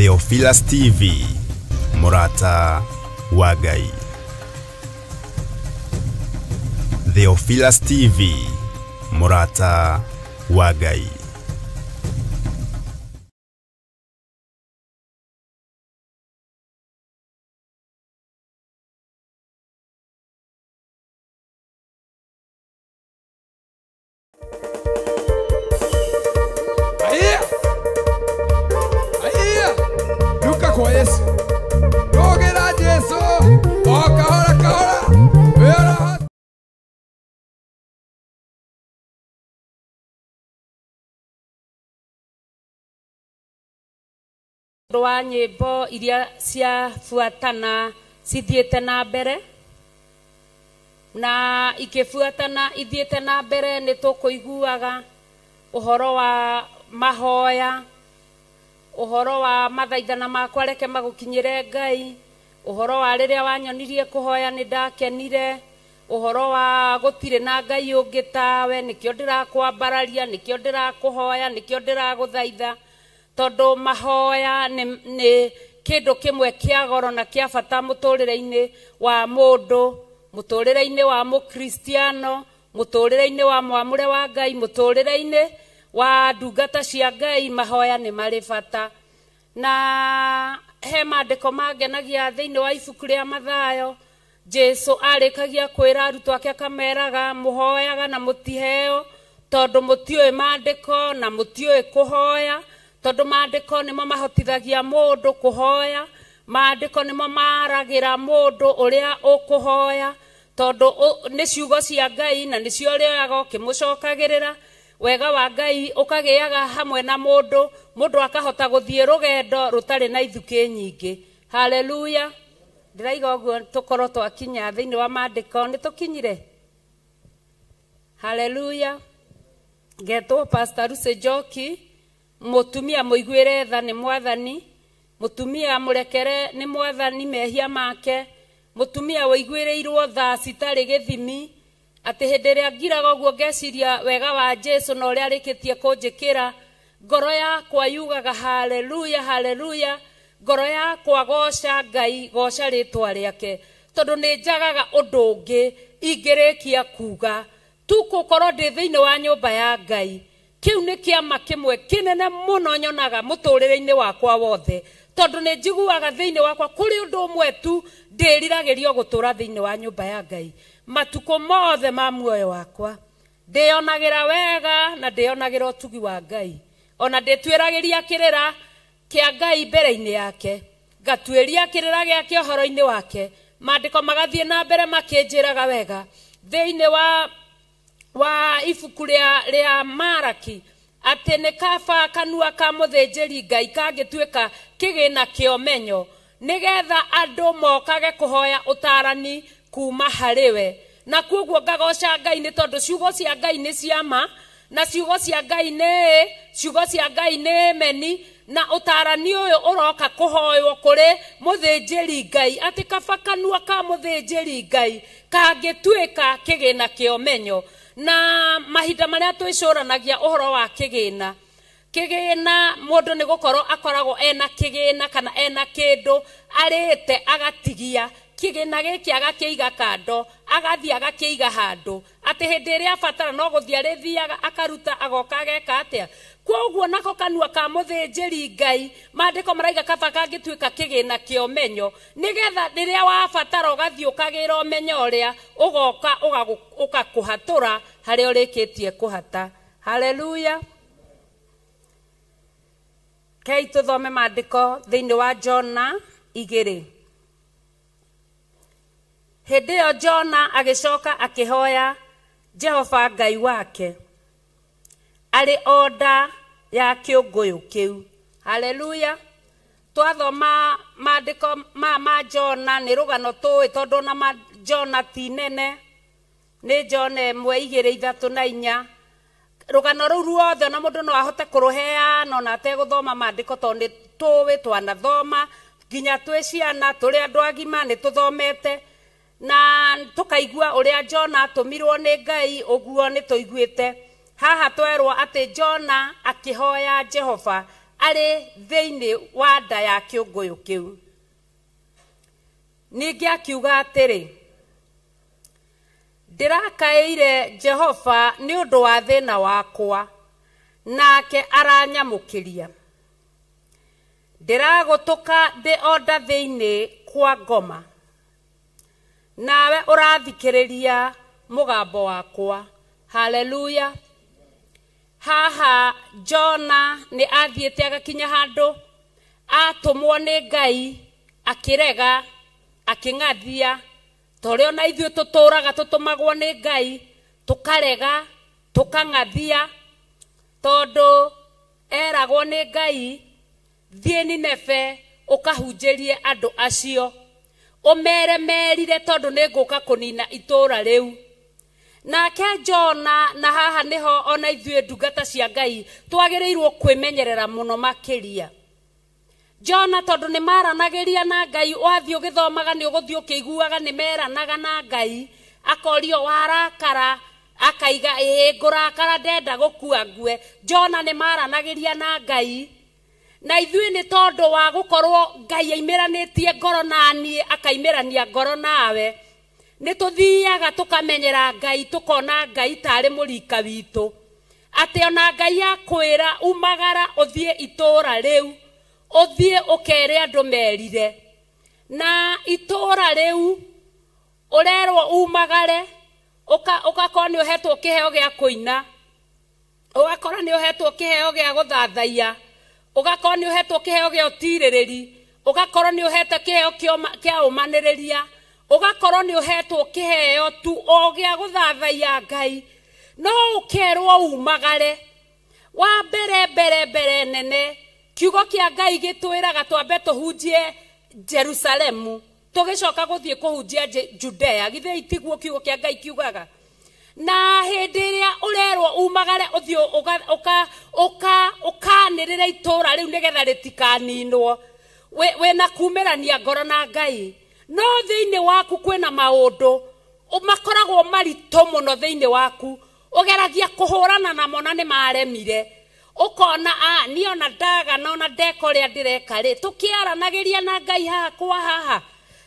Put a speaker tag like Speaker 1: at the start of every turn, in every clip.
Speaker 1: Theophilus TV, Murata wa Ngai. Theophilus TV, Murata wa Ngai.
Speaker 2: Rwa nyimbo iria cia fuatana cithiete na mbere na ikifuatana ithiete na mbere ni tukuiguaga uhoro wa mahoya, uhoro wa mathaithana makwa reke magukinyire Ngai, uhoro wa riria wanyonirie kuhoya ni ndakenire, uhoro wa gutire na Ngai ungi tawe, nikio ndirakwambararia, nikio ndirakuhoya, nikio ndiraguthaitha todo mahoya ni kindu kimwe kia goro na kia bata muturire-ini wa mundu, muturire-ini wa mukristiano, muturire-ini wa mwamure wa Ngai, muturire-ini wa ndungata cia Ngai. Mahoya ni mari bata na he mandiko mangenagia thiini wa ibuku ria Mathayo. Jesu arikagia kwira arutwo ake akameraga muhoyaga na mutiheo tondu mutioi mandiko na mutioi kuhoya, tondu mandiko nimo mahotithagia mundu kuhoya, mandiko nimo maragira mundu uria ukuhoya, tondu ni ciugo cia Ngai na nicio rioyaga ukimucokagirira wega wa Ngai ukagiaga hamwe na mundu, mundu akahota guthie rugendo rutari na ithuki nyingi. Haleluya! Ndiraiga uguo tukorwo twakinya thiini wa mandiko ni tukinyire. Haleluya! Ngetwo Pastor Lucy Njoki, mutumia muiguire tha ni mwathani, mutumia murekere ni mwathani mehia make, mutumia waiguireirwo tha citari githimi, ati hindi ria ngiraga uguo ngeciria wega wa Jesu na uria arikitie kunjikira, ngoro yakwa yugaga haleluya haleluya, ngoro yakwa goca Ngai, goca ritwa riake, tondu ni njagaga undu ungi ingirikia kuga tu gukorwo ndi thiini wa nyumba ya Ngai. Kiu ni kiama kimwe kinene muno nyonaga muturire-ini wakwa wothe, tondu ni njiguaga thiini wakwa kuri undu umwe tu ndiriragirio gutura thiini wa nyumba ya Ngai. Matuko mothe ma muoyo wakwa ndionagira wega na ndionagira utugi wa Ngai, ona nditwiragiria kirira kia Ngai mbere-ini yake, ngatuiria kirira giake uhoro-ini wake. Mandiko magathie na mbere makinjiraga wega thiini wa ibuku ria Maraki ati ni kaba kanua ka muthinjiri Ngai kangituika kigina kio menyo nigetha andu mokage kuhoya utarani kuma hariwe. Na kuguo ngagoca Ngai ni tondu ciugo cia Ngai ni ciama na ciugo cia Ngai ni meni, na utarani uyu uroka kuhoywo kuri muthinjiri Ngai ati kaba kanua ka muthinjiri Ngai kangituika kigina kio menyo. Na mahinda maria twicuranagia uhoro wa kigina mundu ni gukorwo akoragwo ena kigina kana ena kindu arite agatigia kigina giki agakiiga kando, agathia agakiiga handu ati hindi iria abatara no guthia rithiaga akaruta agoka ageka atia. Koguo nako kanua ka muthinjiri Ngai mandiko maraiga kaba kangituika kigina kio menyo nigetha riria wabatara ugathie ukagira umenyo uria ugoka ugakuhatura haria urikitie kuhata. Haleluya! Kei tuthome mandiko thiini wa Jona 2. Hindi yo Jona agicoka akihoya Jehova Ngai wake ari oda ya kiunguyu kiu. Haleluya! Twathoma mandiko ma Jona ni rugano tuwi tondu na Jona ti nene, ni Jona 1:3-4. Rugano ruu ruothe na mundu no ahote kuruheana na ateguthoma mandiko tondu tuwi twanathoma nginya twi ciana turi andu agima ni tuthomete na tukaigua uria Jona atumirwo ni Ngai uguo ni tuiguite. Haha twerwo ati Jona akihoya Jehova arĩ thĩinĩ wa nda ya kĩũngũyũ kĩu. Ningĩ akiuga atĩrĩ, ndĩrakaĩire Jehova nĩ ũndũ wa thĩna wakwa, nake aranyamũkĩria. Ndĩragũtũka ndĩ o nda thĩinĩ kwa ngoma, nawe ũrathikĩrĩria mũgambo wakwa. Haleluya. Haha Jona nĩ athiĩte agakinya handũ atũmwo nĩ Ngai, akĩrega, akĩng'athia. Tũrĩ ona ithuĩ tũtũũraga tũtũmagwo nĩ Ngai, tũkarega, tũkang'athia, tondũ eragwo nĩ Ngai, thiĩ Nineve ũkahunjĩrie andũ acio, ũmeremerire tondũ nĩ ngũka kũnina itũũra rĩu. Nake Jona, na haha niho ona ithuĩ ndungata cia Ngai twagĩrĩirwo kwĩmenyerera mũno makĩria. Jona tondũ nĩ maranagĩria na Ngai, wathiĩ ũgĩthomaga nĩ ũgũthiĩ ũkĩiguaga nĩ meranaga na Ngai, akorio warakara, akaiga ngũrakara ndenda gũkua ngue. Jona nĩ maranagĩria na Ngai, na ithuĩ nĩ tondũ wa gũkorwo Ngai aimĩranĩtie ngoro na niĩ, akaimĩrania ngoro nawe, nĩ tũthiaga tũkamenyera Ngai, tũkona Ngai tarĩ mũrika witũ, atĩ ona Ngai akwĩra umagara ũthiĩ itũũra rĩu, ũthiĩ ũkere andũ merire. Na itũũra rĩu ũrerwo umagare, ũgakorwo nĩ ũhetwo kĩheo gĩa kũina, ũgakorwo nĩ ũhetwo kĩheo gĩa gũthathaiya, ũgakorwo nĩ ũhetwo kĩheo gĩa ũtirĩrĩri, ũgakorwo nĩ ũhetwo kĩheo kĩa ũmanĩrĩria, ũgakorwo nĩ ũhetwo kĩheo tu o gĩa gũthathaiya Ngai. No ũkerwo umagare. Wa mbere nene, kiugo kĩa Ngai gĩtwĩraga twambe tũhunjie Jerusalemu, tũgĩcoka gũthiĩ kũhunjia Judea. Githĩ itiguo kiugo kĩa Ngai kiugaga? Na hĩndĩ ĩrĩa ũrerwo umagare ũthiĩ ũkanĩrĩre itũũra rĩu nĩgetha rĩtikaninwo, wĩna kumĩrania ngoro na Ngai. No thĩinĩ waku kwĩna maũndũ makoragwo maritũ mũno thĩinĩ waku, ũgeragia kũhũrana namo na nĩ maremire. Ũkona niĩ ona ndagana ona ndeka ũrĩa ndĩreka rĩ, tũkĩaranagĩria na Ngai haha kwa haha,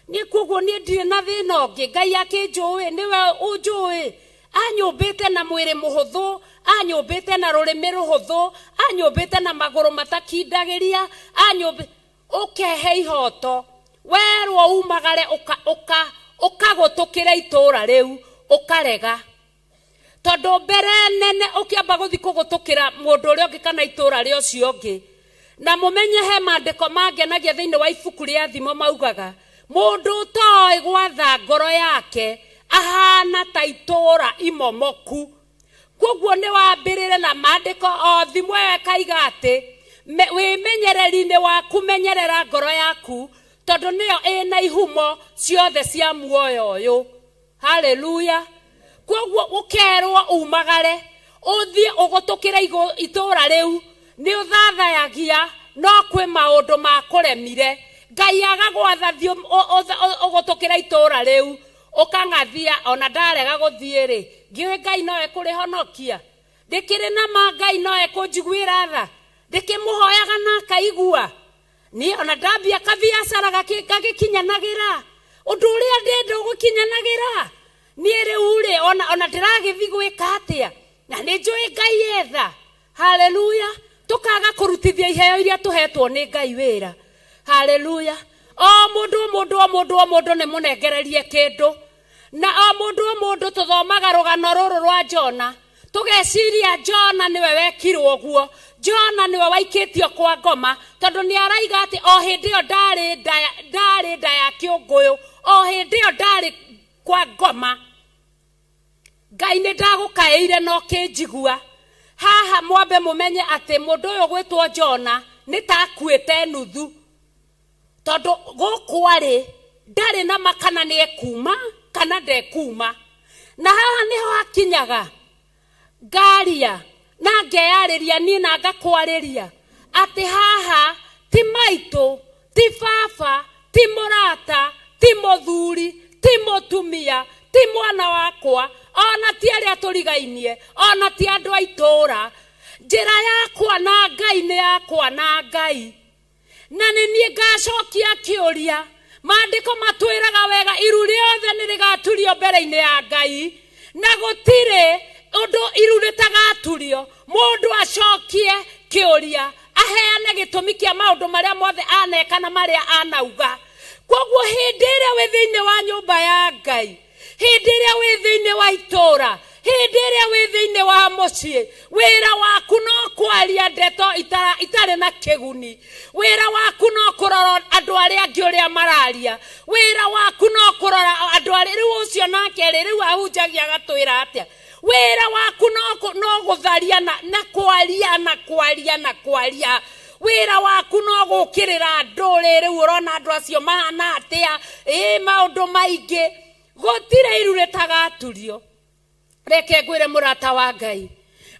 Speaker 2: niĩ kuoguo niĩ ndirĩ na thĩna ũngĩ. Ngai akĩnjũĩ, nĩwe ũnjũĩ, anyũmbĩte na mwĩrĩ mũhũthũ, anyũmbĩte na rũrĩmĩ rũhũthũ, anyũmbĩte na magũrũ matakindagĩria, ũkehe ihoto. Werwo umagare ũkagũtũkĩra itũũra rĩu, ũkarega. Tondũ mbere nene ũkĩamba gũthiĩ kũgũtũkĩra mũndũ ũrĩa ũngĩ kana itũũra rĩa ũcio ũngĩ, na mũmenye he maandĩko mangenagia thĩinĩ wa ibuku rĩa thimo maugaga, mũndũ ũtoĩ gwatha ngoro yake ahana ta itũũra imomoku. Koguo nĩ wambĩrĩre na maandĩko o thimo ĩyo ĩkaiga atĩ wĩmenyereri-inĩ waku menyerera ngoro yaku, tondũ nĩyo ĩna ihumo ciothe cia muoyo ũyũ. Haleluya. Koguo ũkerwo umagare, ũthiĩ ũgũtũkĩra itũũra rĩu, nĩ ũthathayagia, no kwĩ maũndũ makũremire. Ngai agagwathathi ũgũtũkĩra itũũra rĩu, ũkang'athia. Ona ndarega gũthiĩ rĩ, ngĩũĩ Ngai no ekũrĩhonokia, ndĩkĩrĩ na ma Ngai no ekũnjiguĩra tha, ndĩkĩmũhoyaga na akaigua. Niĩ ona ndambia kabiacara gagĩkinyanagĩra, ũndũ ũrĩa ndenda ũgũkinyanagĩra. Niĩ rĩu rĩ, ona ndĩragĩthiĩ gwĩka atĩa, na nĩ njũĩ Ngai etha. Haleluya. Tũkaga kũrutithia iheo iria tũhetwo nĩ Ngai wĩra. Haleluya. O mũndũ nĩ mũnengererie kĩndũ, na o mũndũ tũthomaga rũgano rũrũ rwa Jona, tũgeciria Jona nĩwe wekirwo ũguo, Jona nĩwe waikĩtio kwa ngoma, tondũ nĩ araiga atĩ o hĩndĩ ĩyo ndarĩ nda ya kĩũngũyũ, o hĩndĩ ĩyo ndarĩ kwa ngoma. Ngai nĩ ndagũkaĩire no kĩnjigua. Haha mwambe mũmenye atĩ mũndũ ũyũ gwĩtwo Jona nĩ ta akuĩte nuthu, tondũ gũkũ arĩ ndarĩ na makana nĩ ekuma kana ndekuma. Na haha nĩho hakinyaga ngaria na ngeyarĩria niĩ na ngakwarĩria atĩ haha ti maitũ, ti baba, ti mũrata, ti mũthuri, ti mũtumia, ti mwana wakwa, ona ti arĩa tũrigainie, ona ti andũ a itũũra. njira yakwa na Ngai ni yakwa na Ngai na ni nie ngacokia kiuria maandiko matwiraga wega iru riothe ni rigaturio mbere-ini ya Ngai na gutire undu iru ritagaturio mundu acokie kiuria aheane gitumi kia maundu maria mothe aneka na maria anauga koguo hindi iria wi thiini wa nyumba ya Ngai hindi iria wi thiini wa itura hindi iria wi thiini wa mucii wira waku no kwaria ndeto itari na kiguni wira waku no kurora andu aria angi uria mararia wira waku no kurora andu aria riu ucio nake riu ahunjagia gatwira atia wira waku no gutharia na kwaria wira waku no gukirira andu riu urona andu acio mahana atia maundu maingi gutire iru ritagaturio reke ngwire murata wa Ngai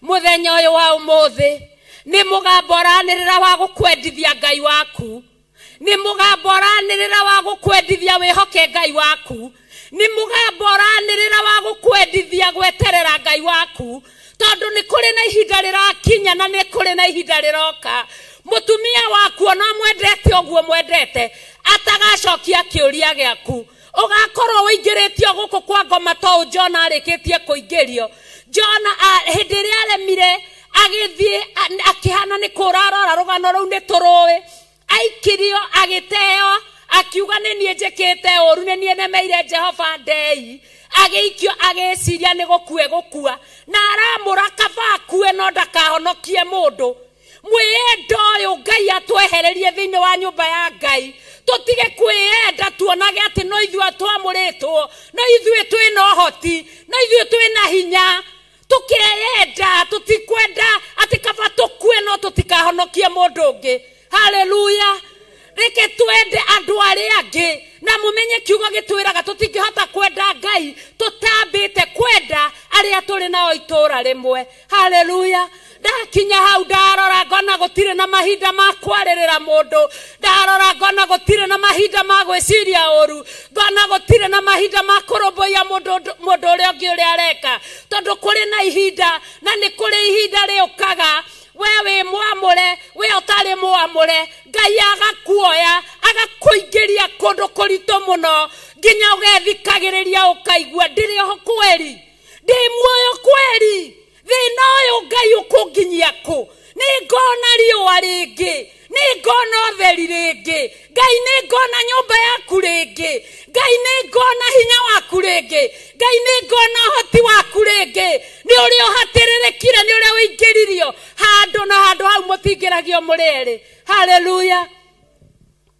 Speaker 2: muthenya uyu wa umuthi ni mugambo ranirira wa gukwendithia Ngai waku ni mugambo ranirira wa gukwendithia wihoke Ngai waku ni mugambo ranirira wa gukwendithia gweterera Ngai waku tondu ni kuri na ihinda rirakinya na ni kuri na ihinda riroka mutumia waku ona mwendete oguo mwendete atagacokia kiuria giaku ugakorwo wingiritie guku kwa ngoma to Jona arikitie kuingirio Jona hindi ria aremire agithie akihana ni kurarora rugano ruu ni turuwi aikirio agiteo akiuga ni nie njikite uru ni nie nemeire Jehova Ndei agiikio agiciria ni gukua na aramura kaba akue no ndakahonokie mundu mwiyendo uyu Ngai atwehererie thiini wa nyumba ya Ngai tutige kwiyenda tuonage ati no ithuĩ twamuritwo no ithuĩ twina hoti no ithuĩ twina hinya tukeyenda tutikwenda ati kaba tukue no tutikahonokie mundu ungi haleluya reke twende andu aria angi na mumenye kiugo gitwiraga tutingihota kwenda Ngai tutambite kwenda aria turi nao itura rimwe haleluya ndakinya hau ndarora ngona gutire na mahinda ma kwarĩrĩra mundu ndarora ngona gutire na mahinda ma gwiciria uru ngona gutire na mahinda ma kurumbuia mundu uria ungi uria areka tondu kuri na ihinda na ni kuri ihinda riukaga wewe mwamure we utari mwamure Ngai agakuoya agakuingiria kundu kuritu muno nginya ugethikagiriria ukaigua ndiri ho kweri ndi muoyo kweri thina uyu Ngai ukunginyia ku ni ngona riua ringi ni ngona utheri ringi Ngai ni ngona nyumba yaku ringi Ngai ni ngona hinya waku ringi Ngai ni ngona hoti waku ringi ni uria uhatiririkire ni uria wingiririo handu na handu hau mutingiragio mureri haleluya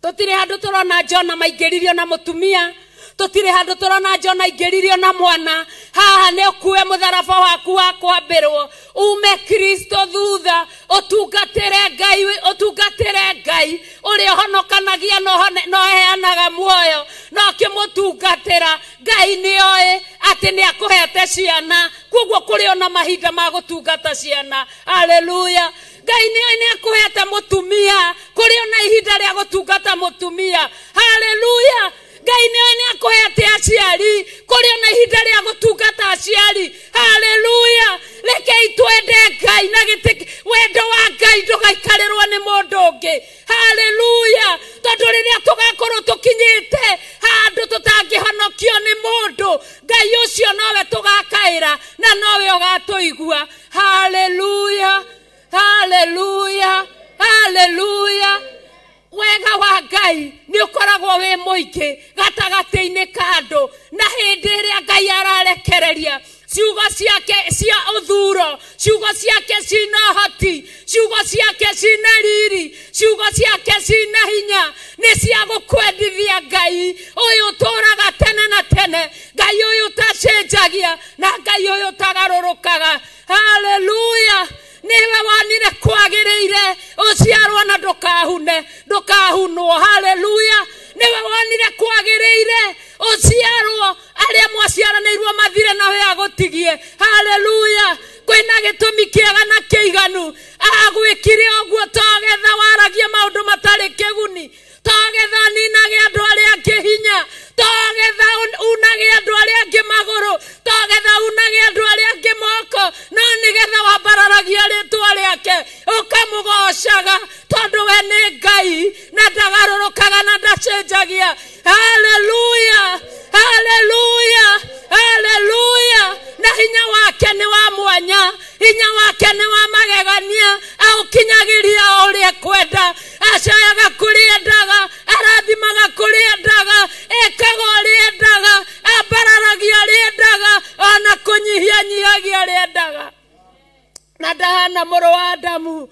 Speaker 2: tutire handu turona Jona maingiririo na mutumia tutire handu turona Jona ingiririo na mwana haha ne kuwe mutharaba waku wa kwambirwo ume Kristo thutha utungatire Ngai uri honokanagia no heanaga muoyo no kimutungatira Ngai ni oe ati ni akuhete ciana koguo kuri ona mahinda ma gutungata ciana haleluya Ngai ni akuhete mutumia kuri ona ihinda ria gutungata mutumia haleluya Ngai ni akuhete aciari kuri ona ihinda ria gutungata aciari haleluya reke twende Ngai na giti wendo wa Ngai ndugaikarĩrwo ni mundu ungi haleluya tondu riria tugakorwo tukinyite handu tutangihonokio ni mundu Ngai ucio nowe tugakaira na nowe ugatuigua haleluya haleluya haleluya wega wa Ngai ni ukoragwo wi muingi gatagati-ini kandu na hindi iria Ngai ararekereria ciugo ciake cia uthuro ciugo ciake cina hoti ciugo ciake cina riri ciugo ciake cina hinya ni cia gukwendithia Ngai uyu turaga tene na tene Ngai uyu tacenjagia na Ngai uyu tagarurukaga haleluya niwe wanire kwagiriire uciarwo na ndukahunwo haleluya niwe wanire kwagiriire uciarwo aria mwaciaranirwo mathire nawe agutigie haleluya kwina gitumi kiega na kiiganu agwikire oguo togetha waragia maundu matari kiguni togetha ninage andu aria angi hinya togetha unage andu aria angi maguru togetha unage andu aria angi moko no nigetha wambararagia ritwa ria ciake ukamugocaga tondu we ni Ngai na ndagarũrũkaga na ndacenjagia. Hallelujah, hallelujah, hallelujah. Na hinya wake ni wa mwanya, hinya wake ni wa magegania, aukinyagiria uria kwenda, acayaga kuria endaga, arathimaga kuria endaga, ekaga uria endaga, ambararagia uria endaga, ona kunyihia nyihagia uria endaga. Na ndahana mũrũ wa Adamu,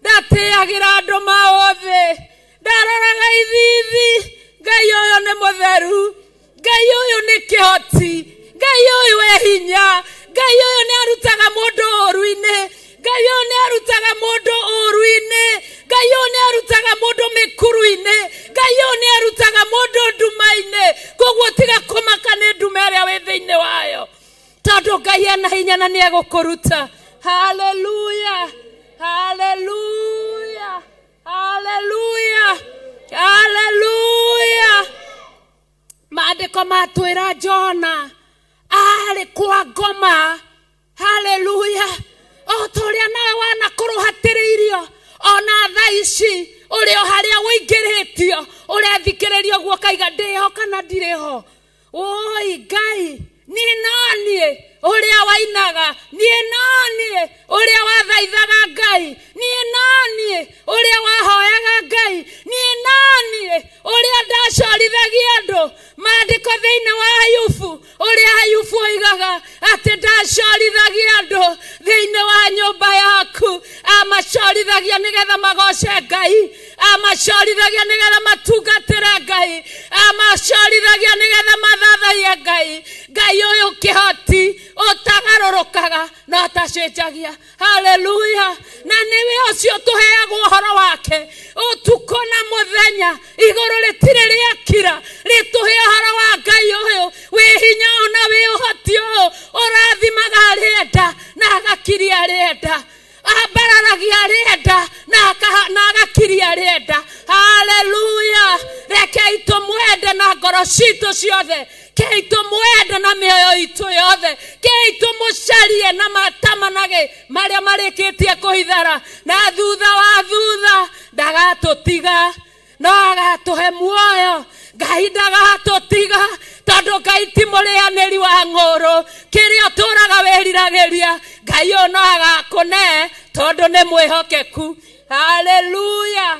Speaker 2: ndateagira andu maothe, ndararaga ithithi. Ngai uyu ni mutheru, Ngai uyu ni kihoti, Ngai uyu we hinya, Ngai uyu ni arutaga mundu ũru-inĩ, Ngai uyu ni arutaga mundu ũru-inĩ, Ngai uyu ni arutaga mundu mĩkuru-inĩ, Ngai uyu ni arutaga mundu nduma-inĩ. Koguo tiga kũmaka nĩ nduma ĩrĩa wĩ thĩinĩ wayo, tondu Ngai ena hinya na nĩ egũkũruta. Hallelujah, hallelujah, hallelujah, hallelujah. Maandĩko matwĩra Jona arĩ kwa ngoma. Hallelujah. O ta ũrĩa nawe wanakũrũhatĩrĩirio ona thaa ici ũrĩ o harĩa wũingĩrĩtio ũrethikĩrĩria ũguo kaiga ndĩho kana ndirĩho. Oi Ngai niĩ no niĩ ũrĩa wainaga, niĩ no niĩ ũrĩa wathaithaga Ngai, niĩ no niĩ ũrĩa wahoyaga Ngai, niĩ no niĩ ũrĩa ndacorithagia andũ. Maandĩko thĩinĩ wa Ayubu, ũrĩa Ayubu oigaga atĩ ndacorithagia andũ thĩinĩ wa nyũmba yaku, amacorithagia nĩgetha magoce Ngai, amacorithagia nĩgetha matungatĩre Ngai, amacorithagia nĩgetha mathathaie Ngai. Ngai ũyũ kĩhoti ũtagarũrũkaga na atacenjagia. Hallelujah. Na nĩwe ũcio tũheagwo ũhoro wake ũtukũ na mũthenya, igũrũ rĩtirĩ rĩakira rĩtũhe ũhoro wa Ngai ũyũ wĩ hinya ona wĩ ũhoti ũyũ ũrathimaga arĩa enda na agakiria arĩa enda, ambararagia arĩa enda na agakiria arĩa enda. Hallelujah. Rekei tũmwende na ngoro citũ ciothe, kei tũmwende na mĩoyo itũ yothe, kei tũmũcarie na matamanage marĩa marĩkĩtie kũhithara, na thutha wa thutha ndagatũtiga no agatũhe muoyo. Ngai ndagatũtiga tondu Ngai ti mũrĩanĩri wa ng'ũrũ, kĩrĩa ũtũraga wĩriragĩria Ngai ũyũ no agakũne tondu nĩ mwĩhokeku. Hallelujah,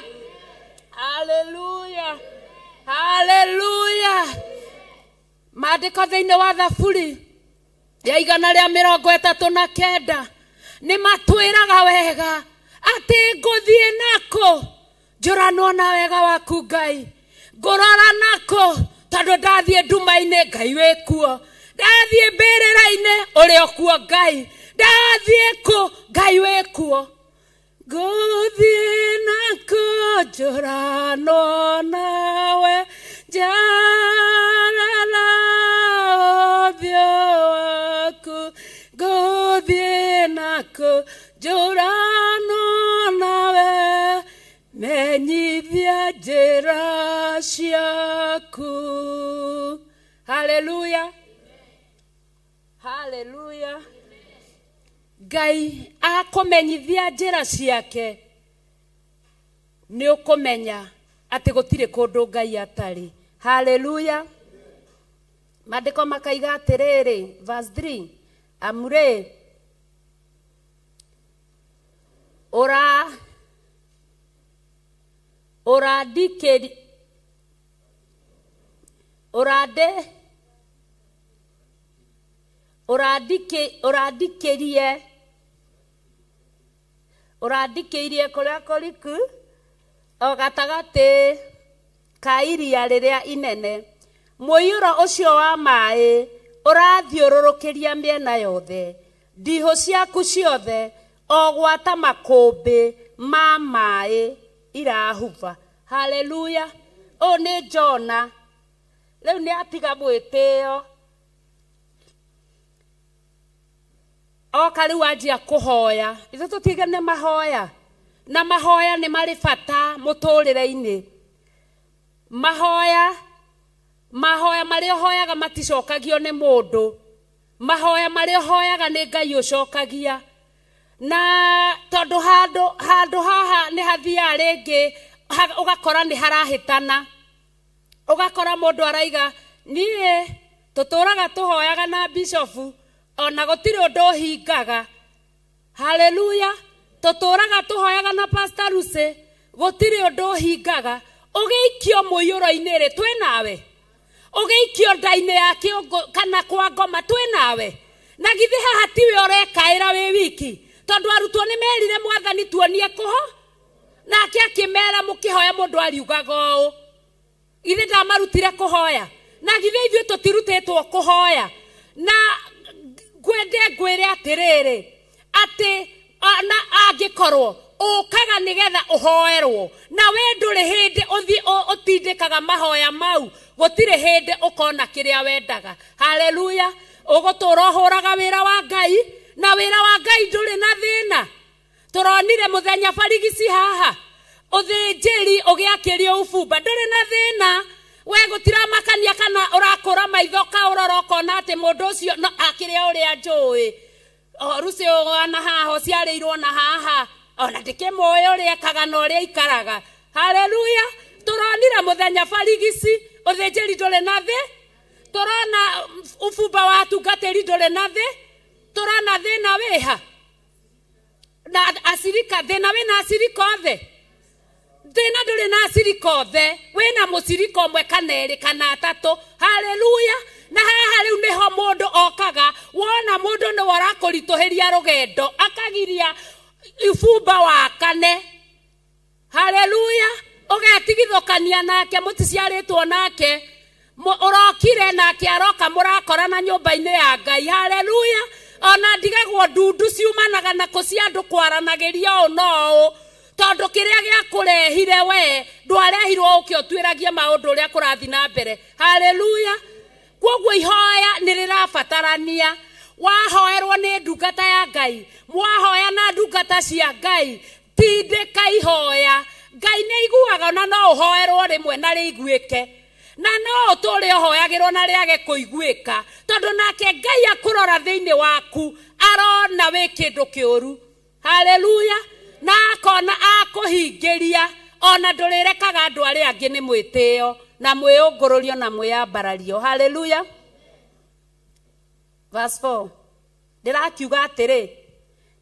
Speaker 2: hallelujah, hallelujah. Maandĩko thĩinĩ wa Thaburi ya 139 nĩ matwĩraga wega atĩ ngũthiĩ nakũ njũranwo na wega waku Ngai, ngũrora nakũ tondu ndathiĩ nduma-inĩ Ngai wĩ kuo, ndathiĩ mbĩrĩra-inĩ ũrĩ o kuo Ngai, ndathiĩ kũ Ngai wĩ kuo. Ngũthiĩ nakũ njũranwo nawe njarara ũthiũ waku, ngũthiĩ nakũ njũranwo nawe menyithia njĩra ciaku. Hallelujah, hallelujah. Ngai akũmenyithia njĩra ciake nĩ ũkũmenya atĩ gũtirĩ kũndũ Ngai atarĩ. Hallelujah. Maandĩko makaiga atĩrĩrĩ, verse 3, amure ũrandikĩirie kũrĩa kũriku o gatagatĩ ka iria rĩrĩa inene. Mũiyũro ũcio wa maĩ ũrathiũrũrũkĩria mĩena yothe, ndihũ ciaku ciothe o gwata makũmbĩ ma maĩ irahuba. Hallelujah. O nĩ Jona rĩu nĩ atiga mwĩtĩo, oka rĩu anjia kũhoya. Ithuĩ tũtigane mahoya, na mahoya nĩ marĩ bata mũtũrĩre-inĩ. Mahoya marĩa ũhoyaga maticokagio nĩ mũndũ, mahoya marĩa ũhoyaga nĩ Ngai ũcokagia. na tondu handu haha ni hathia ringi ugakora ni harahitana ugakora mundu araiga nie tuturaga tuhoyaga na bishofu ona gutiri undu hingaga haleluya tuturaga tuhoyaga na pastor Lucy gutiri undu hingaga ugeikio muyuro-ini ri twi nawe ugeikio ndaine ya kiongo kana kwa ngoma twi nawe na githi haha tiwe urekaira wi wiki tondu arutwo ni merire mwathani tuonie kuho nake akimera mukihoya mundu ariugaga uu ithe ndamarutire kuhoya na githe ithuĩ tutirutĩtwo kuhoya na gwende ngwĩre atiriri ati na angikorwo ukaga nigetha uhoerwo na we ndũrĩ hĩndĩ ũtindĩkaga mahoya mau gũtirĩ hĩndĩ ũkona kĩrĩa wendaga haleluya ũgũtũra ũhũraga wĩra wa Ngai na wĩra wa Ngai ndũrĩ na thĩna tũronire mũthenya barigisi haha ũthĩnjĩri ũgĩakĩrio ũbumba ndũrĩ na thĩna we gũtiramakania kana ũrakũra maitho kaũrora ũkona atĩ mũndũ ũcio akĩrĩa ũrĩa njũĩ Lucy ona haha ũciarĩirwo na haha ona ndĩkĩmũĩ ũrĩa ekaga na ũrĩa ikaraga haleluya tũronire mũthenya barigisi ũthĩnjĩri ndũrĩ na thĩ tũrona ũbumba wa atungatĩri ndũrĩ na thĩ tũrona thĩna wĩha na acirika thĩna wĩna acirika othe thĩna ndũrĩ na acirika othe wĩna mũcirika ũmwe kana erĩ kana atatũ haleluya na haha rĩu nĩho mũndũ okaga wona mũndũ nĩ warakũritũhĩria rũgendo akagiria ibumba wakane haleluya ũgetigithũkania nake mũticiarĩtwo nake ũrokire nake aroka mũrakorana nyũmba-inĩ ya Ngai haleluya ona ndigagwo ndundu ciumanaga na kũciandũ kwaranagĩria ũũ no ũũ tondu kĩrĩa gĩakũrehire we ndwarehirwo ũkĩ ũtuĩragie maũndũ ũrĩa kũrathi na mbere haleluya koguo ihoya nĩ rĩrabatarania wahoerwo nĩ ndungata ya Ngai mwahoya na ndungata cia Ngai tindĩka ihoya Ngai nĩ iguaga na no ũhoerwo rĩmwe na rĩiguĩke na no ũtũre ũhoyagĩrwo na rĩage kũiguĩka tondu nake Ngai akũrora thĩinĩ waku arona wĩ kĩndũ kĩũru haleluya na akona akũhingĩria ona ndũrĩrekaga andũ arĩa angĩ nĩ mwĩtĩo na mwĩũngũrũrio na mwĩambarario haleluya verse 4 ndĩrakiuga atĩrĩ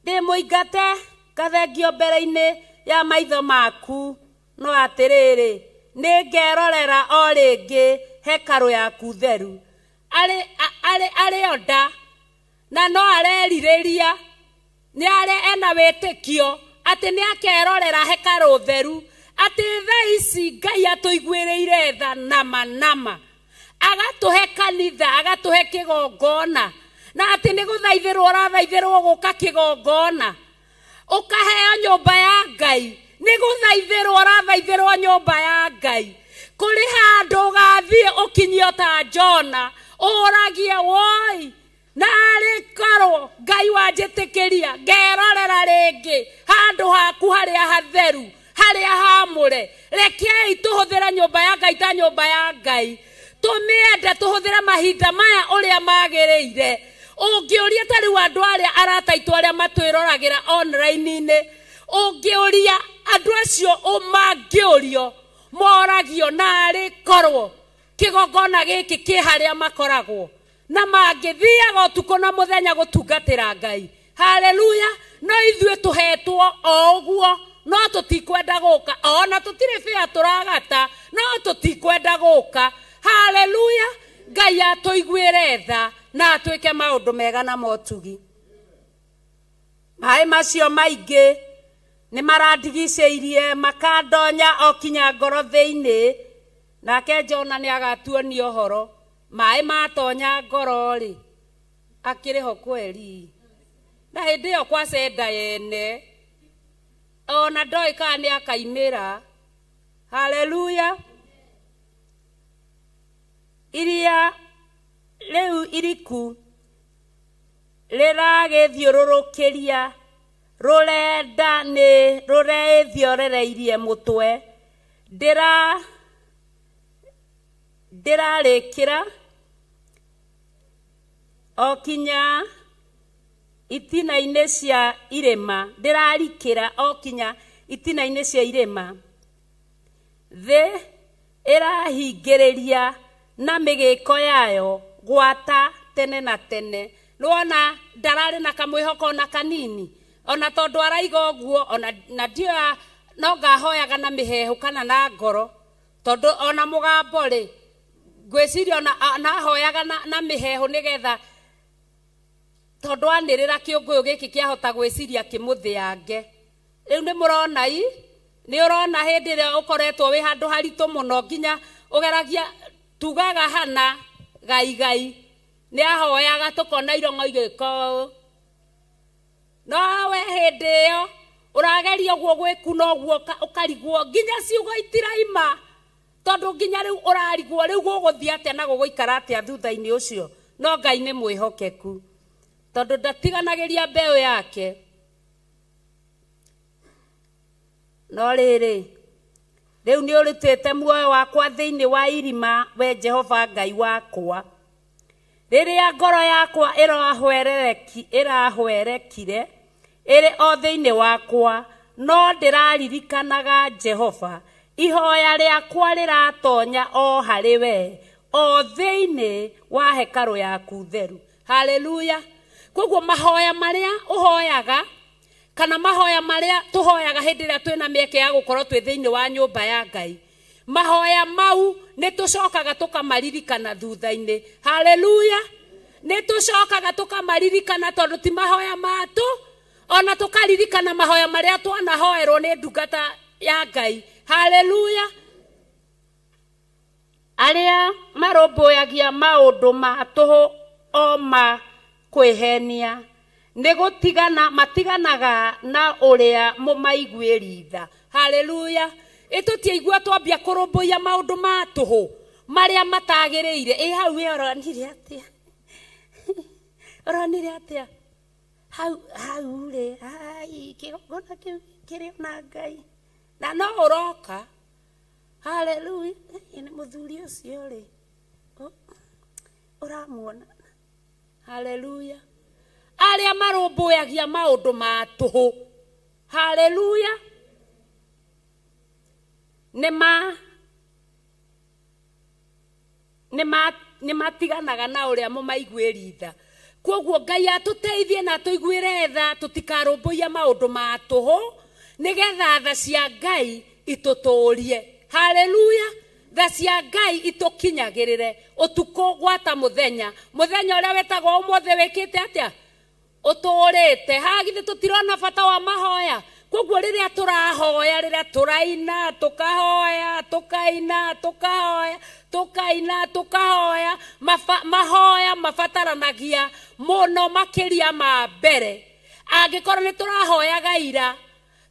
Speaker 2: ndĩ mũingate ngathengio mbere-inĩ ya maitho maku no atĩrĩrĩ nĩngerorera o rĩngĩ hekarũ yaku theru arĩ onda na no arerirĩria nĩ ena wĩtĩkio atĩ nĩ akerorera hekarũ theru atĩ thaa ici Ngai atũiguĩrĩire tha nama agatũhe kanitha agatũhe kĩgongona na atĩ nĩ gũthaithĩrwo ũrathaithĩrwo gũka kĩgongona ũkaheo nyũmba ya Ngai nĩ gũthaithĩrwo ũrathaithĩrwo nyũmba ya Ngai kũrĩ handũ ũgathiĩ ũkinyio ta Jona ũragie woi na arĩkorwo Ngai wanjĩtĩkĩria ngerorera rĩngĩ handũ haku harĩa hatheru harĩa hamũre rekei tũhũthĩre nyũmba ya Ngai ta nyũmba ya Ngai tũmĩende tũhũthĩre mahinda maya ũrĩa magĩrĩire ũngĩũria ta rĩu andũ arĩa arataitũ arĩa matwĩroragĩra online-inĩ ũngĩũria andũ acio ũmangĩũrio moragio na arĩkorwo kĩgongona gĩkĩ kĩ harĩa makoragwo na mangĩthiaga ũtukũ na mũthenya gũtungatĩra Ngai haleluya no ithuĩ tũhetwo o ũguo no tũtikwenda gũka ona tũtirĩ bĩa tũragata no tũtikwenda gũka haleluya Ngai atũiguĩre tha na atwĩke maũndũ mega na motugi maĩ macio maingĩ nĩ marandigicĩirie makandonya o kinya ngoro thĩinĩ nake Jona nĩ agatuonia ũhoro maĩ matonya ngoro rĩ akĩrĩ ho kweri na hĩndĩ ĩyo kwa cenda yene ona ndoĩ kana nĩ akaimĩra haleluya iria rĩu iriku rĩragĩthiũrũrũkĩria rũrenda nĩ rũreithiorereirie mũtwe ndĩrarĩkĩra o kinya itina-inĩ cia irĩma, ndĩrarikĩra okinya itina-inĩ cia irĩma. Thĩ ĩrahingĩrĩria na mĩgĩko yayo gwata tene na tene. Nĩwona ndararĩ na kamwĩhoko na kanini, ona tondũ araiga ũguo, ona na ndio no ngahoyaga na mĩhehu kana na ngoro, tondũ ona mũgambo rĩ ngwĩciria ona ahoyaga na mĩhehu nĩgetha tondũ anĩrĩra kĩũngũyũ gĩkĩ kĩahota gwĩciria kĩmũthĩange. Rĩu nĩ mũrona nĩ ũrona hĩndĩ ĩrĩa ũkoretwo wĩ handũ haritũ mũno nginya ũgeragia tugaga hana gai nĩ ahoyaga tũkona irongo igĩko. No we hĩndĩ ĩyo ũrageria ũguo gwĩkuna ũguo ũkarigwo nginya ciugo itiraima, tondũ nginya rĩu ũrarigwo rĩu gũgũthiĩ atĩa na gũgũikara atĩa thutha-inĩ ũcio. No Ngai nĩ mwĩhokeku tondũ ndatiganagĩria mbeũ yake. No rĩrĩ rĩu nĩ ũrutĩte muoyo wakwa thĩinĩ wa irima, we Jehova Ngai wakwa. Rĩrĩa ngoro yakwa ĩrahwerekire ĩrĩ o thĩinĩ wakwa, no ndĩraririkanaga Jehova. Ihoya rĩakwa rĩratonya o harĩ we, o thĩinĩ wa hekarũ yaku theru. Haleluya. Koguo mahoya marĩa ũhoyaga kana mahoya marĩa tũhoyaga hĩndĩ ĩrĩa twĩna mĩeke ya gũkorwo twĩ thĩinĩ wa nyũmba ya Ngai, mahoya mau nĩ tũcokaga tũkamaririkana thutha-inĩ. Haleluya. Nĩ tũcokaga tũkamaririkana tondũ ti mahoya matũ, ona tũkaririkana mahoya marĩa twanahoerwo nĩ ndungata ya Ngai. Haleluya. Arĩa marũmbũyagia maũndũ ma tũhũ o ma kwĩhenia nĩ matiganaga na ũrĩa mũmaiguĩritha. Haleluya. Tũtiaigua twambia kũrũmbũiya maũndũ ma tũhũ marĩa matagĩrĩire. Hau ũronire atĩa? Ũronire atĩa? Hau rĩ kĩgongona kĩu kĩrĩ na Ngai na no ũroka. Haleluya. Nĩ mũthuri ũcio rĩ ũramuona. Haleluya. Arĩa marũmbũyagia maũndũ ma tũhũ, haleluya, nĩ matiganaga na ũrĩa mũmaiguĩritha. Koguo Ngai atũteithie na tũiguĩre tha, tũtikarũmbũiya maũndũ ma tũhũ, nĩgetha tha cia Ngai itũtũũrie. Haleluya. Tha cia Ngai itũkinyagĩrĩre ũtukũ gwata mũthenya ũrĩa wetagwo ũmũthĩ wĩkĩte atĩa? Ũtũũrĩte. Hagithĩ tũtirona bata wa mahoya? Koguo rĩrĩa tũrahoya, rĩrĩa tũraina tũkahoya, tũkaina tũkahoya, tũkaina tũkahoya, mahoya mabataranagia mũno makĩria ma mbere. Angĩkorwo nĩ tũrahoyaga ira,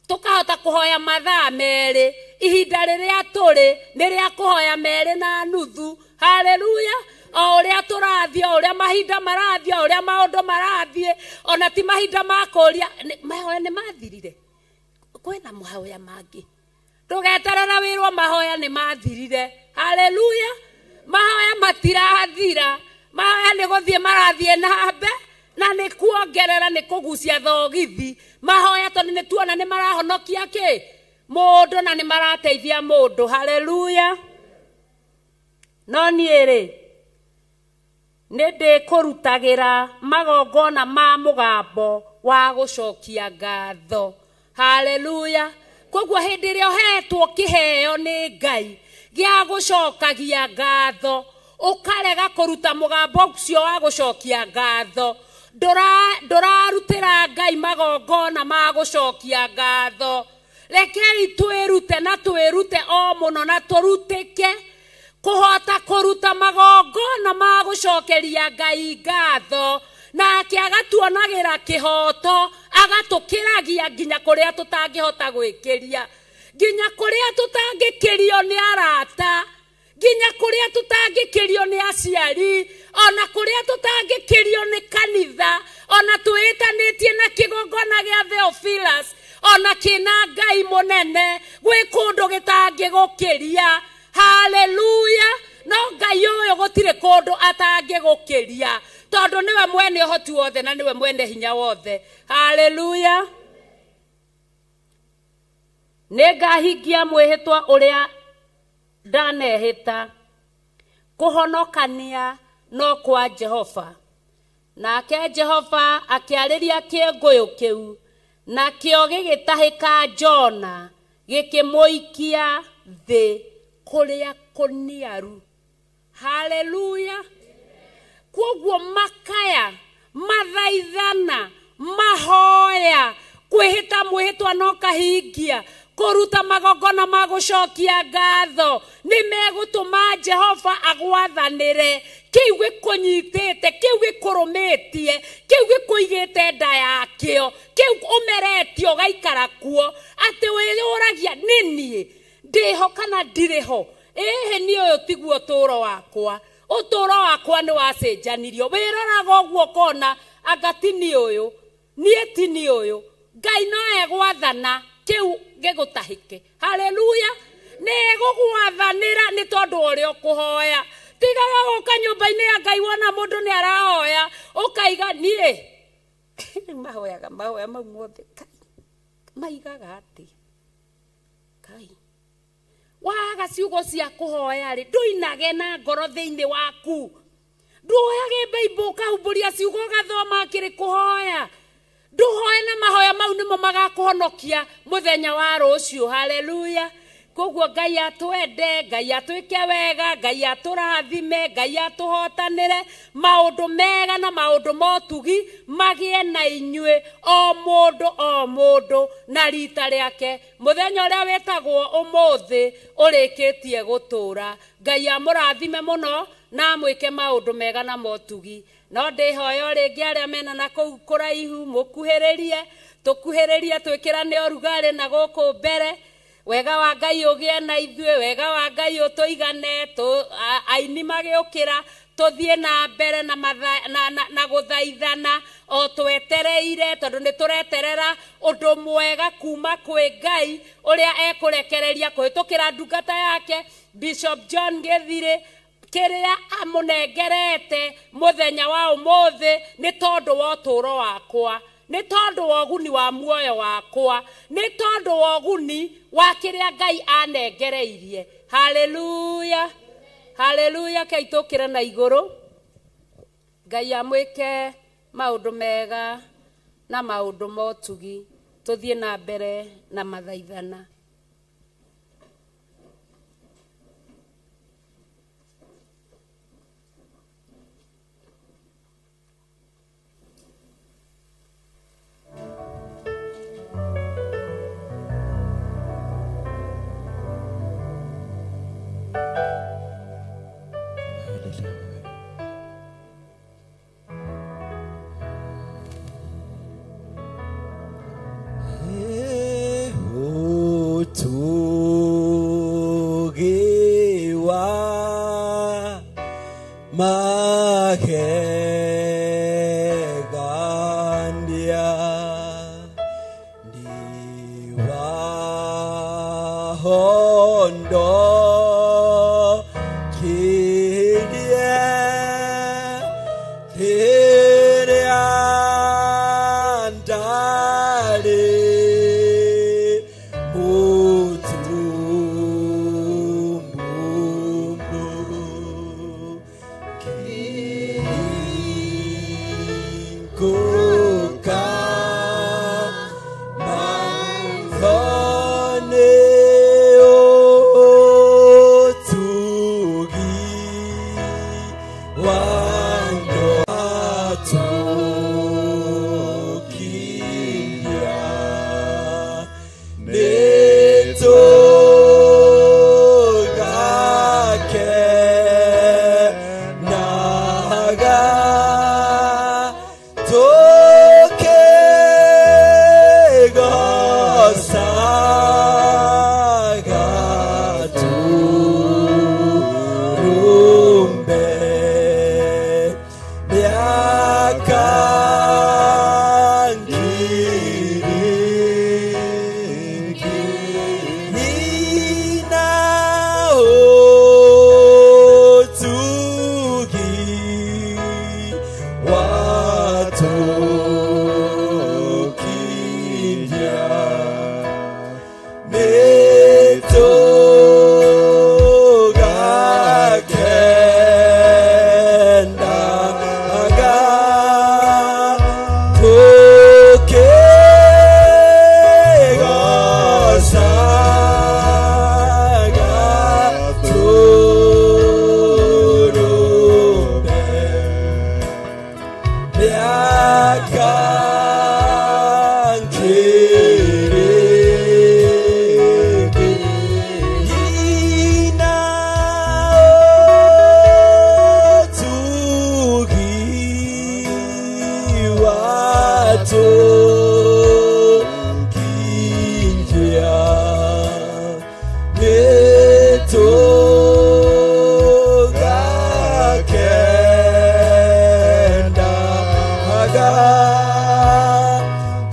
Speaker 2: tũkahota kũhoya mathaa merĩ, ihinda rĩrĩa tũrĩ nĩ rĩa kũhoya merĩ na nuthu. Haleluya. O ũrĩa tũrathiĩ, o ũrĩa mahinda marathiĩ, o ũrĩa maũndũ marathiĩ, ona ti mahinda ma kũũria mahoya nĩ mathirire. Kwĩna mahoya mangĩ, ndũgeterera wĩrwo mahoya nĩ mathirire. Haleluya. Mahoya matirathira, mahoya nĩ gũthiĩ marathiĩ na mbe na nĩ kuongerera, nĩ kũgucia thogithi. Mahoya tondũ nĩ tuona nĩ marahonokia kĩ mũndũ na nĩ marateithia mũndũ. Haleluya. No niĩ rĩ nĩ ndĩkũrutagĩra magongona ma mũgambo wa gũcokia ngatho. Haleluya. Koguo hĩndĩ ĩrĩa ũhetwo kĩheo nĩ Ngai gĩa gũcokagia ngatho, ũkarega kũruta mũgambo ũcio wa gũcokia ngatho, ndũrarutĩra Ngai magongona ma gũcokia ngatho. Rekei twĩrute na twĩrute o mũno na tũrutĩke kũhota kũruta magongona ma gũcokeria Ngai ngatho, nake agatuonagĩra kĩhoto, agatũkĩragia nginya kũrĩa tũtangĩhota gwĩkĩria, nginya kũrĩa tũtangĩkĩrio nĩ arata, nginya kũrĩa tũtangĩkĩrio nĩ aciari, ona kũrĩa tũtangĩkĩrio nĩ kanitha, ona twĩtanĩtie na kĩgongona gĩa Theophilus, ona kĩna Ngai mũnene, gwĩ kũndũ gĩtangĩgũkĩria. Haleluya. No Ngai ũyũ gũtirĩ kũndũ atangĩgũkĩria, tondu niwe mwene uhoti wothe na niwe mwene hinya wothe. Hallelujah. Negahigia mwihitwa uria ndanehita kuhonokania no kwa Jehova. Nake Jehova akiariria kienguyu kiu na kio gigitahika Jona gikimuikia thi kuria kuniaru. Hallelujah. Kwoguo makaya mathaithana mahoya kwihita mwihitwa no kahingia kuruta magogona magucokia ngatho ni megutuma Jehova agwathanire kiu gikunyitite kiu gikurumitie kiu gikuigite nda yakio kiu umeretio gaikara kuo ati wiyuragia nini ndiho kana ndiriho ni uyu tiguo turo wakwa uturo wakwa ni wacenjanirio wiraga uguo kona agati ni uyu nieti ni uyu Ngai no egwathana kiu gigutahike. Hallelujah. Negugwathanira ni tondu uria ukuhoya tigaga guka nyumba-ini ya Ngai wona mundu ni arahoya ukaiga nie mahoyaga mahoya mau mothe maigaga ati Ngai waga ciugo cia kuhoya ri nduinage na ngoro thiini waku nduoyage Bible kahumburia ciugo gathoma kiri kuhoya nduhoya na mahoya mau nimo magakuhonokia muthenya wa rucio. Hallelujah. Koguo Ngai atwende Ngai atwike wega Ngai aturathime Ngai atuhotanire maundu mega na maundu motugi magie na inyue o mundu na rita riake muthenya uria wetagwo umuthi urikitie gutura. Ngai amurathime muno na mwike maundu mega na motugi. No ndihoya ringi aria mena na kou kuraihu mukuhiririe tukuhiririe twikirane orugari na guku mbere wega wa Ngai ugie na ithue wega wa Ngai utuigane aini magiukira tuthie na mbere na guthaithana o twetereire tondu ni tureterera undu mwega kuma kwi Ngai uria ekurekereria kuhitukira ndungata yake Bishop John Githire kiria amunengerete muthenya wa umuthi ni tondu wa uturo wakwa ni tondu wa uguni wa muoyo wakwa ni tondu wa uguni wa kiria Ngai anengereirie. Hallelujah. Hallelujah. Kaitukira na iguru Ngai amwike maundu mega na maundu motugi tuthie na mbere na mathaithana.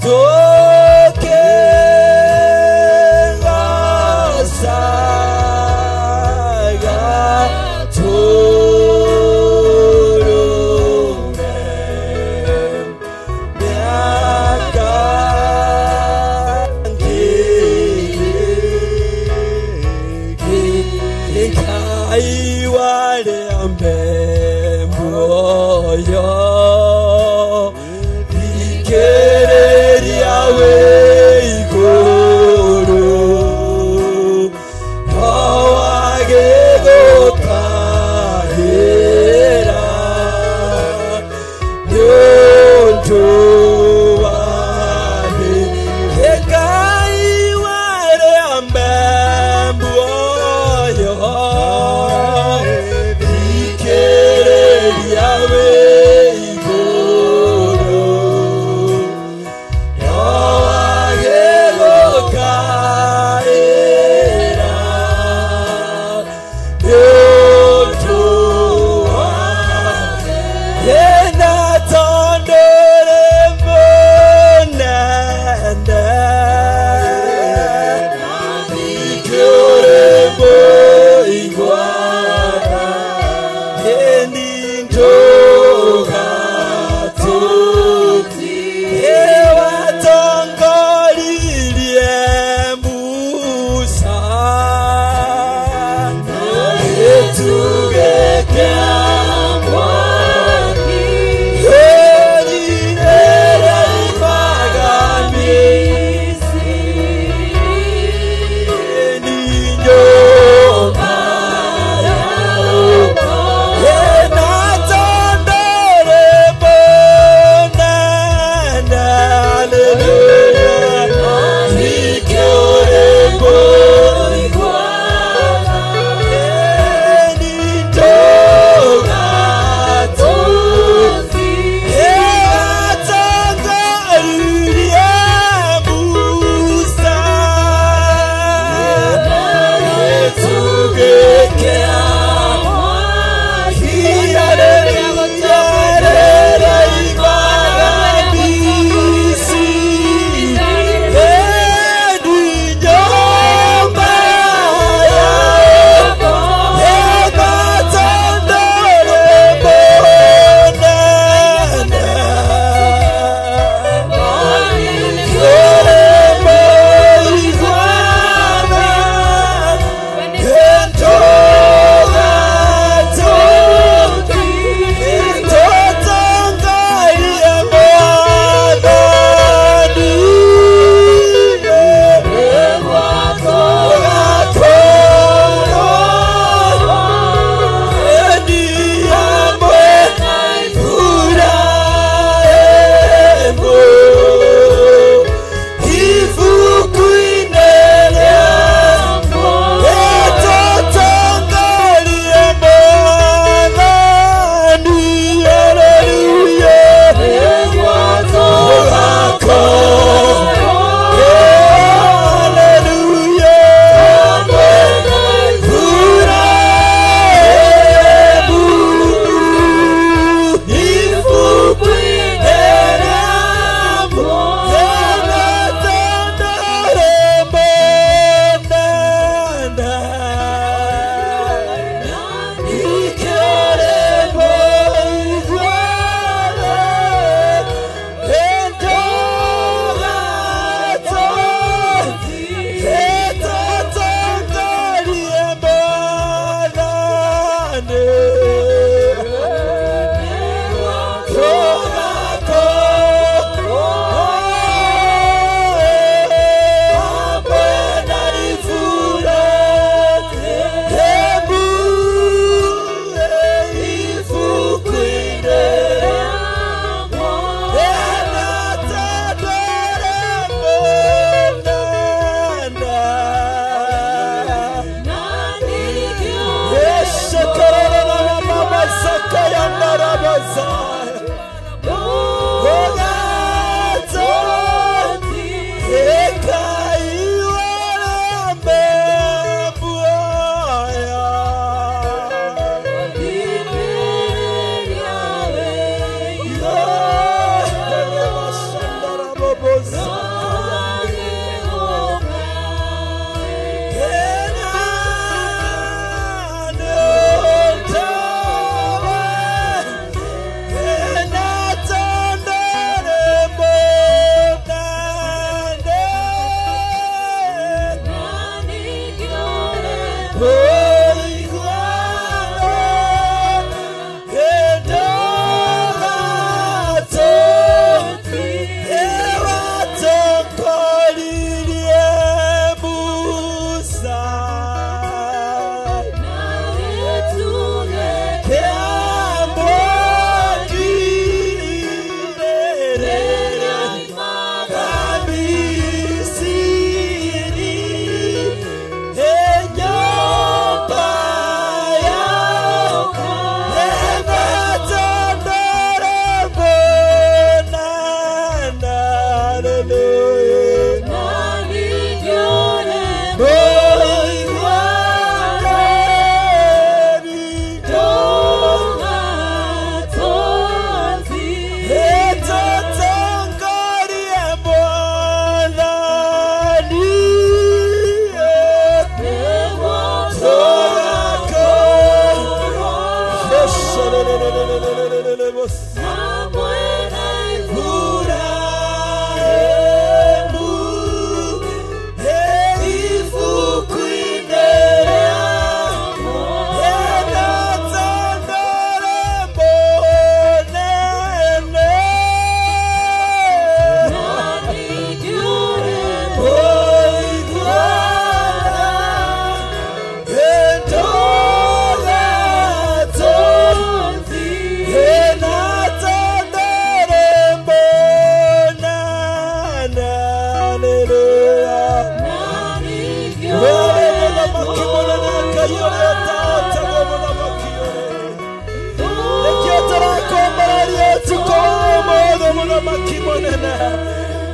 Speaker 3: Toke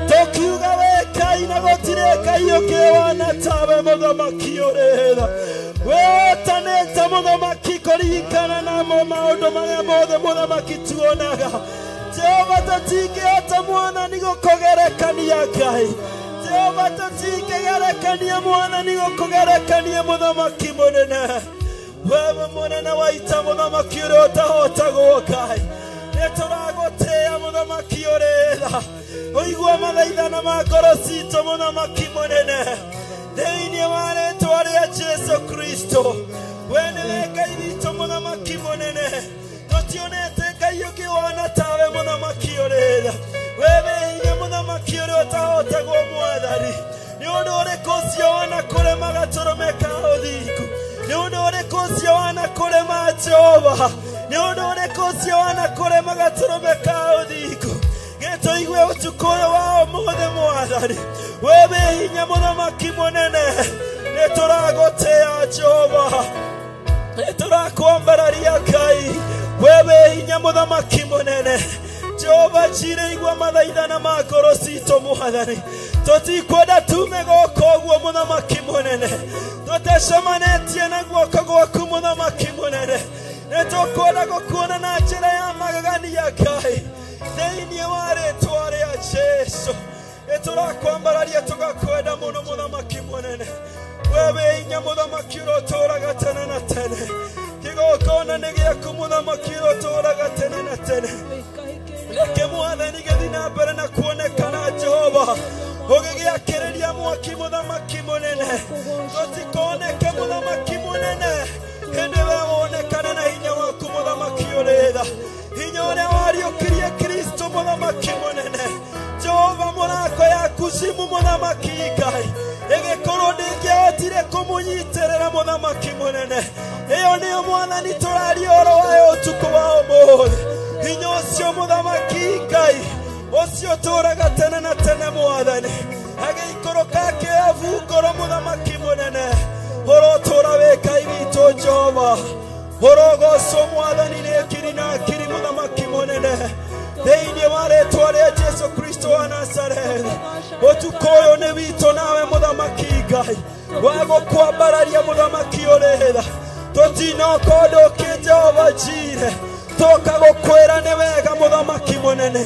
Speaker 3: Tokiuga weka inagotireka yokewana tabe muthamaki urera. Wetanete muthamaki kurikana na maundu maria mothe muthamaki tuonaga. Jehova tutingihota mwana ni gukugerekania Ngai. Jehova tutingigerekania mwana ni gukugerekania muthamaki munene. Wewe munene waita muthamaki uria utahotagwo Ngai. Nituragutia muthamaki urera. Uigua mathaithana ma ngoro citu muthamaki munene. Thiini wa rĩĩtwa rĩa Jesu Kristo. We nĩwe Ngai witũ muthamaki munene. Tutionete Ngai ũngĩ wana tawe muthamaki urera. Wewe hinya muthamaki ũrĩa ũtahotagwo Mwathani. Nĩ ũndũ ũrĩkũ ũcio wana kũrema gatũrũme ka ũthingu? Nĩ ũndũ ũrĩkũ ũcio wana kũrema Jehova? Nĩ ũndũ ũrĩkũ ũcio wana kũrema gatũrũme ka ũthingu? Gĩtũigue ũtukũ ũyũ wa ũmũthĩ Mwathani. Wewe hinya muthamaki munene. Nĩtũragũtĩa Jehova. Nĩtũrakwambararia Ngai. Wewe hinya muthamaki munene. Jehova njire igua mathaithana ma ngoro citu Mwathani. Tutikwenda tume gũkũ ũguo muthamaki munene. Tũtecemanĩtie na guoko gwaku muthamaki munene. Nĩtũkwenda gũkuona na njĩra ya magegania Ngai. Thĩinĩ wa rĩĩtwa rĩa Jesu. Nĩtũrakwambararia tũgakwenda mũno muthamaki munene. Wewe hinya muthamaki ũrĩa ũtũũraga tene na tene. Kĩgongona nĩ gĩaku muthamaki ũrĩa ũtũũraga tene na tene. Reke Mwathani gĩthiĩ na mbere na kuonekana Jehova. Ũgĩgĩakĩrĩria mwaki muthamaki munene. Tũtikoneke muthamaki munene. Hĩndĩ we wonekane na hinya waku muthamaki ũrĩtha. Hinya ũrĩa wariũkirie Kristo muthamaki munene. Jehova mũrango ya kuzimu muthamaki Ngai. Ĩgĩkorwo ndĩngĩahotire kũmũnyitĩrĩra muthamaki munene. Ĩyo nĩyo Mwathani tũraria ũhoro wayo ũtukũ wa ũmũthĩ. Hinya ũcio muthamaki Ngai. Ũcio ũtũũraga tene na tene Mwathani. Agĩikũrũka kĩovu ngoro muthamaki munene. Ũrotũũra wĩ Ngai witũ Jehova. Ũrogocwo Mwathani nĩ akiri na akiri muthamaki munene. Thĩinĩ wa rĩĩtwa rĩa Jesu Kristo wa Nazarethi. Ũtukũ ũyũ nĩ witũ nawe muthamaki Ngai. Wa gũkwambararia muthamaki ũrĩtha. Tũtinoka ũndũ ũngĩ Jehova njire. Tũka gũkwĩra nĩ wega muthamaki munene.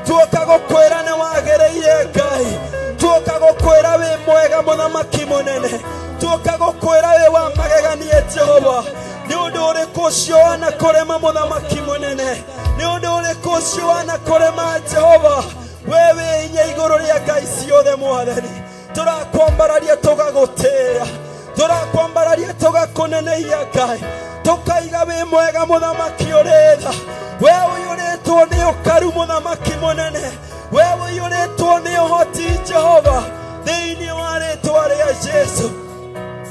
Speaker 3: Tũka gũkwĩra nĩ wagĩrĩire Ngai. Tũka gũkwĩra wĩ mwega muthamaki munene. Tũka gũkwĩra wĩ wa magegania Jehova. Nĩ ũndũ ũrĩkũ ũcio wana kũrema muthamaki munene? Nĩ ũndũ ũrĩkũ ũcio wana kũrema Jehova? Wewe hinya igũrũ rĩa Ngai ciothe Mwathani. Tũrakwambararia tũgagũtĩĩa. Tũrakwambararia tũgakũneneia Ngai. Tũkaiga wĩ mwega muthamaki ũrĩtha. We ũiyũrĩtwo nĩ ũkaru muthamaki munene. We ũiyũrĩtwo nĩ ũhoti Jehova. Thĩinĩ wa rĩĩtwa rĩa Jesu.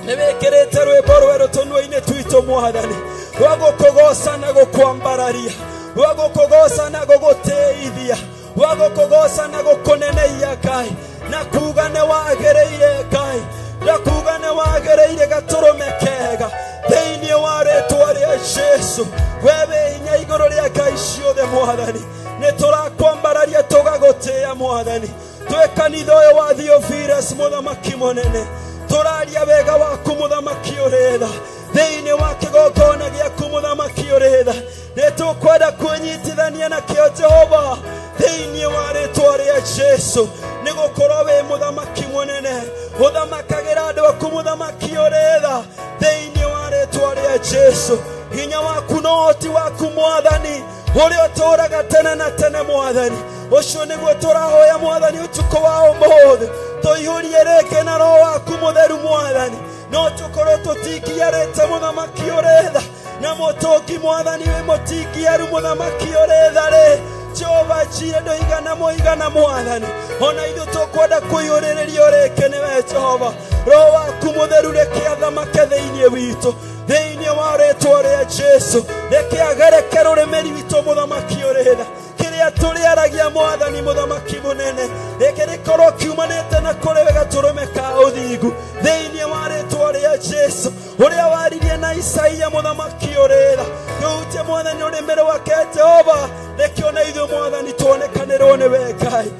Speaker 3: Nĩwĩkĩrĩte rwĩmbo rwerũ tũnua-inĩ twitũ Mwathani. Rwa gũkũgoca na gũkwambararia. Rwa gũkũgoca na gũgũtĩithia. Rwa gũkũgoca na gũkũneneia Ngai. Na kuuga nĩ wagĩrĩire Ngai. Na kuuga nĩ wagĩrĩire gatũrũme kega. Thĩinĩ wa rĩĩtwa rĩa Jesu. Wewe hinya igũrũ rĩa Ngai ciothe Mwathani. Nĩtũrakwambararia tũgagũtĩĩa Mwathani. Twĩ kanitha ũyũ wa Theophilus muthamaki munene. Tũraria wega waku muthamaki ũrĩtha. Thĩinĩ wa kĩgongona gĩaku muthamaki ũrĩtha. Nĩtũkwenda kwĩnyitithania nakĩo Jehova. Thĩinĩ wa rĩĩtwa rĩa Jesu. Nĩgũkorwo wĩ muthamaki munene. Ũthamakagĩra andũ aku muthamaki ũrĩtha. Thĩinĩ wa rĩĩtwa rĩa Jesu. Hinya waku na ũhoti waku Mwathani. Ũrĩa ũtũũraga tene na tene Mwathani. Ũcio nĩguo tũrahoya Mwathani ũtukũ wa ũmũthĩ. Tũihũrie rĩngĩ na Roho waku mũtheru Mwathani. No tũkorwo tũtingiarĩte muthamaki ũrĩtha. Na mũtũngi Mwathani wĩ mũtingiaru muthamaki ũrĩtha rĩ. Jehova njire ndũigana mũigana Mwathani. Ona ithuĩ tũkwenda kũiyũrĩrĩrio rĩngĩ nĩwe Jehova. Roho waku mũtheru reke athamake thĩinĩ witũ. Thĩinĩ wa rĩĩtwa rĩa Jesu. Reke agereke rũrĩmĩri witũ muthamaki ũrĩtha. Kĩrĩa tũrĩaragia Mwathani muthamaki munene. Reke rĩkorwo kiumanĩte na kũrĩ we gatũrũme ka ũthingu. Thĩinĩ wa rĩĩtwa rĩa Jesu. Ũrĩa waririe na Isaia muthamaki ũrĩtha. Tũhutie Mwathani rũrĩmĩ rwake Jehova. Reke ona ithuĩ Mwathani tuonekanĩrwo nĩwe Ngai.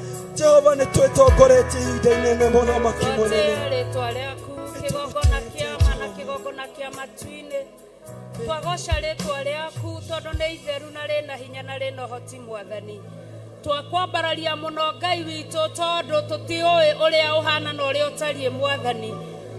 Speaker 3: utongoretie ihinda-inĩ mũthamaki mũnene
Speaker 2: rĩtwa rĩaku kĩgongona kĩa ma na kĩgongona kĩa matu-inĩ twagoca rĩtwa rĩaku tondũ nĩ itheru na rĩna hinya na rĩna ũhoti Mwathani twakwambararia mũno Ngai witũ tondũ tũtiũĩ ũrĩa ũhana na ũrĩa ũtariĩ Mwathani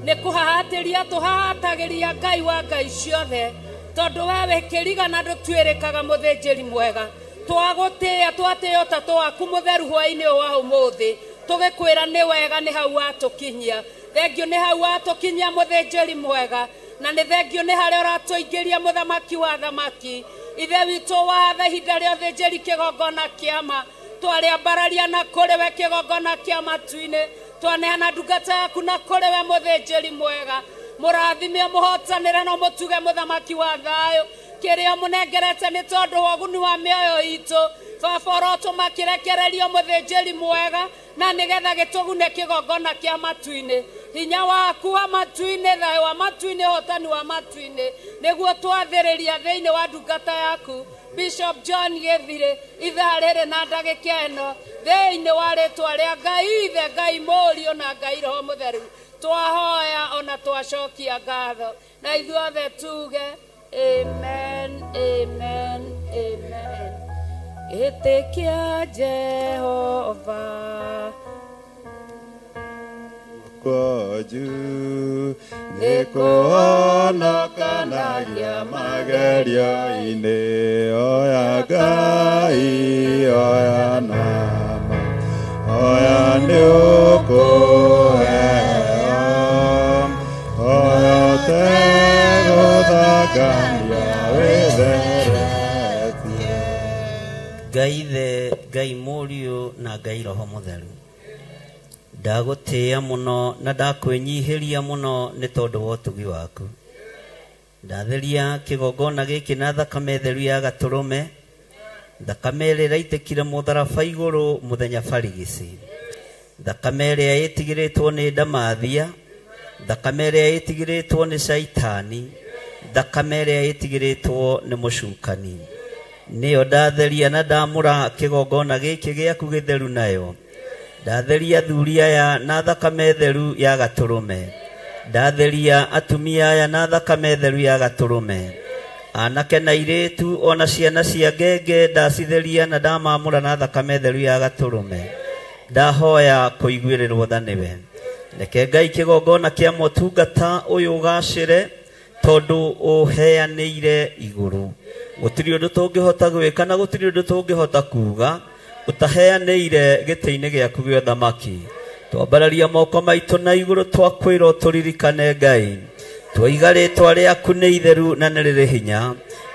Speaker 2: nĩ kũhahatĩria tũhahatagĩria Ngai wa Ngai ciothe tondũ we kĩrigana ndũtuĩrĩkaga mũthĩnjĩri mwega twagũtĩĩa twatĩo ta twaku mũtheru hwaĩ-inĩ wa ũmũthĩ tũgĩkwĩra nĩ wega nĩ hau watũkinyia thengio nĩ hau watũkinyia mũthĩnjĩri mwega na nĩ thengio nĩ harĩa ũratũingĩria mũthamaki wa thamaki ithe witũ watha ihinda rĩothe njeri kĩgongona kĩama twarĩambararia na kũrĩ we kĩgongona kĩa matu-inĩ twaneana ndungata yaku na kũrĩ we mũthĩnjĩri mwega mũrathime mũhotanĩre na mũtuge mũthamaki wa thayũ kĩrĩa mũnengerete nĩ tondũ wa ũguni wa mĩoyo itũ baba ũrotũma kĩrekererio mũthĩnjĩri mwega na nĩgetha gĩtũgune kĩgongona kĩa matu-inĩ hinya waku wa matu-inĩ thayũ wa matu-inĩ ũhotani wa matu-inĩ nĩguo twathĩrĩria thĩinĩ wa ndungata yaku Bishop John Gĩthirĩ ithaa rĩrĩ na ndagĩka ĩno thĩinĩ wa rĩtwa rĩa Ngai ithe Ngai Mũriũ na Ngai Roho Mũtheru twahoya ona twacokia ngatho na ithuothe tuge amen amen amen ĩtĩkia Jehova
Speaker 4: koju nĩkũhonokanagia magerio-inĩ oya Ngai oya nama oya nĩ ũkũheo oya ũtegũthangania wĩtheretie
Speaker 5: Ngai ithe Ngai Mũriũ na Ngai Roho Mũtheru ndagũtĩĩa mũno na ndakwĩnyihĩria mũno nĩ tondũ wa ũtugi waku ndatheria kĩgongona gĩkĩ na thakame theru ya gatũrũme thakame ĩrĩa ĩraitĩkire mũtharaba igũrũ mũthenya barigici thakame ĩrĩa ĩtigĩrĩtwo nĩ ndamathia thakame ĩrĩa ĩtigĩrĩtwo nĩ caitani thakame ĩrĩa ĩtigĩrĩtwo nĩ mũcukani nĩyo ndatheria na ndamũra kĩgongona gĩkĩ gĩaku gĩtheru nayo ndatheria thuria aya na thakame theru ya gatũrũme ndatheria atumia aya na thakame theru ya gatũrũme anake na airĩtu ona ciana cia ngenge ndacitheria na ndamamũra na thakame theru ya gatũrũme ndahoya kũiguĩrĩrwo tha nĩwe reke Ngai kĩgongona kĩa motungata ũyũ ũgacĩre tondũ ũheanĩire igũrũ gũtirĩ ũndũ tũngĩhota gwĩka na gũtirĩ ũndũ tũngĩhota kuga utaheanĩire gĩtĩ-inĩ gĩaku gĩa ũthamaki twambararia moko maitũ na igũrũ twakwĩra tũririkane Ngai twaiga rĩtwa rĩaku nĩ itheru na nĩ rĩrĩ hinya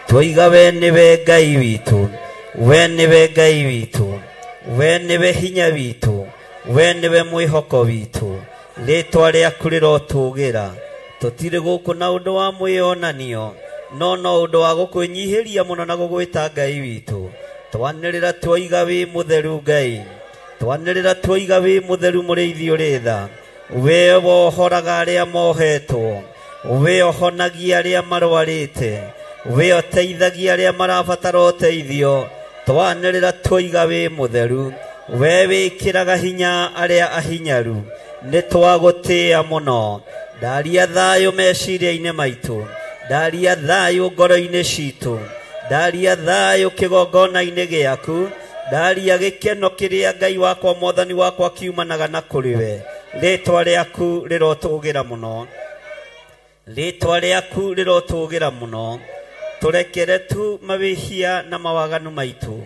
Speaker 5: twaiga we nĩwe Ngai witũ we nĩwe Ngai witũ we nĩwe hinya witũ we nĩwe mwĩhoko witũ rĩtwa rĩaku rĩrotũgĩra tũtirĩ gũkũ na ũndũ wa mwĩonanio no ũndũ wa gũkwĩnyihĩria mũno na gũgwĩta Ngai witũ twanĩrĩra twaiga wĩ mũtheru Ngai twanĩrĩra twaiga wĩ mũtheru mũrĩithi ũrĩ tha we wohoraga arĩa mohetwo we ohonagia arĩa marwarĩte we ũteithagia arĩa marabatara ũteithio twanĩrĩra twaiga wĩ mũtheru we wĩkĩraga hinya arĩa ahinyaru nĩ twagũtĩĩa mũno ndaria thayũ meciria-inĩ maitũ ndaria thayũ ngoro-inĩ citũ ndaria thayũ kĩgongona-inĩ gĩaku ndaria gĩkeno kĩrĩa Ngai wakwa Mwathani wakwa kiumanaga na kũrĩ we rĩtwa rĩaku rĩrotũgĩra mũno rĩtwa rĩaku rĩrotũgĩra mũno tũrekere tu mawĩhia na mawaganu maitũ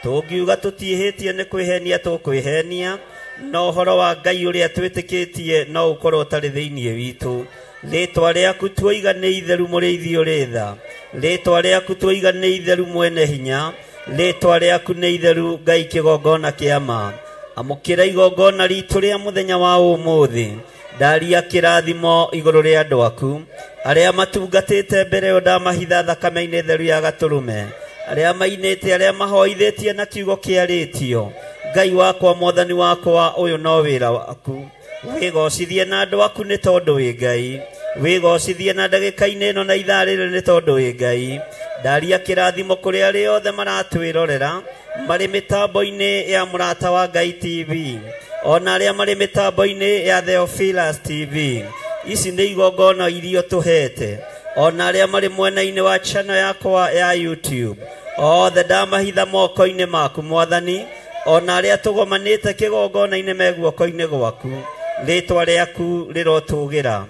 Speaker 5: tũngiuga tũtiĩhĩtie nĩ kwĩhenia tũkwĩhenia no ũhoro wa Ngai ũrĩa twĩtĩkĩtie no ũkorwo ũtarĩ thĩinĩ witũ rĩtwa rĩaku twaiga nĩ itheru mũrĩithi ũrĩ tha rĩtwa rĩaku twaiga nĩ itheru mwene hinya rĩtwa rĩaku nĩ itheru Ngai kĩgongona kĩa ma amũkĩra igongona ritũ rĩa mũthenya wa ũmũthĩ ndaria kĩrathimo igũrũ rĩa andũ aku arĩa matungatĩte mbere yo ndamahitha thakame-inĩ theru ya gatũrũme arĩa mainĩte arĩa mahoithĩtie na kiugo kĩarĩtio Ngai wakwa Mwathani wakwa ũyũ no wĩra waku wĩgocithie na andũ aku nĩ tondũ wĩ Ngai wĩgocithie na ndagĩka-inĩ ĩno na ithaa rĩrĩ nĩ tondũ wĩ Ngai ndaria kĩrathimo kũrĩ arĩa othe maratwĩrorera marĩ mĩtambo-inĩ ya mũrata wa Ngai TV ona aria mari mitambo-ini ya Theophilus TV. Ici nĩ igongona irio tuhete, ona aria mari mwena-ini wa channel yakwa ya YouTube. Othe ndamahitha moko-ini maku Mwathani, ona aria tugomanite kigongona-ini me guoko-ini gwaku. Ritwa riaku rirotugira.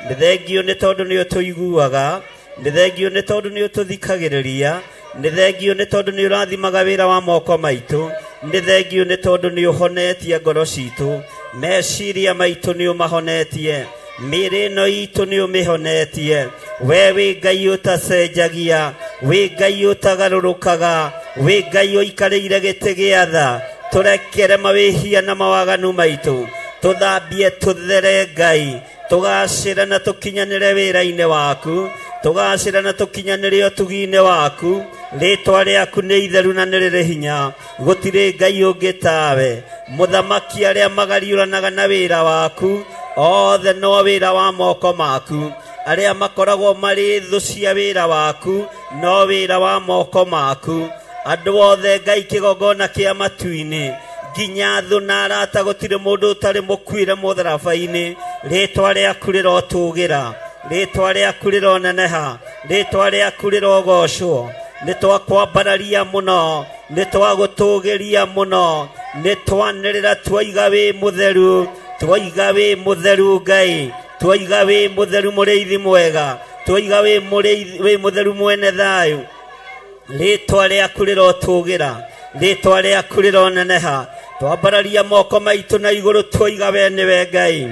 Speaker 5: Nĩ thengio nĩ tondu nĩ ũtũiguaga, nĩ thengio nĩ tondu nĩ ũtũthikagĩrĩria, nĩ thengio nĩ tondu nĩ ũrathimaga wĩra wa moko maitũ, nĩ thengio nĩ tondu nĩ ũhonetie ngoro citũ, meciria maitũ nĩ ũmahonetie, mĩĩrĩ ĩno itũ nĩ ũmĩhonetie. We wĩ Ngai ũtacenjagia, wĩ Ngai ũtagarũrũkaga, wĩ Ngai ũikarĩire gĩtĩ gĩa tha. Tũrekere mawĩhia na mawaganu maitũ, tũthambie tũthere Ngai, tũgacĩra na tũkinyanĩre wĩra-inĩ waku, tũgacĩra na tũkinyanĩre ũtugi-inĩ waku. Rĩtwa rĩaku nĩ itheru na nĩ rĩrĩ hinya, gũtirĩ Ngai ũngĩ tawe. Mũthamaki arĩa magariũranaga na wĩra waku, othe no wĩra wa moko maku. Arĩa makoragwo marĩ thũ cia wĩra waku, no wĩra wa moko maku. Andũ othe Ngai kĩgongona kĩa matu-inĩ, nginya thũ na arata gũtirĩ mũndũ ũtarĩ mũkuĩre mũtharaba-inĩ. Rĩtwa rĩaku rĩrotũgĩra, rĩtwa rĩaku rĩroneneha, rĩtwa rĩaku rĩrogocwo. Nĩ twakwambararia mũno, nĩ twagũtũgĩria mũno, nĩ twanĩrĩra twaiga wĩ mũtheru, twaiga wĩ mũtheru Ngai, twaiga wĩ mũtheru mũrĩithi mwega, twaiga wĩ mũtheru mwene thayũ. Rĩtwa rĩaku rĩrotũgĩra, rĩtwa rĩaku rĩroneneha. Twambararia moko maitũ na igũrũ twaiga we nĩwe Ngai.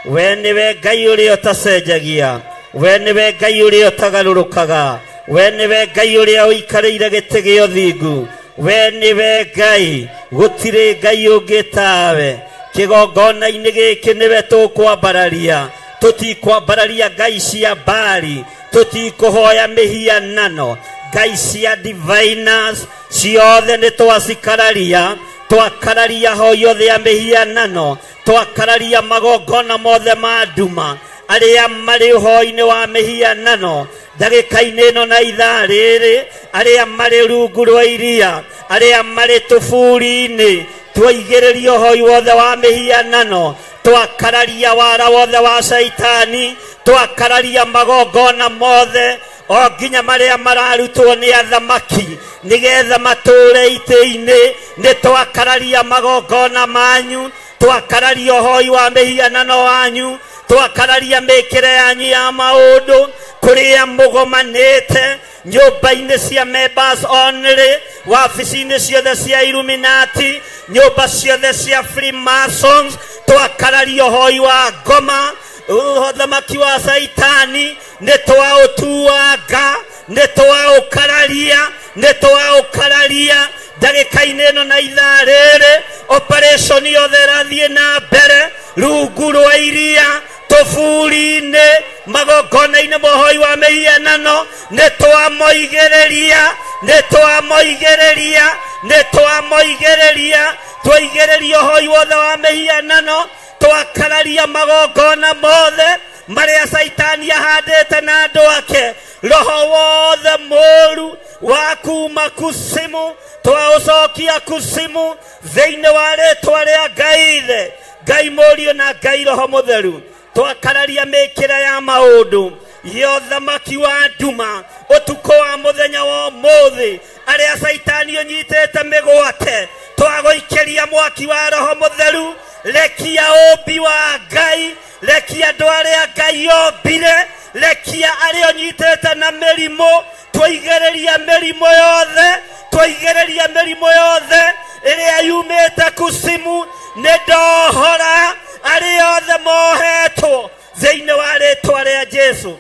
Speaker 5: We nĩwe Ngai ũrĩa ũtacenjagia, we nĩwe Ngai ũrĩa ũtagarũrũkaga, we nĩwe Ngai ũrĩa ũikarĩire gĩtĩ gĩa ũthingu, we nĩwe Ngai, gũtirĩ Ngai ũngĩ tawe. Kĩgongona-inĩ gĩkĩ nĩwe tũkwambararia, tũtikwambararia ngai cia Baali, tũtikũhoya mĩhianano. Ngai cia diviners ciothe nĩ twacikararia, twakararia hoi othe ya mĩhianano, twakararia magongona mothe ma nduma arĩa marĩ ũhoi-inĩ wa mĩhianano. Ndagĩka-inĩ ĩno na ithaa rĩrĩ, arĩa marĩ rungu rwa iria, arĩa marĩ tũburi-inĩ, twaigĩrĩria ũhoi wothe wa mĩhianano, twakararia wara wothe wa Saitani, twakararia magongona mothe o nginya marĩa mararutwo nĩ athamaki nĩgetha matũũre itĩ-inĩ. Nĩ twakararia magongona manyu, twakararia ũhoi wa mĩhianano wanyu, twakararia mĩkĩre yanyu ya maũndũ, kũrĩa mũgomanĩte nyũmba-inĩ cia members only, wabici-inĩ ciothe cia Illuminati, nyũmba ciothe cia Freemasons. Twakararia ũhoi wa ngoma, ũthamaki wa Saitani, nĩ twaũtuanga, nĩ twaũkararia, nĩ twaũkararia. Ndagĩka-inĩ ĩno na ithaa rĩrĩ, operation yothe ĩrathiĩ na mbere rungu rwa iria, tũburi-inĩ, magongona-inĩ mohoi wa mĩhianano, nĩ twamoigĩrĩria, nĩ twamoigĩrĩria, nĩ twamoigĩrĩria. Twaigĩrĩria ũhoi wothe wa mĩhianano, twakararia magongona mothe marĩa Saitani ahandĩte na andũ ake. Roho wothe mũũru wa kuma kusimu, twaũcokia kusimu thĩinĩ wa rĩtwa rĩa Ngai Ithe, Ngai Mũriũ na Ngai Roho Mũtheru. Twakararia mĩkĩre ya maũndũ ya ũthamaki wa nduma ũtukũ wa mũthenya wa ũmũthĩ, arĩa Saitani ũnyitĩte mĩgwate, twagũikĩria mwaki wa Roho Mũtheru. Rekia ũmbi wa Ngai, rekia andũ arĩa Ngai ombire, rekia arĩa ũnyitĩte na mĩrimũ, twaigĩrĩria mĩrimũ yothe, twaigĩrĩria mĩrimũ yothe ĩrĩa yumĩte kusimu. Nĩ ndohora arĩa othe mohetwo thĩinĩ wa rĩtwa rĩa Jesu.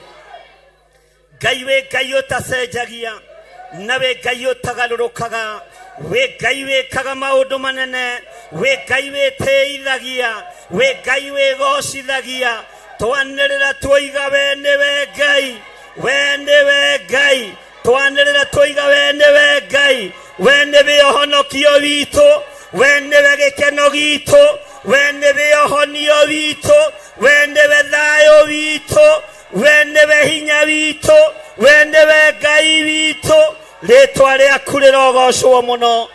Speaker 5: Ngai wĩ Ngai ũtacenjagia, na wĩ Ngai ũtagarũrũkaga, wĩ Ngai wĩkaga maũndũ manene, wĩ Ngai wĩtĩithagia, wĩ Ngai wĩgocithagia. Twanĩrĩra twoiga we nĩwe Ngai, we nĩwe Ngai. Twanĩrĩra twoiga we nĩwe Ngai, we nĩwe ũhonokio witũ, we nĩwe gĩkeno gitũ, we nĩwe ũhonio witũ, we nĩwe thayũ witũ, we nĩwe hinya witũ, we nĩwe Ngai witũ. Rĩtwa rĩaku rĩrogocwo mũno.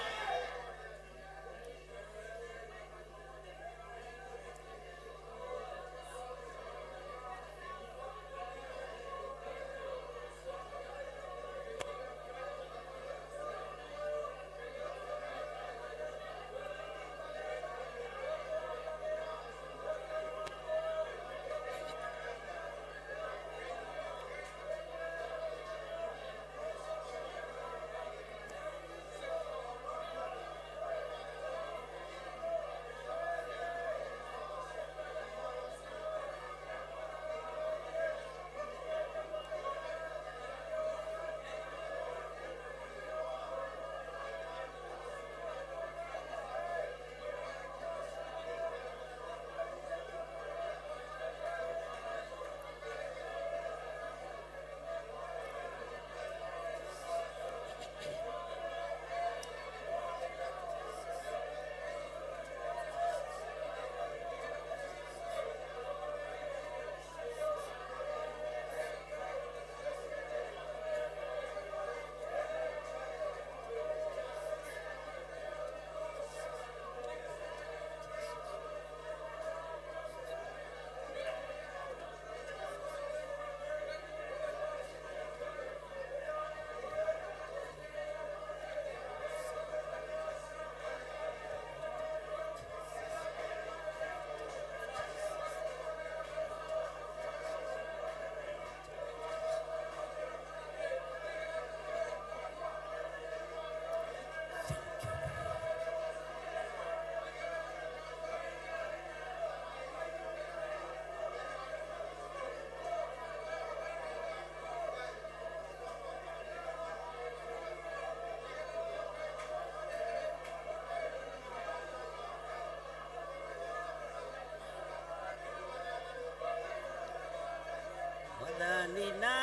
Speaker 5: Mwathani na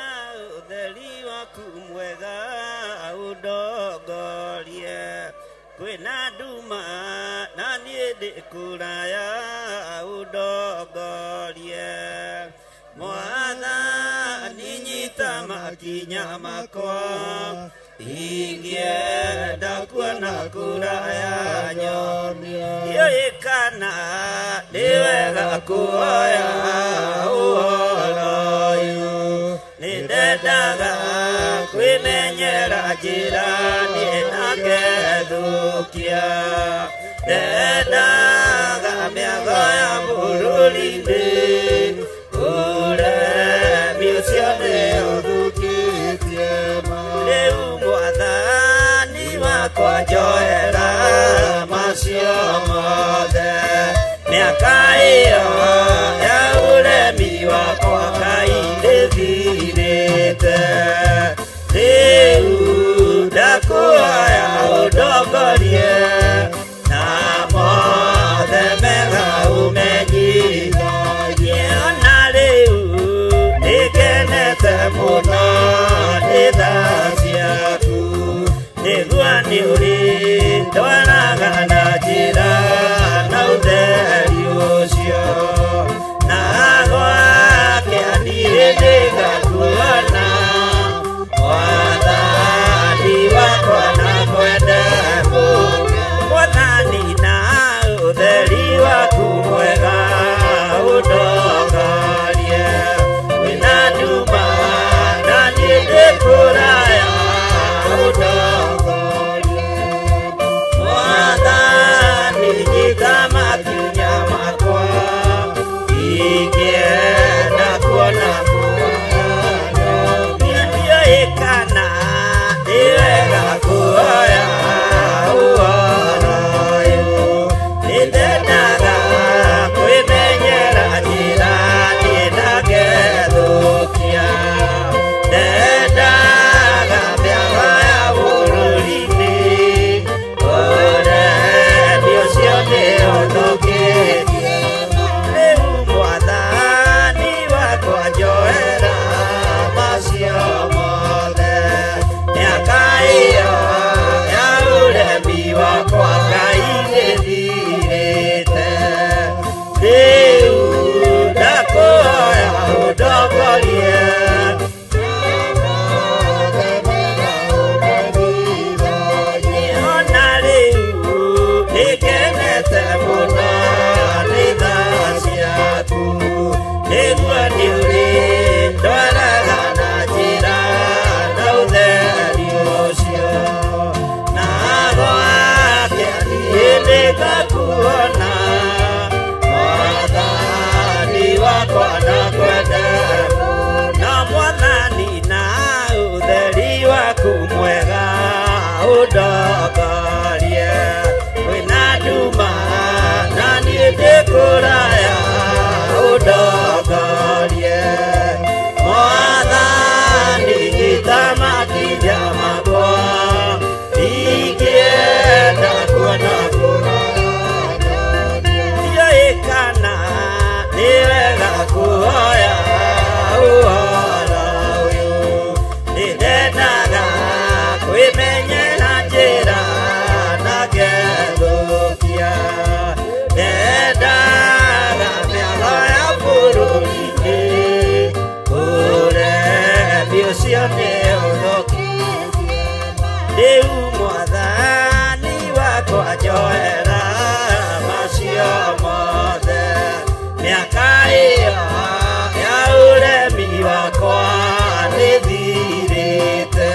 Speaker 5: utheri waku mwega undongorie kwĩna nduma na niĩ ndĩ kũraya undongorie Mwathani nyita makinya makwa ingĩenda kuona kũraya nyoikana nĩ wega kuoya ũhoro ũyũ nĩ ndendaga kwĩmenyera njĩra niĩ na ngethũkia ndendaga mĩago ya bũrũri-inĩ ũremi ũcio nĩ ũthũkĩtie rĩu Mwathani wakwa njoera macio mothe mĩaka ĩyo ya ũremi wakwa Ngai ndĩthirĩte rĩu ndakuoya ũndongorie na mothe mega ũmenyithagie ona rĩu nĩngenete mũno nĩ tha ciaku nĩguo nĩ ũrĩndwaraga na njĩra na ũtheri ũcio na gwake niĩ nĩngakuona Mwathani wakwa na kwende Mwathani na ũtheri waku mwega ũndongorie wĩna nduma na niĩ ndĩ kũraya ũndongorie Mwathani nyita makinya makwa ingĩenda kuona nĩndiũĩkana nĩ wega kuoya ũhoro ũyũ nĩ ndendaga kwĩmenyera njĩra niĩ na ngethũkia ndendaga mĩago ya bũrũri-inĩ ũremi ũcio nĩ ũthũkĩtie rĩu Mwathani wakwa njoera macio mothe mĩaka ĩyo ya ũremi wakwa Ngai ndĩthirĩte rĩu ndakuoya ũndongorie ona rĩu nĩngenete mũno nĩ tha ciaku nĩguo nĩ ũrĩndwaraga na njĩra na ũtheri ũcio na gwake niĩ nĩngakuona Mwathani wakwa na kwende na Mwathani na ũtheri waku mwega ũndongorie wĩna nduma na niĩ ndĩ kũraya ũndongorie Mwathani nyita makinya makwa ingĩenda kuona nĩndiũĩkana nĩ wega kuoya ũhoro ũyũ nĩ ndendaga kwĩmenyera njĩra na ngethũkia ndendaga mĩago ya bũrũri-inĩ ũremi ũcio nĩ ũthũkĩtie rĩu Mwathani wakwa njoera macio mothe mĩaka ĩyo ya ũremi wakwa nĩthirĩte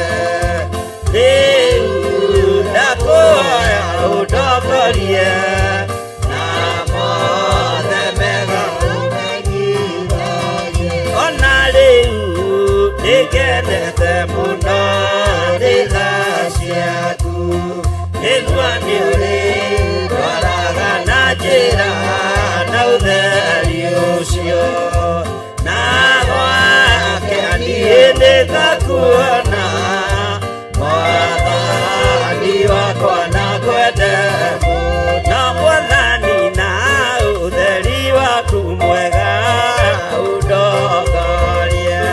Speaker 5: rĩu ndakuoya ũndongorie na mothe mega ona rĩu nĩngenete mũno nĩ tha ciaku nĩguo nĩ ũrĩndwaraga na njĩra na ũtheri ũcio na gwake niĩ nĩngakuona Mwathani wakwa na kwende na Mwathani na ũtheri waku mwega ũndongorie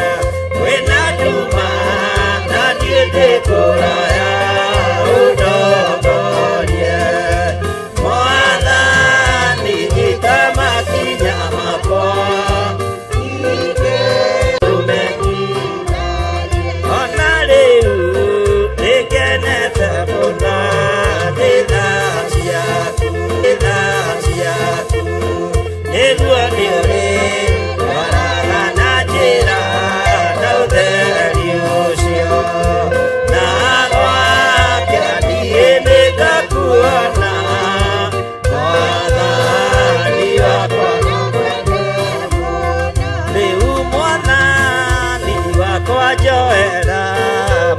Speaker 5: njoera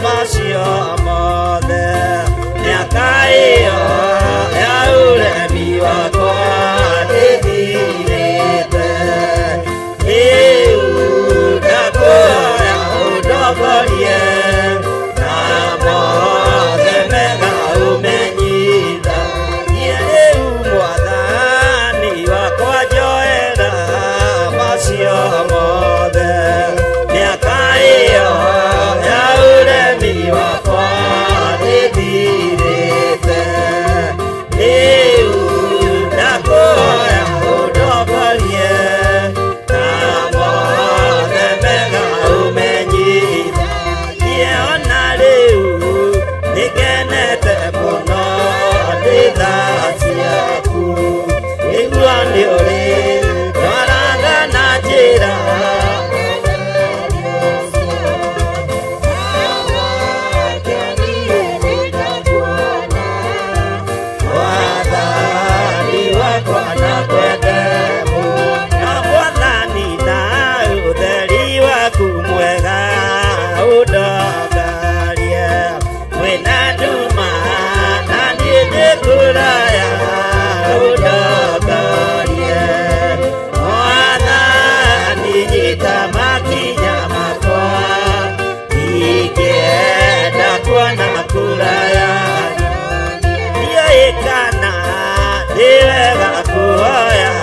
Speaker 5: macio mothe mĩaka ĩyo ya ũremi wakwa ndĩthirĩte rĩu ndakuoya ũndongorie na mothe mega ũmenyithagie rĩu Mwathani wakwa njoera macio mothe mĩaka ĩyo ya ũremi wakwa ndĩthirĩte rĩu ndakuoya ũndongorie na mothe mega ũmenyithagie ona rĩu nĩngenete mũno nĩ tha ciaku nĩguo nĩ ũrĩ twaraga na njĩra Mwathani wakwa na kwendemo na Mwathani na ũtheri waku mwega ũndongorie wĩna nduma na niĩ ndĩkũraya ũndongorie Mwathani nyita makinya makwa ingĩenda kuona kũraya ndiũĩkana nĩ wega kuoya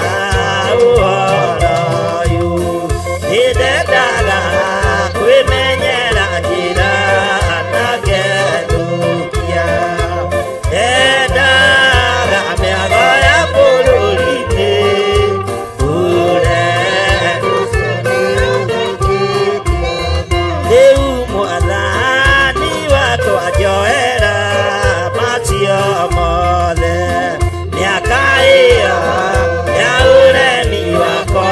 Speaker 5: ũhoro ũyũ nĩndendaga kwĩmenyera njĩra na ngetũkia ndendaga mĩago ya bũrũri-inĩ rĩu Mwathani wakwa njoera macio mothe mĩaka ĩyo ya ũremi wakwa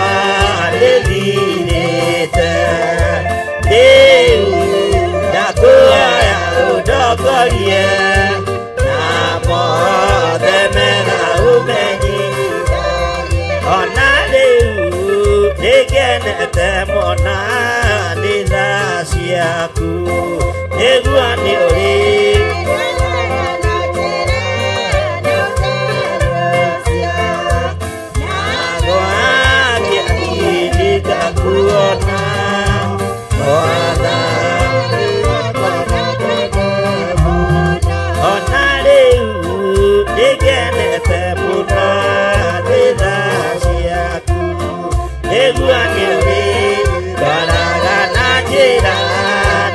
Speaker 5: ndĩthirĩte rĩu ndakuoya ũndongorie na mothe mega ũmenyithagie ona rĩu nĩngenete mũno nĩ tha ciaku nĩguo nĩ ũrĩ kuona Mwathani ona rĩu nĩngenete mũno nĩ tha ciaku nĩguo nĩ ũrĩ twaraga na njĩra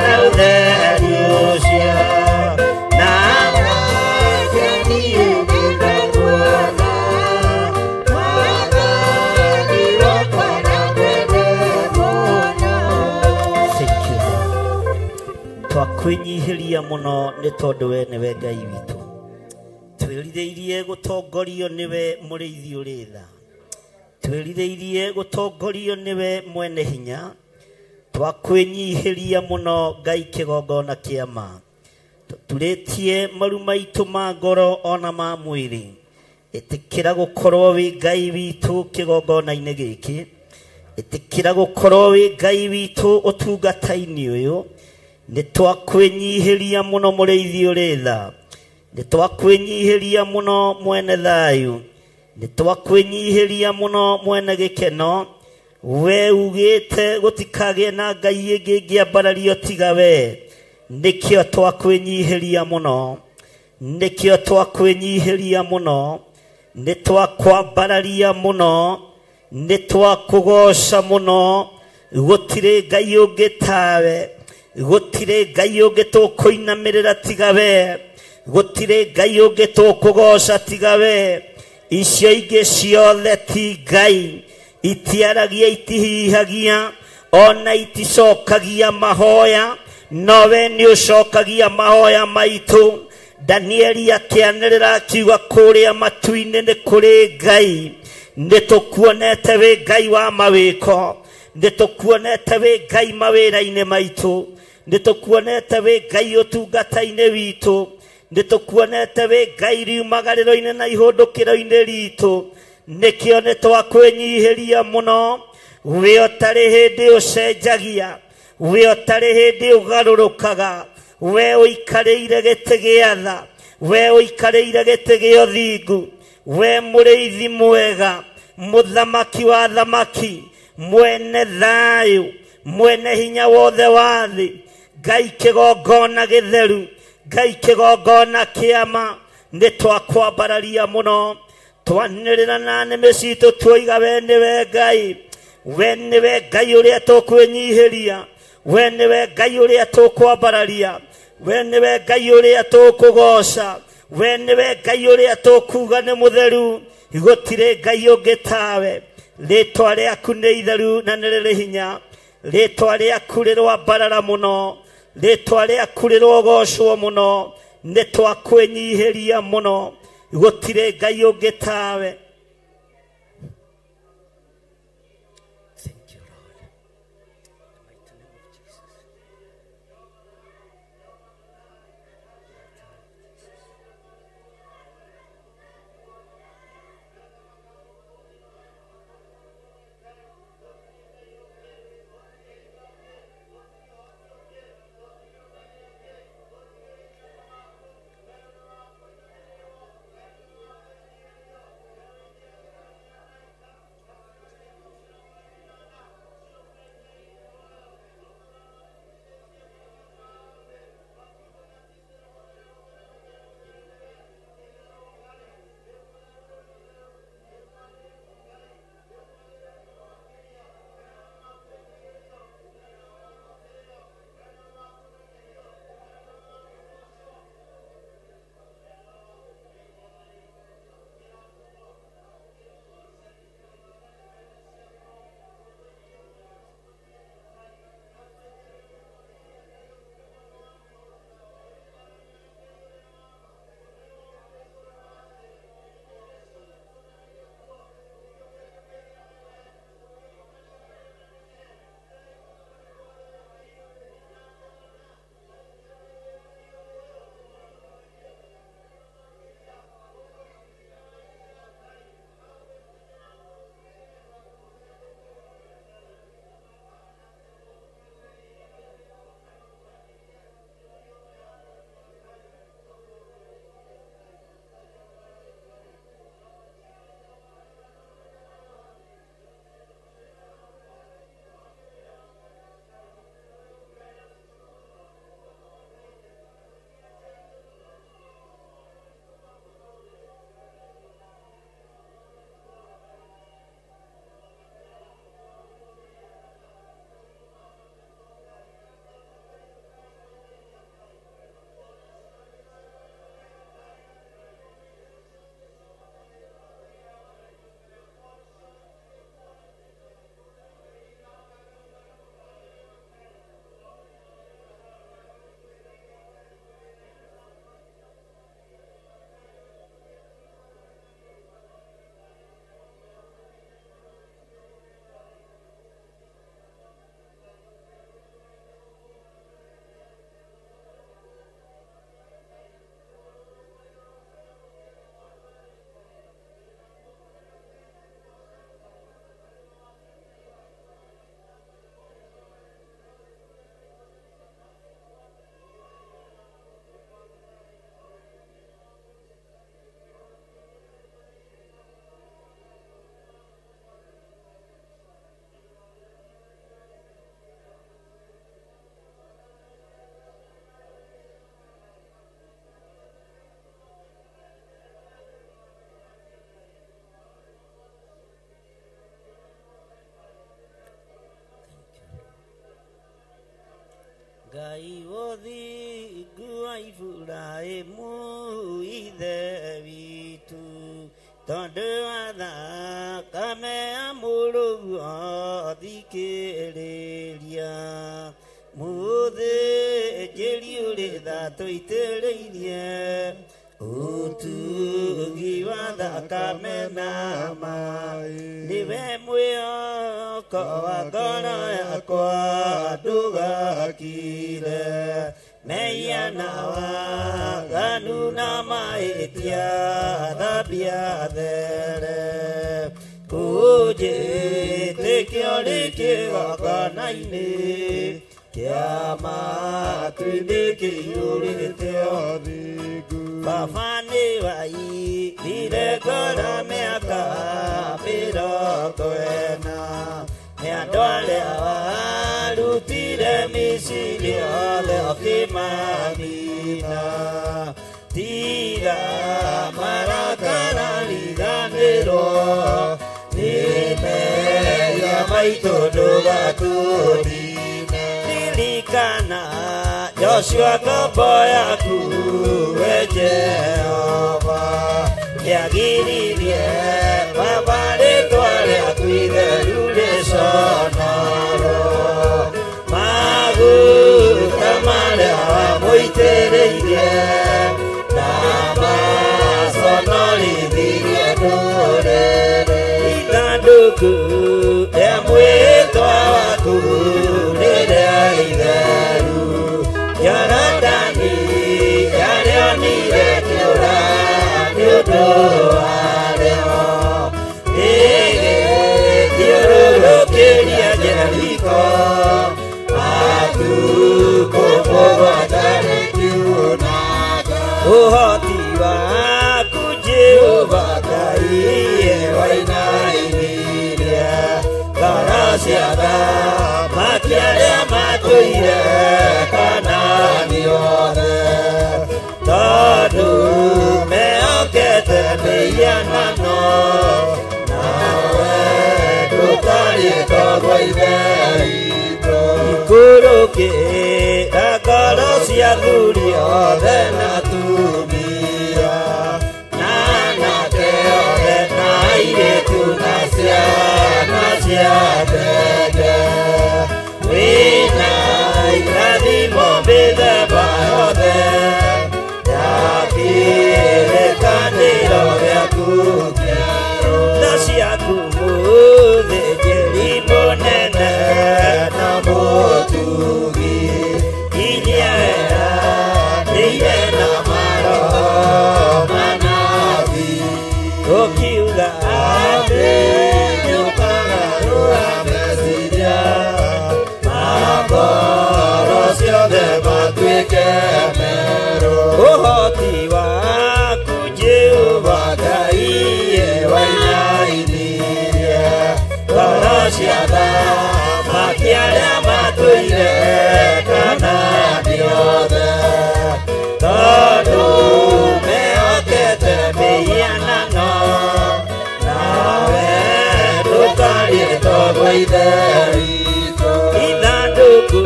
Speaker 5: na ũtheri ũcio na twakwinyihĩria mũno nĩ tondũ we nĩwe Ngai witũ twĩrirĩirie gũtongorio nĩwe mũrĩithi ũrĩ tha twĩrirĩirie gũtongorio nĩwe mwene hinya twakwĩnyihĩria mũno Ngai kĩgongona kĩa ma tũturĩtie maru maitũ ma ngoro ona ma mwĩrĩ ĩtĩkĩra gũkorwo wĩ Ngai witũ kĩgongona-inĩ gĩkĩ ĩtĩkĩra gũkorwo wĩ Ngai witũ ũtungata-inĩ ũyũ nĩ twakwĩnyihĩria mũno mũrĩithi ũrĩ tha nĩ twakwĩnyihĩria mũno mwene thayũ nĩ twakwĩnyihĩria mũno mwene gĩkeno we ugĩte gũtikagĩe na Ngai ĩngĩ ĩngĩambarario tiga we nĩkĩo twakwĩnyihĩria mũno nĩkĩo twakwĩnyihĩria mũno nĩ twakwambararia mũno nĩ twakũgoca mũno gũtirĩ Ngai ũngĩ tawe gũtirĩ Ngai ũngĩ tũkũinamĩrĩra tiga we gũtirĩ Ngai ũngĩ tũkũgoca tiga we icio ingĩ ciothe ti Ngai itiaragia itihihagia ona iticokagia mahoya nowe nĩ ũcokagia mahoya maitũ Danieli akĩanĩrĩra akiuga kũrĩa matu-inĩ nĩ kũrĩ Ngai nĩ tũkuonete wĩ Ngai wa mawĩko nĩ tũkuonete wĩ Ngai mawĩra-inĩ maitũ nĩ tũkuonete wĩ Ngai ũtungata-inĩ witũ nĩ tũkuonete wĩ Ngai riumagarĩro-inĩ na ihũndũkĩro-inĩ ritũ nĩkĩo nĩ twakwĩnyihĩria mũno we ũtarĩ hĩndĩ ũcenjagia we otari hindi ugarurukaga we uikarĩire gĩtĩ gĩa tha we uikarĩire gĩtĩ gĩa ũthingu we mũrĩithi mwega mũthamaki wa thamaki mwene thayũ mwene hinya wothe wa thĩ Ngai kĩgongona gĩtheru Ngai kĩgongona kĩama nĩ twakwambararia mũno twanĩrĩra na nĩmĩ citũ tuoiga we nĩwe Ngai we nĩwe Ngai ũrĩa tũkwĩnyihĩria we nĩwe Ngai ũrĩa tũkwambararia we nĩwe Ngai ũrĩa tũkũgoca we nĩwe Ngai ũrĩa tũkuga nĩ mũtheru gũtirĩ Ngai ũngĩ tawe rĩtwa rĩaku nĩ itheru na nĩ rĩrĩ hinya rĩtwa rĩaku rĩrwambarara mũno rĩtwa rĩaku rĩrogocwo mũno nĩ twakwĩnyihĩria mũno gũtirĩ Ngai ũngĩ tawe. Ngai wothingu wa Iburahĩmu ithe witũ tondũ wa thakame ya mũrũguo thikĩrĩria mũthĩnjĩri ũrĩ tha tũitĩrĩirie ũtugi wa thakame na maĩ nĩwe mwĩhoko wa ngoro yakwa ndũgakire meiana waganu na mahĩtia thambia there kũnjĩtĩkio rĩ kĩgongona-inĩ
Speaker 3: Kiama tuindiki yurithio Bafani wai Dire kora meaka Miroko ena Neandole awarutire misiri Ole okimanina Tira marakara liganero Nime ya maitodoga tudine Lilikana Joshua koboyaku we Jehova Yagiririe babare twale akuitheru sonoro Magu tamale amoitereirie Nama sonori thirie ndurere Ithanduku rĩa mwĩtwa waku rĩrĩa itheru Yorodani yarĩonire kĩũra nĩ ũndũ warĩo Rĩgĩthiũrũrũkĩria Jeriko atukũmũgwanja rĩkiunanga Ũhoti waku Jehova Ngai wainainirie ngoro cia thamaki arĩa matũire Kanaani othe tondũ mehokete mĩhianano nawe ndũtariĩ togwa ithe witũ ikũrũkĩra ngoro cia athuri othe na atumia na anake othe na airĩtu na ciana cia ndege wĩna irathimo mĩthemba yothe ya kĩrĩkanĩro gĩaku tha ciaku mũthĩnjĩri mũnene na mũtugi iria eranĩire na maroho manathi ũkiuga atĩ nĩũkagarũra meciria ngoro ciothe matuĩke merũ ũhoti waku Jehova Ngai wainainirie ngoro cia thamaki arĩa matũire Kanaani othe tondũ mehokete mĩhianano nawe ndũtariĩ togwa ithe witũ Ithandũku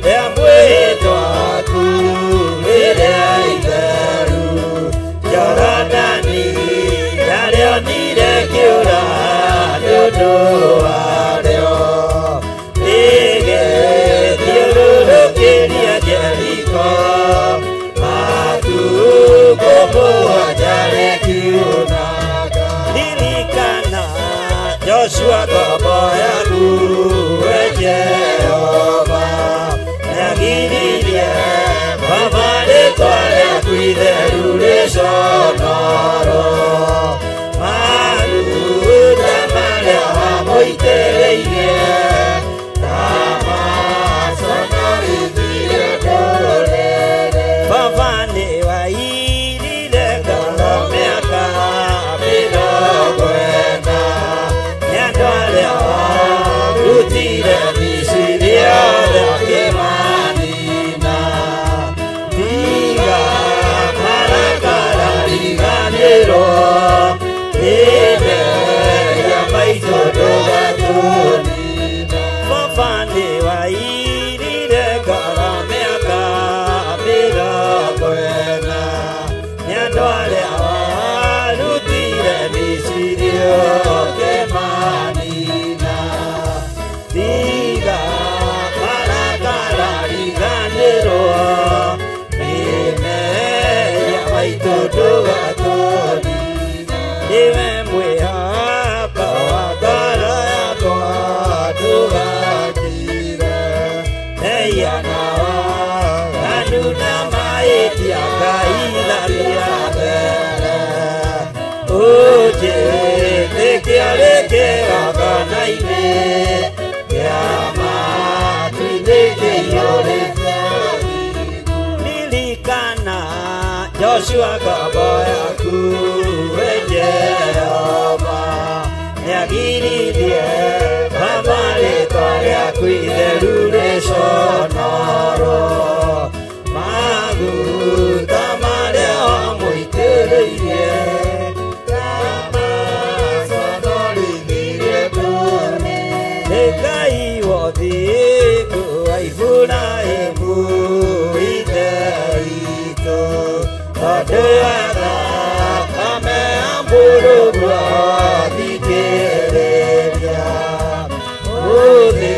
Speaker 3: rĩa mwĩhĩtwa waku rĩrĩa itheru Yorodani yarĩonire kĩũra nĩ ũndũ warĩo Joshua kaboyaku Jehova nyagiririe babale twaria kwitherure sonoro maguta maria muitiririe kama sonorithirie tune Ngai wothiku Ibrahimu itherito Odeada kame amburugwa dikereria Ode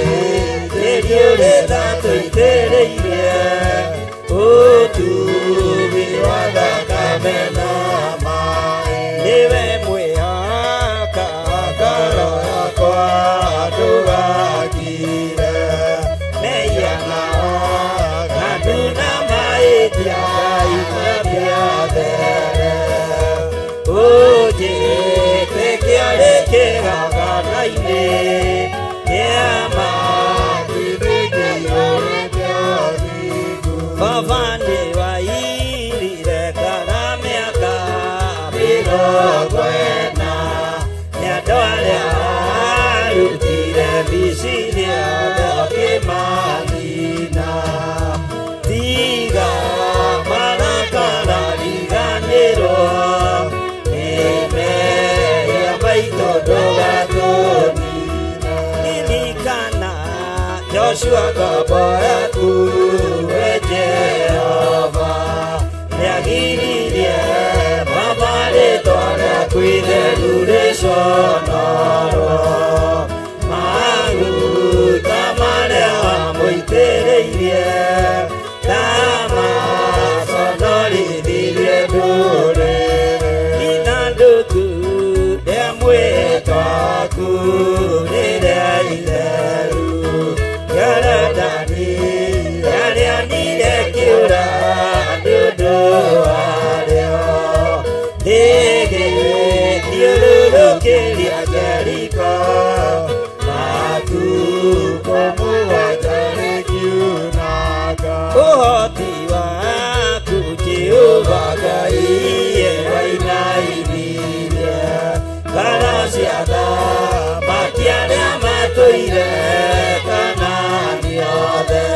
Speaker 3: deriore dato itereirie Otubi wada kame namae Niwe mwihaka akaro yakwa dugakire Meyana kaduna maetia ikabiadere Oje tekiare kegaganaine Yama kibiki yorebiodigu Bavande wairire karameaka Birokwena Nyadwalea Rutire bisiria Bekimanina Tiga Marakara Liganero Eme Yamaito Dogatonina Nilikana Joshua kaboyaku Jehova Nyagiririe babale twaria kwitherure sonoro maguta maria muitiririe kama sonorithirie ndurire ithanduku ria mwĩtwaku rĩrĩa itheru Yorodani rĩarĩanire kĩũra nĩ ũndũ warĩo thiũrũrũkĩria Jeriko matukũ mũgwanja rĩkiunanga ũhoti waku Jehova Ngai wainainirie ngoro cia thamaki arĩa matũire Kanaani othe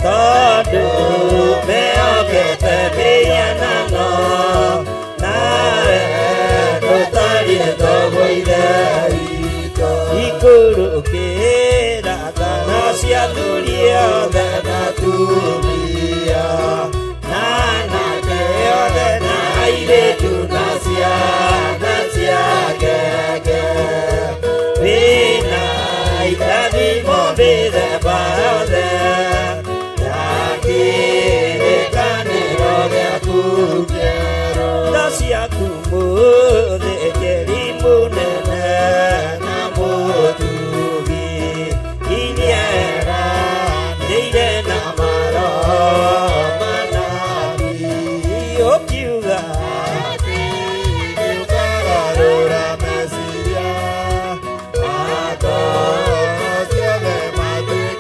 Speaker 3: tondũ mehokete mĩhianano nawe ndũtariĩ thogoire ito ikũrũkĩra ngano cia athuri othe na atumia na anake othe na airĩtu na ciana cia ngenge wĩna irathimo mĩthemba yothe ya kĩrĩkanĩro gĩaku kĩerũ tha ciaku mũthĩnjĩri mũnene na mũtugi iria eranĩire na maroho manabi ũkiuga atĩ nĩũkagarũra meciria makoro ciothe matuĩke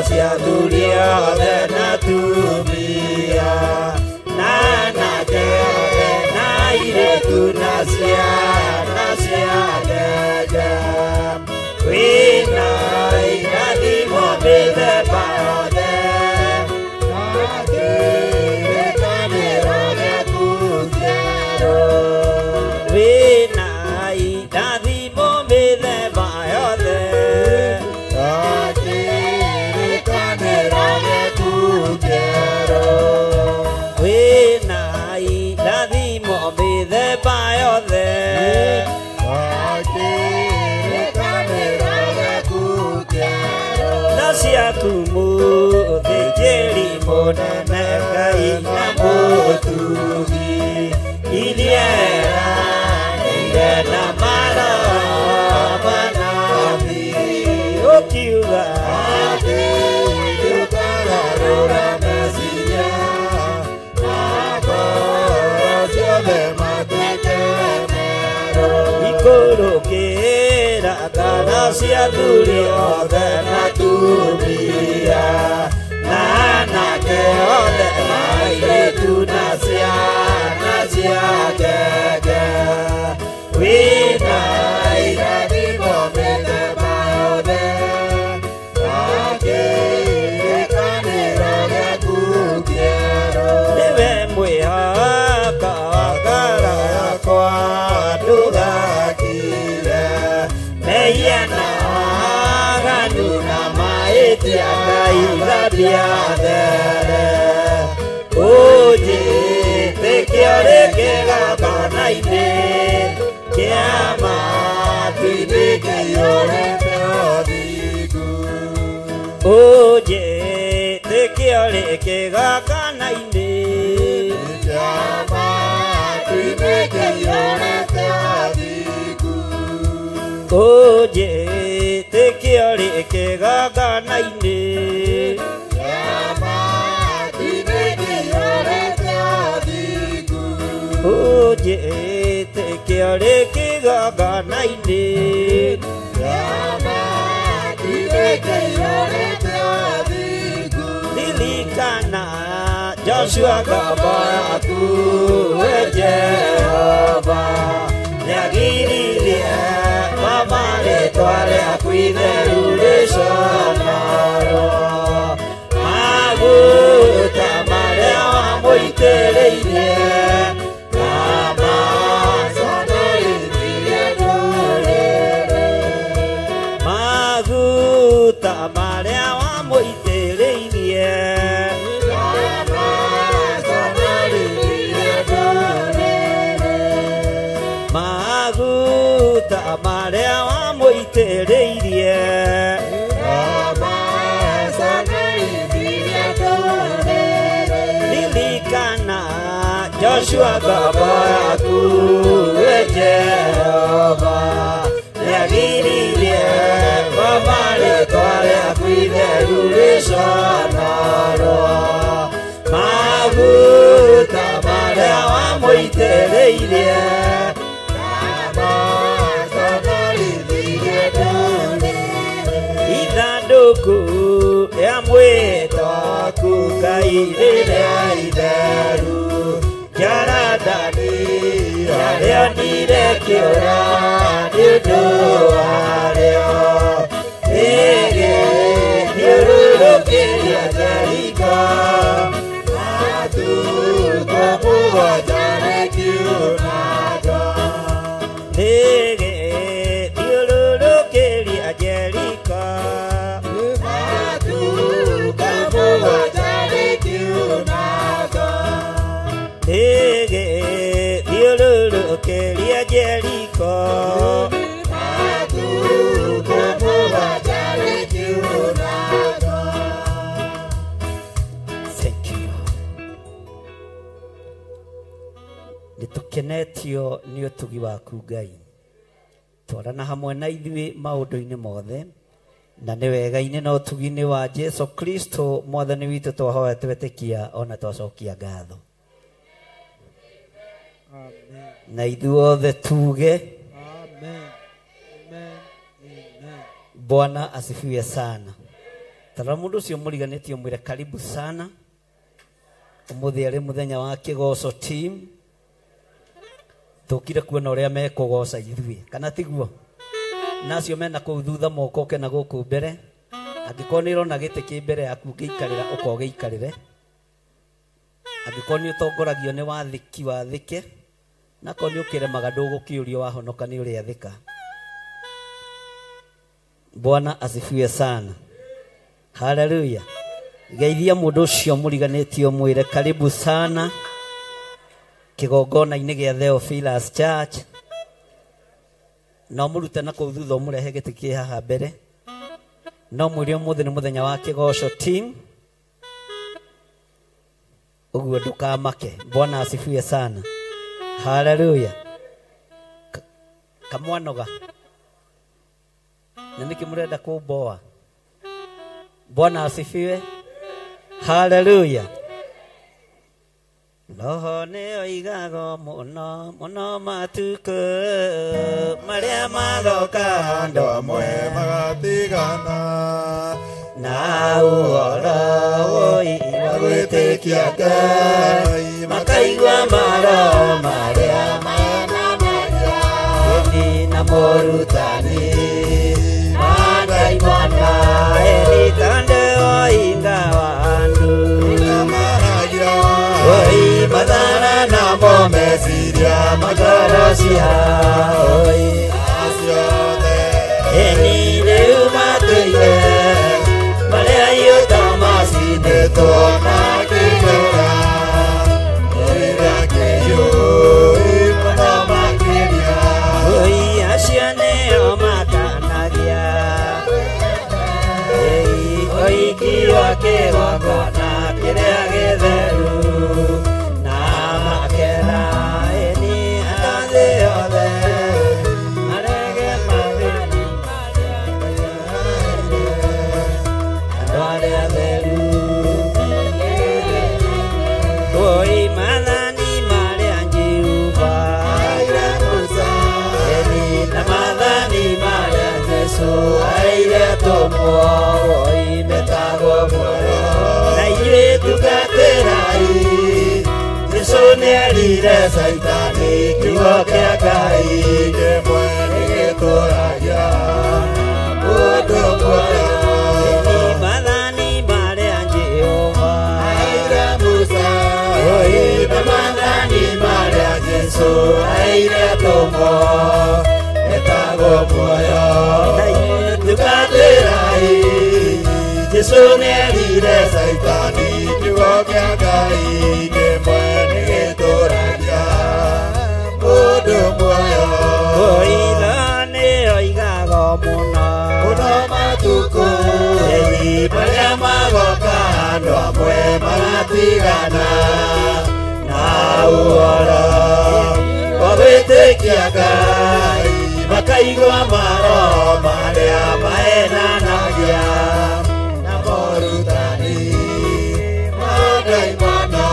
Speaker 5: cia thuria othe na tumia na nake na iretu na ciana ciake wina irathimo mĩthemba yothe gakĩrĩkanĩro gĩaku njerũ wina irathimo mĩthemba yothe gakĩrĩkanĩro gĩaku njerũ wina irathimo mĩthemba yothe Nasiatumu thĩnjĩri mũnene Ngai na mũtugi ithieranĩire na manabi ũkiuga atĩ ũkagarũra meciria akoro ciothe matuĩke merũ ikũrũkĩra ngara cia thuri othe na tumia na anake othe airĩtu na ciana ciake wĩna irathimo mĩthemba yothe gakĩrĩkanĩro gĩaku kĩerũ nĩwe mwĩhaka wa ngara yakwa ndũgakire mehia na waganu na mahĩtia Ngai thambia there ũnjĩtĩkio rĩngĩ gakana-inĩ kĩa matu-inĩ kĩiyũrĩte ũthingu ũnjĩtĩkio rĩngĩ gakana-inĩ kĩa matu-inĩ kĩiyũrĩte ũthingu ũnjĩtĩkio rĩngĩ gakana-inĩ ũnjĩtĩkio rĩngĩ gakana-inĩ ririkana Joshua ngombo yaku we Jehova nĩagiririe rĩtwa rĩaku itheru rĩconoro maguta marĩa wamũitĩrĩirie maguta marĩa wamũitĩrĩirie maguta marĩa wamũitĩrĩirie ririkana Joshua ngombo yaku we Jehova nĩagiririe rĩtwa rĩaku itheru rĩconoro maguta marĩa wamũitĩrĩirie ithandũkũ rĩa mwĩhĩtwa waku Ngai rĩrĩa itheru Jorodani rĩonire kĩũra nĩũndũ warĩo rĩgĩthiũrũrũkĩria Jeriko matukũ mũgwanja rĩkiunanga rĩgĩthiũrũrũkĩria Jeriko matukũ mũgwanja rĩkiunanga rĩgĩthiũrũrũkĩria Jeriko matukũ mũgwanja rĩkiunanga. Thank you. Nĩtũkenetio nĩ ũtugi waku Ngai twarana hamwe na ithuĩ maũndũ-inĩ mothe na nĩ wega-inĩ na ũtugi-inĩ wa Jesu Kristo mwathani witũ twahoya twetĩkia ona twacokia ngatho na ithuothe tuge Bwana asifiwe sana. Tara mundu cio muriganĩtie mwĩre karibu sana. Umuthi arĩ muthenya wa Kigoco team. Tukire kuona ũrĩa mekũgoca ithuĩ. Kana tiguo? Nacio mena kũu thutha mokoke na gũkũ mbere. Angĩkorwo nĩ ũrona gĩtĩ kĩ mbere yaku ngĩikarĩra ũkogĩikarĩre. Angĩkorwo nĩ ũtongoragio nĩ wathĩki wathĩke. Na ko nĩ ũkĩremaga ndũgũkĩũrio wahonoka nĩ ũrĩa thĩka. Bwana asifiwe sana. Hallelujah. Geithia mũndũ ũcio mũriganĩtio mwĩre karibu sana. Kĩgongona-inĩ gĩa Theophilus Church. No mũrute na kũu thutha ũmũrehe gĩtĩ kĩ haha mbere. No mwĩre ũmũthĩ nĩ mũthenya wa Kigoco team. Ũguo ndũkamake. Bwana asifiwe sana. Hallelujah. Kamwanoga. Na niki murenda kuboa. Bwana asifiwe. Hallelujah. Roho nĩ oigago mũno mũno matukũ marĩa magoka andũ amwe
Speaker 4: magatigana
Speaker 5: na ũhoro wa gwĩtĩkia Ngai makaigua maro marĩa mayananagia na mũrutani mandaimana eritande oinga wandu oi madara na momesiria magarasia oi asiode eni reumateye malea yotamasi de tona kigera erake yo ipanamakenia oi asiane omakanagia ei oi kiwa kegongona kiria githeru
Speaker 4: Nere saitani kiwa kia Ngai kemwene gĩtũragia mũndũ muoyo
Speaker 5: ni mathani marĩa Jehova
Speaker 4: aire Musa
Speaker 5: oi
Speaker 4: na mathani marĩa Jesũ aire tũmo etagwo muoyo
Speaker 5: na ithuĩ
Speaker 4: tugatĩrai Jesũ nĩerire saitani kiwa kia Ngai kemwene gĩtũragia mũndũ muoyo
Speaker 5: oiga nĩ oigago mũno
Speaker 4: mũno matukũ
Speaker 5: ei
Speaker 4: marĩa magoka andũ amwe magatigana na ũhoro wa gwĩtĩkia Ngai makaigua maro marĩa mahenanagia na morutani mandaimana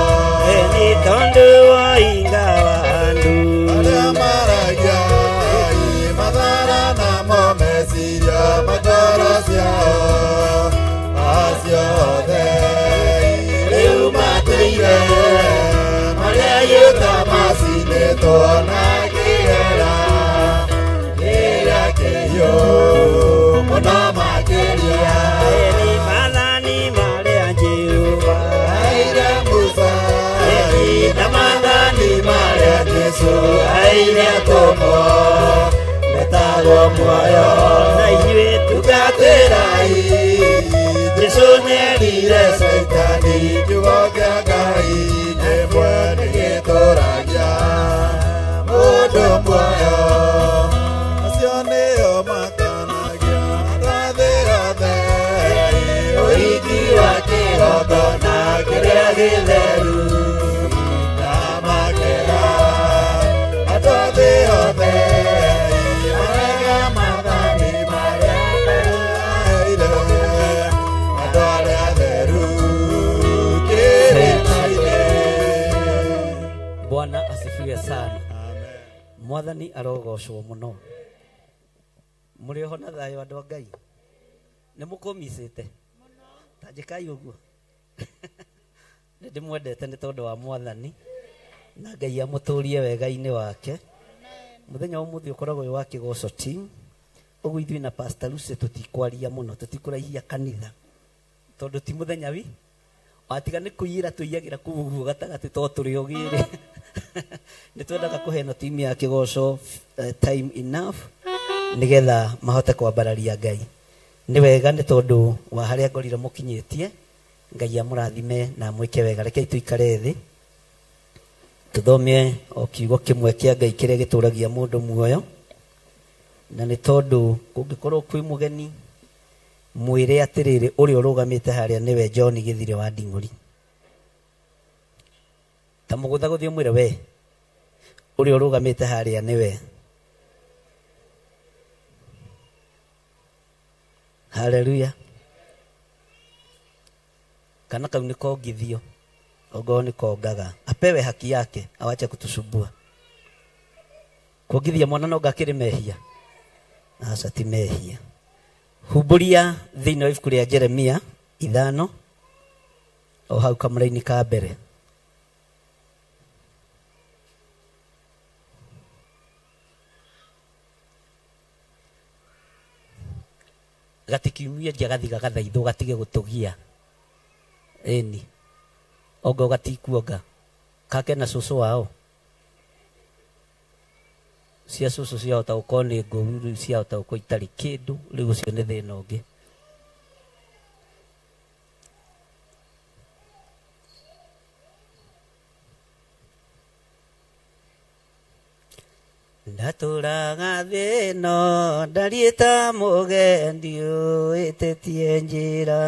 Speaker 5: eni tondũ oinga wandu
Speaker 4: arĩa maragia mathara na momeciria matoro ciao aciothe rĩu matũire marĩa yũtamacinĩtwo na kĩgera kĩrĩa kĩhiũ mũno makĩria
Speaker 5: eni mathani marĩa Jehova
Speaker 4: aire Musa
Speaker 5: na mathani marĩa
Speaker 4: Jesũ aire tũmo metagwo muoyo
Speaker 5: na ithuĩ
Speaker 4: tugatĩrai Jesũ nĩerire saitani kiugo kĩa Ngai kĩmwene gĩtũragia mũndũ muoyo acio nĩo makanagia andũ a thĩ yothe ũhiki wa kĩgongona kĩrĩa gĩtheru na makega andũ a thĩ yothe marega mathani marĩa aheire andũ arĩa atheru kĩrĩma-inĩ.
Speaker 5: Bwana asifiwe sana. Mwathani arogocwo mũno. Mũrĩ ho na thayũ andũ a Ngai? Nĩ mũkũmicĩte? tajikai uguo ndimwendete ni tondu wa mwathani na Ngai amuturie wega-ini wake muthenya umuthi ukoragwo wa kigoco team uguo ithui na Pastor Lucy tutikwaria muno tutikuraihia kanitha tondu ti muthenya wi atiga ni kuyira tuiyagira kugugu gatagati to turi ogire ni twendaga kuhena team ya kigoco time enough nigetha mahote kwambararia Ngai ni wega ni tondu wa haria ngorire mukinyitie Ngai amurathime na mwike wega rekei tuikare thi tuthome o kiugo kimwe kia Ngai kiria gituragia mundu muoyo na ni tondu kungikorwo kwi mugeni mwire atiriri uri urugamite haria niwe John Githire wa Nding'uri ta mugutha guthie mwire we uri urugamite haria niwe haleluya kana kau niko ngithio ogo niko ngaga apewe haki yake awache kutusumbua kugithia mwana no ngakiri mehia asa ti mehia huburia thini wa ibuku ria Jeremia 5 o hau kamuraini ka mbere gatikiumia jagathika gathaitho gatige gutugia eni ogo gatikuoga kake na susu wao cia susu cia hota ukone nguru cia hota uko itari kindu riu cio ni thina ungi ndaturaga thino ndarieta mugendi uitetie njira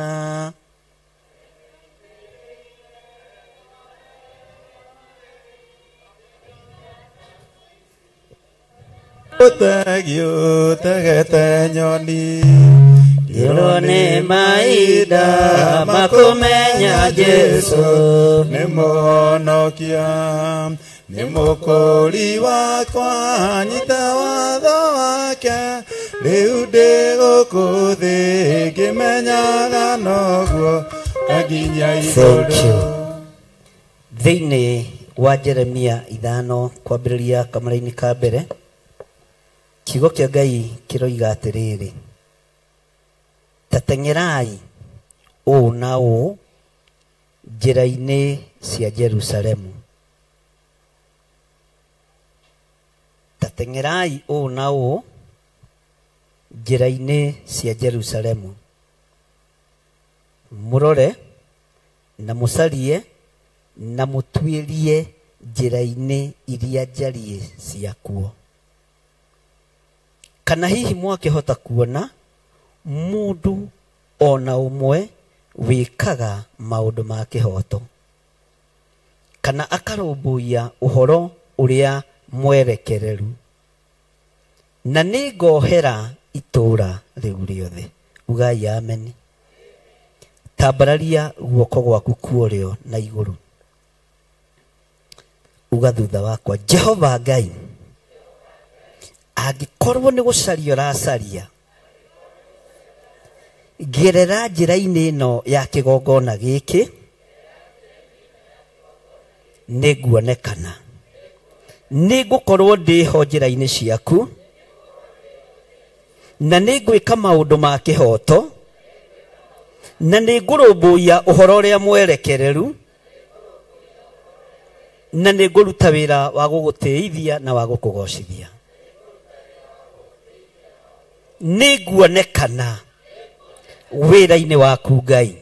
Speaker 4: Utagio tagata nyoni
Speaker 5: Yurone maida makumenya Jesu
Speaker 4: Nemonokia Nemokori wakwa nyita watho wake Riu ndigukuthi ngimenyaga noguo aginya iguru
Speaker 5: Thini wa Jeremia 5 kwambiriria kamaraini ka mbere kiugo kia Ngai kiroiga atiriri tatengerai o nao njira-ini cia Jerusalemu tatengerai o nao njira-ini cia Jerusalemu murore na mucarie na mutuirie njira-ini iria njarie ciakuo kana hihi mwakihota kuona mundu ona umwe wikaga maundu ma kihoto kana akarumbuia uhoro uria mwerekereru na ningohera itura riu riothe ugai amen tambararia guoko gwaku kuorio na iguru uga thutha wakwa Jehova Ngai agikorwo ni gucaria racaria gerera njira-ini ino ya kigongona giki niguonekana nigukorwo ndiho njira-ini ciaku na ningwika maundu ma kihoto na ningurumbuia uhoro uria mwerekereru na ninguruta wira wa gugutiithia na wa gukugocithia niguonekana wira-ini waku Ngai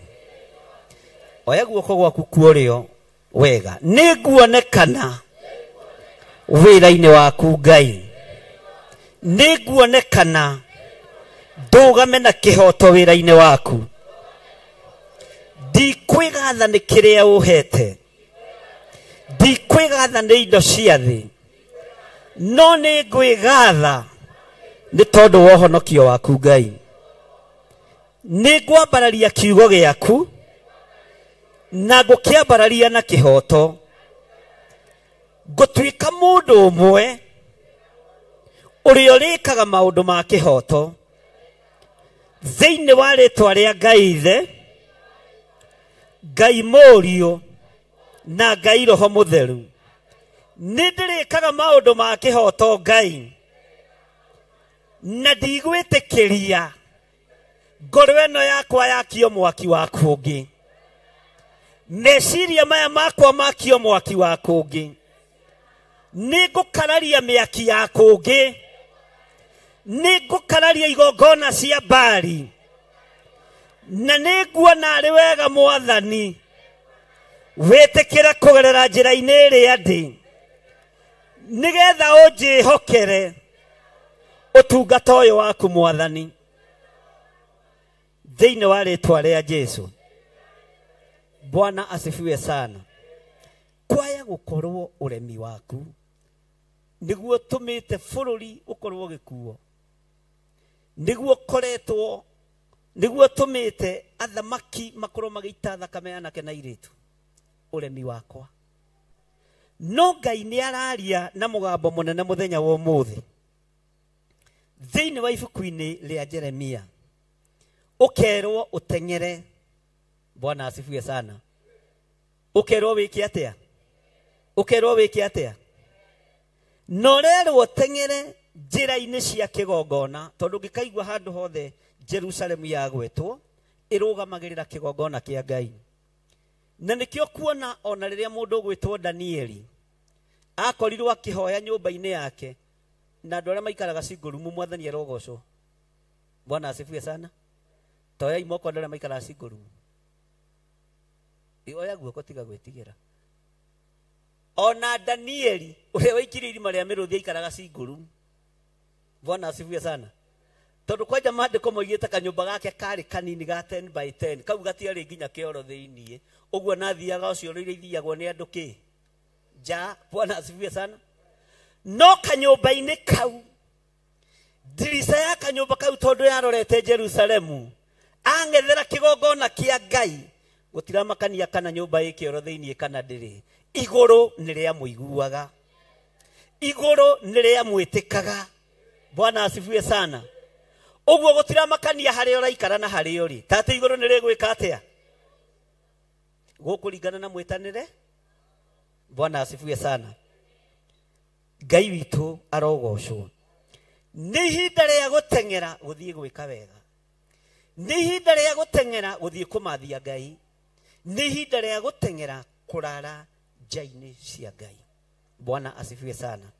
Speaker 5: oya guoko gwaku kuorio wega niguonekana wira-ini waku Ngai niguonekana ndugame na kihoto wira-ini waku ndikwigatha ni kiria uhete ndikwigatha ni indo cia thi no ni ngwigatha ni tondu wa uhonokio waku Ngai ningwambararia kiugo giaku na ngukiambararia na kihoto ngutwika mundu umwe uria urikaga maundu ma kihoto thiini wa ritwa ria Ngai ithe
Speaker 6: Ngai Mũriũ na Ngai Roho Mũtheru nĩndĩrĩkaga maũndũ ma kĩhoto Ngai na ndigwĩtĩkĩria ngoro ĩno yakwa yakio mwaki wa kũngĩ meciria maya makwa makio mwaki wa kũngĩ nĩngũkararia mĩaki ya kũngĩ nĩngũkararia igongona cia Baali na nĩnguona arĩ wega Mwathani wĩtĩkĩre kũgerera njĩra-inĩ ĩrĩa ndĩ nĩgetha ũnjĩhokere ũtungata ũyũ waku Mwathani thĩinĩ wa rĩtwa rĩa Jesũ. Bwana asifiwe sana. Kwaya gũkorwo ũremi waku nĩguo tũmĩte bũrũri ũkorwo gĩkuo, nĩguo tũmĩte athamaki makorwo magĩita thakame anake na airĩtu. Ũremi wakwa no Ngai nĩ araria na mũgambo mũnene mũthenya wa ũmũthĩ thĩinĩ wa ibuku-inĩ rĩa Jeremia, ũkerwo ũteng'ere. Bwana asifiwe sana. Ũkerwo wĩke atĩa? Ũkerwo wĩke atĩa? No rerwo teng'ere njĩra-inĩ cia kĩgongona, tondũ ngĩkaigua handũ hothe Jerusalemu yagwetwo ĩrũgamagĩrĩra kĩgongona kĩa Ngai. Na nĩkĩo kuona ona rĩrĩa mũndũ ũgwĩtwo Danieli akorirwo akĩhoya nyũmba-inĩ yake na andũ arĩa maikaraga single room, Mwathani arogocwo. Bwana asifiwe sana. Toya imoko andũ arĩa maikaraga single room. Oya guoko tiga gwĩtigĩra. Ona Danieli ũrĩa waikire irima rĩa mĩrũthi aikaraga single room. Bwana asifiwe sana. Tondũ kwanja maandĩko moigĩte kanyũmba gake karĩ kanini ga 10 by 10, kau gatiarĩ nginya kĩoro thĩinĩ. Ũguo nathiaga ũcio rĩrĩa ithiagwo nĩ andũ kĩ nja. Bwana asifiwe sana. No kanyũmba-inĩ kau, ndirica ya kanyũmba kau tondũ yarorete Jerusalemu, ang'ethera kĩgongona kĩa Ngai, gũtiramakania kana nyũmba ĩ kĩoro thĩinĩ kana ndĩrĩ. Igũrũ nĩ rĩa mũiguaga, igũrũ nĩ rĩa mwĩtĩkaga. Bwana asifiwe sana. Ũguo gũtiramakania harĩa ũraikara na harĩa ũrĩ. Tatĩ igũrũ nĩ rĩgwĩka atĩa? Gũkũringana na mwĩtanĩre. Bwana asifiwe sana. Ngai witũ arogocwo. Nĩ ihinda rĩa gũteng'era gũthiĩ gwĩka wega. Nĩ ihinda rĩa gũteng'era gũthiĩ kũmathia Ngai. Nĩ ihinda rĩa gũteng'era kũrara nja-inĩ cia Ngai. Bwana asifiwe sana.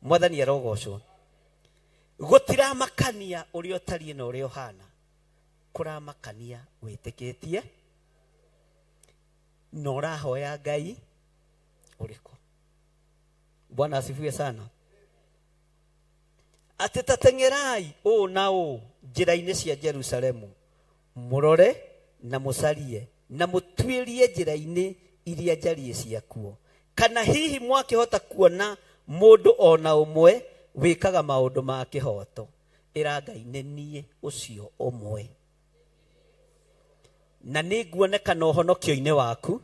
Speaker 6: Mwathani arogocwo. Gũtiramakania ũrĩa ũtariĩ na ũrĩa ũhana, kũramakania wĩtĩkĩtie na ũrahoya Ngai ũrĩkũ. Bwana asifiwe sana. Atĩ tateng'erai ũũ na ũũ njĩra-inĩ cia Jerusalemu, mũrore na mũcarie na mũtuĩrie njĩra-inĩ iria njariĩ ciakuo. Kana hihi mwakĩhota kuona mũndũ ona ũmwe wĩkaga maũndũ ma kĩhoto? Ĩra Ngai nĩ niĩ ũcio ũmwe. Na nĩnguonekana ũhonokio-inĩ waku,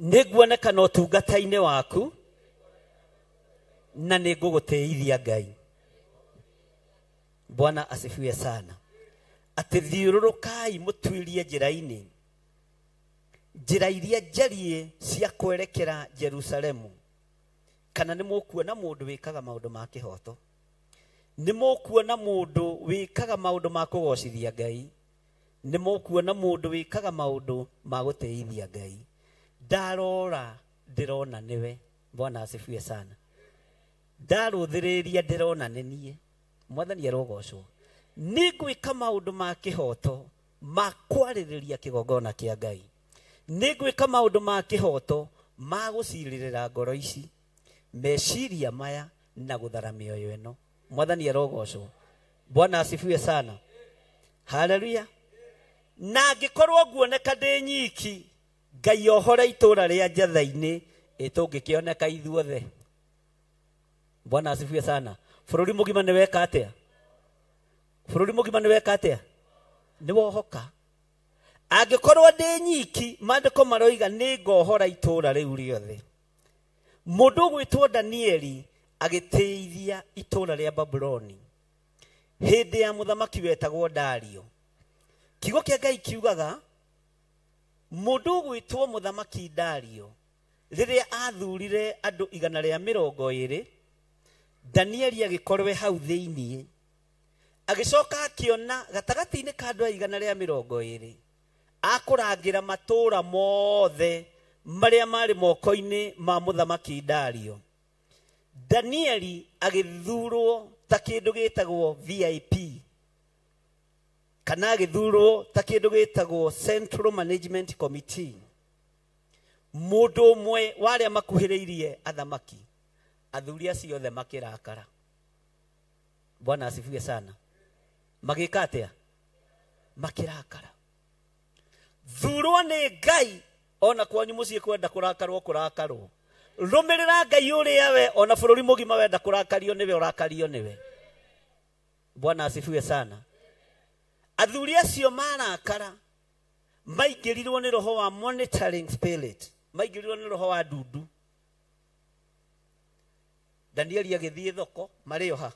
Speaker 6: nĩnguonekana ũtungata-inĩ waku, na nĩngũgũtĩithia Ngai. Bwana asifiwe sana. Atĩ thiũrũrũkai mũtuĩrie njĩra-inĩ, njĩra iria njariĩ cia kwerekera Jerusalemu. Kana nĩ mũkuona mũndũ wĩkaga maũndũ ma kĩhoto? Nĩ mũkuona mũndũ wĩkaga maũndũ ma kũgocithia Ngai? Nĩ mũkuona mũndũ wĩkaga maũndũ ma gũtĩithia Ngai? Ndarora ndĩrona nĩwe. Bwana asifiwe sana. Ndarũthĩrĩria ndĩrona nĩ niĩ. Mwathani arogocwo. Nĩ ngwĩka maũndũ ma kĩhoto ma kwarĩrĩria kĩgongona kĩa Ngai. Nĩ ngwĩka maũndũ ma kĩhoto ma gũcirĩrĩra ngoro ici, meciria maya na gũthara mĩoyo ĩno. Mwathani arogocwo. Bwana asifiwe sana. Haleluya. Na angĩkorwo nguoneka ndĩ nyiki, Ngai ohore itũũra rĩa Njatha-inĩ tũngĩkĩoneka ithuothe. Bwana asifiwe sana. Bũrũri mũgima nĩ weka atĩa? Bũrũri mũgima nĩ weka atĩa? Nĩ wohoka. Angĩkorwo ndĩ nyiki, maandĩko maroiga nĩ ngohora itũũra rĩu rĩothe. Mũndũ ũgwĩtwo Danieli agĩteithia itũũra rĩa Babuloni hĩndĩ ya mũthamaki wetagwo Dario. Kiugo kĩa Ngai kiugaga mundu gwitwo muthamaki Dario riria athurire andu 120 Danieli agikorwe hau thiini agicoka akiona gatagati-ini ka andu 120 akurangira matura mothe maria mari moko-ini ma muthamaki Dario. Danieli agithurwo ta kindu gitagwo VIP kana agithurwo ta kindu gitagwo Central Management Committee. Mundu mwe waria makuhiriirie athamaki, athuri acio othe makirakara. Bwana asifiwe sana. Magika atia? Makirakara. Thurwo ni Ngai, ona kwanyu mucii kwenda kurakarwo kurakarwo. Rumirira Ngai uria we, ona bururi mugima wenda kurakario niwe urakario niwe. Bwana asifiwe sana. Athuri acio marakara, maigirirwo ni roho wa monitoring spirit, maigirirwo ni roho wa ndundu. Danieli agithie thoko marioha.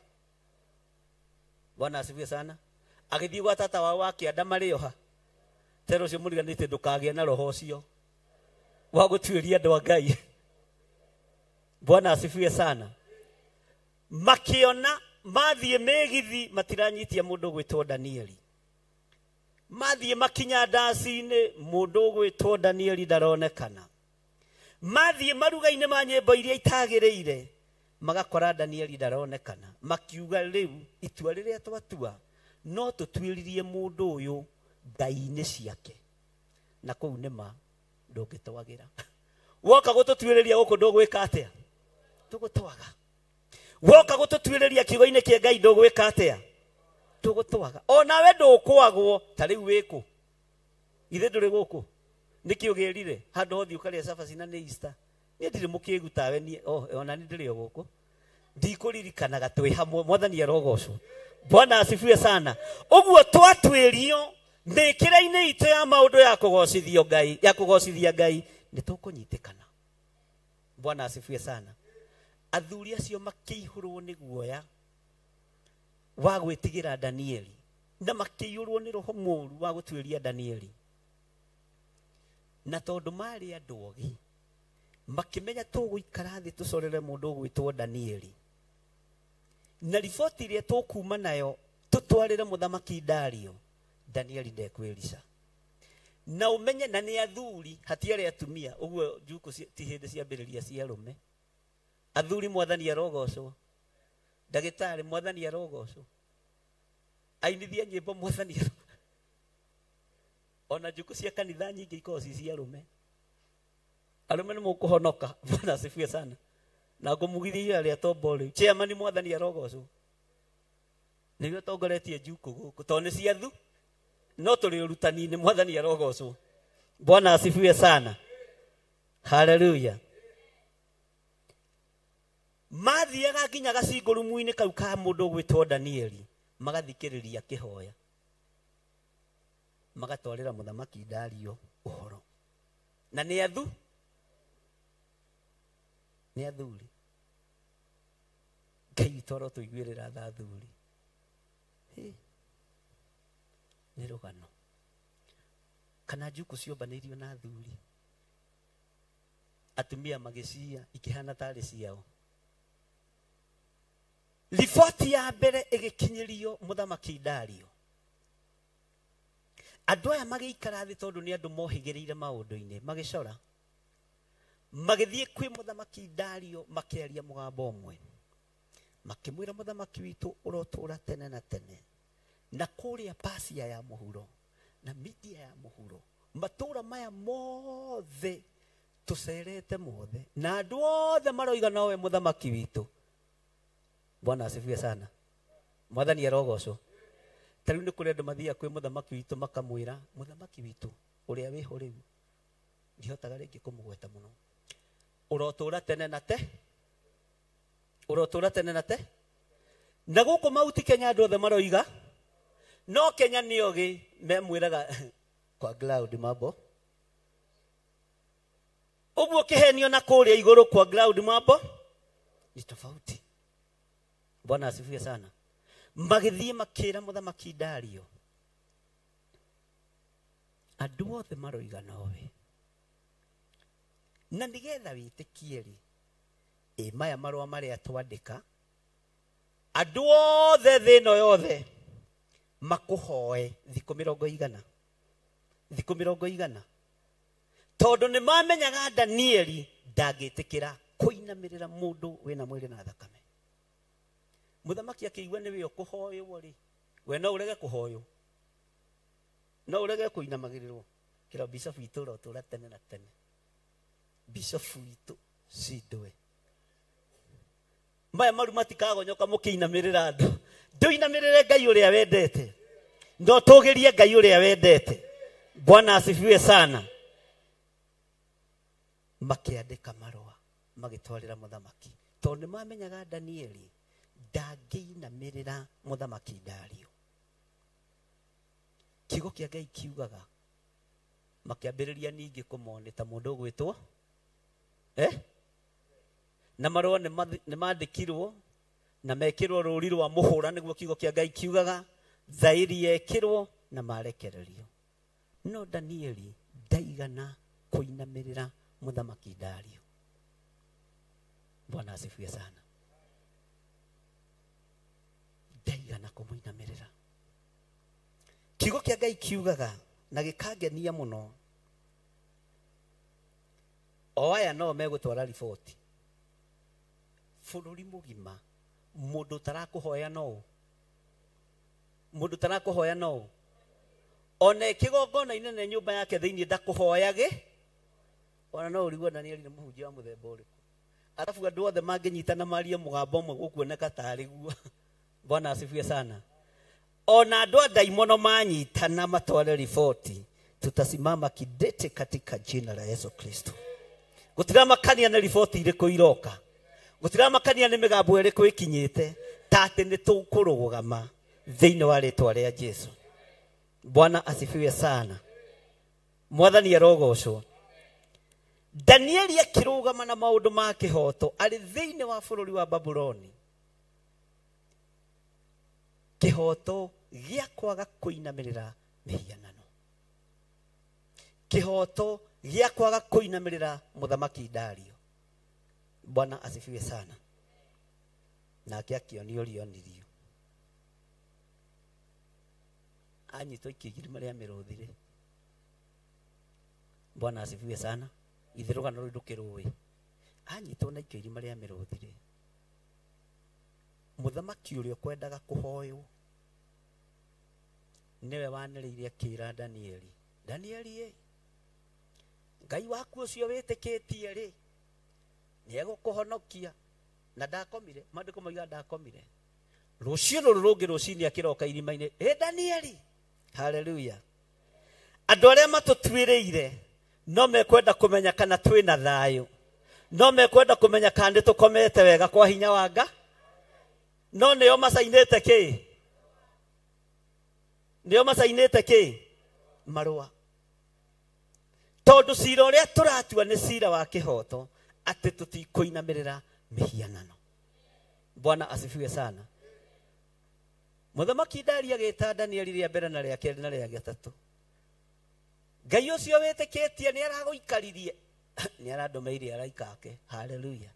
Speaker 6: Bwana asifiwe sana. Agithie gwa tata wao akianda marioha. Tero cio muriganite ndukagie na roho cio wa gutwiria andu a Ngai. Bwana asifiwe sana. Makiona mathie megithi matiranyitia mundu gwitwo Danieli. Mathie makinya ndasi-ini mundu gwitwo Danieli ndaronekana. Mathie maruga-ini ma nyimbo iria itagiriire magakora Danieli ndaronekana. Makiuga riu itua riria twatua no tutwiririe mundu uyu ngai-ini ciake. Na kou nima ndungitwagira. Woka gututwiriria guku ndugwika atia? Tugutwaga. Woka gututwiriria kiugo-ini kia Ngai ndugwika atia? Tugutwaga. Ona we ndukwagwo ta riu wiku. Ithe nduri guku. Niki ugirire handu hothi ukaria cabaci na ni Easter. Ni ndiri mukigu tawe ni ona ni ndiri guku. Ndikuririkanaga twi hamwe mwathani arogocwo. Bwana asifiwe sana. Uguo twatwirio mikira-ini itu ya maundu ya kugocithio Ngai, ya kugocithia Ngai ni tukunyitikana. Bwana asifiwe sana. Athuri acio makihurwo ni guoya wa gwitigira Danieli na makiyurwo ni roho muru wa gutwiria Danieli. Na tondu mari andu ogi makimenya tuguikara thi tucorere mundu gwitwo Danieli. Na riboti iria tukuma nayo tutwarire muthamaki Dario, Danieli ndekwirica. Na umenye na ni athuri hatiari atumia, uguo njuku ti hindi ciambiriria cia rume. Athuri mwathani arogocwo. Ndagitari mwathani arogocwo. Ainithia nyimbo mwathani arogocwo. Ona njuku cia kanitha nyingi ikoci cia rume. Arume ni mukuhonoka. Bwana asifiwe sana. Na ngumugithia aria tombo riu. Chairman mwathani arogocwo. Niwe tongoretie njuku guku toni cia thu. No tuli urutani-ini mwathani arogocwo. Bwana asifiwe sana. Hallelujah. Mathiaga nginya gacingurumu-ini kau ka mundu gwitwo Danieli magathikiriria kihoya. Magatwarira muthamaki Dario uhoro. Na ni athu ni athuri. Ngai toro tuigwirira athuri. Ni rugano. Kana njuku ciumbanirio na athuri. Atumia magicia ikihana tari ciao. Riboti ya mbere igikinyirio muthamaki Dario. Andu aya magiikara thi tondu ni andu mohigiriire maundu-ini magicora. Magithie kwi muthamaki Dario makiaria mugambo umwe. Makimwira muthamaki witu urotura tene na tene. Na kuria Pasia ya muhuro na Media ya muhuro. Matura maya mothe tucerete mothe. Na andu othe maroiga nawe muthamaki witu. Bwana asifiwe sana. Mwathani arogocwo. Tariu ni kuri andu mathia kwi muthamaki witu makamwira muthamaki witu uria wiho riu ndihotaga ringi kumugweta muno. Urotura tene na te. Urotura tene na te. Na guku mauti Kenya andu othe maroiga. No Kenya ni ogi memwiraga kwa cloud mambo. Uguo kihenio na kuria iguru kwa cloud mambo ni tofauti. Bwana asifiwe sana. Magithie makira muthamaki Dario andũ othe maroigana owe na nigetha wĩtĩkie rĩ maya marũa marĩa twandĩka andũ othe thĩ ĩno yothe makũhoe thikũ 100 thikũ 100 tondũ nĩ mamenyaga Danieli ndangĩtĩkĩra kũinamĩrĩra mũndũ wĩna mwĩrĩ na thakame. Mũthamaki akĩigua nĩ wĩo kũhoywo rĩ we no ũrege kũhoywo no ũrege kũinamagĩrĩrwo kĩra bishop witũ ũrotũra tene na tene bishop witũ Sidwe maya maru matikagonyoka mũkĩinamĩrĩra andũ ndũinamĩrĩre Ngai ũrĩa wendete no tũgĩrie Ngai ũrĩa wendete. Bwana asifiwe sana. Makĩandĩka marũa magĩtwarĩra mũthamaki tondũ nĩ mamenyaga Danieli ndangĩinamĩrĩra mũthamaki Dario. Kiugo kĩa Ngai kiugaga makĩambĩrĩria ningĩ kũmone ta mũndũ ũgwĩtwo na marũa nĩ mandĩkirwo na mekĩrwo rũũri rwa mũhũra nĩguo kiugo kĩa Ngai kiugaga thaĩri yekĩrwo na marekererio. No Danieli ndaigana kũinamĩrĩra mũthamaki Dario. Bwana asifiwe sana. Ndaigana kũmũinamĩrĩra. Kiugo kĩa Ngai kiugaga na gĩkangenia mũno o aya no megũtwara riboti bũrũri mũgima mũndũ tarakũhoya no ona kĩgongona inene nyũmba yake thĩinĩ ndakũhoyage ona no ũrigwo Danieli nĩ mũhunjia wa mũthemba ũrĩkũ alafu andũ othe mangĩnyitana marie mũgambo ũmwe gũkuoneka tarĩ guo. Bwana asifiwe sana. Ona andũ a daimono manyitana matware riboti tutasimama kidete katika jina la Yesu Kristo. Gutiramakania na riboti irĩkũ iroka gutiramakania nĩ mĩgambo ĩrĩkũ ĩkinyĩte ta atĩ nĩ tũkũrũgama thĩinĩ wa rĩtwa rĩa Jesu. Bwana asifiwe sana. Mwathani arogocwo. Danieli akĩrũgama na maũndũ ma kĩhoto arĩ thĩinĩ wa bũrũri wa Babuloni. Kĩhoto gĩa kwaga kũinamĩrĩra mĩhianano. Kĩhoto gĩa kwaga kũinamĩrĩra mũthamaki Dario. Bwana asifiwe sana. Nake akĩonio rĩonirio. Anyitwo ikĩgirima rĩa mĩrũthire. Bwana asifiwe sana. Itherũgano rũu ndũkĩrũĩ. Anyitwo na ikĩgirima rĩa mĩrũthire. Mũthamaki ũrĩa kwendaga kũhoywo niwe wanĩrĩire akĩra Danieli. Danieli Ngai waku ũcio wĩtĩkĩtie rĩ nĩ egũkũhonokia na ndakomire. Maandĩko moiga ndakomire. Rũciũ rũrũ rũngĩ rũcinĩ akĩroka irima-inĩ. Danieli. Hallelujah. Andũ arĩa matũtuĩrĩire no mekwenda kũmenya kana twĩna thayũ. No mekwenda kũmenya kana tũkomete wega kwa hinya wa Ngai. No nĩo macainĩte kĩ? Nĩo macainĩte kĩ? Marũa. Tondũ cira ũrĩa tũratua nĩ cira wa kĩhoto atĩ tũtikũinamĩrĩra mĩhianano. Bwana asifiwe sana. Mũthamaki Dario agĩĩta Danieli rĩa mbere na rĩa kerĩ na rĩa gatatũ. Ngai ũcio wĩtĩkĩtie nĩ aragũikaririe nĩ arandũmĩire araika ake. Hallelujah.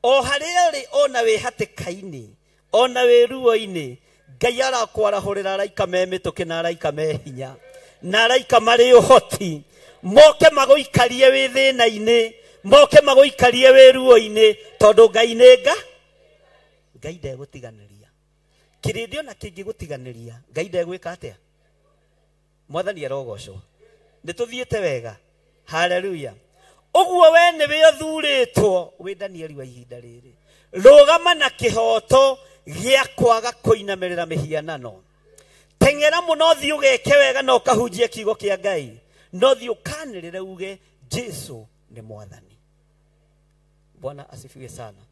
Speaker 6: O harĩa ũrĩ ona wĩ hatĩka-inĩ ona wĩ ruo-inĩ Ngai arakwarahũrĩra araika me mĩtũkĩ na araika me hinya na araika marĩ ũhoti moke magũikarie wĩ thĩna-inĩ moke magũikarie wĩ ruo-inĩ tondũ Ngai nĩ Ngai ndegũtiganĩria. Kĩrĩndĩ ona kĩngĩgũtiganĩria Ngai ndegwĩka atĩa? Mwathani arogocwo. Nĩ tũthiĩte wega. Hallelujah. Ũguo we nĩwe ũthurĩtwo wĩ Danieli wa ihinda rĩrĩ. Rũgama na kĩhoto gĩa kwaga kũinamĩrĩra mĩhianano. Teng'era mũno thiĩ ũgeke wega na ũkahunjie kiugo kĩa Ngai. No thiĩ ũkanĩrĩre uge Jesu nĩ Mwathani. Bwana asifiwe sana.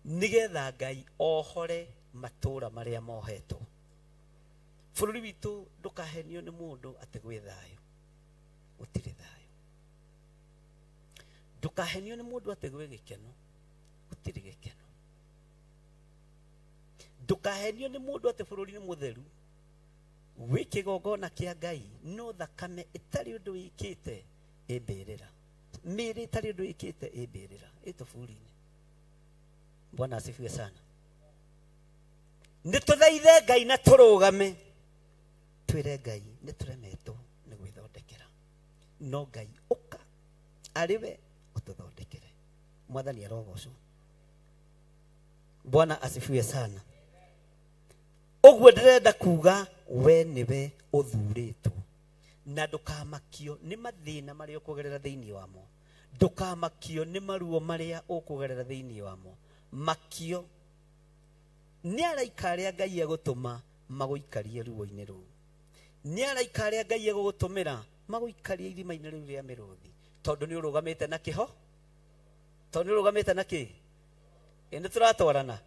Speaker 6: Nigetha Ngai ohore matũra marĩa mohetwo. Bũrũri witũ ndũkahenio nĩ mũndũ atĩ gwĩ thayũ. Gũtirĩ thayũ. Ndũkahenio nĩ mũndũ atĩ gwĩ gĩkeno. Gũtirĩ gĩkeno. Ndũkahenio nĩ mũndũ atĩ bũrũri nĩ mũtheru. wiki gogona kia Ngai no thakame itari undu wikite ibirira miri itari undu wikite ibirira itufurine. Bwana asifiwe sana. Nituthaithe Ngai na turugame twire Ngai nituremetwo ni gwithondekera no Ngai uka ariwe ututhondekere. Mwathani arogocwo. Bwana asifiwe sana. Ogwo ndirenda kuga we niwe uthuritwo na ndukamakio ni mathina maria ukugerera thiini wamo, ndukamakio ni maruo maria ukugerera thiini wamo. Makio ni araika aria Ngai egutuma maguikarie ruo-ini ruu, ni araika aria Ngai egugutumira maguikarie irima-ini riu ria miruthi, tondu ni urugamite na kiho, tondu ni urugamite na ki indi turatwarana.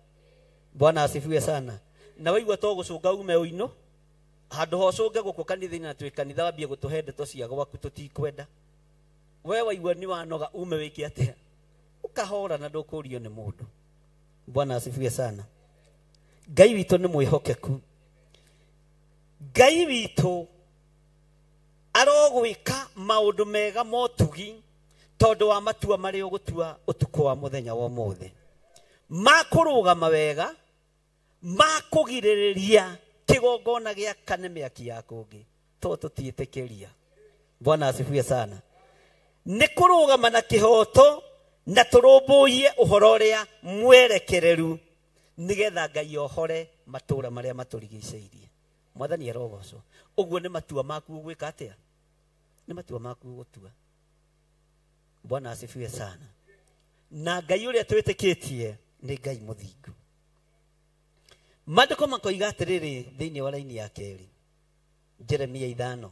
Speaker 6: Bwana asifiwe sana. Na waigua to gucunga ume uino handu ho cunge guku kanitha na twi kanitha wambie gutuhe ndeto cia gwaku tutikwenda. We waigua ni wanoga ume wiki atia ukahora na ndukurio ni mundu. Bwana asifiwe sana. Ngai witu ni mwihokeku. Ngai witu arogwika maundu mega motugi tondu wa matua mari ugutua utuko wa muthenya wa mothe makurugama wega makugiririria kigongona gia kane miaki ya kungi to tutietekeria. Bwana asifiwe sana. Ni kurugama na kihoto na turumbuye uhoro ria mwerekereru nigetha Ngai ohore matura maria maturigiceirie. Mwathani arogocwo. Ugwo ni matua maku ugwika atia? Ni matua maku gutua. Bwana asifiwe sana. Na Ngai uria twitikitie ni Ngai muthingu. Maandiko makoiga atiriri thiini wa laini ya keri Jeremia 5.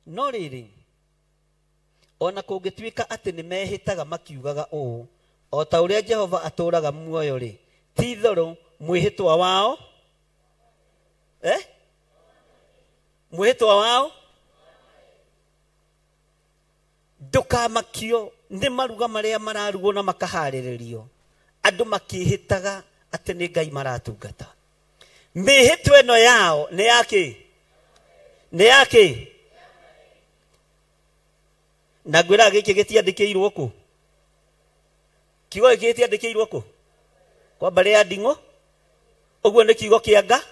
Speaker 6: No riri ona kungituika ati ni mehitaga makiugaga uu o ta uria Jehova aturaga muoyo ri ti thoro mwihitwa wao mwihitwa wao ndukamakio ni maruga maria mararugwo na makahariririo andu makihitaga ati ni Ngai maratungata. Mihitwe no yao ni yake na gwira giki gitiandikirwo ku kigo giki gitiandikirwo ku kwa bare ya ndingo ogwo ni kigo kianga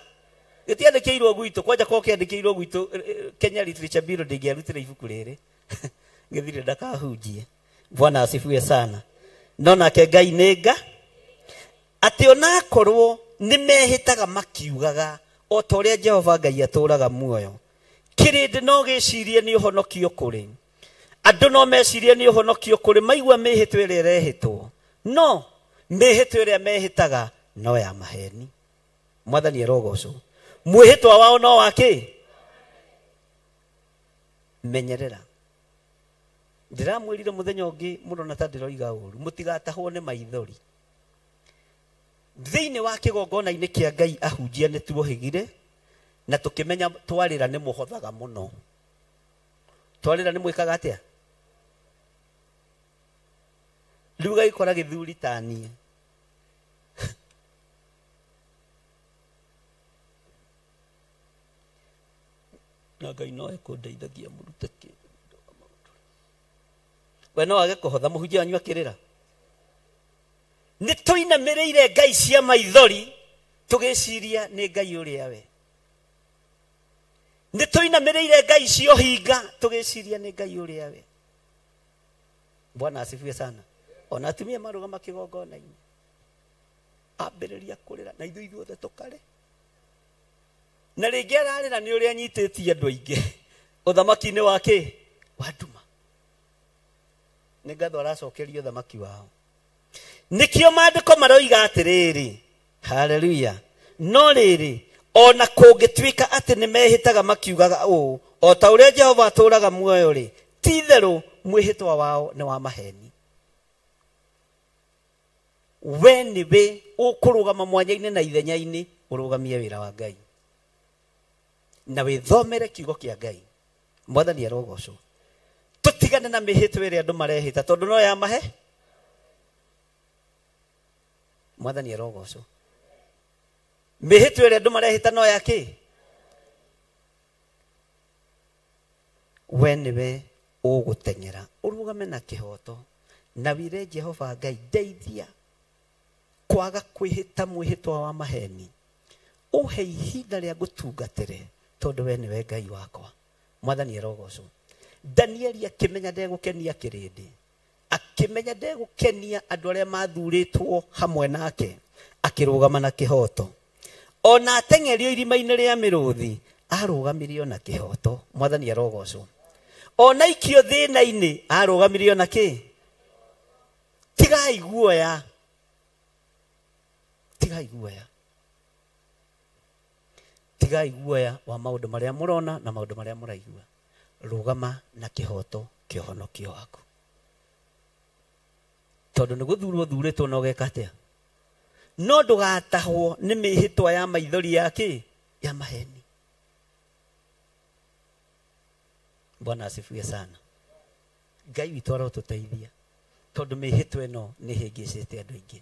Speaker 6: gitiandikirwo gwitu kwanja ko kiandikirwo gwitu Kenya Literature Bureau ndingiarutira ibuku riri ngithire ndakahunjie. Bwana asifiwe sana. No nake Ngai nenga ati ona korwo ni mehitaga makiugaga o ta uria Jehova Ngai aturaga muoyo kirindi no gicirie ni uhonokio kuri andu no mecirie ni uhonokio kuri maigua mihitwe ria rehitwo no mihitwe ria mehitaga no ya maheni. Mwathani arogocwo. Mwihitwa wao no wake menyerera. Ndiramwirire muthenya ungi murona ta ndiroiga uru mutigatahwo ni maithori thiini wa kigongona-ini kia Ngai ahunjia ni tuohigire na tukimenya twarira ni muhothaga muno. Twarira ni mwikaga atia? Riu gaikora githuri tanie na Ngai no ekundeithagia murute kindu we no age kuhotha muhunjia wanyu akirira. Ni tuinamireire Ngai cia maithori tugiciria ni Ngai uria we. Ni tuinamireire Ngai cio hinga tugiciria ni Ngai uria we. Bwana asifiwe sana. Ona atumia maruga makigongona-ini ambiriria kurira na ithuĩ ithuothe tukare na ringi ararira ni uria anyititie andu aingi uthamaki-ini wake wa nduma ni ngatho aracokerio uthamaki wao. Nikio maandiko maroiga atiriri haleluya no riri ona kungituika ati ni mehitaga makiugaga uu o ta uria Jehova aturaga muoyo ri ti theru mwihitwa wao ni wa maheni. We niwe ukurugama mwanya-ini na ithenya-ini urugamie wira wa Ngai na withomere kiugo kia Ngai. Mwathani arogocwo. Tutigane na mihitwe ria andu marehita tondu no ya mahe. Mwathani arogocwo. Mihitwe ria andu marehita no ya ki we niwe ũgũteng'era ũrũgame na kĩhoto na wire Jehova Ngai ndeithia kwaga kwĩhĩta mwĩhĩtwa wa maheni ũhe ihinda rĩa ngũtungatĩre tondũ we niwe Ngai wakwa Mwathani arogocwo Danieli akĩmenya ndegũkenia kĩrĩndĩ akĩmenya ndegũkenia andũ arĩa mathurĩtwo hamwe nake akĩrũgama na kĩhoto ona ateng'erio irima-inĩ rĩa mĩrũthi arũgamirio na kĩhoto Mwathani arogocwo ona ikio thĩna-inĩ arũgamirio na kĩ tigai guoya tigai guoya wa maũndũ marĩa mũrona na maũndũ marĩa mũraigua rũgama na kĩhoto kĩhonokio waku tondũ nĩ gũthurwo thurĩtwo na ũgeka atĩa no ndũgatahwo nĩ mĩhĩtwa ya maithori yake ya maheni Bwana asifiwe sana Ngai witũ arotũteithia tondũ mĩhĩtwa ĩno nĩ hĩngĩcĩte andũ aingĩ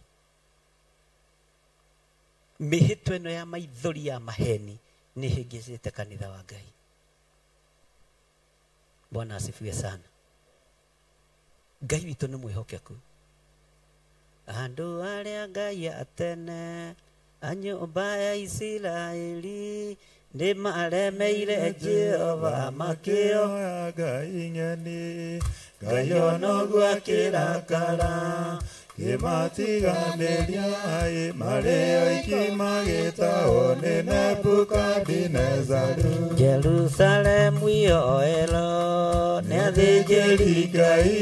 Speaker 6: mĩhĩtwa ĩno ya maithori ya maheni nĩ hĩngĩcĩte kanitha wa Ngai Bwana asifiwe sana Ngai witũ nĩ mwĩhokeku andũ arĩa Ngai atene a nyũmba ya Isiraeli nĩ maremeire Jehova makĩoya Ngai ng'eni Ngai onoguo akĩrakara kĩmatiganĩria marĩ oiki magĩtahwo nĩ Nebukadinezaru Jerusalemu yoelo nĩ athĩnjĩri Ngai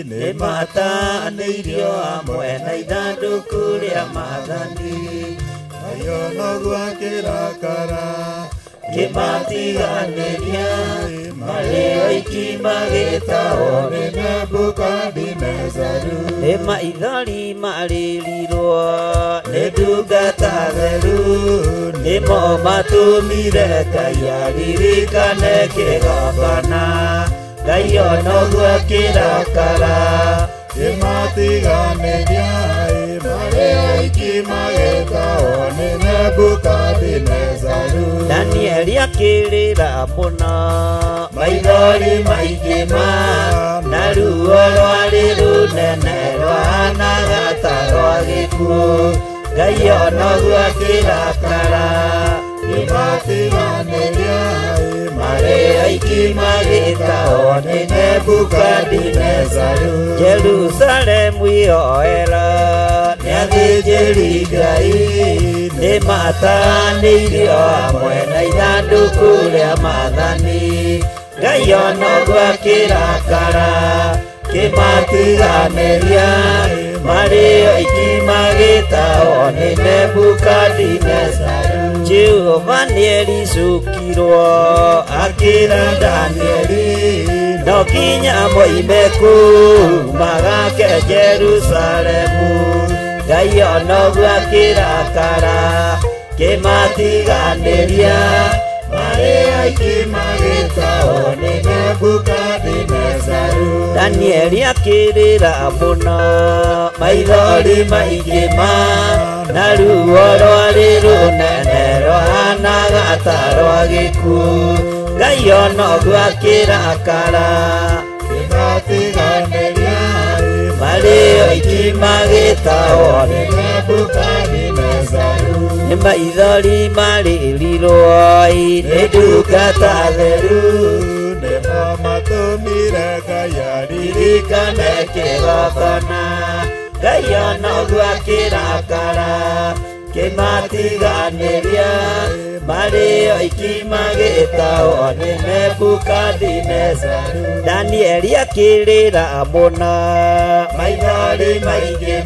Speaker 6: nĩ matanĩirio hamwe na ithandũkũ rĩa Mwathani Ngai onoguo akĩrakara kĩmatiganĩria marĩ oiki magĩtahwo nĩ Nebukadinezaru nĩ maithori marĩrirwo nĩ ndungata theru nĩmo matũmire Ngai aririkane kĩgongona Ngai onoguo akĩrakara kĩmatiganĩria marĩ oiki magĩtahwo nĩ Nebukadinezaru Danieli akĩrĩra mũno maithori maingĩ na ruo rwarĩ rũnene rwahanaga ta rwa gĩkuũ Ngai onoguo akĩrakara kĩmatiganĩria marĩ oiki magĩtahwo nĩ Nebukadinezaru Jerusalemu yoera nĩ athĩnjĩri Ngai nĩ matanĩirio hamwe na ithandũkũ rĩa Mwathani Ngai onoguo akĩrakara kĩmatiganĩria marĩ oiki magĩtahwo nĩ Nebukadinezaru Jehova nĩericũkirwo akĩra Danieli no nginya moime kuuma gake Jerusalemu Ngai onoguo akĩrakara kĩmatiganĩria marĩ oiki magĩtahwo nĩ Nebukadinezaru Danieli akĩrĩra mũno maithori maingĩ na ruo rwarĩ rũnene rwahanaga ta rwa gĩkuũ Ngai onoguo akĩrakara kĩmatiganĩria marĩ oiki magĩtahwo nĩ Nebukadinezaru nĩ maithori marĩrirwo nĩ ndungata theru nĩmo matũmire Ngai aririkane kĩgongona Ngai onoguo akĩrakara kĩmatiganĩria marĩ oiki magĩtahwo nĩ Nebukadinezaru Danieli akĩrĩra mũno maithori maingĩ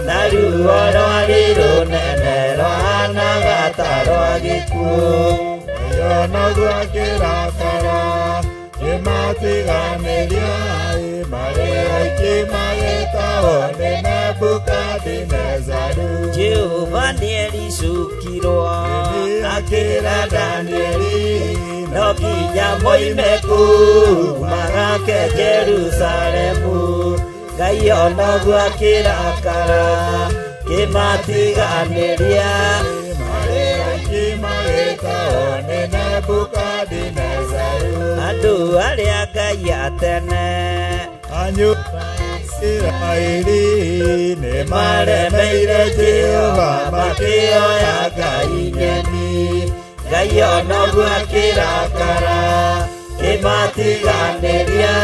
Speaker 6: na ruo rwarĩ rũnene rwahanaga ta rwa gĩkuũ Ngai onoguo akĩrakara kĩmatiganĩria marĩ oiki magĩtahwo nĩ Nebukadinezaru Jehova nĩericũkirwo akĩra Danieli no nginya moime kuuma gake Jerusalemu Ngai onoguo akĩrakara kĩmatiganĩria marĩ oiki magĩtahwo nĩ Nebukadinezaru andu aria Ngai atene
Speaker 4: anyumba Israeli ne maremeire Jehova makioya Ngai nyeni Ngai onoguo akirakara imatiganiria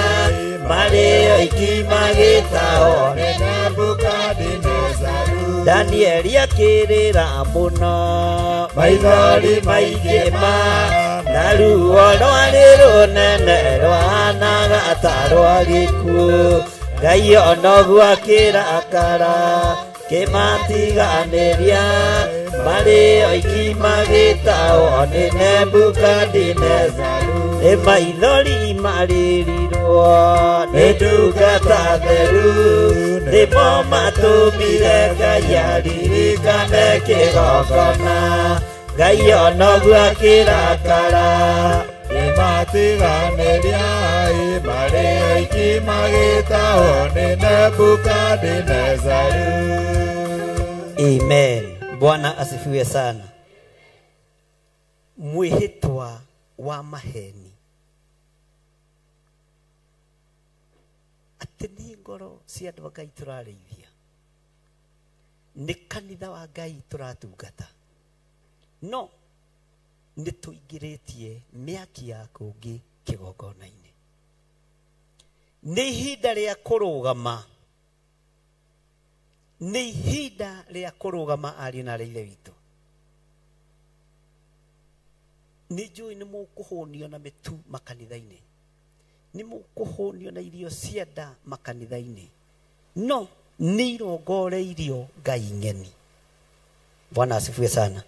Speaker 4: marĩ oiki magĩtahwo nĩ Nebukadinezaru Danieli akĩrĩra mũno maithori maingĩ na ruo rwarĩ rũnene rwahanaga ta rwa gĩkuũ Ngai onoguo akĩrakara kĩmatiganĩria marĩ oiki magĩtahwo nĩ Nebukadinezaru nĩ maithori marĩrirwo nĩ ndungata theru nĩmo matũmire Ngai aririkane kĩgongona Ngai onoguo akĩrakara kĩmatiganĩria marĩ oiki magĩtahwo nĩ Nebukadinezaru.
Speaker 6: Amen. Bwana asifiwe sana. Mwĩhĩtwa wa maheni atĩ nĩ ngoro cia andũ a Ngai tũrarĩithia, nĩ kanitha wa Ngai tũratungata, no nĩ tũingĩrĩtie mĩaki ya kũngĩ kĩgongona-inĩ. Nĩ ihinda rĩa kũrũgama, nĩ ihinda rĩa kũrũgama ariũ na ithe witũ. Nĩ njũĩ nĩ mũkũhũnio na mĩtu makanitha-inĩ, nĩ mũkũhũnio na irio cia nda makanitha-inĩ, no nĩ irongoreirio Ngai ng'eni. Bwana asifiwe sana.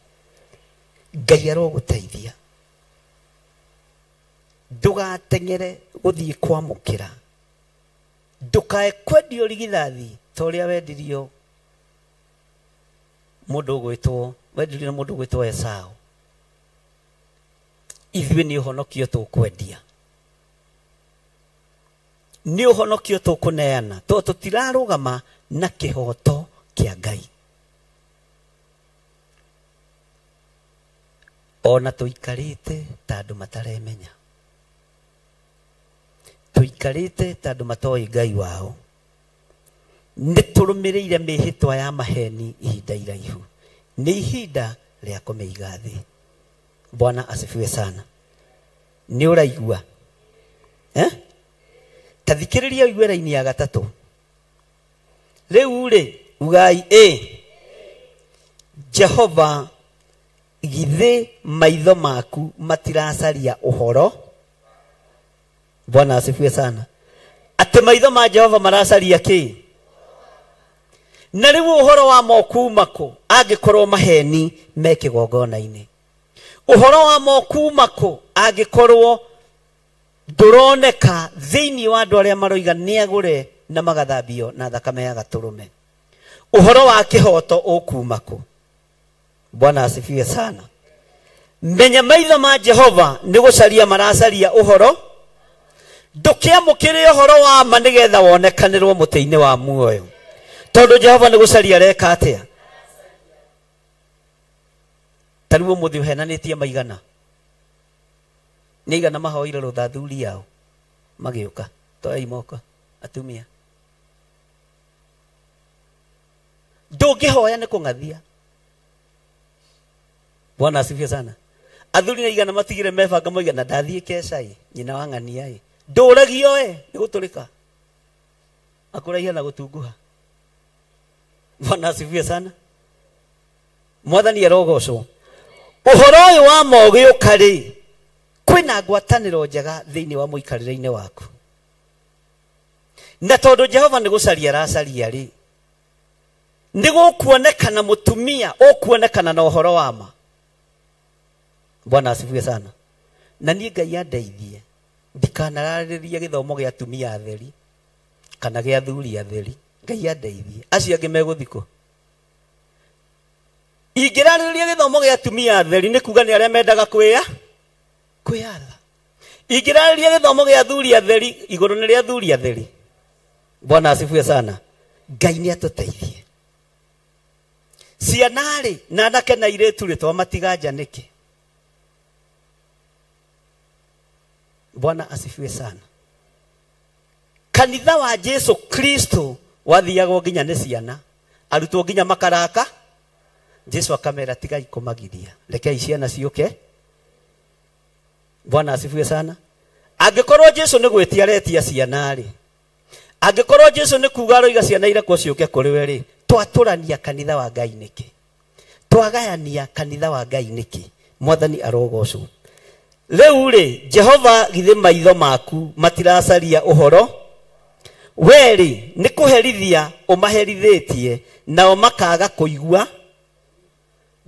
Speaker 6: Ngai arogũteithia, ndũgateng'ere gũthiĩ kwamũkĩra, ndũkae kwendio rigithathi ta ũrĩa wendirio mũndũ ũgwĩtwo Esaũ. Ithuĩ nĩ ũhonokio tũkwendia, nĩ ũhonokio tũkũneana, tondũ tũtirarũgama na kĩhoto kĩa Ngai. Ona tũikarĩte ta andũ mataremenya, tũikarĩte ta andũ matoĩ Ngai wao, nĩ tũrũmĩrĩire mĩhĩtwa ya maheni ihinda iraihu, nĩ ihinda rĩa kũmĩiga thĩ. Bwana asifiwe sana. Nĩ ũraigua ta thikĩrĩria ũigue raini ya gatatũ. Rĩu rĩ ugai Jehova githĩ maitho maku matiracaria ũhoro? Bwana asifiwe sana. Atĩ maitho ma Jehova maracaria kĩ? Na rĩu ũhoro wa mokuma kũ angĩkorwo maheni me kĩgongona-inĩ? Ũhoro wa mokuma kũ angĩkorwo ndũroneka thĩinĩ wa andũ arĩa maroiga nĩ agũre na magathambio na thakame ya gatũrũme? Ũhoro wa kĩhoto ũkuma kũ? Bwana asifiwe sana. Menya maitho ma Jehova nĩ gũcaria maracaria ũhoro. Ndũkĩamũkĩre ũhoro wa ma nĩgetha wonekanĩrwo mũtĩ-inĩ wa muoyo, tondũ Jehova nĩ gũcaria areka atĩa? Tarĩu mũthĩ ũhenanĩtie maigana, nĩ igana mahoire rũthathuri yao magĩũka, toai moko atumia. Ndũngĩhoya nĩ kũng'athia. Bwana asifiwe sana. Athuri na igana matigire mebanga moiga na ndathiĩ Kesha nyina wa ng'ania ndũragio nĩ gũtũrĩka akũraihia na gũtunguha. Bwana asifiwe sana. Mwathani arogocwo. Ũhoro ũyũ wa mogĩũka rĩ, kwĩna ngwatanĩro njega thĩinĩ wa mũikarĩre-inĩ waku, na tondũ Jehova nĩ gũcaria aracaria rĩ, nĩ gũkuonekana mũtumia ũkuonekana na ũhoro wa ma. Bwana asifiwe sana. Na niĩ Ngai andeithie ndikanararĩrĩrie gĩthomo gĩa atumia atheri kana gĩa athuri atheri. Ngai andeithie, acio angĩ megũthikwo. Ingĩrarĩrĩria gĩthomo gĩa atumia atheri nĩ kuga nĩ arĩa mendaga kwĩyatha. Ingĩrarĩrĩria gĩthomo gĩa athuri atheri, igũrũ nĩ rĩa athuri atheri. Bwana asifiwe sana. Ngai nĩ atũteithie. Ciana rĩ na anake na airĩtu rĩ twamatiga nja nĩkĩ? Bwana asifiwe sana. Kanitha wa Jesu Kristo wathiaga nginya nĩ ciana, arutwo nginya makaraka. Jesu akamera tigai kumagiria, rekei ciana ciuke. Bwana asifiwe sana. Angikorwo Jesu nĩ gwĩtia retia ciana rĩ, angikorwo Jesu nĩ kuuga roiga ciana irekwo ciuke kũrĩ we rĩ, twatũrania kanitha wa Ngai nĩkĩ? Twagayania kanitha wa Ngai nĩkĩ? Mwathani arogocwo. Rĩu rĩ, Jehova githĩ maitho maku matiracaria ũhoro? Weri nĩ kũherithia ũmaherithĩtie nao makaga kũigua.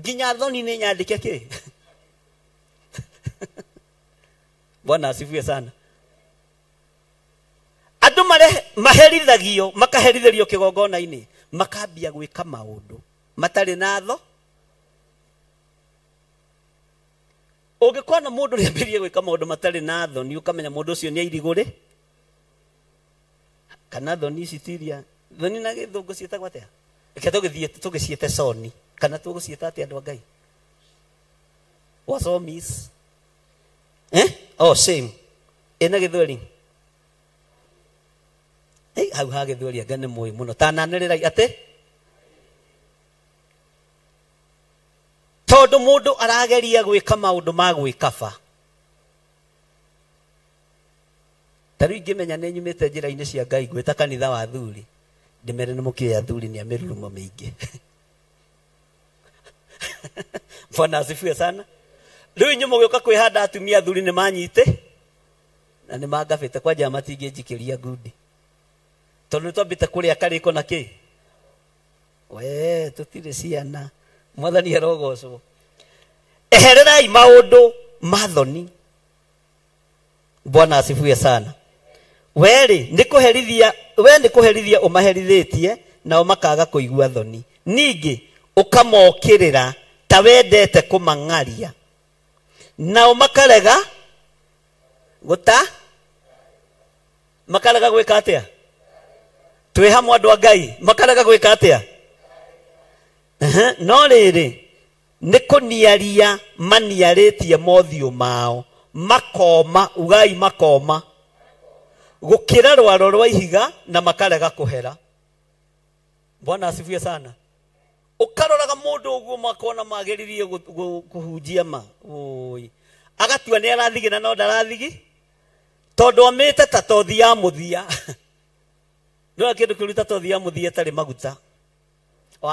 Speaker 6: Nginya thoni nĩ nyandĩke kĩ? Bwana asifiwe sana. Andũ maherithagio, makaherithirio kĩgongona-inĩ, makambia gwĩka maũndũ matarĩ na tho. Ũngĩkona mũndũ rĩambĩrĩrie gwĩka maũndũ matarĩ na tho, nĩ ũkamenya mũndũ ũcio nĩ airigũrĩ. Kana thoni citiria, thoni na gĩthũngũ ciĩtagwo atĩa? Reke tũgĩciĩte soni, kana tũgũciĩta atĩa andũ a Ngai? Wasomis. Oh, shame. Ena gĩthweri. Hau ha gĩthweri anga nĩ mũĩ mũno. Tananĩrĩrai atĩ? Tondũ mũndũ arageria gwĩka maũndũ ma gwĩkaba. Tarĩu ingĩmenya nĩ nyumĩte njĩra-inĩ cia Ngai gwĩta kanitha wa athuri, ndĩmere nĩ mũkĩoya athuri nĩ amĩrurumo mĩingĩ. Bwana asifiwe sana. Rĩu inyuĩ mũgĩũka kwĩhanda atumia athuri nĩ manyite na nĩ mangabĩte kwanja matingĩnjikĩria ngundi, tondũ nĩ twambĩte kũrĩa karĩko na kĩ? We tũtirĩ ciana. Mwathani arogocwo. Ehererai maũndũ ma thoni. Bwana asifiwe sana. Weri nĩ kũherithia ũmaherithĩtie nao makaga kũigua thoni. Ningĩ ũkamokĩrĩra ta wendete kũmang'aria, nao makarega makarega gwĩka atĩa? Twĩ hamwe andũ a Ngai, makarega gwĩka atĩa? No rĩrĩ nĩ kũniaria maniarĩtie mothiũ mao, makoma, ugai makoma, gũkĩra rwaro rwa ihiga na makarega kũhera. Bwana asifiwe sana. Ũkaroraga mũndũ ũguo makona magĩririe kũhunjia ma, agatua nĩ arathigina no ndarathigi, tondũ amĩte ta tothi ya mũthia. Nĩ kĩndũ kĩruta tothi ya mũthia tarĩ maguta,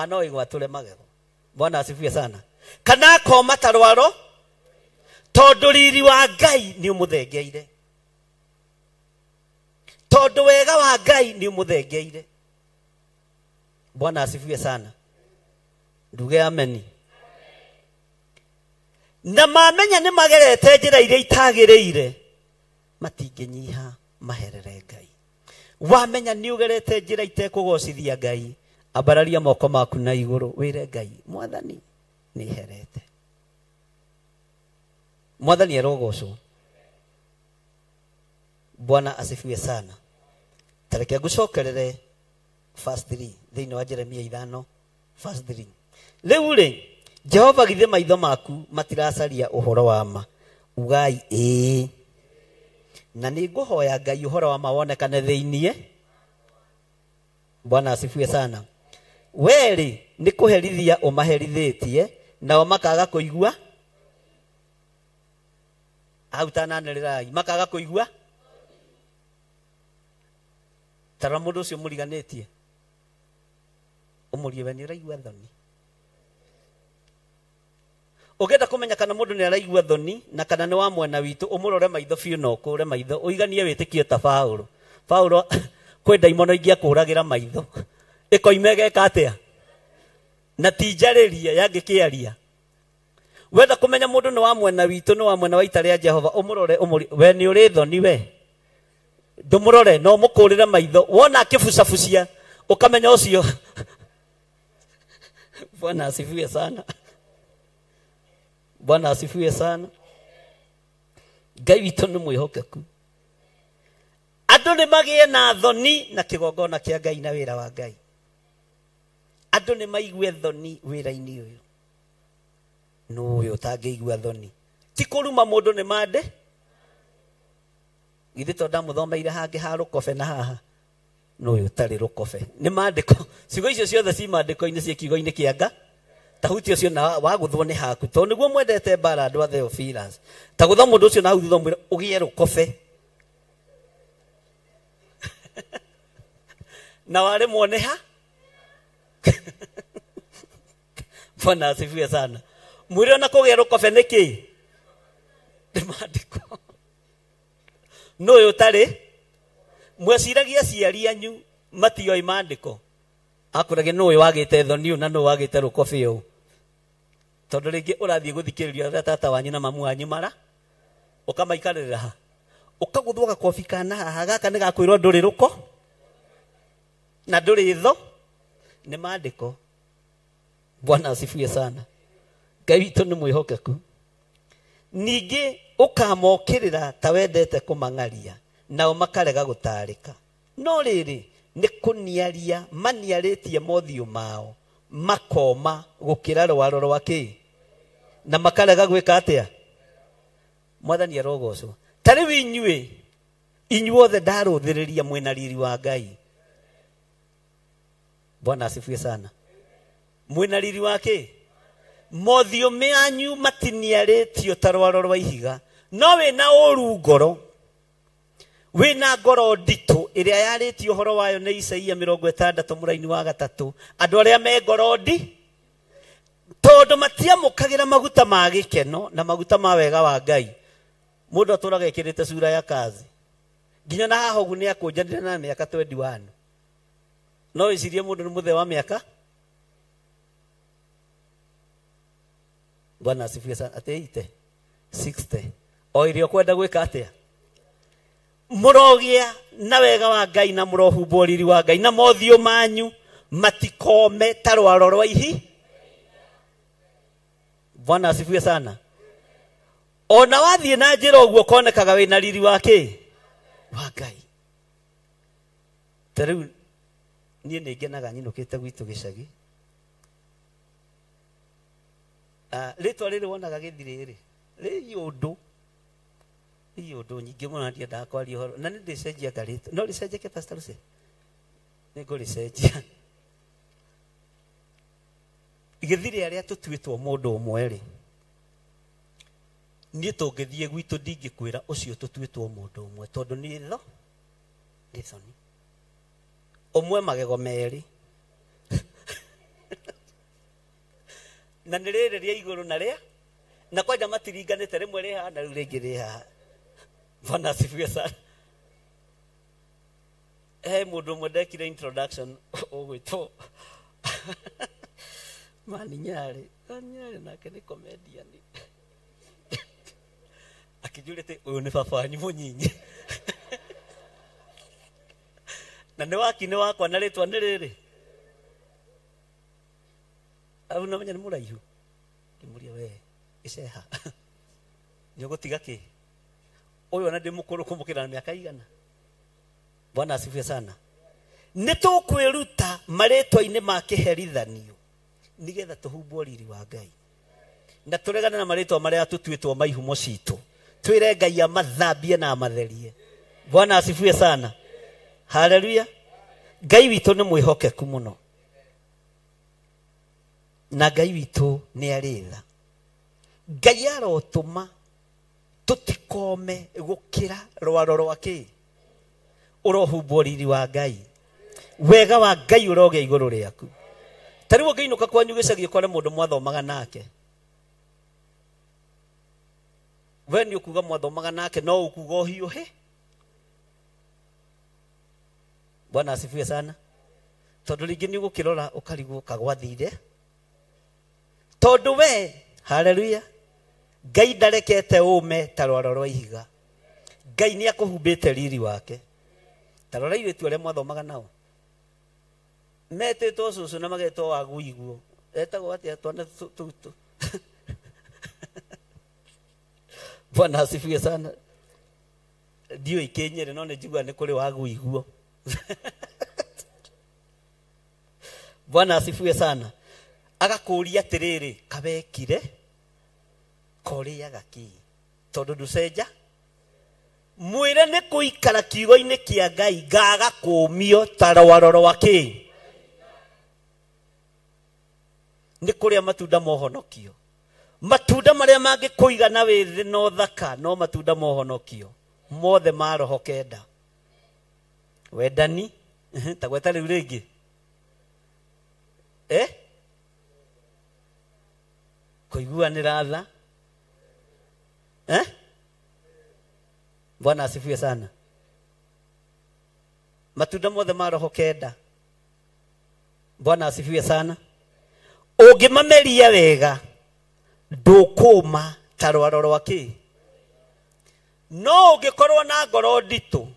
Speaker 6: no igwatũre magego. Bwana asifiwe sana. Kana koma ta rwaro, tondũ riri wa Ngai nĩ ũmũthengeire, tondũ wega wa Ngai nĩ ũmũthengeire. Bwana asifiwe sana. Nduge ameni. Na mamenya nĩ magerete njĩra iria itagĩrĩire, matingĩnyiha maherere Ngai. Wamenya nĩ ũgerete njĩra itekũgocithia Ngai, ambararia moko maku na igũrũ wĩre Ngai, Mwathani nĩ herete. Mwathani arogocwo. Bwana asifiwe sana. Tareke ngũcokerere verse 3 thĩinĩ wa Jeremia 5 verse 3. Rĩu rĩ, Jehova githĩ maitho maku matiracaria ũhoro wa ma? Ugai ĩĩ. Na nĩ ngũhoya Ngai ũhoro wa ma wonekane thĩinĩ. Bwana asifiwe sana. Weri nĩ kũherithia ũmaherithĩtie nao makaga kũigua. Autananĩrĩrai makaga kũigua. Tara mũndũ ũcio mũriganĩtie, ũmũrie we nĩ ũraigua thoni. Ũngĩenda kũmenya kana mũndũ nĩ araigua thoni na kana nĩ wa mwena witũ, ũmũrore maitho biũ na ũkũre maitho, ũiganie wĩtĩkio ta Paulo. Paulo kwĩ ndaimono ingĩakũragĩra maitho, ĩkoime geka atĩa? Na ti njarĩria yangĩkĩaria. Wenda kũmenya mũndũ nĩ wa mwena witũ, nĩ wa mwena wa ita rĩa Jehova, ũmũrore we nĩ ũrĩ thoni we. Ndũmũrore no mũkũrĩre maitho, wona akĩbucabucia ũkamenya ũcio. Bwana asifiwe sana. Bwana asifiwe sana. Ngai witũ nĩ mwĩhokeku. Andũ nĩ magĩe na thoni na kĩgongona kĩa Ngai na wĩra wa Ngai. Andũ nĩ maigue thoni wĩra-inĩ ũyũ. No ũyũ ũtangĩigua thoni, ti kũruma mũndũ nĩ mande. Githĩ to ndamũthomeire hangi ha Rũkobe na haha no ũyũ ũtarĩ Rũkobe nĩ maandĩko ciugo icio ciothe ci maandĩko-inĩ cia kiugo-inĩ kĩa Nga ta huti ũcio na wagũthwo nĩ haku to nĩguo mwendete mbara andũ a Theophilus ta gũtho mũndũ ũcio na hau thutha mwĩra ũgĩe Rũkobe na waremwo nĩ ha Bwana asifiwe sana mwĩre ona kũgĩa Rũkobe nĩkĩ nĩ maandĩko no ũyũ ũtarĩ mweciragia ciari anyu matioi maandĩko akũrage no ũyũ wagĩte thoni na no wagĩte Rũkobe ũyũ tondũ rĩngĩ ũrathiĩ gũthikĩrĩria ũrĩa tata wanyu na mamu wanyu mara ũkamaikarĩrĩra ha ũkagũthwo gakobi kana haha gaka nĩ gakwĩrwo ndũrĩ rũko na ndũrĩ tho nĩ maandĩko Bwana asifiwe sana Ngai witũ nĩ mwĩhokeku ningĩ ũkamokĩrĩra ta wendete kũmang'aria nao makarega gũtaarĩka no rĩrĩ nĩ kũniaria maniarĩtie mothiũ mao makoma gũkĩra rwaro rwa kĩ na makarega gwĩka atĩa Mwathani arogocwo ta rĩu inyuothe ndarũthĩrĩria mwĩna riri wa Ngai Bwana asifiwe sana mwĩna riri wa kĩ mothiũ manyu matiniarĩtio ta rwaro rwa ihiga no wĩna ũru ngoro wĩna ngoro nditũ ĩrĩa yarĩtio ũhoro wayo nĩ Isaia 60 mũraini wa 3 andũ arĩa me ngoro tondũ matiamũkagĩra maguta ma gĩkeno na maguta ma wega wa Ngai mũndũ atũraga ekĩrĩte sura ya kazi nginya na haha ũguo nĩ akũnjanire na mĩaka 21 no icirie mũndũ nĩ mũthee wa mĩaka Bwana asifiwe sana ate 60 o irio kwenda gwĩka atĩa mũrogĩa na wega wa Ngai na mũrohumbwo riri wa Ngai na mothiũ manyu matikome ta rwaro rwa ihi Bwana asifiwe sana ona wathiĩ na njĩra ũguo konekaga wĩna riri wa kĩ wa Ngai ta rĩu niĩ nĩ ngenaga nyinũkĩte gwitũ gĩcagi rĩtwa rĩrĩ wonaga gĩthirĩ rĩ ũndũ nyingĩ mũno ndiendaga kwaria ũhoro na nĩ ndĩcenjia ngarĩtwa no rĩcenjeke Pastor Lucy nĩ ngũrĩcenjia gĩthirĩ arĩa tũtuĩtwo mũndũ ũmwe rĩ niĩ tũngĩthiĩ gwitũ ndingĩkwĩra ũcio tũtuĩtwo mũndũ ũmwe tondũ nĩ thoni ũmwe magego merĩ na nĩ rĩrĩ rĩa igũrũ na rĩa na kwanja matiringanĩte rĩmwe rĩ haha na rĩu rĩngĩ rĩ haha Bwana asifiwe sana mũndũ ũmwe ndekire introduction ũgwĩtwo Maninyarĩ nake nĩ comedian akĩnjũrĩte ũyũ nĩ baba wanyu mũnyinyi na nĩ wakinĩ wakwa na rĩtwa nĩ rĩrĩ au na menya nĩ mũraihu ngĩmũria we gĩceha nĩ ũgũtiga kĩ ũyũ ona ndĩ mũkũrũ kũmũkĩra na mĩaka igana Bwana asifiwe sana nĩ tũkwĩruta marĩtwa-inĩ ma kĩherithanio nĩgetha tũhumbwo riri wa Ngai na tũregane na marĩtwa marĩa tũtuĩtwo maihumo citũ twĩre Ngai amathambie na amatherie Bwana asifiwe sana haleluya Ngai witũ nĩ mwĩhokeku mũno na Ngai witũ nĩ arĩ tha Ngai arotũma tũtikome gũkĩra rwaro rwa kĩ ũrohumbwo riri wa Ngai wega wa Ngai ũrogĩa igũrũ rĩaku ta rĩu ũngĩinũka kwanyu gĩcagi ũkore mũndũ mwathomaga nake we nĩ ũkuga mwathomaga nake no ũkuga ũhiũhe Bwana asifiwe sana tondũ rĩngĩ nĩ ũgũkĩrora ũkarigwo kagwathire tondũ we haleluya Ngai ndarekete ũme ta rwaro rwa ihiga Ngai nĩ akũhumbĩte riri wake ta rora irĩtu arĩa mwathomaga nao metĩtwo cũcũ na magetwo Wagũiguo etagwo atĩa twana tũtũ Bwana asifiwe sana ndiũĩ Kĩnyĩrĩ no nĩ njiguaga nĩ kũrĩ Wagũiguo Bwana asifiwe sana agakũria atĩrĩrĩ kabekire korĩaga kĩ tondũ ndũcenja mwire nĩ kũikara kiugo-inĩ kĩa Ngai ngaga kũmio ta rwaro rwa kĩ nĩ kũrĩa matunda mohonokio matunda marĩa mangĩkũiga na wĩthĩ no thaka no matunda mohonokio mothe ma roho kenda wendani ta gweta rĩu rĩngĩ kũiguanĩra tha Bwana asifiwe sana. Matunda mothe ma roho kenda. Bwana asifiwe sana. Ũngĩmameria wega ndũkũma ta rwaro rwa kĩ no ũngĩkorwo na ngoro nditũ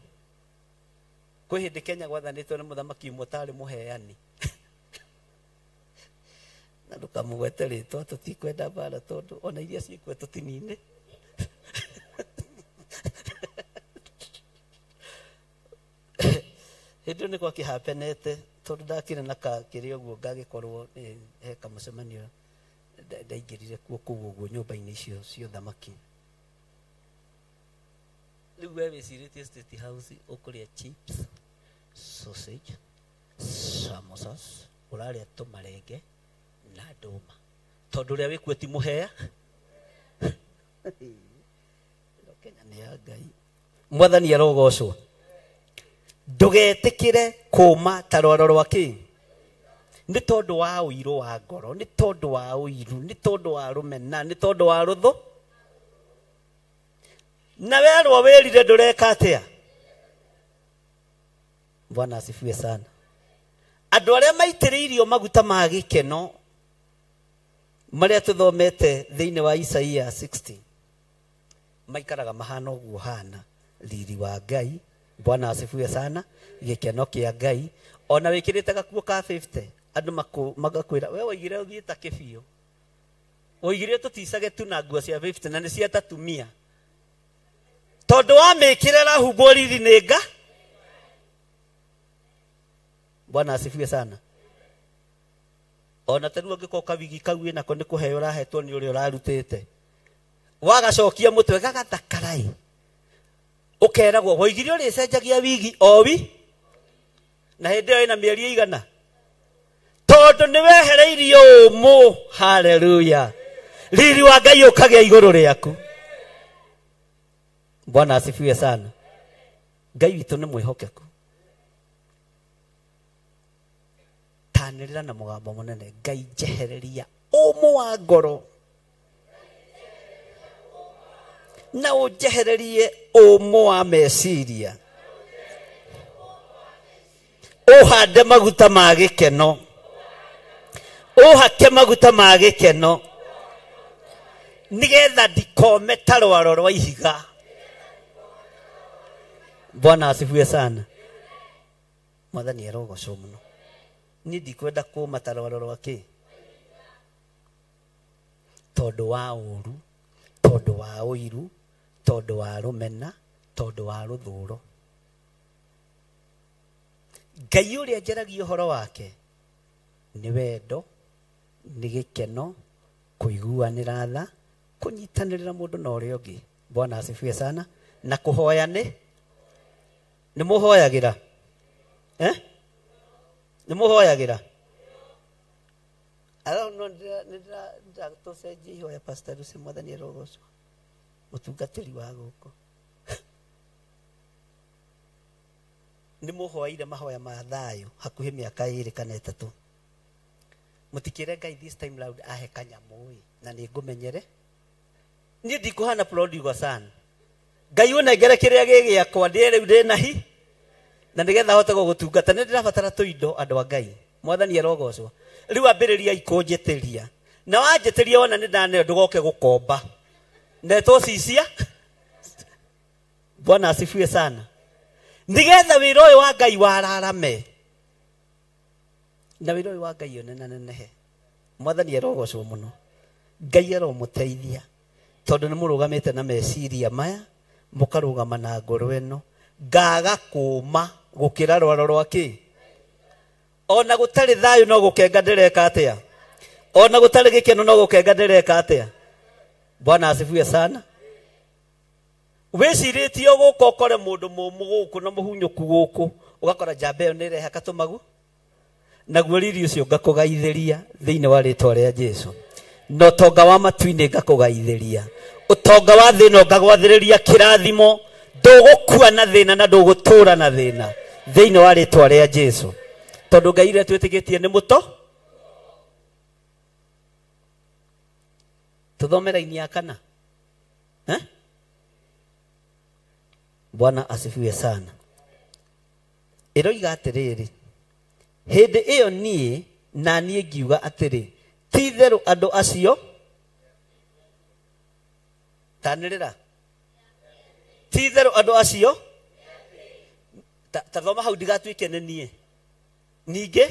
Speaker 6: kwĩ hĩndĩ Kenya gwathanĩtwo nĩ mũthamaki ũmwe tarĩ mũheani na ndũkamũgwete rĩtwa tũtikwenda mbara tondũ ona iria ciĩkuo tũtini-inĩ hĩndĩ nĩ gwakĩhapenete tondũ ndakĩrĩ na kĩrĩ ũguo ngagĩkorwo heka mũcemanio ndaingĩrire kuo kũu ũguo nyũmba-inĩ icio cia thamaki rĩu we wĩcirĩtie State House ũkũrĩa chips sausage samosas ũrarĩa tũmarenge na ndũma tondũ ũrĩa wĩkuo ti mũhea Kenya nĩ ya Ngai Mwathani arogocwo ndũgetĩkĩre kũma ta rwaro rwa kĩ nĩ tondũ wa ũiru wa ngoro nĩ tondũ wa ũiru nĩ tondũ wa rũmena nĩ tondũ wa rũthũ na werwo wĩrire ndũreka atĩa Bwana asifiwe sana andũ arĩa maitĩrĩirio maguta ma gĩkeno marĩa tũthomete thĩinĩ wa Isaia 60 maikaraga mahana ũguo hana riri wa Ngai Bwana asifiwe sana gĩkeno kĩa Ngai ona wĩkĩrĩte gakuo ka 50 andũ magakwĩra we waigire ũthiĩta kĩbiũ waigire tũticage tu na nguo cia 50 na nĩ cia tatumia tondũ wamĩkĩra rahumbo riri nĩnga Bwana asifiwe sana ona tenu ũngĩkorwo kawigi kau wĩnako nĩ kũheo ũrahetwo nĩ ũrĩa ũrarutĩte wagacokia mũtwe gagathakarai ũkeragwo waigire ũrĩcenjagia wigi owi na hĩndĩ ĩyo ĩna mĩeri ĩigana tondũ nĩ wehereirio ũmũ haleluya riri wa Ngai ũkagĩa igũrũ rĩaku Bwana asifiwe sana Ngai witũ nĩ mwĩhokeku tanĩrĩra na mũgambo mũnene Ngai njehereria ũmũ wa ngoro na ũnjehererie ũmũ wa meciria ũhande maguta ma gĩkeno ũhake maguta ma gĩkeno nĩgetha ndikome ta rwaro rwa ihiga Bwana asifiwe sana Mwathani arogocwo mũno niĩ ndikwenda kũma ta rwaro rwa kĩ tondũ wa ũru tondũ wa ũiru tondũ wa rũmena tondũ wa rũthũũro Ngai ũrĩa njaragia ũhoro wake nĩ wendo nĩ gĩkeno kũiguanĩra tha kũnyitanĩrĩra mũndũ na ũrĩa ũngĩ Bwana asifiwe sana na kũhoya nĩ mũhoyagĩra nĩ mũhoyagĩra no nĩndĩra tũcenjie ihoya Pastor Lucy Mwathani arogocwo mũtungatĩri wa gũkũ nĩ mũhoire mahoya ma thayũ hakuhĩ mĩaka 2 kana 3 mũtikĩre Ngai this time round ahe kanyamũ na nĩ ngũmenyere niĩ ndikũhana prodigal son Ngai ũnengere kĩrĩa gĩgĩakwa ndĩ rĩu ndĩna hi na nĩgetha hote gũgũtungata nĩ ndĩrabatara tũindo andũ a Ngai Mwathani arogocwo rĩu ambĩrĩria ikũnjĩtĩria na wanjĩtĩria wona nĩ ndaneo ndũgoke gũkomba netwo cicia Bwana asifiwe sana nĩgetha wĩra ũyũ wa Ngai wararame na wĩra ũyũ wa Ngai ũnenenehe Mwathani arogocwo mũno Ngai aromũteithia tondũ nĩ mũrũgamĩte na meciria maya mũkarũgama na ngoro ĩno ngaga kũma gũkĩra rwaro rwa kĩ ona gũtarĩ thayũ no gũkenga ndĩreka atĩa ona gũtarĩ gĩkeno no gũkenga ndĩreka atĩa Bwana asifiwe sana wiciritio guko kore mundu mumu guku na muhunyuku guku ugakora jambe yo nireha katumagu naguo riri ucio ngakugaithiria thiini wa ritwa ria Jesu no tonga wa matuini ngakugaithiria utonga wa thina ngagwathiriria kirathimo ndugukua na thina na ndugutura na thina thiini wa ritwa ria Jesu tondu Ngai ria twitigitie ni muto tuthomera ini ya kana Bwana asifiwe sana. Iroiga atiriri hindi iyo nie na nie ngiuga atiri ti theru andu acio tanirira ti theru andu acio tathoma hau ndigatuike ni nie ningi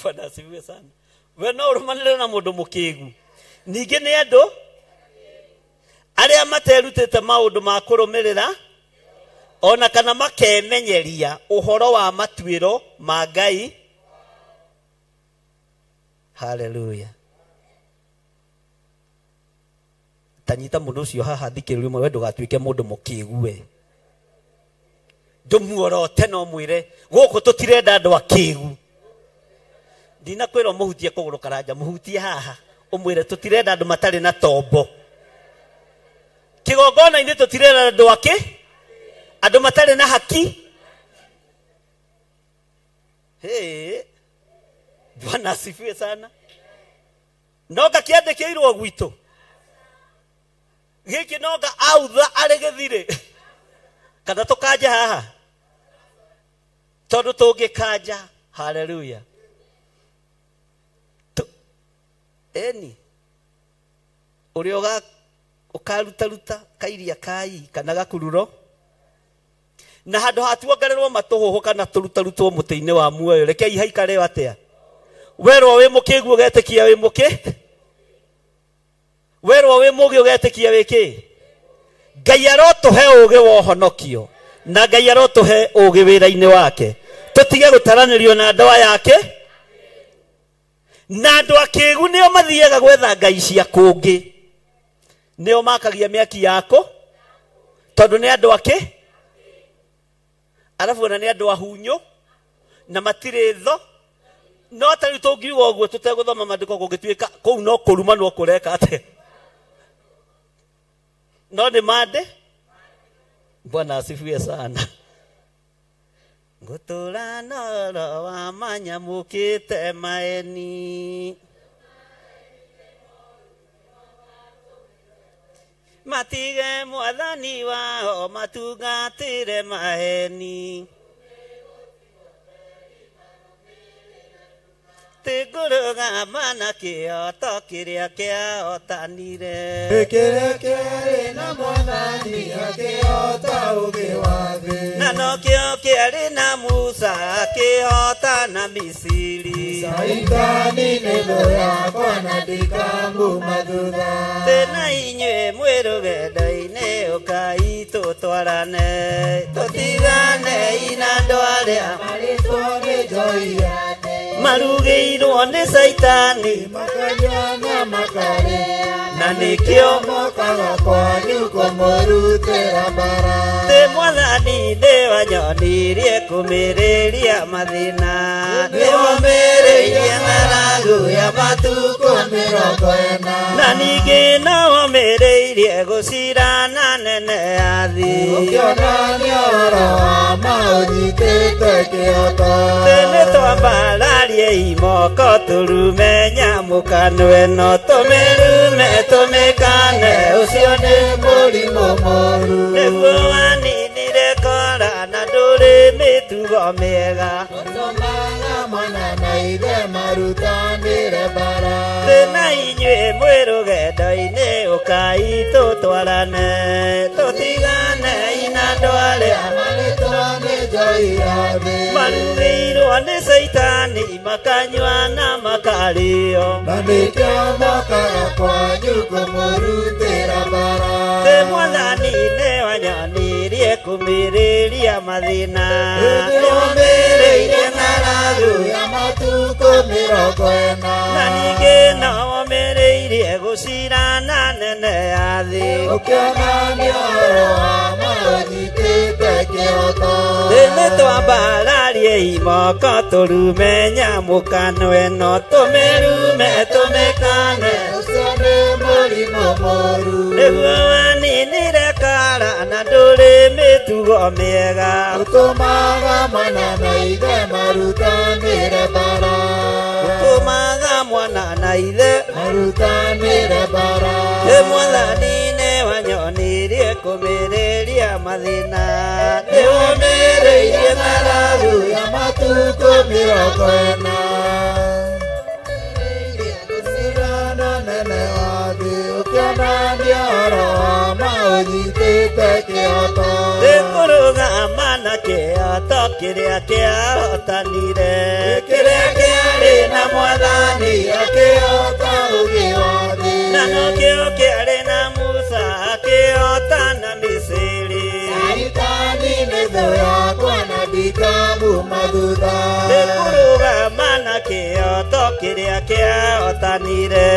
Speaker 6: Bwana asifiwe sana. We no urumanire na mundu mukigu ningi ni andu aria materutite maundu ma kurumirira ona kana makemenyeria uhoro wa matuiro ma Ngai. Hallelujah. Tanyita mundu ucio haha thikiririo mwe ndugatuike mundu mukigu we ndumuorote no mwire guku tutirenda andu akigu Dina kwero muhutie kuguru karanja muhutie haha umwire tutirenda andu matari na tombo kigongona ine tutirenda andu ake andu matari na haki Bwana asifiwe sana noga kiandikirwo gwitu giki noga autha ari githire kana tukanja haha tondu tungikanja. Hallelujah. Eni urioga ukaruta kairia kai kana gakururo na handu hatuongererwo matuhuhu kana turutarutwo mutiine wa muoyo rekei haikare atia werwo wi mukigu ugetikia wi muki werwo wi mugi ugetikia wiki Ngai arotuhe ugi wa honokio na Ngai arotuhe ugi wira-ini wake tutige gutaranirio na ndawa yake na andu akigu nio mathiaga gwetha ngai cia kungi nio makagia miaki yako tondu ni andu ake arafu na ni andu ahunyu na matiritho no tari tungiuga uguo tuteguthoma mandiko kungituika kou no kuruma no kureka ate no ni mande. Bwana asifiwe sana. Gutura noro wa manyamukite maeni matige mwathani wao matungatire maheni tiguruga mana kioto kiria kiaotanire
Speaker 4: kiria kiari na mwathani akiota ugi wa thi
Speaker 6: na no kio kiari na Musa akiota na Misiri
Speaker 4: saitani nitho yakwa na ndikanguma thutha
Speaker 6: tena inyue mwi rugendo-ini ukai tutwarane tutigane ina andu aria
Speaker 4: maritwo ni njoiane
Speaker 6: marugeirwo ni saitani
Speaker 4: makanyua na makaria
Speaker 6: na nikio
Speaker 4: mokaga kwanyu kumurutira mbara
Speaker 6: ti mwathani ni wanyonirie kumiriria mathina
Speaker 4: niwamiriirie ng'aragu ya matuko 40
Speaker 6: na ningi no wamiriirie gucirana nene ya thi
Speaker 4: ukionania ũhoro wa maũnyitĩte kĩoto
Speaker 6: tene twambararie imoko turume nyamũkano ĩno tũmĩrume tũmĩkane
Speaker 4: ũcio nĩ mũrimũ mũru
Speaker 6: nĩguo waninire kora na ndũrĩ mĩtugo mĩega
Speaker 4: ũtũmaga mwana na ithe marutanĩre mbara
Speaker 6: tena inyuĩ mwĩ rũgendo-inĩ ũkai tũtwarane tũtigane ina andũ arĩa
Speaker 4: marĩtwa nĩ njoi ya thĩ
Speaker 6: marugĩirwo nĩ saitani makanyua na makarĩo
Speaker 4: na nĩkĩo mokaga kwanyu kũmũrutĩra mbara
Speaker 6: tĩ mwathani nĩ wanyonirie kũmĩrĩria mathĩna
Speaker 4: nĩwamĩrĩirie ng'aragu tharagu ya matuko 40
Speaker 6: na ningĩ nao mereirie gũcirana nene ya thĩ
Speaker 4: ũkĩonania ũhoro wa maũnyitĩte kĩhoto
Speaker 6: nĩ twambararie moko tũrume nyamũkano ĩno tũmĩrume tũmĩkane
Speaker 4: ũcio nĩ mũrimũ mũru
Speaker 6: nĩguo waninire kara na ndũrĩ mĩtugo mĩega
Speaker 4: ũtũmaga mwana na ithe marutanĩre mbara
Speaker 6: ũtũmaga mwana na ithe
Speaker 4: marutanĩre mbara
Speaker 6: Mwathani nĩ wanyonirie kũmĩrĩria mathĩna nĩwomĩrĩirie
Speaker 4: tharagu ya matuko 40 gũcirana nene wa thĩ ũkĩonania ũhoro wa maũnyitĩte kĩhoto
Speaker 6: Kũrũgama na kĩhoto kĩrĩa kĩahotanire kĩrĩa kĩarĩ na Mwathani
Speaker 4: akĩhota ũgĩ wa thĩ
Speaker 6: na nokĩo kĩarĩ na Musa akĩhotana Misiri
Speaker 4: Shaitani nĩ thũ yakwa na ndikamuma thutha
Speaker 6: Kũrũgama na kĩhoto kĩrĩa kĩahotanire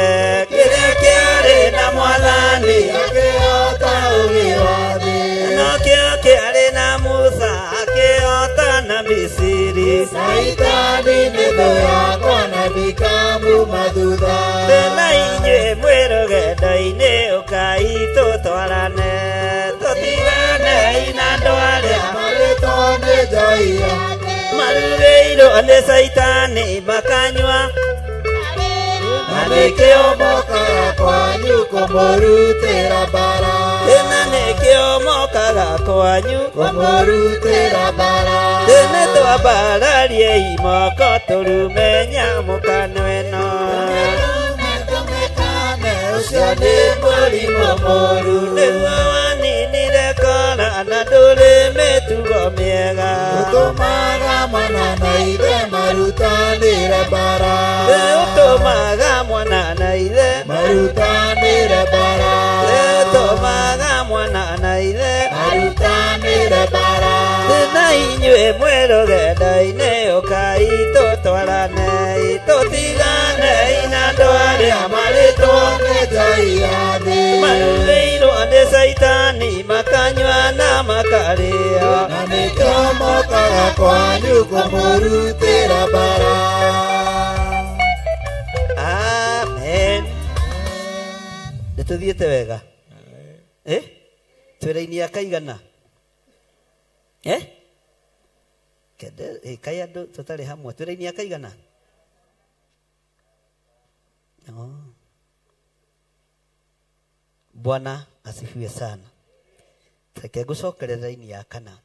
Speaker 6: kĩrĩa kĩarĩ na Mwathani
Speaker 4: akĩhota ũgĩ wa thĩ
Speaker 6: nokĩo kĩarĩ na Musa akĩhotana Misiri
Speaker 4: Shaitani nĩ thũ yakwa na ndikamuma thutha
Speaker 6: na inyuĩ mwĩ rũgendo-inĩ ũkai tũtwarane tũtiganei na andũ arĩa
Speaker 4: marĩtwo nĩ njoia
Speaker 6: marugĩirwo nĩ Shaitani makanyua
Speaker 4: na nĩkĩo mokaga kwanyu kũmũrutĩra mbara
Speaker 6: na nĩkĩo mokaga kwanyu
Speaker 4: kũmũrutĩra mbara
Speaker 6: nĩ twambararie moko tũrume nyamũkano ĩno
Speaker 4: ũcio nĩ mũrimũ mũru
Speaker 6: nĩguo waninire kora na ndũrĩ mĩtugo mĩega
Speaker 4: ũtũmaga mwana na ithe marutanĩre mbara
Speaker 6: ũtũmaga mwana na ithe
Speaker 4: marutanĩre mbara
Speaker 6: ũtũmaga mwana na ithe
Speaker 4: marutanĩre mbara
Speaker 6: na inyuĩ mwĩ rũgendo-inĩ ũkai tũtwarane tũtiganei na andũ arĩa marĩtwo
Speaker 4: nĩ njoia thĩ
Speaker 6: marugĩirwo nĩ Shaitani makanyua na makarĩa
Speaker 4: na nĩkĩo mokaga kwanyu kũmũrutĩra mbara
Speaker 6: amen nĩtũthiĩte wega twĩra-inĩ akaigana kaĩ andũ tũtarĩ hamwe twĩra-inĩ akaigana Bwana asifiwe sana reke ngũcokerere raini ya kana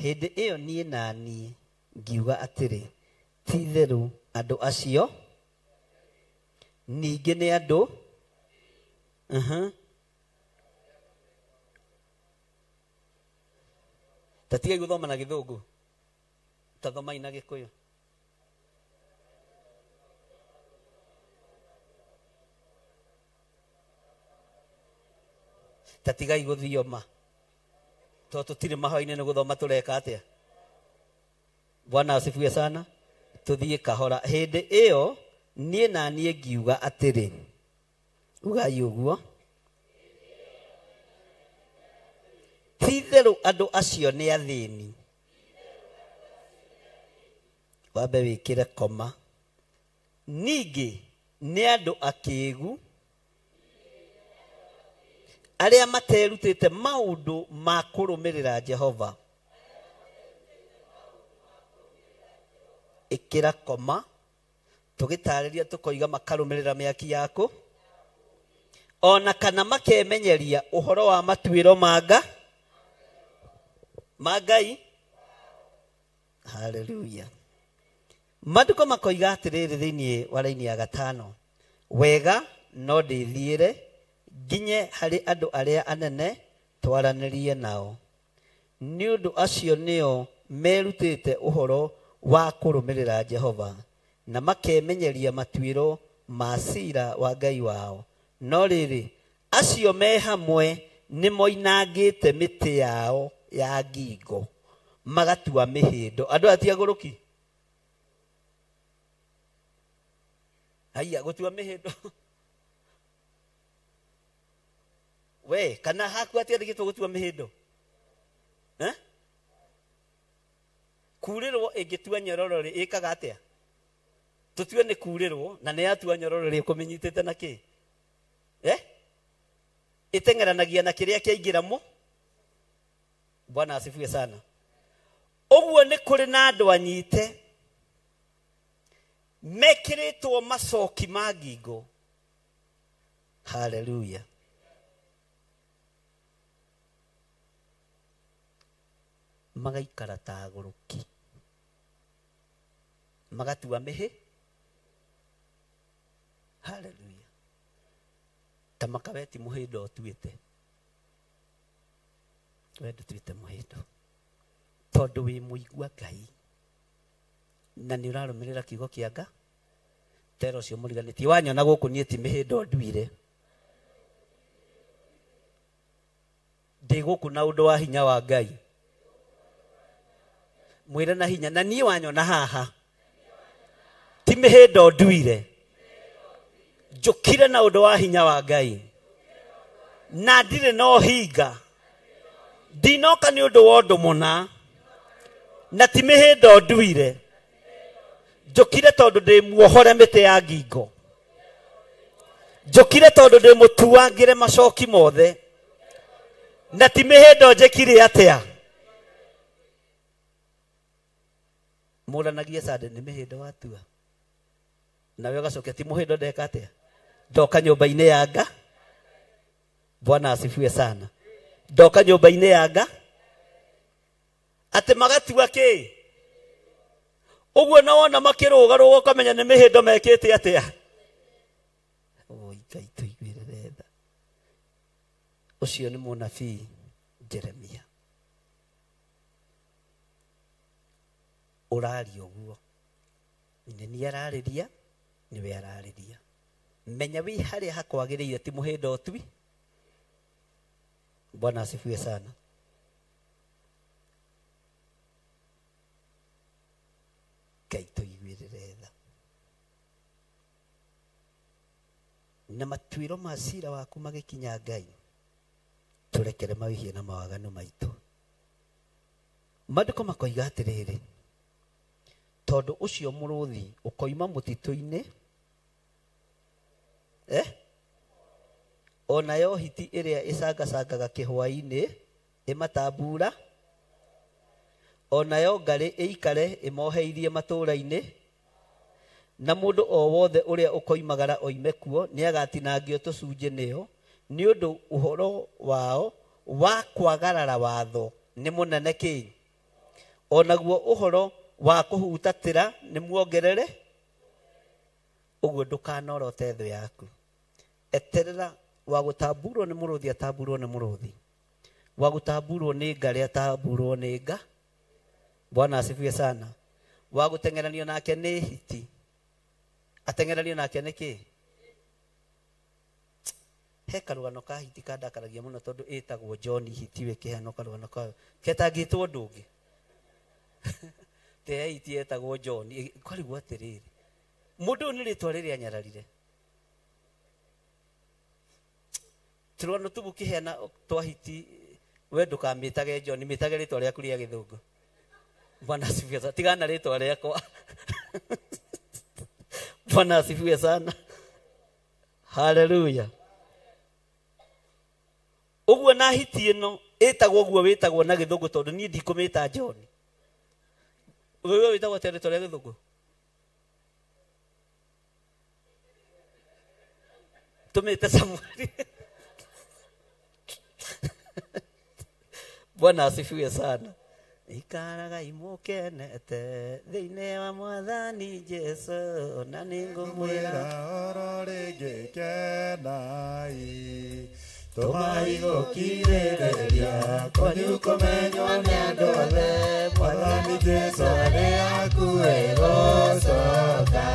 Speaker 6: hĩndĩ ĩyo niĩ na niĩ ngiuga atĩrĩ ti itherũ andũ acio ningĩ nĩ andũ tatigai gũthoma na gĩthũngũ tathomai na gĩkũyũ tatigai gũthioma tondũ tũtirĩ mahoya-inĩ nĩ gũthoma tũreka atĩa Bwana asifiwe sana tũthiĩ kahora hĩndĩ ĩyo niĩ na niĩ ngiuga atĩrĩ ugai ũguo ti-itherũ andũ acio nĩ athĩni wambe wĩkĩre koma ningĩ nĩ andũ akĩĩgu arĩa materutĩte maũndũ ma kũrũmĩrĩra Jehova ĩkĩra koma tũgĩtarĩria tũkoiga makarũmĩrĩra mĩaki yaku ona kana makemenyeria ũhoro wa matuĩro ma Ngai haleluya maandĩko makoiga atĩrĩrĩ thĩinĩ wa raini ya gatano wega no ndĩthiĩre nginye harĩ andũ arĩa anene twaranĩrie nao nĩ ũndũ acio nĩo merutĩte ũhoro wa kũrũmĩrĩra Jehova na makemenyeria matuĩro ma ciira wa Ngai wao no rĩrĩ acio me hamwe nĩ moinangĩte mĩtĩ yao ya ngingo magatua mĩhĩndo andũ atiagũrũki haya gutua mihindo we kana haku atia ndikitwo gutua mihindo kurirwo ingitua nyororo ri ikaga atia tutue ni kurirwo na ni atua nyororo ri kuminyitite na ki itengeranagia na kiria kiaingira mu. Bwana asifiwe sana. Oguo ni kuri na andu anyite mekiritwo macoki ma ngingo. Hallelujah. Magaikara ta aguruki magatua mihi. Hallelujah. Tamakaweti muhindo tuite wedu tuite muhindo tondu wi muigua Ngai na ni urarumirira kiugo kia Nga tero cio muriganiti wanyona guku nie ti mihindo nduire ndi guku na undu wa hinya wa Ngai mwire na hinya na nie wanyona haha ti mihindo nduire njukire na undu wa hinya wa Ngai na ndire no hinga ndinoka ni undu wa undu muna na ti mihindo nduire njukire tondu ndi muohore mite ya ngingo njukire tondu ndi mutuangire macoki mothe na ti mihindo njekire atia muranagia sade ni mihindo watua nawe ugacokia ti muhindo ndeka atia ndoka nyumba-ini ya Nga. Bwana asifiwe sana. Ndoka nyumba-ini ya Nga ati magatua ki uguo na wona makirugaruga ukamenya ni mihindo mekite atia. Oi Ngai tuiguire tha ucio ni munabii Jeremia urari uguo ni arariria niwe arariria menya wi haria hakwagiriire ti muhindo twi. Bwana asifiwe sana. Ngai tuiguire tha na matuiro ma cira waku magikinya Ngai turekere mawihie na mawaganu maitu. Maandiko makoiga atiriri tondu ucio muruthi ukoima mutito-ini ona yo hiti iria icangacangaga kihwa-ini imatambura ona yo ngari ikare imoheirie matura-ini na mundu o wothe uria ukoimagara oime kuo ni agatinangio tucunje niyo ni undu uhoro wao wa kwagarara watho ni munene ki onaguo uhoro wa kuhutatira ni muongerere uguo ndukanorote thu yaku eterera wa gutamburwo ni muruthi atamburwo ni muruthi wa gutamburwo ni ngari atamburwo ni nga. Bwana asifiwe sana. Wa gutengeranio nake ni hiti atengeranio nake ni ki he karugano ka hiti kandakaragia muno tondu itagwo John hiti we kihano karugano ka ketangitwo ndungi te hiti etagwo John kwarigwo atiriri mundu ni ritwa riria nyararire turano tubukihena twahiti we ndukamĩtage John mĩtage ritwa rĩaku rĩa gĩthũngũ. Bwana asifiwe sana. Tigana ritwa rĩakwa. Bwana asifiwe sana. Hallelujah. Uguo na hiti ĩno ĩtagwo guo wĩtagwo na gĩthũngũ tondu niĩ ndikũmĩta John. Wewe wĩtagwo atĩa ritwa rĩa gĩthũngũ? Tumĩte Samuel. Bwana asifiwe sana. Ikaraga imukenete thiine wa Mwathani Jesu na ningumwira
Speaker 4: oro ringi kenai tumai gukiriria konyu kumenywo ni andu othe Mwathani Jesu ari akuhi gucoka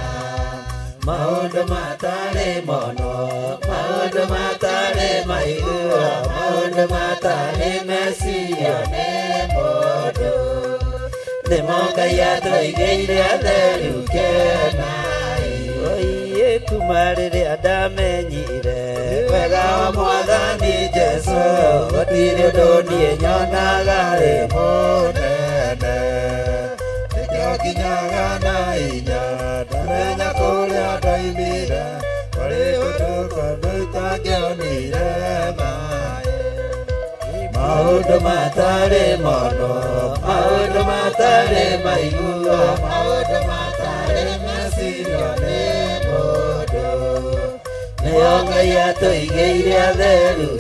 Speaker 4: maundu matari mono maundu matari maigua maundu matari mecirio ni mundu nimo Ngai atũigĩire atheru kenai oiĩ
Speaker 5: kuma rĩrĩa ndamenyire
Speaker 4: wega wa Mwathani Jesu gũtirĩ ũndũ niĩ nyonaga wĩ mũnene nĩkĩo nginyaga na hinya ndamenya kũrĩa ndoimire kũrĩ ũndũ kũndũ itangĩonire maũndũ matarĩ mono maũndũ matarĩ maiguo maũndũ matarĩ mecirio nĩ mũndũ nĩyo Ngai atũigĩire atheru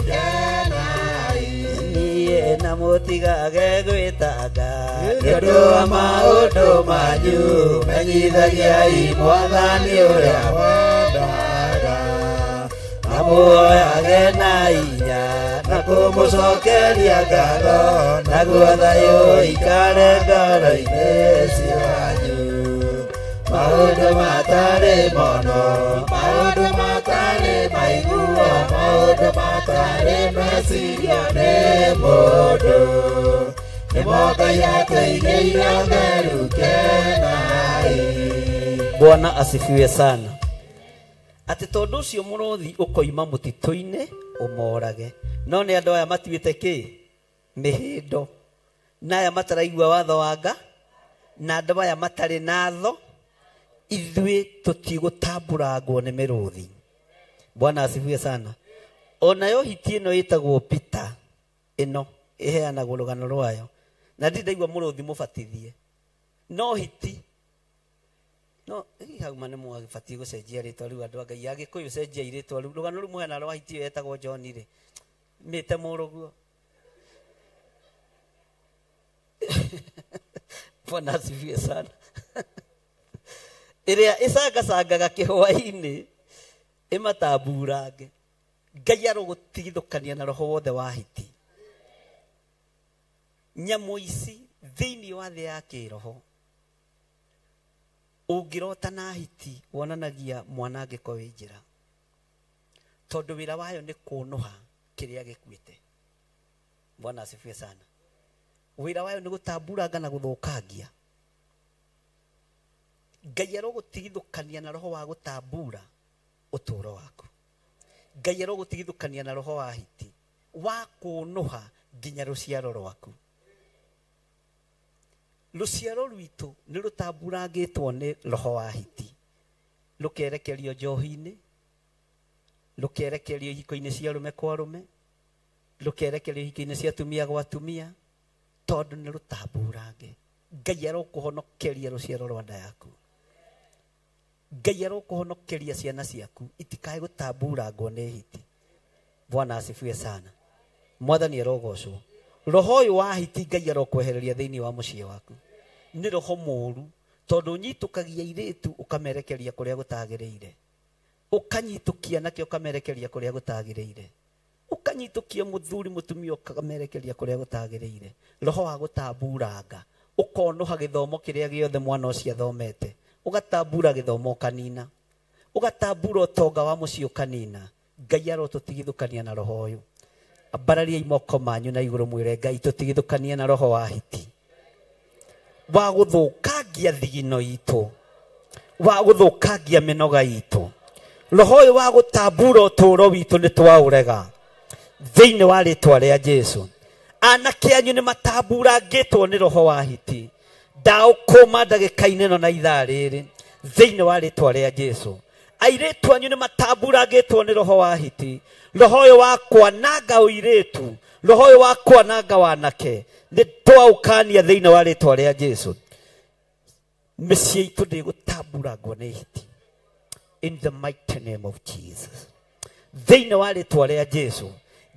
Speaker 5: niĩ na mũtigage gwĩtanga
Speaker 4: nĩũndũ wa maũndũ manyu menyithagiai Mwathani ũrĩa wendaga na muoyage na hinya na kũmũcokeria ngatho naguo thayũ ũikare ngoro-inĩ cianyu maũndũ matarĩ mono maũndũ matarĩ maiguo maũndũ matarĩ mecirio nĩ mũndũ nĩmo Ngai atũigĩire atheru kenai.
Speaker 6: Bwana asifiwe sana. Ati tondu ucio murothi ukoima mutito-ini umorage no ni andu aya matuite ki mihindo na aya mataraigua watho wanga na andu aya matari na tho ithui tutigutambũrangwo ni miruthi. Bwana asifiwe sana. Onayo hiti ino itagwo Peter ino iheanagwo rugano rwayo na ndindaigua muruthi mubatithie no hiti no hau mane mwagibatie gucenjia ritwa riu andu Ngai agikuyu cenjia iritwa riu rugano riu muhena rwa hiti etagwo John ri mite muruguo. Bwana asifiwe sana. Iria isangasangaga kihwa-ini imatamburange Ngai arogutigithũkania na roho wothe wa hiti. Nyamu ici thiini wa thĩ ya kĩroho ũngĩrota na hiti wonanagia mwanangĩko wĩ njĩra tondũ wĩra wayo nĩ kũnũha kĩrĩa gĩkuĩte. Bwana asifiwe sana. Wĩra wayo nĩ gũtamburanga na gũthũkangia. Ngai arogũtigithũkania na roho wa gũtambura ũtũũro waku. Ngai arogũtigithũkania na roho wa hiti wa kũnũha nginya rũciaro rwaku. Luciaro rwitũ nĩ rũtamburangĩtwo nĩ roho wa hiti rũkerekerio njohi-inĩ rũkerekerio ihiko-inĩ cia rũme kwa rũme rũkerekerio ihiko-inĩ cia tumia gwa tumia tondũ nĩ rũtamburange. Ngai arokũhonokeria rũciaro rwa nda yaku. Ngai arokũhonokeria ciana ciaku itikae gũtamburangwo nĩ hiti. Bwana asifiwe sana. Mwathani arogocwo. Roho ũyũ wa hiti Ngai arokwehereria thĩinĩ wa mũciĩ waku. Nĩ roho mũũru tondũ ũnyitũkagia airĩtu ũkamerekeria kũrĩa gũtagĩrĩire. Ũkanyitũkia nake ũkamerekeria kũrĩa gũtagĩrĩire. Ũkanyitũkia mũthuri mũtumia ũkamerekeria kũrĩa gũtagĩrĩire. Roho wa gũtamburanga ũkonoha gĩthomo kĩrĩa gĩothe mwana ũcio athomete. Ũgatambura gĩthomo kanina. Ũgatambura ũtonga wa mũciĩ ũkanina. Ngai arotũtigithũkania na roho ũyũ. Ambararia imoko manyu na igũrũ mwĩre Ngai tũtigithũkanie na roho wa hiti wa gũthũkangia thigino itũ wa gũthũkangia mĩnoga itũ. Roho ũyũ wa gũtambura ũtũũro witũ nĩ twaũrega thĩinĩ wa rĩtwa rĩa Jesũ. Anake anyu nĩ matamburangĩtwo nĩ roho wa hiti. Ndaũkũma ndagĩka-inĩ ĩno na ithaa rĩrĩ thĩinĩ wa rĩtwa rĩa Jesũ. Airĩtu anyu nĩ matamburangĩtwo nĩ roho wa hiti. Roho ũyũ wa kwananga ũirĩtu, roho ũyũ wa kwananga wanake nĩ twaũkania thĩinĩ wa rĩtwa rĩa Jesũ. Mĩciĩ itũ ndĩgũtamburangwo nĩ hiti. In the mighty name of Jesus. Thĩinĩ wa rĩtwa rĩa Jesũ.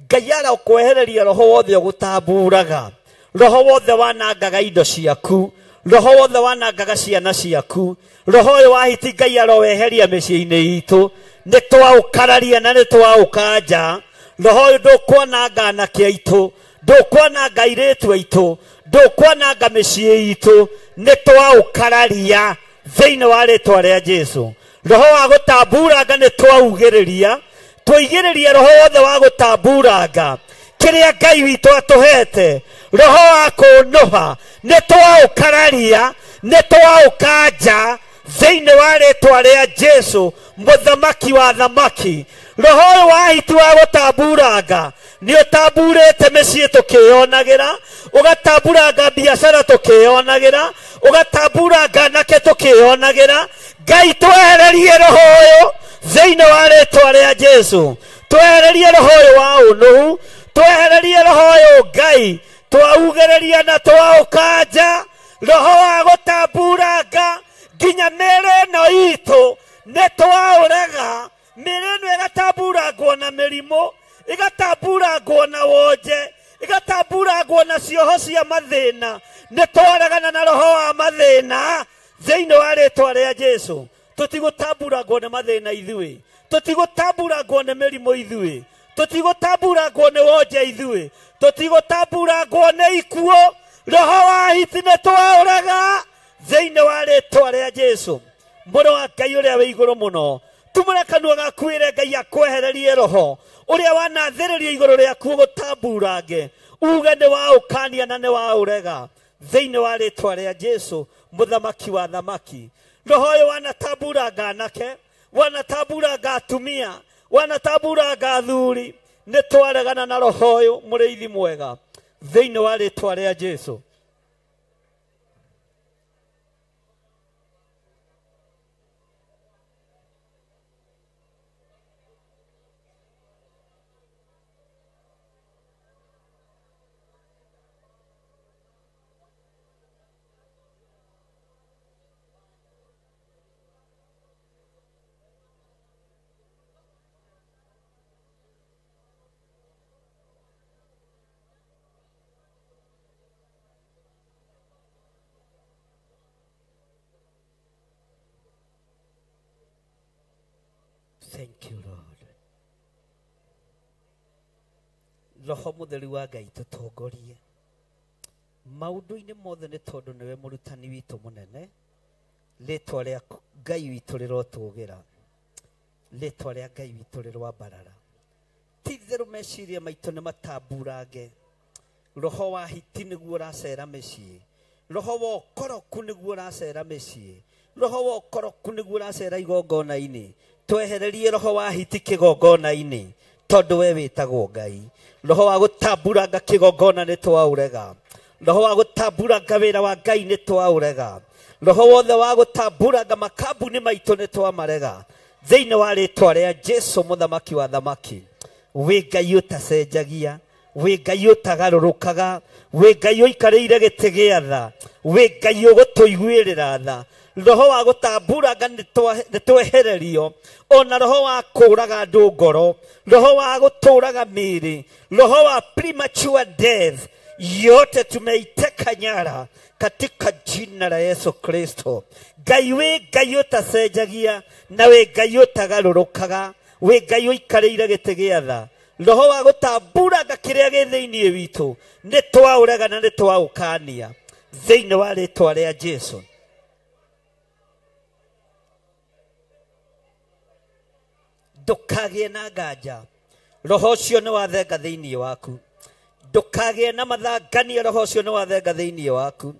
Speaker 6: Ngai arokwehereria roho wothe ũgũtamburaga. Roho wothe wanangaga indo ciaku. Roho wothe wanangaga ciana ciaku. Roho ũyũ wa hiti Ngai aroweheria mĩciĩ-inĩ itũ. Nĩ twaũkararia na nĩ twaũkanja. Roho ũyũ ndũkwananga anake aitũ. Ndũkwananga airĩtu aitũ. Ndũkwananga mĩciĩ itũ. Nĩ twaũkararia thĩinĩ wa rĩtwa rĩa Jesũ. Roho wa gũtamburanga nĩ twaugĩrĩria. Tũigĩrĩria roho wothe wa gũtamburanga kĩrĩa Ngai witũ atũhete. Roho wa kũnũha nĩ twaũkararia nĩ twaũkanja thĩinĩ wa rĩtwa rĩa Jesu mũthamaki wa thamaki. Roho ũyũ wa hiti wa gũtamburanga nĩ ũtamburĩte mĩciĩ tũkĩonagĩra, ũgatamburanga biacara tũkĩonagĩra, ũgatamburanga anake tũkĩonagĩra. Ngai twehererie roho ũyũ thĩinĩ wa rĩtwa rĩa Jesu. Twehererie roho ũyũ wa ũnũhu, twehererie roho ũyũ Ngai, twaugĩrĩria na twaũkanja roho wa gũtamburanga nginya mĩĩrĩ ĩno itũ nĩ twaũrega. Mĩĩrĩ ĩno ĩgatamburangwo na mĩrimũ, ĩgatamburangwo na wonje, ĩgatamburangwo na cioho cia mathĩna. Nĩ twaregana na roho wa mathĩna thĩinĩ wa rĩtwa rĩa Jesu. Tũtigũtamburangwo nĩ mathĩna ithuĩ, tũtigũtamburangwo nĩ mĩrimũ ithuĩ, tũtigũtamburangwo nĩ wonje ithuĩ, tũtigũtamburangwo nĩ ikuũ. Roho wa hiti nĩ twaũrega thĩinĩ wa rĩtwa rĩa Jesu. Mũrũ wa Ngai ũrĩa wĩ igũrũ mũno, tumũra kanua gaku wĩre Ngai akwehererie roho ũrĩa wanathĩrĩria igũrũ rĩaku gũtamburange, uge nĩ waũkania na nĩ waũrega thĩinĩ wa rĩtwa rĩa Jesu mũthamaki wa thamaki. Roho ũyũ wanatamburanga anake, wanatamburanga atumia, wanatamburanga athuri, nĩ twaregana na roho ũyũ mũrĩithi mwega thĩinĩ wa rĩtwa rĩa Jesu. Thank you, Lord. Roho mũtheru wa Ngai tũtongorie maũndũ-inĩ mothe nĩ tondũ nĩwe mũrutani witũ mũnene. Rĩtwa rĩa Ngai witũ rĩrotũgĩra, rĩtwa rĩa Ngai witũ rĩrwambarara. Ti-itherũ meciria maitũ nĩ matamburange. Roho wa hiti nĩguo ũracera mĩciĩ, roho wa ũkoroku nĩguo ũracera mĩciĩ, roho wa ũkoroku nĩguo ũracera igongona-inĩ. Twehererie roho wa hiti kĩgongona-inĩ tondũ we wĩtagwo Ngai. Roho wa gũtamburanga kĩgongona nĩ twaũrega, roho wa gũtamburanga wĩra wa Ngai nĩ twaũrega, roho wothe wa gũtamburanga makambuni maitũ nĩ twamarega thĩinĩ wa rĩtwa rĩa Jesu mũthamaki wa thamaki. Wĩ Ngai ũtacenjagia, wĩ Ngai ũtagarũrũkaga, wĩ Ngai ũikarĩire gĩtĩ gĩa tha, wĩ Ngai ũgũtũiguĩrĩra tha. Roho wa gũtamburanga nĩ twehererio, ona roho wa kũũraga andũ ngoro, roho wa gũtũũraga mĩĩrĩ, roho wa premature death, yote tumeiteka nyara katika jina la Yesu Kristo. Ngai wĩ Ngai ũtacenjagia, na wĩ Ngai ũtagarũrũkaga, wĩ Ngai ũikarĩire gĩtĩ gĩa tha. Roho wa gũtamburanga kĩrĩa gĩ thĩinĩ witũ nĩ twaũrega na nĩ twaũkania thĩinĩ wa rĩtwa rĩa Jesu. Ndũkagĩe na nganja, roho ũcio nĩ wathenga thĩinĩ waku. Ndũkagĩe na mathangania, roho ũcio nĩ wathenga thĩinĩ waku.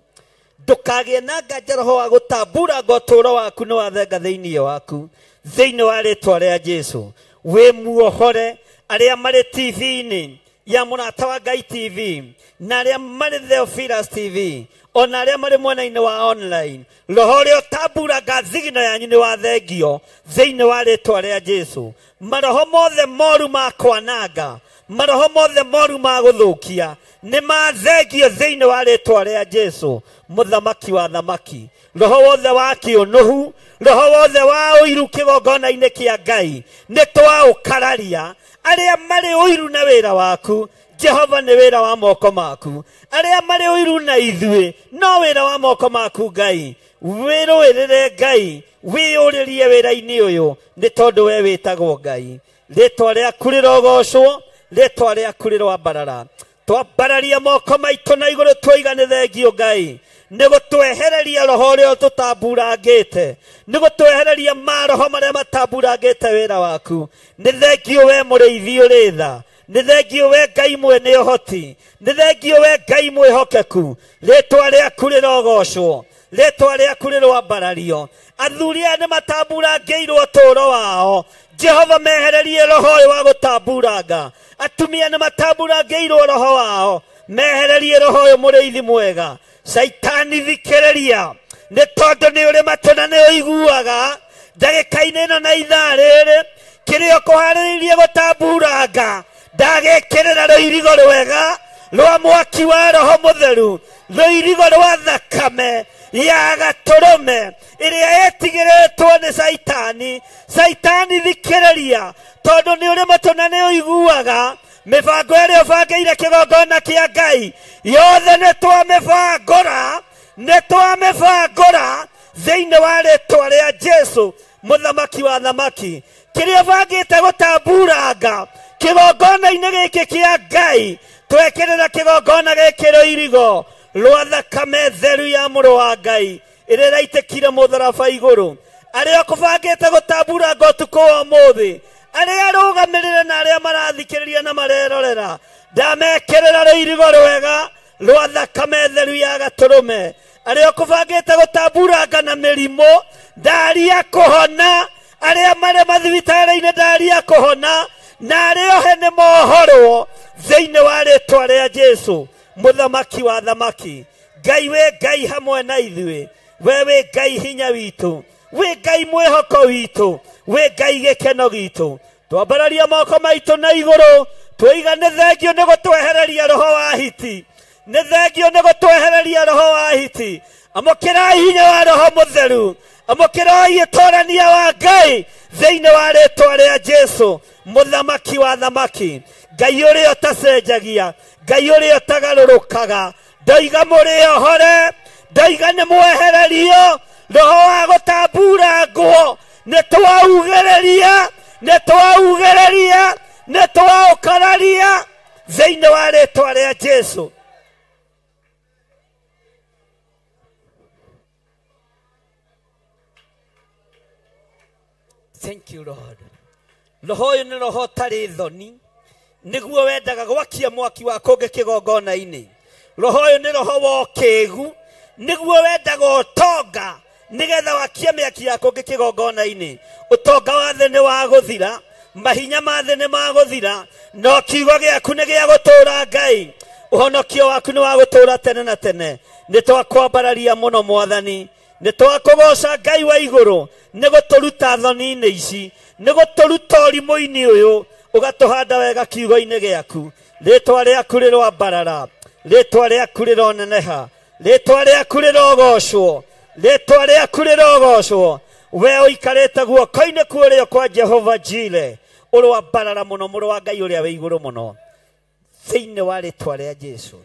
Speaker 6: Ndũkagĩe na nganja, roho wa gũtamburanga ũtũũro waku nĩ wathenga thĩinĩ waku thĩinĩ wa rĩtwa rĩa Jesu. Wĩ muohore arĩa marĩ TV-inĩ ya Mũrata wa Ngai TV, na arĩa marĩ Theophilus TV, ona arĩa marĩ mwena-inĩ wa online. Roho ũrĩa ũtamburanga thigino yanyu nĩ wathengio thĩinĩ wa rĩtwa rĩa Jesu. Maroho mothe moru ma kwananga, maroho mothe moru ma gũthũkia nĩ mathengio thĩinĩ wa rĩtwa rĩa Jesu mũthamaki wa thamaki. Roho wothe wa kĩũnũhu, roho wothe wa ũiru kĩgongona-inĩ kĩa Ngai nĩ twaũkararia. Arĩa marĩ ũiru na wĩra waku, Jehova nĩ wĩra wa moko maku. Arĩa marĩ ũiru na ithuĩ, no wĩra wa moko maku Ngai. Wĩrũĩrĩre Ngai, wĩyũrĩrie wĩra-inĩ ũyũ nĩ tondũ we wĩtagwo Ngai. Rĩtwa rĩaku rĩrogocwo, rĩtwa rĩaku rĩrwambarara. Twambararia moko maitũ na igũrũ twoiga nĩ thengio Ngai, nĩ gũtwehereria roho ũrĩa tũtamburangĩte, nĩ gũtwehereria maroho marĩa matamburangĩte wĩra waku. Nĩ thengio we mũrĩithi ũrĩ tha, nĩ thengio we Ngai mwene ũhoti, nĩ thengio we Ngai mwĩhokeku. Rĩtwa rĩaku rĩrogocwo Letwa rĩa kurĩrwo ambarario. Athuri aya nĩ matamburangĩirwo ũtũũro wao. Jehova mehererie roho ũyũ wa gũtamburanga. Atumia nĩ matamburangĩirwo roho wao. Mehererie roho ũyũ mũrĩithi mwega. Saitani thikĩrĩria. Nĩ tondũ nĩ ũrĩ matũ na nĩ ũiguaga. Ndagĩka-inĩ ĩno na ithaa rĩrĩ. Kĩrĩa ũkũharĩrĩirie gũtamburanga. Ndagĩkĩrĩra rũirigo rwega rwa mwaki wa roho mũtheru. Rũirigo rwa thakame ya gatũrũme ĩrĩa ĩtigĩrĩtwo nĩ Saitani. Saitani thikĩrĩria. Tondũ nĩ ũrĩ matũ na nĩ ũiguaga. Mĩbango ĩrĩa ũbangĩire kĩgongona kĩa Ngai yothe nĩ twamĩbangũra thĩinĩ wa rĩĩtwa rĩa Jesũ mũthamaki wa thamaki. Kĩrĩa ũbangĩte gũtamburanga kĩgongona-inĩ gĩkĩ kĩa Ngai, twekĩrĩra kĩgongona gĩkĩ rũirigo rwa thakame theru ya mũrũ wa Ngai ĩrĩa ĩraitĩkire mũtharaba igũrũ. Arĩa ũkũbangĩte gũtamburanga ũtukũ wa ũmũthĩ, arĩa arũgamĩrĩre na arĩa marathikĩrĩria na marerorera, ndamekĩrĩra rũirigo rwega rwa thakame theru ya gatũrũme. Arĩa ũkũbangĩte gũtamburanga na mĩrimũ, ndaria kũhona. Arĩa marĩ mathibitarĩ-inĩ, ndaria kũhona. Na arĩa ohe nĩ mohorwo thĩinĩ wa rĩĩtwa rĩa Jesũ mũthamaki wa thamaki. Ngai wĩ Ngai hamwe na ithuĩ. We wĩ Ngai hinya witũ. Wĩ Ngai mwĩhoko witũ. Wĩ Ngai gĩkeno gitũ. Twambararia moko maitũ na igũrũ. Twoiga nĩ thengio nĩ gũtwehereria roho wa hiti. Nĩ thengio nĩ gũtwehereria roho wa hiti. Amũkĩrai hinya wa roho mũtheru. Amũkĩrai ũtũũrania wa Ngai thĩinĩ wa rĩĩtwa rĩa Jesũ mũthamaki wa thamaki. Ngai ũrĩa ũtacenjagia. Ngai ũrĩa ũtagarũrũkaga. Ndoiga mũrĩ ohore. Ndoiga nĩ mwehererio roho wa gũtamburangwo. Nĩ twaugĩrĩria. Nĩ twaugĩrĩria. Nĩ twaũkararia thĩinĩ wa rĩĩtwa rĩa Jesũ. Thank you, Lord. Roho ũyũ nĩ roho ũtarĩ thoni. Nĩguo wendaga gwakia mwaki wa kũngĩ kĩgongona-inĩ. Roho ũyũ nĩ roho wa ũkĩĩgu. Nĩguo wendaga ũtonga nĩgetha wakia mĩaki ya kũngĩ kĩgongona-inĩ. Ũtonga wa thĩ nĩ wa gũthira. Mahinya ma thĩ nĩ ma gũthira. No kiugo gĩaku nĩ gĩa gũtũũra Ngai. Ũhonokio waku nĩ wa gũtũũra tene na tene. Nĩ twakwambararia mũno Mwathani. Nĩ twakũgoca Ngai wa igũrũ. Nĩ gũtũruta thoni-inĩ ici. Nĩ gũtũruta ũrimũ-inĩ ũyũ. Ũgatũhanda wega kiugo-inĩ gĩaku. Rĩĩtwa rĩaku rĩrombarara. Rĩĩtwa rĩaku rĩroneneha. Rĩĩtwa rĩaku rĩrogocwo. Rĩĩtwa rĩaku rĩrogocwo. We ũikarĩte guoko-inĩ kũrĩa kwa Jehova Jire. Ũrombarara mũno mũrũ wa Ngai ũrĩa wĩ igũrũ mũno. Thĩinĩ wa rĩĩtwa rĩa Jesũ.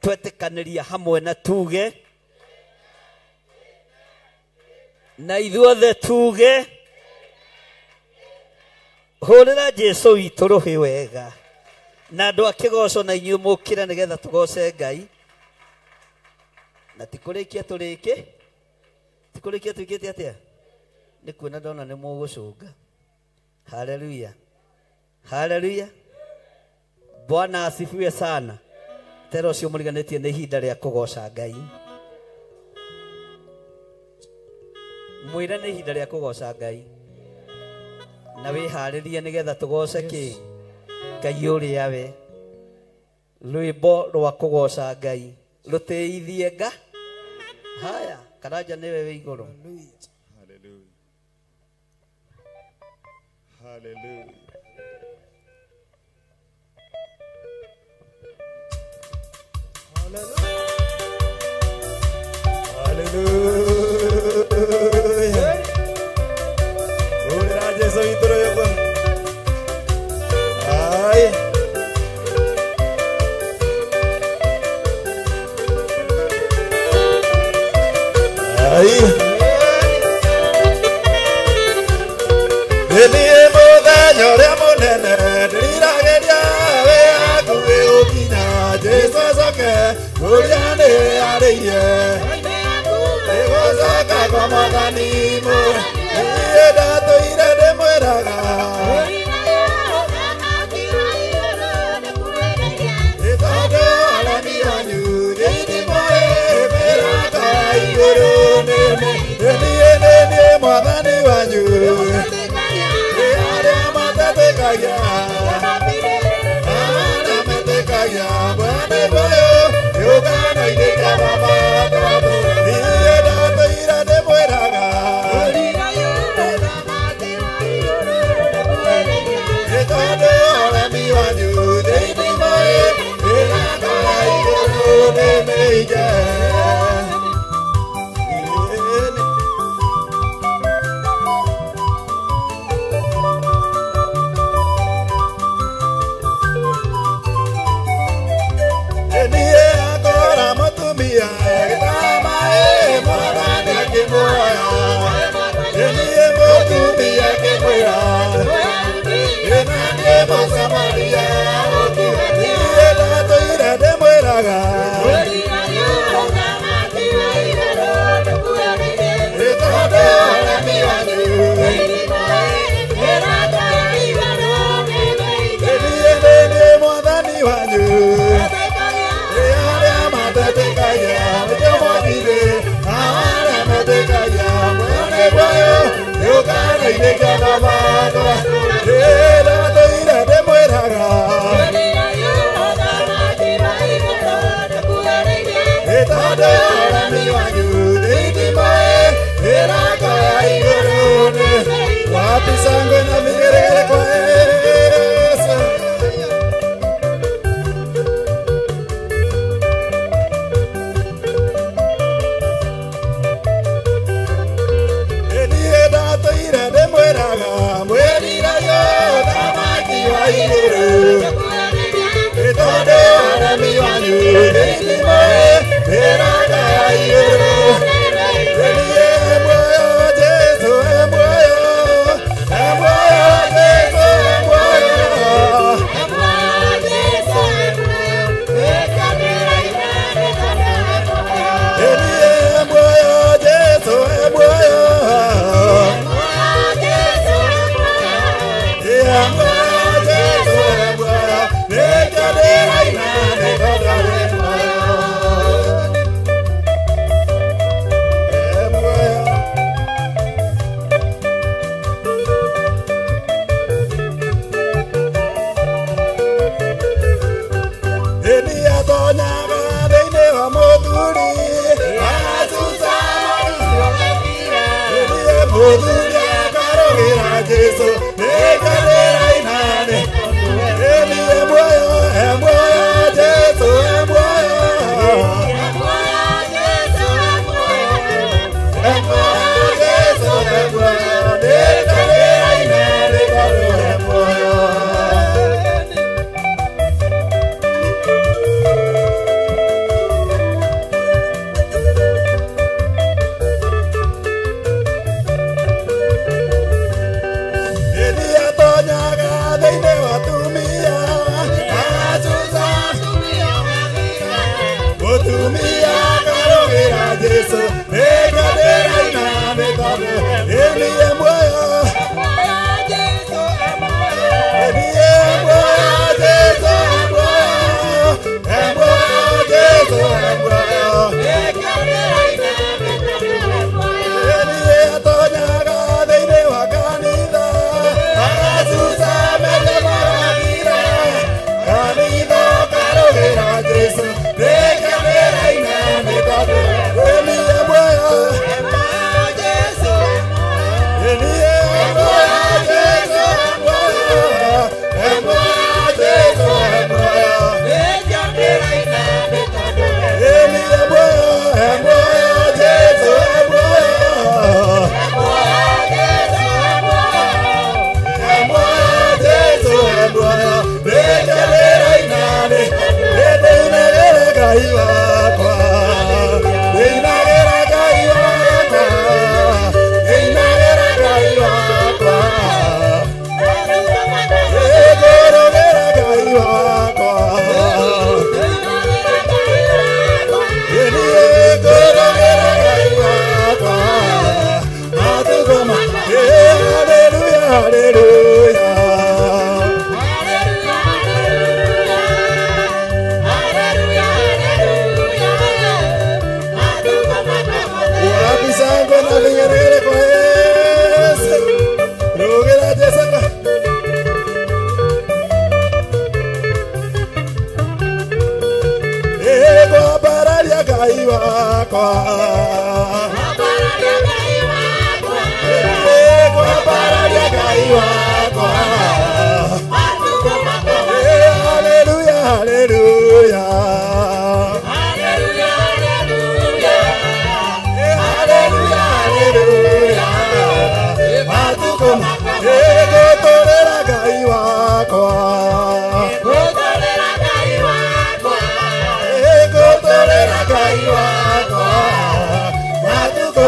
Speaker 6: Twetĩkanĩria hamwe na tuge. Na ithuothe tuge. Hũrĩra Jesũ witũ rũhĩ wega. Na andũ a kĩgoco na inyuĩ mũkĩre nĩgetha tũgoce Ngai. Na tikũrĩkia tũrĩke. Tikũrĩkia tũikĩte atĩa? Nĩ kuona ndona nĩ mũgũcũnga. Haleluya. Haleluya. Bwana asifiwe sana. Tero ũcio mũriganĩtie nĩ ihinda rĩa kũgoca Ngai. Mwĩre nĩ ihinda rĩa kũgoca Ngai. Na wĩharĩrie nĩgetha tũgoce kĩ? Ngai ũrĩa we. Rwĩmbo rwa kũgoca Ngai. Rũtĩithie nga. Haya, Karanja nĩwe wĩ igũrũ.
Speaker 1: Hallelujah. Hallelujah.
Speaker 3: Hallelujah. Hurra Jesús vitro yo. Ay. Ay. Eliemo daño de amonene, diragaria ve akuwe okina, Jesús soke, Uriane areye. Ego saka como ganimo, eda to ira de mueraga. Eda do ala mi anyu, de moe, mera kai guru. mwathani wanyu arĩa matetĩkagia arĩa metĩkagia mwene muoyo gĩũngano-inĩ kĩa baba niĩ ndatũire ndĩmwĩraga nĩ tondũ ũremi wanyu thĩinĩ mũĩ mĩrango ya igũrũ nĩ mĩige. Ngai wakwa Kwambararia Ngai wakwa Hallelujah, hallelujah Hallelujah, hallelujah Matuko Gotorera Ngai wakwa Gotorera Ngai wakwa Matuko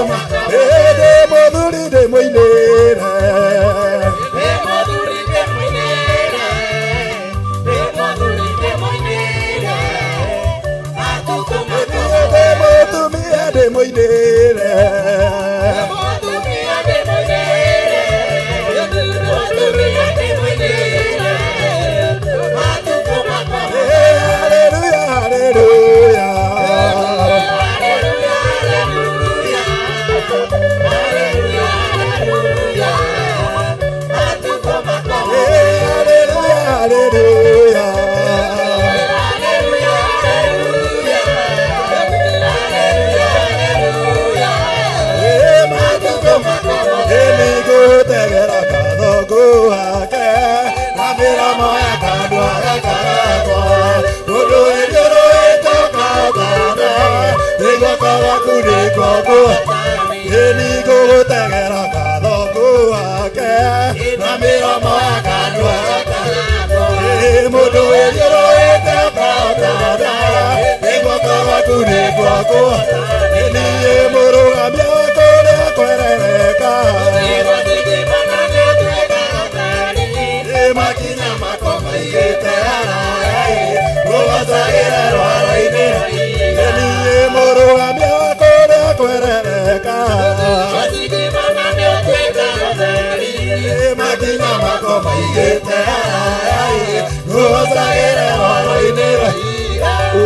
Speaker 3: de moduri de moinere de moinere Hallelujah, hallelujah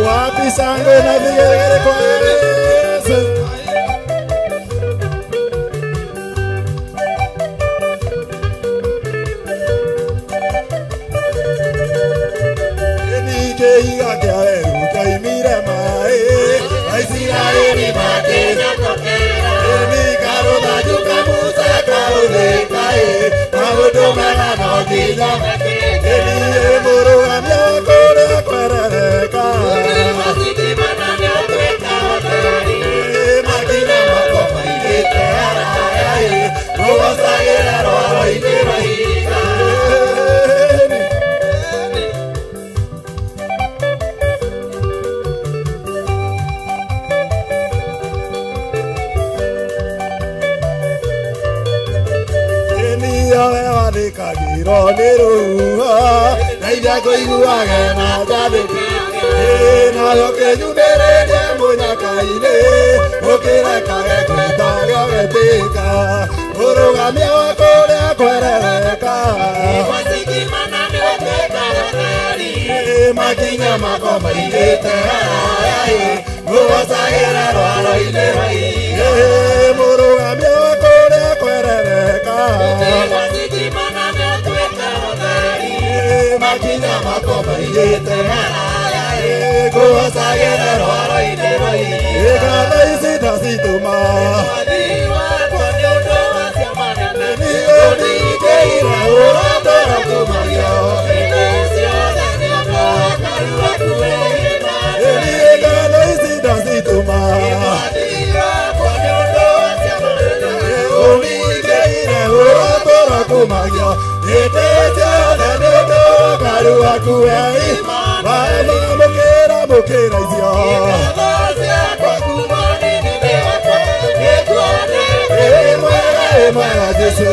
Speaker 3: Wapi sangre na vigere kwa Yesu Enike iga kia eruka imire mae Aisiraeli makenya tokera Enika roda juka musa kaureka Mahudu mena no giza Enie muru amya kore kwereka Makina makoma igete arai Mugosagera roaro itera higa Kagiro neruha Naija koiguage na jadeke Na yoke junere ne munya kaile Okira kage kwetaga wetika Urugamia wakore akwerereka Wasikimana niweteka wateri Makinya makoma igete harai Uwasagera roaro ilera iga Urugamia wakore akwerereka Makina makoma igete harai Kuwasagera roaro ilera iga Ekada isita situma Adiwa kwenye udoa siamanene Nioni ikeira uradora kumayo Inesio dani odoa karua kuweina Ekada isita situma Adiwa kwenye udoa siamanene Nioni ikeira uradora kumayo Inesio dani odoa karua kuweina Baba mukera mukera isio Ekada kwa kumani nimewa kwa Ekuane Mwera Jesu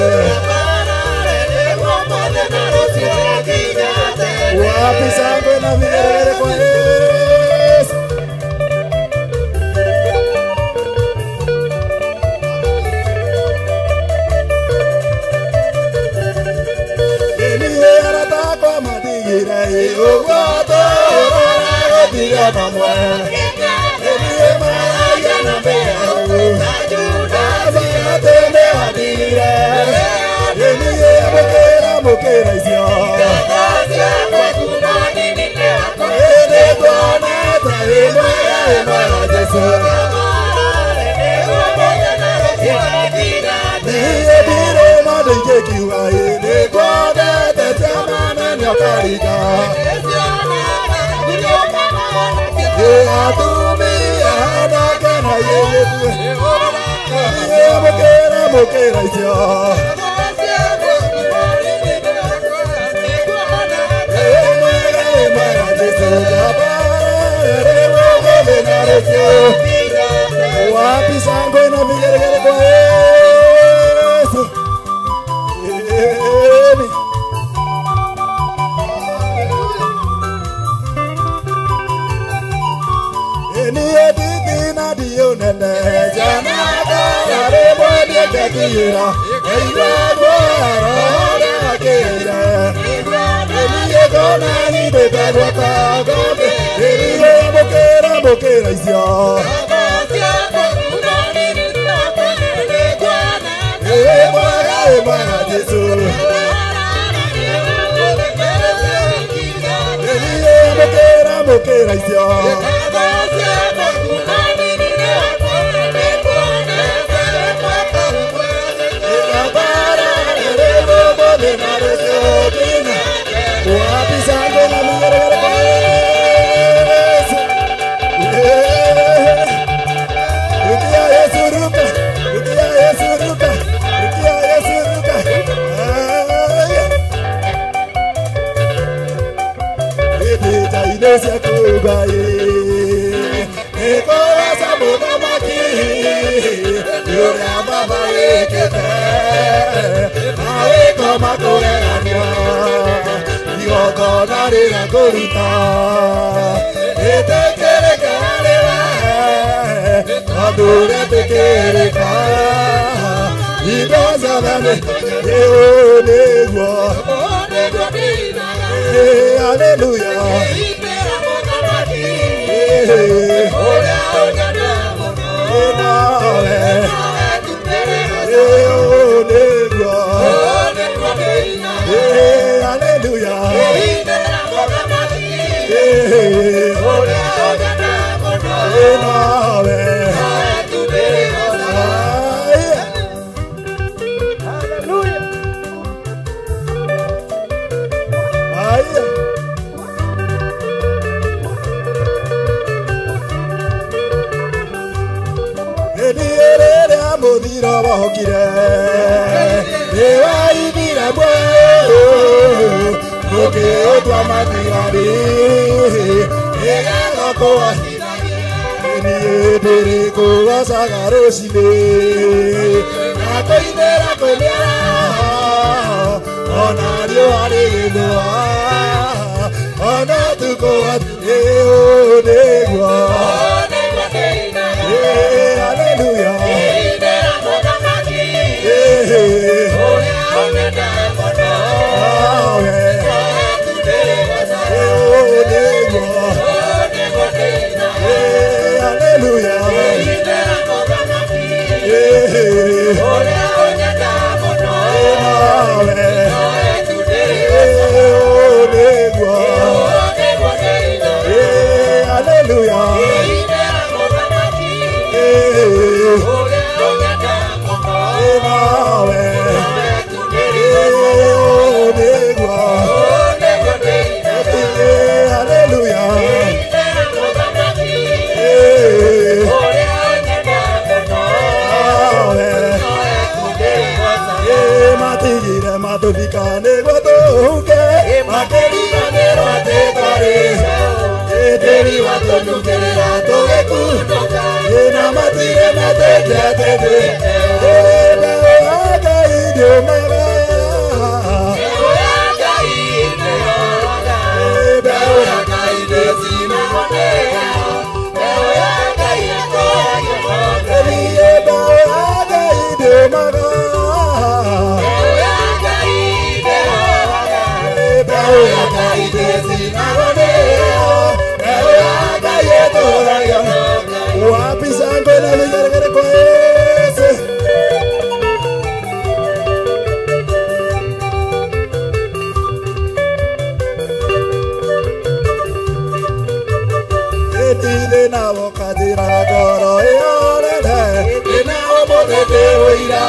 Speaker 3: Wapi sangwe na vigere kwa Yesu Enihe arata kwa madigire Uwato Rara Diga mamwe Enihe maraya na mea Tende wadire Eniye mokera isio Ene kone ta emwera
Speaker 4: Yesu. Niye bire madenge kiwa ene kwade tetemane nyakarika. Ye atumi anakena yeyetu. Niye mokera isya. Wapi sangwe na vigeregere kwa Yesu. Eni editi na dionele jana dare mwede ketira eiwa gwara keira eni egona ni bebwa kagobe eni bokera isya Mwana Yesu. Mokera isya. Wapi sango na mingere kwa Yesu. Rukia Yesu ruka. Rukia Yesu ruka. Rukia Yesu ruka. Edita inesia kubaye. Ekola sabuta maki. Yura baba yekete. Awe koma kogerania. Yoko nari na korita. Etekere karewa. Adure tekereka. Igozalane. Eonegwa. Hallelujah. na wokatira goro yorele ina omodete wira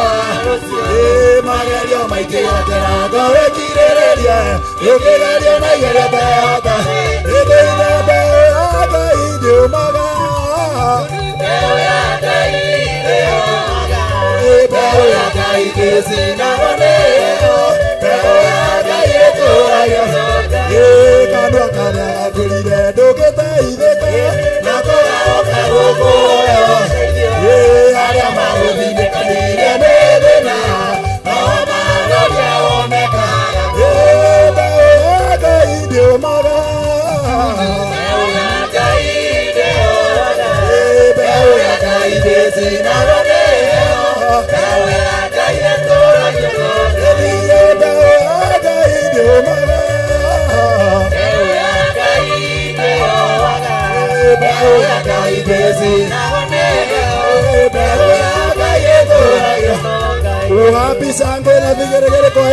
Speaker 4: magerio maikira kera gore kirereria yokegario na yere beota ina beota idio maga beota idesi na waneo beota yeto kanwa kana kulire doketa ideka nakora okaruko aria maudi bekanire nebena oma roya omeka beota idio maga beota idesi na waneo beota yeto beota idio maga Happy Sunday, na vigere ko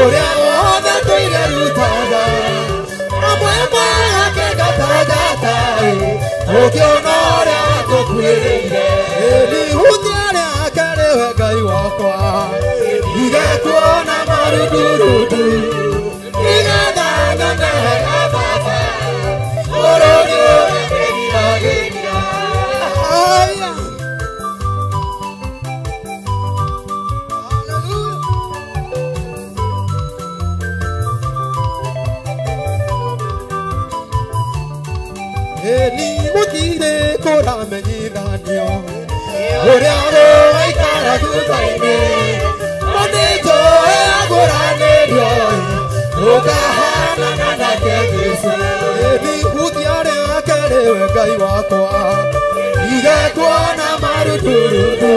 Speaker 4: Uria wothe tũirerutaga amwe make gatagataĩ ũkĩona ũrĩa watũkuĩrĩire ĩnihutia rĩake rĩwe Ngai wakwa igekuona marundurudu igetha nyone wega Baba bũrũri ũrĩa ndĩriragĩria aya Eni gũtirĩ kũramenyithanio ũrĩa gũgaikara thutha-inĩ no nĩnjũĩ agũranĩrio ũkahanana nake Jesũ eni hutia rĩake rĩwe Ngai wakwa igekuona marundurudu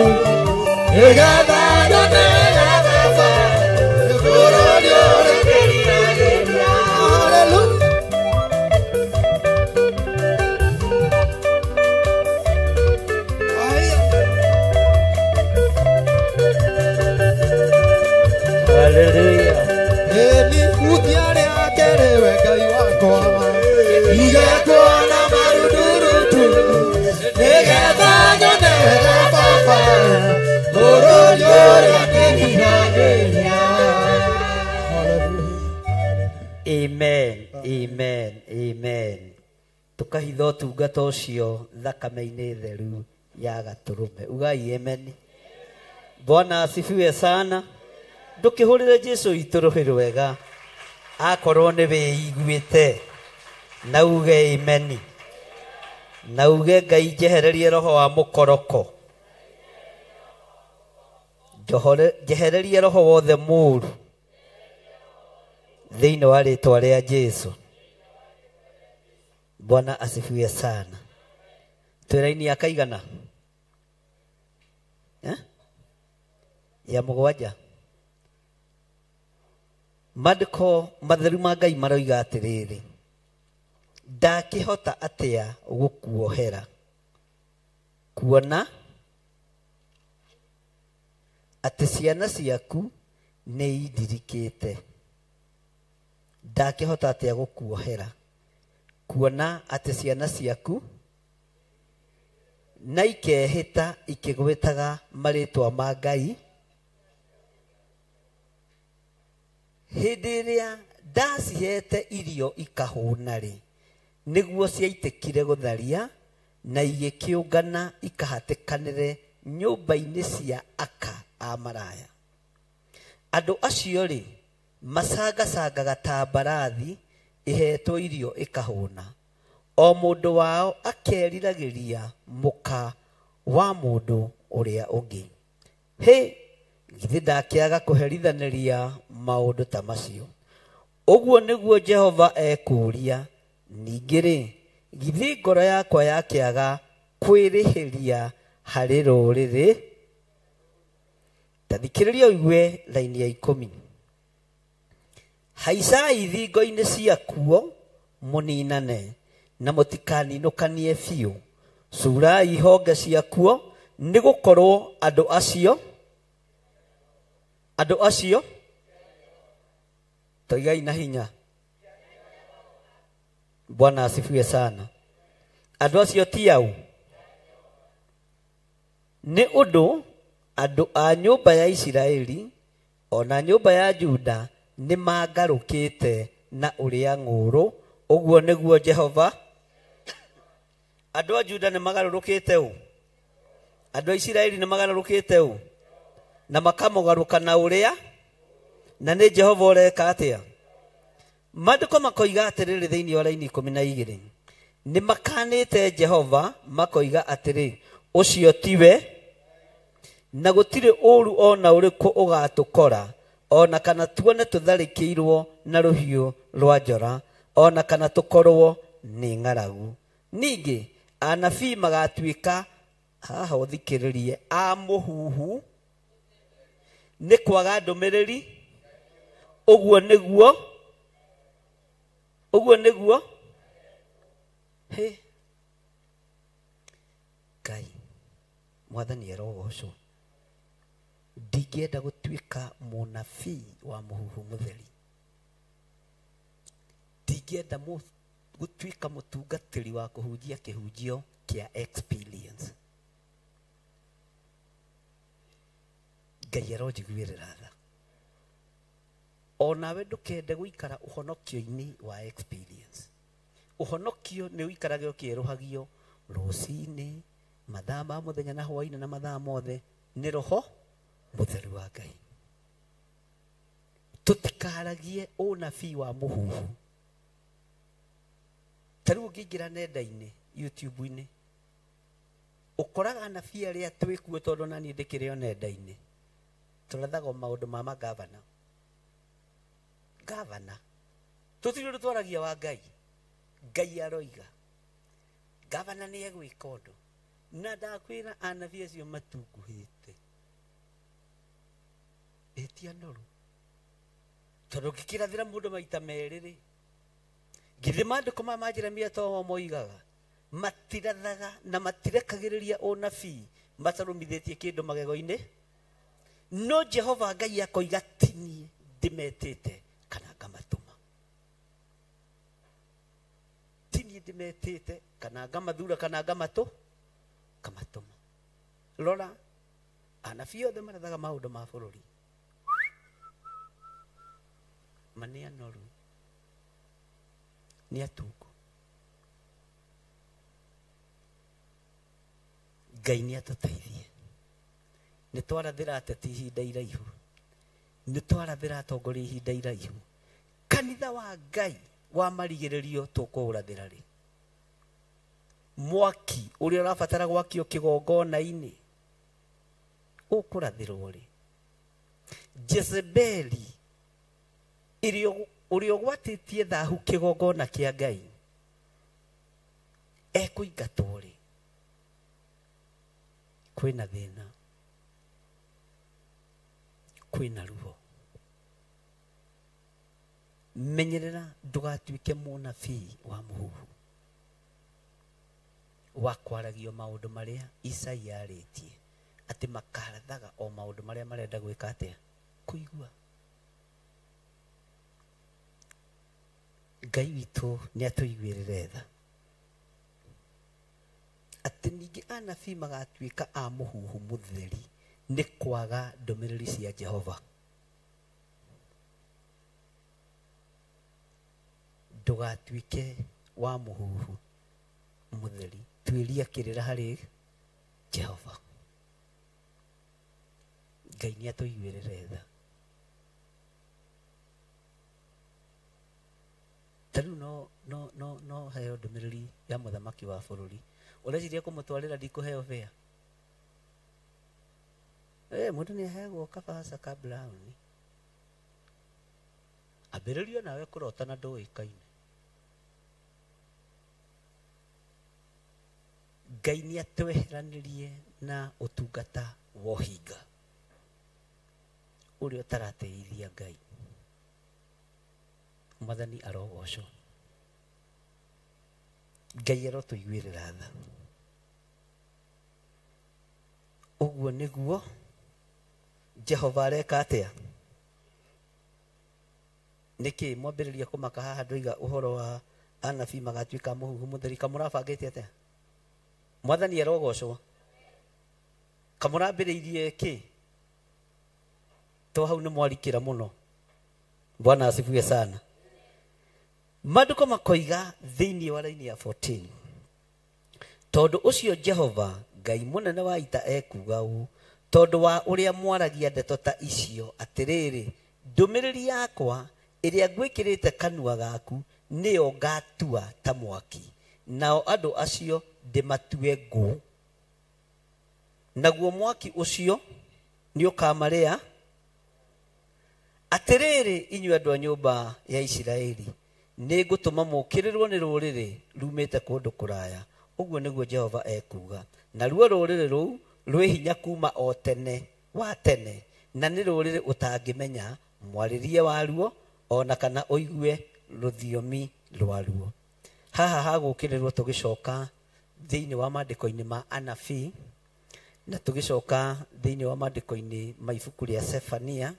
Speaker 4: igetha nyone wega Baba bũrũri ũrĩa ndĩriragĩria hallelujah
Speaker 6: Hallelujah.
Speaker 4: Eni hutia rĩake rĩwe Ngai wakwa igekuona marundurudu nĩgetha nyone wega Baba bũrũri ũrĩa ndĩriragĩria
Speaker 6: Amen, amen, amen. Tukahitha ũtungata ũcio thakame-inĩ theru ya Gatũrũme. Ugai amen. Bwana asifiwe sana. Ndũkĩhũrĩre Jesũ itũ rũhĩ rwega akorwo nĩ wĩiguĩte na uge amen. Na uge Ngai njehererie roho wa mũkoroko, njehererie roho wothe mũũru thĩinĩ wa rĩtwa rĩa Jesũ. Bwana asifiwe sana. Twĩra-inĩ akaigana ya mũgwanja. Maandĩko matheru ma Ngai maroiga atĩrĩrĩ, ndakĩhota atĩa gũkuohera kuona atĩ ciana ciaku nĩ indirikĩte. Ndakĩhota atĩa gũkuohera kuona atĩ ciana ciaku na ikehĩta ikĩgwĩtaga marĩtwa ma Ngai. Hĩndĩ ĩrĩa ndacihete irio ikahũna-rĩ, nĩguo ciaitĩkire gũtharia na igĩkĩũngana ikahatĩkanĩre nyũmba-inĩ cia aka a maraya. Andũ acio-rĩ macangacangaga ta mbarathi ihetwo irio ikahũna, o mũndũ wao akeriragĩria mũka wa mũndũ ũrĩa ũngĩ. Githĩ ndakĩaga kũherithanĩria maũndũ ta macio? Ũguo nĩguo Jehova ekũũria. Ningĩ-rĩ, githĩ ngoro yakwa yakĩaga kwĩrĩhĩria harĩ rũrĩrĩ? Ta thikĩrĩria ũigue raini ya 10. Haicai thingo-inĩ ciakuo mũninane na mũtikaninũkanie biũ. Curai honge ciakuo nĩ gũkorwo andũ acio toigai na hinya. Bwana asifiwe sana. Andũ acio ti au. Nĩ ũndũ andũ a nyũmba ya Isiraeli ona nyũmba ya Juda nĩ mangarũkĩte na ũrĩa ng'ũrũ. Ũguo nĩguo Jehova. Andũ a Juda nĩ magarũrũkĩte ũ? Andũ a Isiraeli nĩ magarũrũkĩte ũ? Na makamũgarũka na ũrĩa? Na nĩ Jehova ũreka atĩa? Maandĩko makoiga atĩrĩrĩ thĩinĩ wa raini 12, nĩ makanĩte Jehova makoiga atĩrĩ, ũcio tiwe, na gũtirĩ ũũru ona ũrĩkũ ũgatũkora, ona kana tuone tũtharĩkĩirwo na rũhiũ rwa njora, ona kana tũkorwo nĩ ng'aragu. Ningĩ anabii magatuĩka, haha ũthikĩrĩrie, a mũhuhu nĩ kwaga ndũmĩrĩri. Ũguo nĩguo Ngai Mwathani arogocwo. ndingĩenda gũtuĩka mũnabii wa mũhuhu mũtheri, ndingĩenda gũtuĩka mũtungatĩri wa kũhunjia kĩhunjio kĩa experience. Ngai aronjiguĩrĩra tha. Onawe ndũkende gũikara ũhonokio-inĩ wa experience. Ũhonokio nĩ ũikarage ũkĩerũhagio rũcinĩ, mathaa ma mũthenya na hwaĩ-inĩ na mathaa mothe nĩ Roho Mũtheru wa Ngai. Tũtikaragie ũnabii wa mũhuhu. Tarĩu ũngĩingĩra nenda-inĩ YouTube-inĩ ũkoraga anabii arĩa twĩkuo, tondũ naniĩ ndĩkĩrĩ o nenda-inĩ, tũrathaga maũndũ ma magavana. Gavana tũtirĩ twaragia wa Ngai. Ngai aroiga gavana nĩ egwĩka ũndũ, na ndakwĩra anabii acio matunguhĩte ĩtia noru, tondũ ngĩkĩrathĩra mũndũ maita merĩ-rĩ, githĩ maandĩko ma Jeremia to moigaga matirathaga na matirekagĩrĩria ũnabii matarũmithĩtie kĩndũ magego-inĩ? No Jehova Ngai akoiga tinie ndĩmetĩte kana ngamatũma. Tinie ndĩmetĩte kana ngamathura kana ngamatũma. Rora, anabii othe marathaga maũndũ ma bũrũri manianoru, nĩ atungu. Ngai nĩ atũteithie. Nĩ twarathĩra ateti ihinda iraihu, nĩ twarathĩra atongoria ihinda iraihu. Kanitha wa Ngai wa marigĩrĩrio tũkũũrathĩra rĩ? Mwaki ũrĩa ũrabatara gwakio kĩgongona-inĩ ũkũrathĩrwo rĩ? Jezebeli ũrĩa ũgwatĩtie thahu kĩgongona kĩa Ngai ekũingatwo rĩ? Kwĩna thĩna, kwĩna ruo. Menyerera ndũgatuĩke mũnabii wa mũhuhu wa kwaragio maũndũ marĩa Isaia arĩtie atĩ makarathaga o maũndũ marĩa marenda gwĩka atĩa? Kũigua. Ngai witũ nĩ atũiguĩrĩre tha atĩ ningĩ anabii magatuĩka a mũhuhu mũtheri nĩ kwaga ndũmĩrĩri cia Jehova. Ndũgatuĩke wa mũhuhu mũtheri, tuĩria kĩrĩra harĩ Jehova. Ngai nĩ atũiguĩrĩre tha. Tarĩu no heo ndũmĩrĩri ya mũthamaki wa bũrũri, ũreciria kũmũtwarĩra ndikũheo fare? Mũndũ nĩ aheagwo kabaca ka brown. Ambĩrĩrio nawe kũrota na ndũĩkaine. Ngai nĩ atweheranĩrie na ũtungata wa ũhinga ũrĩa ũtaratĩithia Ngai. Mwathani arogocwo. Ngai arotũiguĩrĩra tha. Ũguo nĩguo Jehova areka atĩa? Nĩkĩ mwambĩrĩria kũmaka haha ndoiga ũhoro wa anabii magatuĩka mũhuhu mũtheri? Kamũrabangĩte atĩa? Mwathani arogocwo. Kamũrambĩrĩirie kĩ? To hau nĩ mwarikĩra mũno. Bwana asifiwe sana. Maandĩko makoiga thĩinĩ wa raini ya 14, tondũ ũcio Jehova Ngai mũnene wa ita ekuga ũũ, tondũ wa ũrĩa mwaragia ndeto ta icio, atĩrĩrĩ, ndũmĩrĩri yakwa ĩrĩa ngwĩkĩrĩte kanua gaku nĩyo ngatua ta mwaki, nao andũ acio ndĩmatue ngũ, naguo mwaki ũcio nĩ ũkamarĩa. Atĩrĩrĩ, inyuĩ andũ a nyũmba ya Isiraeli, nĩ ngũtũma mũkĩrĩrwo nĩ rũrĩrĩ rumĩte kũndũ kũraya. Ũguo nĩguo Jehova ekuga. Na ruo rũrĩrĩ rũu rwĩ hinya kuma o tene wa tene, na nĩ rũrĩrĩ ũtangĩmenya mwarĩrie waruo ona kana ũigue rũthiomi rwaruo. Haha hagũkĩrĩrwo tũgĩcoka thĩinĩ wa maandĩko-inĩ ma anabii na tugicoka thiini wa mandiko-ini ma ibuku ria Sefania,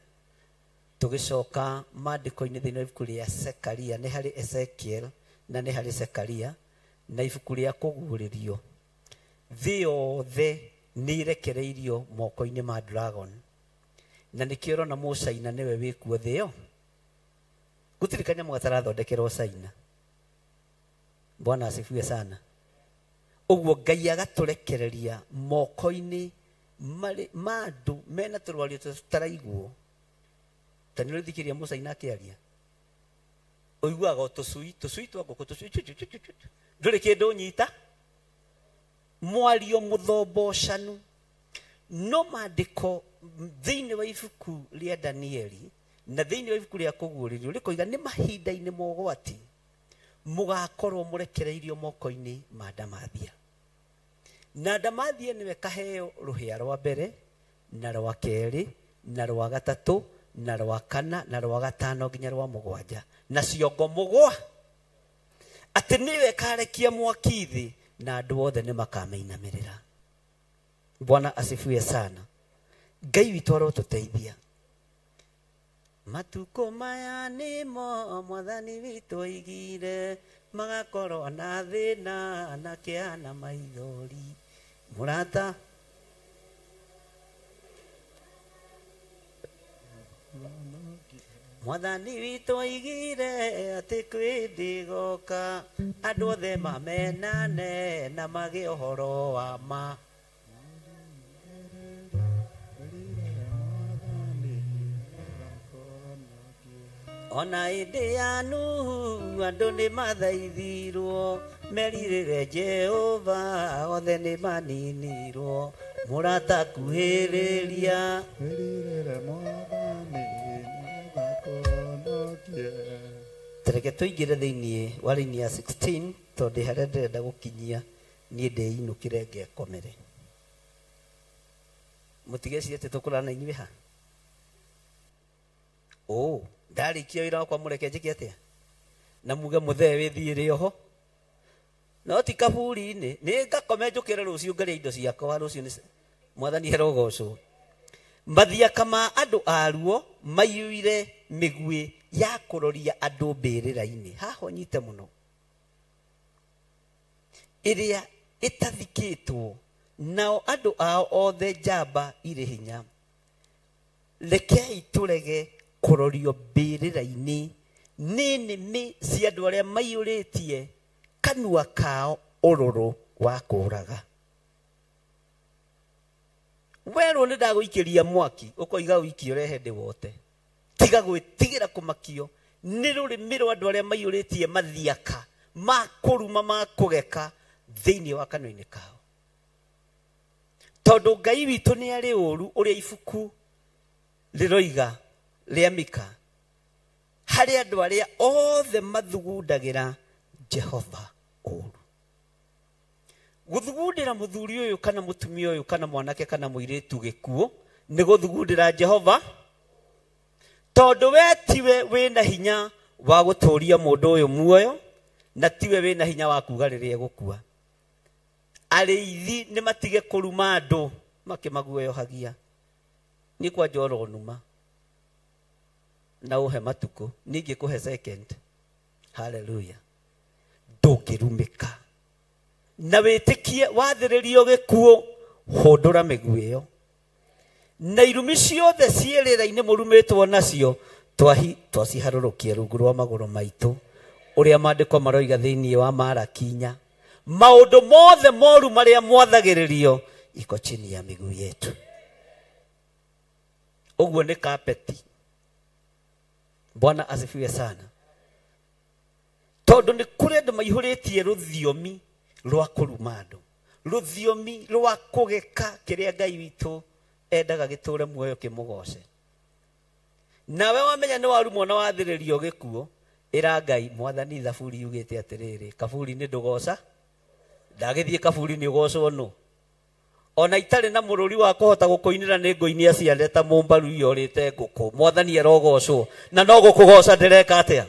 Speaker 6: tugicoka mandiko-ini thiini wa ibuku ria Zekaria, ni hari Ezekiel na ni hari Zekaria, na ibuku ria kuguririo. Thĩ yothe nĩ irekereirio moko-inĩ ma dragon, na nĩkĩo ũrona mũcaina nĩwe wĩkuo thĩ yo. Gũtirĩ kanyamũ gatarathondekerwo Caina. Bwana asifiwe sana. Ũguo Ngai agatũrekereria moko-inĩ ma andũ mena tũrwario tũtaraiguo. Ta nĩ ũrĩthikĩria mũcaina akĩaria, ũiguaga tũcui twa ngũkũ, tũcui ndũrĩ kĩndũ ũnyita, mwario mũthomboshanu. No mandĩko thĩinĩ wa ibuku rĩa Danieli na thĩinĩ wa ibuku rĩa kũguũrĩrio rĩkoiga nĩ mahinda-inĩ ma ũgwati mũgakorwo mũrekereirio moko-inĩ ma Ndamathia. Na Ndamathia nĩwe kaheo rũhĩa rwa mbere na rwa kerĩ na rwa gatatũ na rwa kana na rwa gatano nginya rwa mũgwanja, na ciongo mũgwa, atĩ nĩwe karekia mwaki thĩ na andũ othe nĩ makameinamĩrĩra. Bwana asifiwe sana. Ngai witũ arotũteithia. Matukũ maya nĩmo Mwathani witũ oigire, magakorwo na thĩna na kĩeha na maithori. Mũrata, Mwathani witũ oigire atĩ kwĩndĩ goka, andũ othe mamenane na magĩe ũhoro wa ma. Ona hĩndĩ ya Nuhu andũ nĩ mathaithirwo, merirĩre Jehova, othe nĩ maninirwo. Mũrata kuhĩrĩria, Tereke tũingĩre thĩinĩ wa raini ya 16 tondũ harĩa ndĩrenda gũkinyia niĩ ndĩinũkĩre ngekomere. Mũtigecirie atĩ tũkũrana na inyuĩ ha? Ndarĩkia wĩra wakwa mũreke njĩke atĩa? Na muge mũthee wĩthiĩre oho? No ti kaburi-inĩ, nĩ ngakome njũkĩre rũciũ ngarĩa indo ciakwa, rũciũ nĩ Mwathani arogocwo. Mathiaka ma andũ aruo maiyũire mĩguĩ ya kũroria andũ mbĩrĩra-inĩ. Haha nyite mũno, ĩrĩa ĩtathikĩtwo, nao andũ ao othe njamba irĩ hinya. Rekei tũrege kũrorio mbĩrĩra-inĩ nĩ nĩmĩ cia andũ arĩa maiyũrĩtie kanua kao ũrũrũ wa kũũraga. Werwo nĩ ndagũikĩria mwaki, ũkoiga ũiki ũrehe ndĩ wote. Tiga gwĩtigĩra kũmakio nĩ rũrĩmĩ rwa andũ arĩa maiyũrĩtie mathiaka ma kũruma ma kũgeka thĩinĩ wa kanua-inĩ kao. Tondũ Ngai witũ nĩ arĩ ũũru ũrĩa ibuku rĩroiga rĩa Mika, harĩ andũ arĩa othe mathugundagĩra Jehova ũũru. Gũthugundĩra mũthuri ũyũ kana mũtumia ũyũ kana mwanake kana mũirĩtu gĩkuũ nĩ gũthugundĩra Jehova, tondũ we tiwe wĩna hinya wa gũtũũria mũndũ ũyũ muoyo, na tiwe wĩna hinya wa kuuga rĩrĩa egũkua. Arĩithi nĩ matige kũruma andũ makĩmaguoyohagia. Nĩ kwa njoro numa na ũhe matukũ, ningĩ kũhe second. Hallelujah. Ndũngĩrumĩka na wĩtĩkie wathĩrĩrio gĩkuũ, hũndũra mĩguĩ ĩyo, na irumi ciothe ciĩrĩra-inĩ mũrumĩtwo nacio twaciharũrũkie rungu rwa magũrũ maitũ, ũrĩa maandĩko maroiga thĩinĩ wa Malakinya. Maũndũ mothe moru marĩa mwathagĩrĩrio iko chini ya miguu yetu. Ũguo nĩ kapeti. Bwana asifiwe sana. Tondũ nĩ kũrĩ andũ maihũrĩtie rũthiomi rwa kũruma andũ, rũthiomi rwa kũgeka kĩrĩa Ngai witũ endaga gĩtũũre muoyo kĩmũgoce. Nawe wamenya nĩ warumwo na wathĩrĩrio gĩkuũ, ĩra Ngai, Mwathani thaburi yugĩte atĩrĩrĩ, kaburi-inĩ ndũgoca, ndagĩthiĩ kaburi-inĩ ũgocwo nũ? Ona itarĩ na mũrũri wa kũhota gũkũinĩra nĩ ngũinia ciande ta mũmbaru iyorĩte ngũkũ. Mwathani arogocwo, na no gũkũgoca ndĩreka atĩa?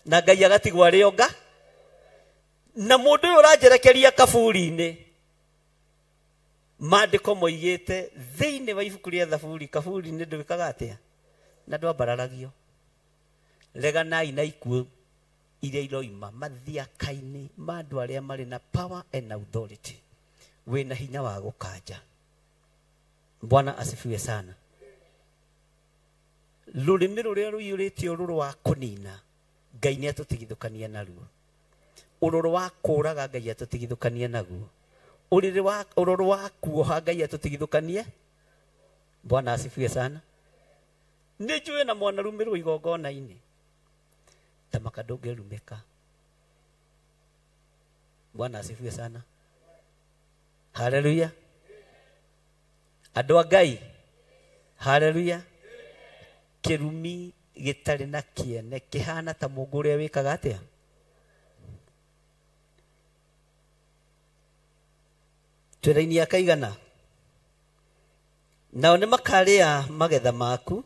Speaker 6: Na Ngai agatigwo arĩ onga. Na mũndũ ũyũ ũranjerekeria kaburi-inĩ mandiko moigite thiini wa ibuku ria Thaburi kaburi ni ndwikaga atia na ndwambararagio reganai na ikuo iria iroima mathiaka-ini ma andu aria mari na power and authority wina hinya wa gukanja. Bwana asifiwe sana. Rurimi ruria ruiyuritio ruru wa kunina Ngai ni atutigithukania naruo. Ururu wa kuraga Ngai atutigithukania naguo. Ururu wa kuoha Ngai atutigithukanie. Bwana asifiwe sana. Nijue na mwana rumirwo igongona-ini tamaka ndũngĩrumĩka. Bwana asifiwe sana. Haleluya. Andũ a Ngai. Haleluya. Kĩrumi gĩtarĩ na kĩene kĩhana ta mũndũ ũrĩa wĩkaga atĩa. Twĩra-inĩ akaigana nao nĩ makarĩa magetha maku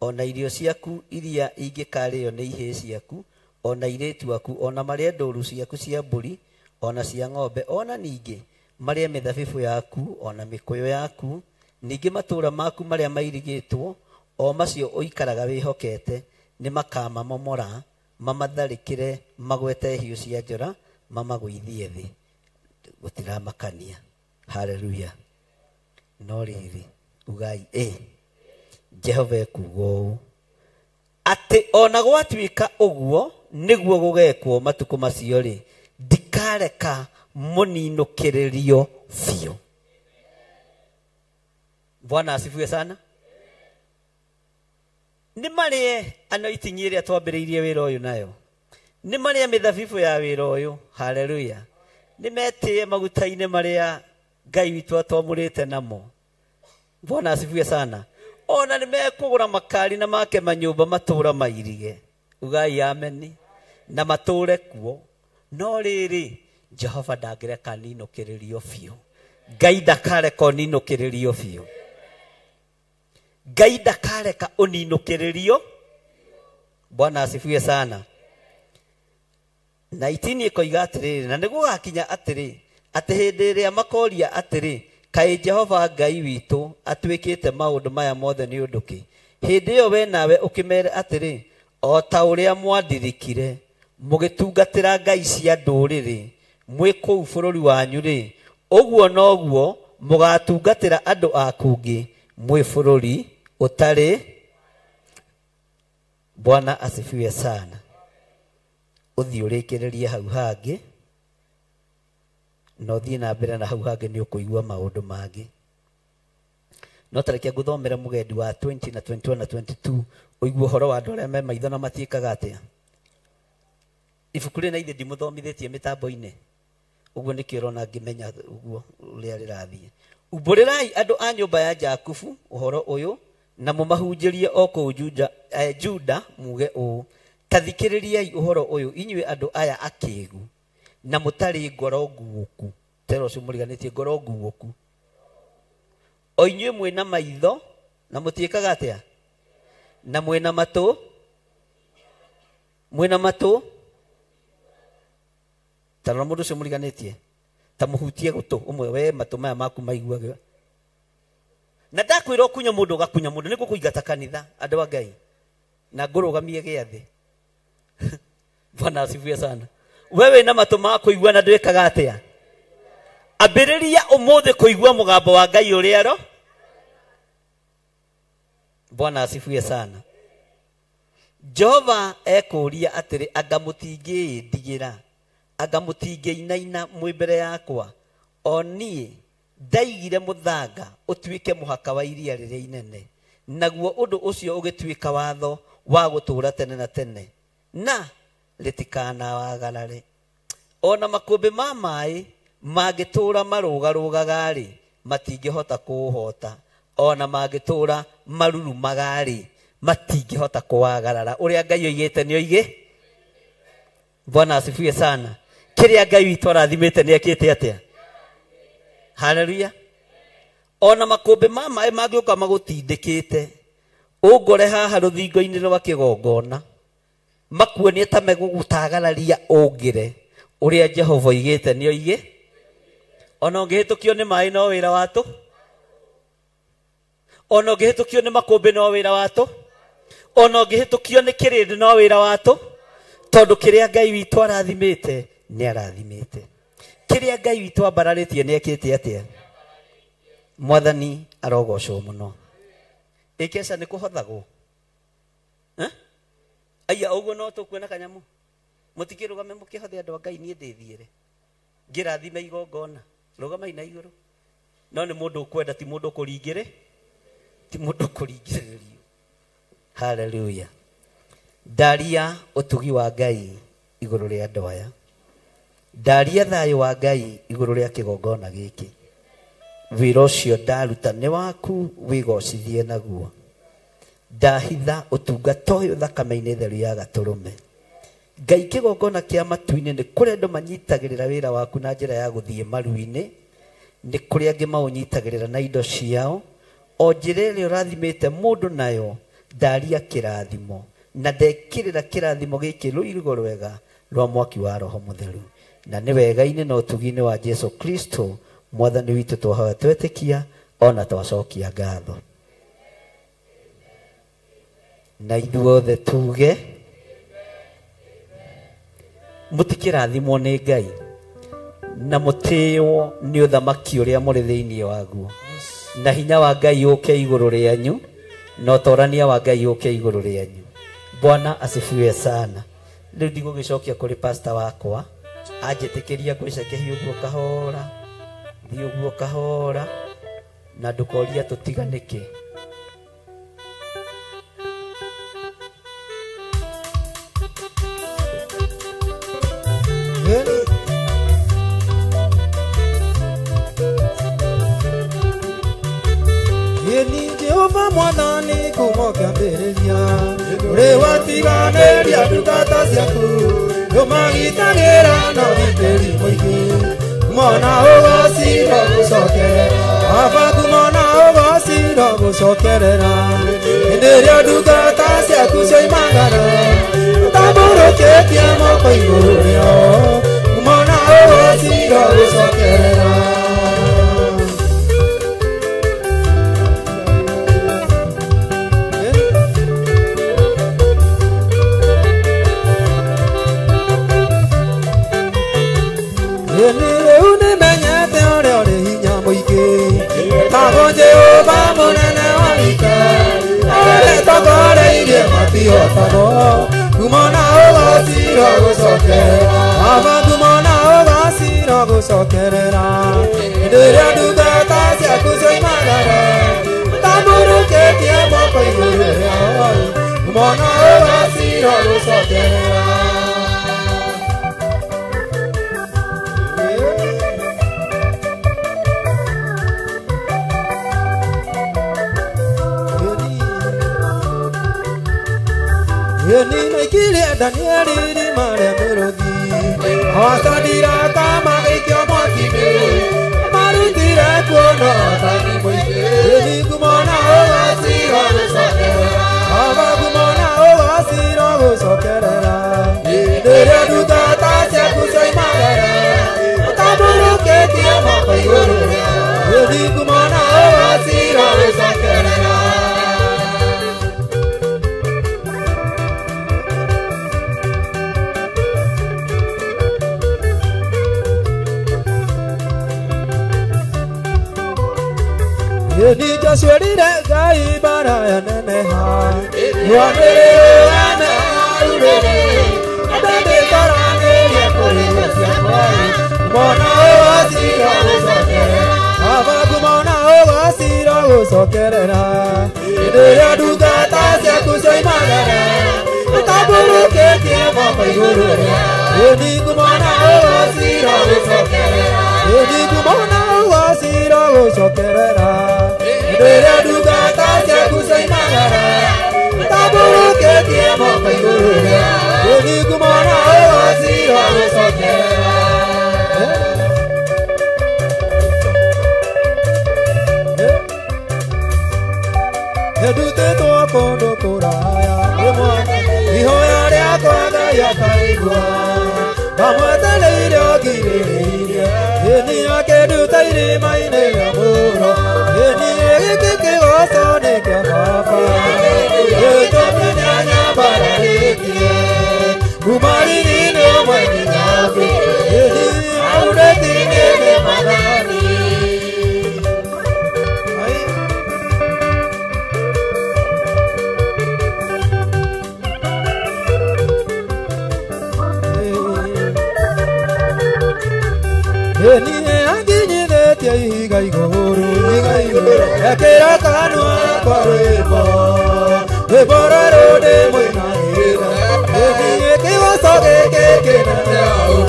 Speaker 6: ona irio ciaku iria ingĩkarĩo nĩ ihĩĩ ciaku ona irĩtu aku ona marĩa ndũũru ciaku cia mbũri ona cia ng'ombe ona ningĩ marĩa mĩthabibũ yaku ona mĩkũyũ yaku ningĩ matũũra maku marĩa mairigĩtwo o macio ũikaraga wĩhokete nĩ makamamomora mamatharĩkĩre magwete hiũ cia njora mamagũithie thĩ gũtiramakania. Haleluya. No rĩrĩ ugai Jehova ekuuga ũũ atĩ ona gwatuĩka ũguo nĩguo gũgekwo matukũ macio rĩ ndikareka mũninũkĩrĩrio biũ. Bwana asifiwe sana. Nĩ marĩe anointing ĩrĩa twambĩrĩirie wĩra ũyũ nayo nĩ marĩa mĩthabibũ ya wĩra ũyũ. Haleluya. Nĩ metĩe maguta-inĩ marĩa Ngai witũ atwamũrĩte namo. Bwana asifiwe sana. Ona nĩ mekũgũra makari na make manyũmba matũũra mairige. Ugai ameni. Na matũũre kuo. No rĩrĩ Jehova ndangĩreka ninũkĩrĩrio biũ. Ngai ndakareka ũninũkĩrĩrio biũ. Ngai ndakareka ũninũkĩrĩrio. Bwana asifiwe sana. Na itini ĩkoiga atĩrĩrĩ na nĩ gũgakinya atĩrĩ atĩ hĩndĩ ĩrĩa makoria atĩrĩ kaĩ Jehova Ngai witũ atuĩkĩte maũndũ maya mothe nĩ ũndũ kĩ. Hĩndĩ ĩyo we nawe ũkĩmere atĩrĩ o ta ũrĩa mwandirikire mũgĩtungatĩra ngai cia ndũrĩrĩ mwĩ kũu bũrũri wanyu rĩ ũguo noguo mũgatungatĩra andũ a kũngĩ mwĩ bũrũri ũtarĩ. Bwana asifiwe sana. Ũthiĩ ũrĩkĩrĩrie hau hangĩ no thiĩ na mbere na hau hangĩ nĩ ũkũigua maũndũ mangĩ. No tareke ngũthomere mũgendi wa 20 na 21 na 22 ũigua ũhoro wa andũ arĩa me maitho na matiĩkaga atĩa. Ibuku rĩ na ithe ndimũthomithĩtie mĩtambo-inĩ ũguo nĩkĩo ũrona ngĩmenya ũguo ũrĩa rĩrathiĩ. Umbũrĩrai andũ a nyũmba ya Jakubu ũhoro ũyũ na mũmahunjĩrie o kũu Juda muge ũũ ta thikĩrĩriai ũhoro ũyũ inyuĩ andũ aya akĩĩgu na mũtarĩ ngoro nguũku. Tero ũcio mũriganĩtie ngoro nguũku. O inyuĩ mwĩna maitho na mũtiĩkaga atĩa na mwĩna matũ. Mwĩna matũ. Tarora mũndũ ũcio mũriganĩtie ta mũhutie gũtũ ũmwe we matũ maya maku maiguaga. Na ndakwĩra ũkunye mũndũ ũgakunya mũndũ nĩguo kũingata kanitha andũ a Ngai na ngũrũgamie gĩathĩ. Bwana asifiwe sana. Wewe na matũ ma kũigua na ndwĩkaga atĩa. Ambĩrĩria ũmũthĩ kũigua mũgambo wa Ngai ũrĩa ro. Bwana asifiwe sana. Jehova ekũria atĩrĩ anga mũtingĩndigĩra anga mũtingĩinaina mwĩ mbere yakwa o niĩ ndaigire mũthanga ũtuĩke mũhaka wa iria rĩrĩa inene naguo ũndũ ũcio ũgĩtuĩka watho wa gũtũũra tene na tene na rĩtikanawagarare. Ona makũmbĩ ma maĩ mangĩtũũra marũgarũgaga rĩ matingĩhota kũũhota ona mangĩtũũra marurumaga rĩ matingĩhota kũwagarara. Ũrĩa Ngai oigĩte nĩ oigĩ. Bwana asifiwe sana. Kĩrĩa Ngai witũ arathimĩte nĩ ekĩte atĩa. Haleluya. Ona makũmbĩ ma maĩ mangĩũka magũtindĩkĩte ũngore haha rũthingo-inĩ rwa kĩgongona makuonie ta megũgũtagararia ũngĩre. Ũrĩa Jehova oigĩte nĩ oigĩ. ona ũngĩhĩtũkio nĩ maĩ no wĩra watũ, ona ũngĩhĩtũkio nĩ makũmbĩ no wĩra watũ, ona ũngĩhĩtũkio nĩ kĩrĩndĩ no wĩra watũ, tondũ kĩrĩa Ngai witũ arathimĩte nĩ arathimĩte. Kĩrĩa Ngai witũ ambararĩtie nĩ ekĩte atĩa? Mwathani arogocwo mũno. Ĩkeca nĩ kũhothagwo aya ũguo no tũkuona kanyamũ, mũtikĩrũgame mũkĩhothe andũ a Ngai, niĩ ndĩthiĩre ngĩrathime igongona, rũgamai na igũrũ. No nĩ mũndũ ũkwenda, ti mũndũ ũkũringĩrĩ, ti mũndũ ũkũringĩrĩrio. Haleluya. Ndaria ũtugi wa Ngai igũrũ rĩa andũ aya, ndaria thayũ wa Ngai igũrũ rĩa kĩgongona gĩkĩ. Wĩra ũcio ndaruta nĩ waku, wĩgocithie naguo. Ndahitha ũtungata ũyũ thakame-inĩ theru ya Gatũrũme. Ngai kĩgongona kĩa matu-inĩ nĩ kũrĩa andũ manyitagĩrĩra wĩra waku na njĩra ya gũthiĩ maru-inĩ, nĩ kũrĩa angĩ maũnyitagĩrĩra na indo ciao. O njĩra ĩrĩa ũrathimĩte mũndũ nayo, ndaria kĩrathimo na ndekĩrĩra kĩrathimo gĩkĩ rũirigo rwega rwa mwaki wa Roho Mũtheru. Na nĩ wega-inĩ na ũtugi-inĩ wa Jesu Kristo Mwathani witũ twahoya twetĩkia, ona twacokia ngatho. Na ithuothe tuge mũtikĩrathimwo nĩ Ngai na mũtĩĩo nĩ ũthamaki ũrĩa mũrĩ thĩinĩ waguo, na hinya wa Ngai ũke igũrũ rĩanyu, na ũtorania wa Ngai ũke igũrũ rĩanyu. Bwana asifiwe sana. Rĩu ndigũgĩcokia kũrĩ pastor wakwa anjĩtĩkĩria ngwĩcokia ũguo kahora, thiĩ ũguo kahora, na ndũkoria tũtiganĩke.
Speaker 3: Yeni Jehova Mwathani kuma kĩambĩrĩria, ũrĩ watiganĩria ndungata ciaku, ndũmagitagĩra na ũgitĩri mũingĩ. Mwana ũgocira gũcokerera, Baba mwana ũgocira gũcokerera, hĩndĩ ĩrĩa ndungata ciaku cioimagara, ũtambũrũkĩtie moko igũrũ rĩao. Mwana ũgocira gũcokerera. Jehova mũnene wa ita, aretogoreirie matihotago, kumona ũgocira gũcokerera, Baba kumona ũgocira gũcokerera, hĩndĩ ĩrĩa ndungata ciaku cioimagara, ũtambũrũkĩtie moko igũrũ rĩao, kumona ũgocira gũcokerera. Yeni naikile Danieli ni mare murodi, awasandira kama ikyo mwakine, marutire kuona tani mwike. Yeni kumona ũgocira gũcokerera, Baba kumona ũgocira gũcokerera, hĩndĩ ĩrĩa ndungata ciaku cioimagara, ũtambũrũkĩtie moko igũrũ rĩao. Yeni kumona ũgocira gũcokerera. Yeni Joshua Ngai baraya neneha, yuanene urere, adade karane yakore yakwai, mona ũgocira gũcokerera, Baba kumona ũgocira gũcokerera, hĩndĩ ĩrĩa ndungata ciaku cioimagara, ũtambũrũkĩtie moko igũrũ rĩao. Yeni kumona ũgocira gũcokerera, yeni kumona ũgocira gũcokerera, hĩndĩ ĩrĩa ndungata ciaku cioimagara, ũtambũrũkĩtie moko igũrũ rĩao. Yeni kumona ũgocira gũcokerera. Ndutĩtwo kũndũ kũraya nĩ Mwathani, ihoya rĩakwa Ngai akaigua, ndamwetereire o ngirĩrĩirie,
Speaker 4: Eni akeruta irima-inĩ rĩa mũro, eni gĩkĩ kĩgoco nĩ kĩa baba. Gĩtũmi nĩanyambararĩtie, kuma riri-inĩ ũmwe nginya ũngĩ, eni aurĩti-inĩ nĩ mathani. Eni anginyithĩtie ihiga igũrũ, ekĩra kanua kwa rwĩmbo, rwĩmbo rwerũ ndĩmũinagĩra. Eni kĩgoco gĩkĩ kĩnene ũũ,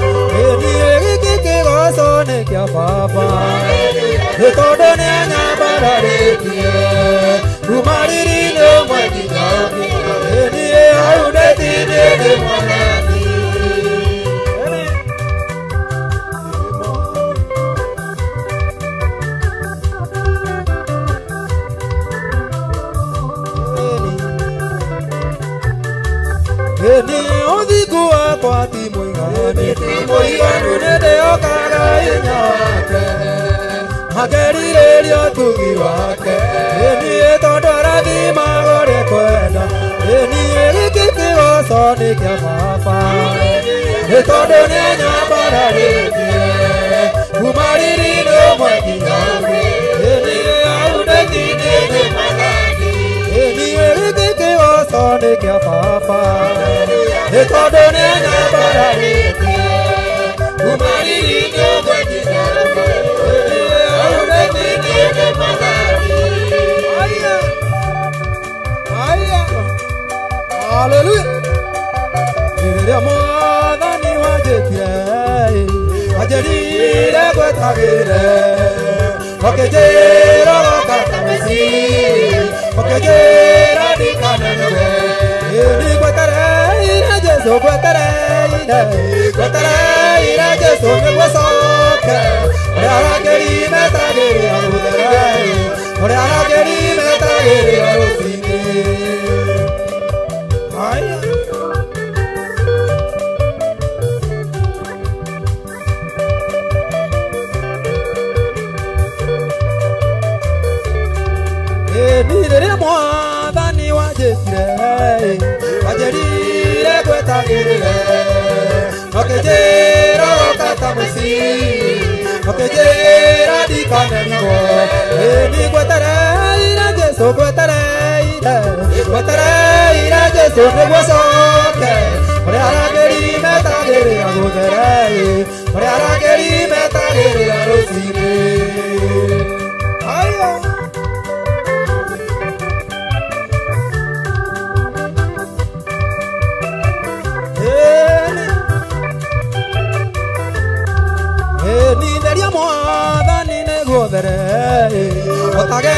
Speaker 4: eni gĩkĩ kĩgoco nĩ kĩa baba. Nĩ tondũ nĩanyambararĩtie, kuma riri-inĩ ũmwe nginya ũngĩ, eni aunĩti-inĩ nĩ mwathani. Eni ũthingu wakwa ti mũiganu, nĩndĩokaga hinya wake, ngakerirĩria ũtugi wake. Eni tondũ arathimagwo ũrĩa kwenda, eni gĩkĩ kĩgoco nĩ kĩa baba. Nĩ tondũ nĩanyambararĩtie, kuma riri-inĩ ũmwe nginya ũngĩ, eni aunĩti-inĩ nĩ mathani. Eni gĩkĩ kĩgoco nĩ kĩa baba. Nĩ tondũ nĩanyambararĩtie, kuma riri-inĩ ũmwe nginya ũngĩ, eni aunĩti-inĩ nĩ mathani. Haleluya. Rĩrĩa mwathani wanjĩtire, anjĩrire ngwetagĩre, ũkĩnjĩra goka ta mũici, ũkĩnjĩra ndikanenege. Eni ngwetereire Jesũ, ngwetereire Jesũ nĩguo coke, ũrĩa arangĩri metagĩrĩra gũthere, ũrĩa arangĩri metagĩrĩra rũcinĩ. Eni rĩrĩa mwathani wanjĩtire, anjĩrire ngwetagĩrĩre, ũkĩnjĩra goka ta mũici, ũkĩnjĩra ndikanenigwo. Eni ngwetereire Jesũ, ngwetereire Jesũ nĩguo coke, ũrĩa arangĩri metagĩrĩra gũthere, ũrĩa arangĩri metagĩrĩra rũcinĩ. Eni theria mwathani nĩguo there, ũtage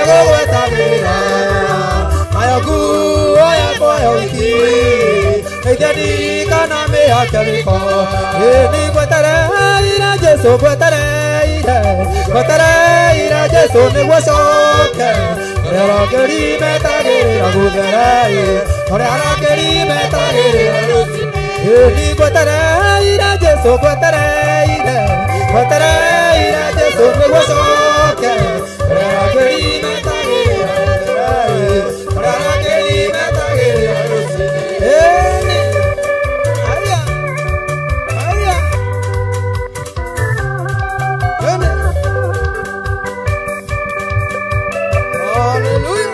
Speaker 4: gũgwetagĩrĩra, nayo nguo yakwa ya ũhiki, ndeithia ndikanamĩhake gĩko. Eni ngwetereire Jesũ, ngwetereire Jesũ nĩguo coke, ũrĩa arangĩri metagĩrĩra gũthere, ũrĩa arangĩri metagĩrĩra rũcinĩ. Eni ngwetereire Jesũ, ngwetereire Jesũ nĩguo coke, ũrĩa arangĩri metagĩrĩra gũthere, ũrĩa arangĩri metagĩrĩra rũcinĩ. Eni aya eni haleluya.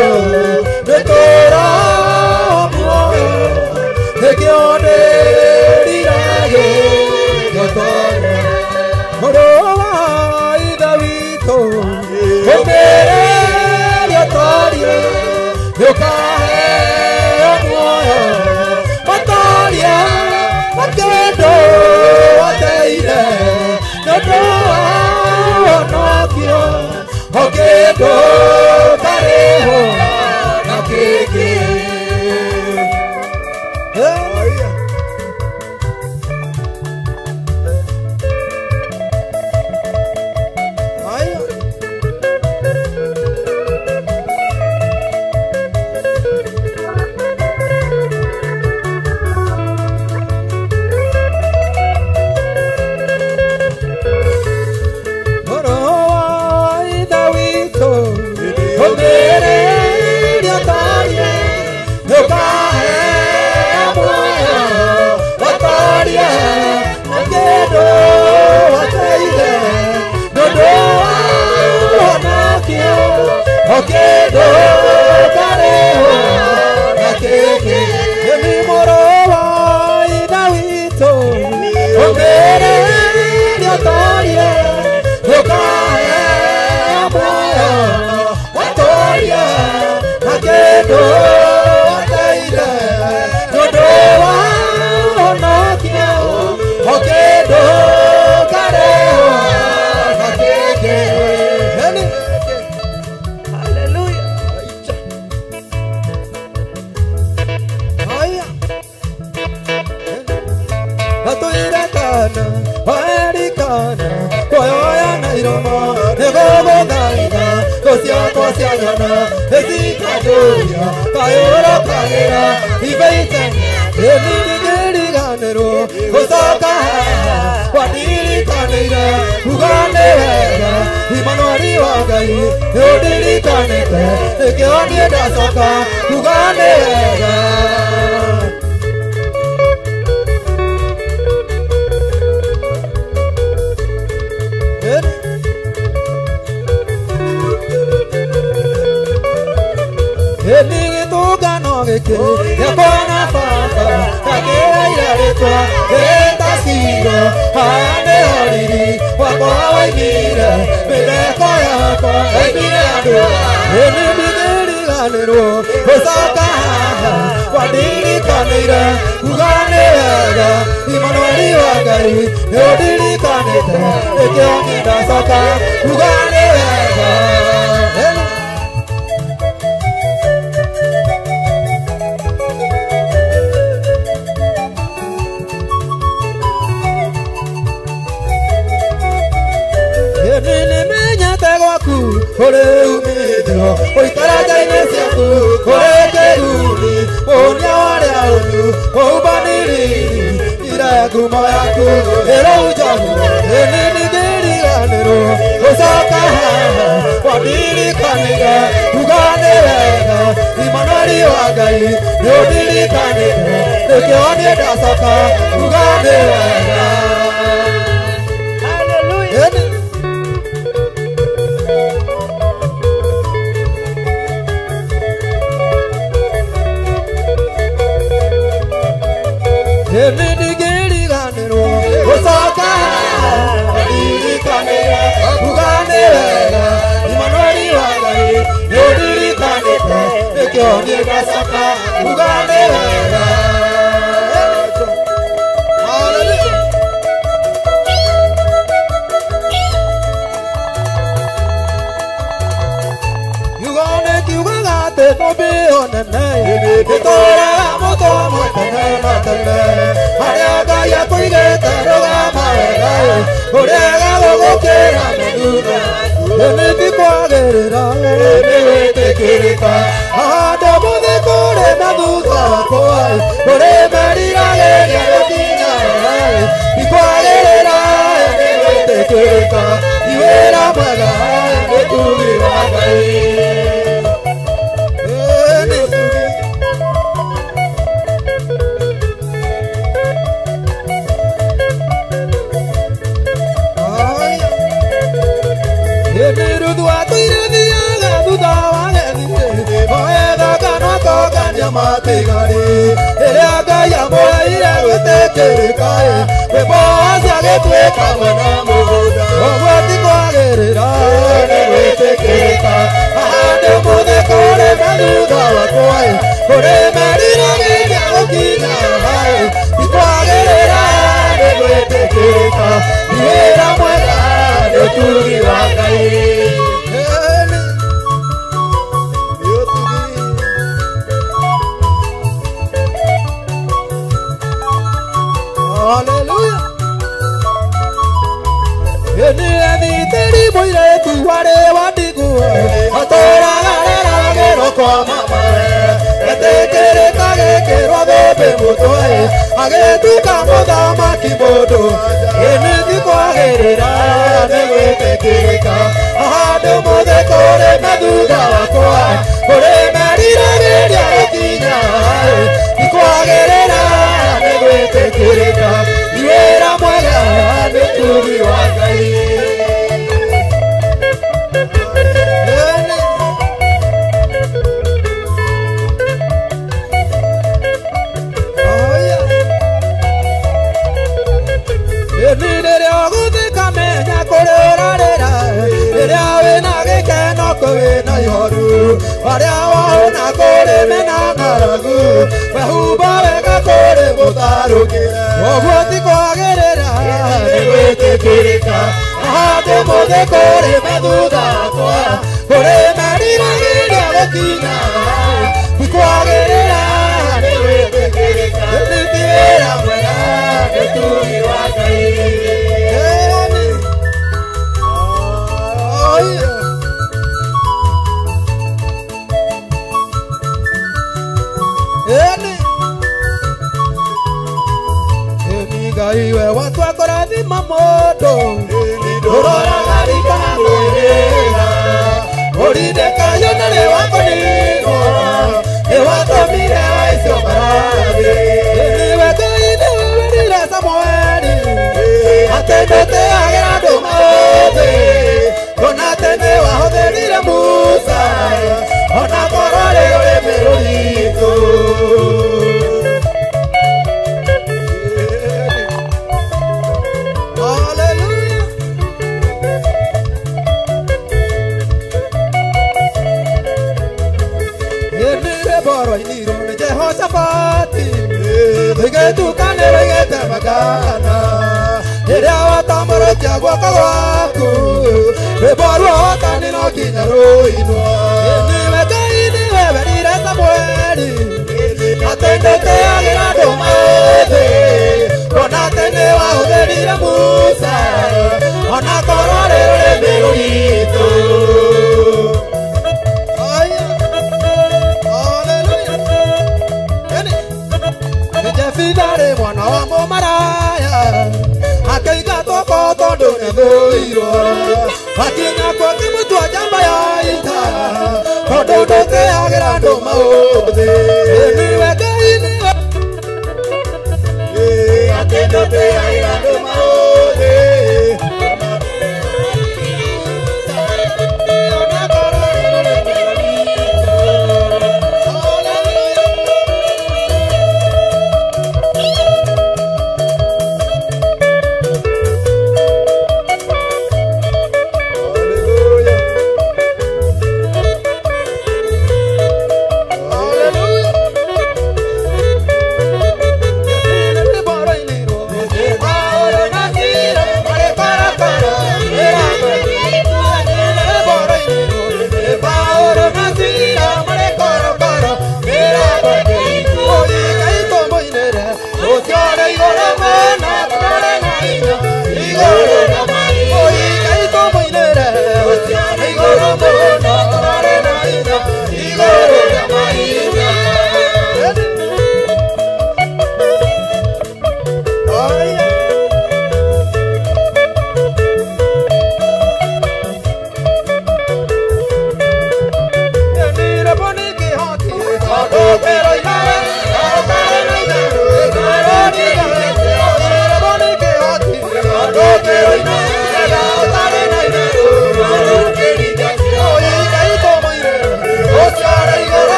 Speaker 4: Netora muoyo Ekione dirage Netora Moroa idavito Omere Yotoria Yokahe muoyo Matoria Makedo Ateire Netora Nokio Okedo Tareho Nakeke Okedo Tareho Nakeke Emi Moroa Idawito Omere Yotoria Yokahe Amoya Watoria Nakedo Ateire Yodoa Onokia Okedo Tareho Nakeke matigari ĩrĩa Ngai amũheire gwĩtĩkĩrĩka wĩmbo wacio agĩtuĩka mwena mũgũnda ũguo ti kwagĩrĩra nĩ gwĩtĩkĩrĩka haha nĩ mũthĩ kũrĩ na thutha wakwa kũrĩ meriragĩria gũkinya ti kwagĩrĩra nĩ gwĩtĩkĩrĩka nĩ wĩra mwega nĩ ũtugi wa Ngai. Hallelujah. Eni teri moiretu ware wandigu atoragara kwa mama etekereka gekero thembe mutwe agetuka muthamaki mundu eni ti kwagĩrĩra nĩ gwĩtĩkĩrĩka ahandu muthe kũrĩ na thutha wakwa kũrĩ meriragĩria gũkinya ti kwagĩrĩra nĩ gwĩtĩkĩrĩka nĩ wĩra mwega nĩ ũtugi wa Ngai. Rĩrĩa ũgũthĩka menya kũrĩa ũrarĩra rĩrĩa wĩna gĩkeno wĩna ihoru arĩa wona kũrĩ mena ng'aragu wehumba wega kũrĩ mũtarũkĩre ũguo ti kwagĩrĩra nĩ gwĩtĩkĩrĩka handũ mũthĩ kũrĩ thutha wakwa kũrĩ meriragĩria gũkinya ti kwagĩrĩra nĩ gwĩtĩkĩrĩka nĩ ti wĩra mwega nĩ ũtugi wa Ngai. Ngai we watu akũrathima mũndũ ndũroraga rikana mwĩrĩga ũrindĩkayo na nĩ wakũninwo nĩ watũmire waicio mbarathi niwe Ngai nĩwe werire Samũeli atĩ ndũteagĩra andũ maũthĩ ona atĩ nĩ wahũthĩrire Musa ona korwo rĩ rũrĩmĩ rũritũ. Jehoshapati igetukanĩra igetemagana rĩrĩa watamũrũkia guoko gwaku rwĩmbo rwa wotani no nginya rũinwo niwe Ngai niwe werire Samũeli atĩ ndũteagĩra andũ maũthĩ ona atĩ nĩ wahũthĩrire Musa ona korwo rĩ rũrĩmĩ rũritũ. Jefitharĩ mwana wa mũmaraya akĩingatwo ko tondũ nĩthũirwo akinya kuo kĩmũtua njamba ya ita tondũ ndũteagĩra andũ maũthĩ niwe Ngai niwe atĩ ndũteagĩra andũ maũthĩ Hallelujah.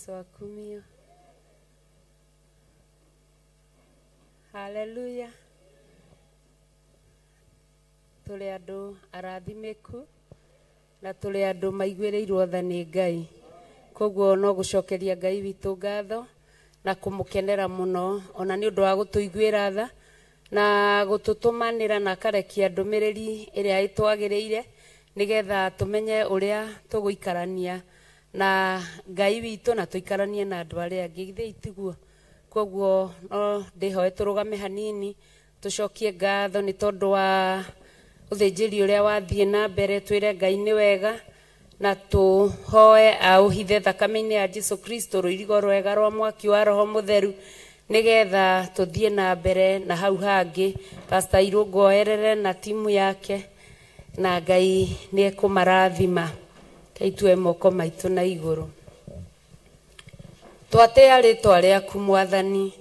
Speaker 2: Yesu akumio. Haleluya. Tuli andu arathimeku na tuli andu maiguĩrĩirwo tha nĩ Ngai. Koguo no gucokeria Ngai witũ ngatho na kumukenera muno ona nĩ ũndũ wa gũtũiguĩra tha na gũtũtũmanĩra na akarekia ndũmĩrĩri ĩrĩa ĩtwagĩrĩire nigetha tumenye ũrĩa tũgũikarania na Ngai witũ na tuikaranie na andũ arĩa angĩ ithe itiguo. Koguo no ndĩhoe tũrũgame hanini tucokie ngatho nĩ tondũ wa ũthĩnjĩri ũrĩa wathiĩ na mbere, twĩre Ngai nĩ wega na tuhoe auhithe thakame-inĩ ya Jesu Kristo rũirigo rwega rwa mwaki wa Roho Mũtheru nigetha tuthiĩ na mbere na hau hangĩ Pastor Irũngũ oerere na timu yake na Ngai nĩ ekũmarathima. Kaitue moko maitũ na igũrũ. Twatĩa rĩtwa rĩaku Mwathani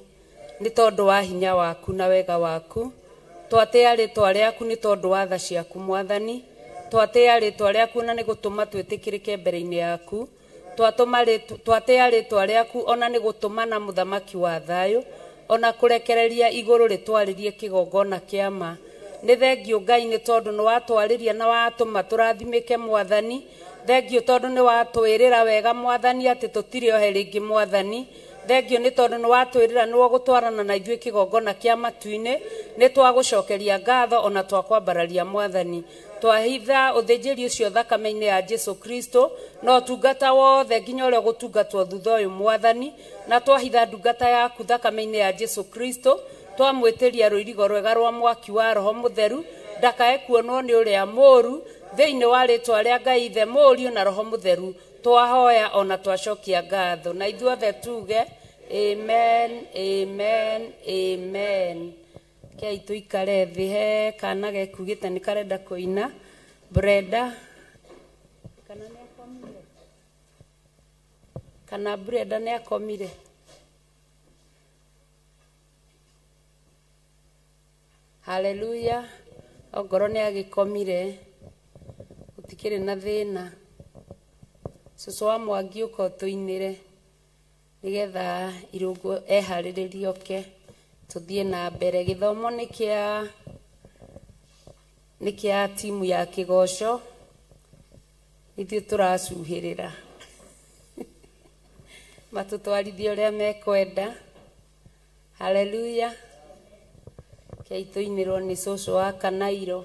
Speaker 2: nĩ tondũ wa hinya waku na wega waku. Twatĩa rĩtwa rĩaku nĩ tondũ wa tha ciaku Mwathani. Twatĩa rĩtwa rĩaku na nĩ gũtũma twĩtĩkĩrĩke mbere-inĩ yaku. Twatĩa rĩtwa rĩaku ona nĩ gũtũmana mũthamaki wa thayũ ona kũrekereria igũrũ rĩtwarĩrie kĩgongona kĩa ma. Nĩ thengio Ngai nĩ tondũ nĩ watwarĩria na watũma tũrathimĩke Mwathani. Thengio tondũ nĩ watwĩrĩra wega Mwathani atĩ tũtirĩ ohe rĩngĩ Mwathani. Thengio nĩ tondũ nĩ watwĩrĩra nĩwe gũtwarana na ithuĩ kĩgongona kĩa matu-inĩ. Nĩ twagũcokeria ngatho ona twakwambararia Mwathani. Twahitha ũthĩnjĩri ũcio thakame-inĩ ya Jesu Kristo no tungata wothe nginya ũrĩa gũtungatwo thutha ũyũ Mwathani, na twahitha ndungata yaku thakame-inĩ ya Jesu Kristo twamwĩtĩria rũirigo rwega rwa mwaki wa Roho Mũtheru ndakae kuonwo nĩ ũrĩa mũũru thĩinĩ wa rĩtwa rĩa Ngai Ithe Mũriũ na Roho Mũtheru twahoya ona twacokia ngatho na ithuothe tuge amen amen amen. Kei tuikare thĩ. He kana gekugĩte nĩ karenda kũina. Brenda kana nĩ akomire? Kana Brenda nĩ akomire? Haleluya. Ongorwo nĩ agĩkomire gũtikĩrĩ na thĩna. Cũcũ wa Mwangi ũka ũtũinĩre nigetha Irũngũ eharĩrĩrie oke tuthiĩ na mbere. Gĩthomo nĩ kĩa timu ya kĩgoco, ithuĩ tũracuhĩrĩra matũtwarithie ũrĩa mekwenda. Haleluya. Kei tũinĩrwo nĩ cũcũ wa Kanairo.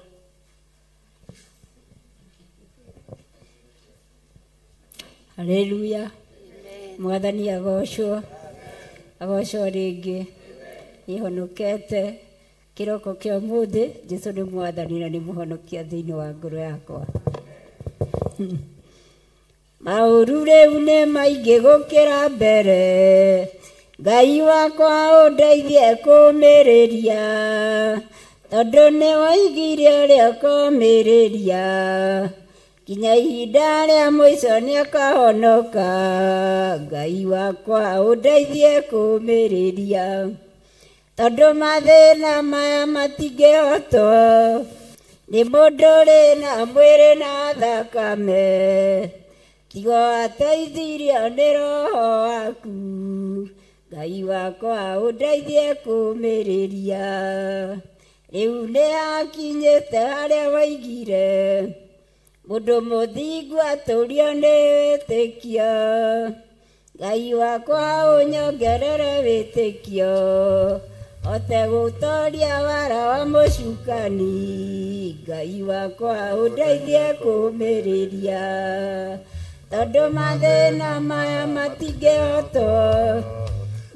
Speaker 7: Haleluya. Mwathani agocwo rĩngĩ. Ihonokete kiroko kĩa ũmũthĩ. Jesu nĩ Mwathani na nĩ mũhonokia thĩinĩ wa ngoro yakwa. Maũru rĩu nĩ maingĩ gũkĩra mbere. Ngai wakwa ũndeithie kũũmĩrĩria tondũ nĩ waigire ũrĩa ũkũũmĩrĩria. Kinya ihinda rĩa mũico nĩ akahonoka. Ngai wakwa ũndeithie kũũmĩrĩria tondũ mathĩna maya matingĩhotwo nĩ mũndũ ũrĩ na mwĩrĩ na thakame, tiga ateithirio nĩ Roho waku. Ngai wakwa ũndeithie kũũmĩrĩria. Rĩu nĩ hakinyĩte harĩa waigire mũndũ mũthingu atũrio nĩ wĩtĩkio. Ngai wakwa ũnyongerere wĩtĩkio ote gũtoria wara wa mũcukani. Ngai wakwa ũndeithie kũũmĩrĩria tondũ mathĩna maya matingĩhotwo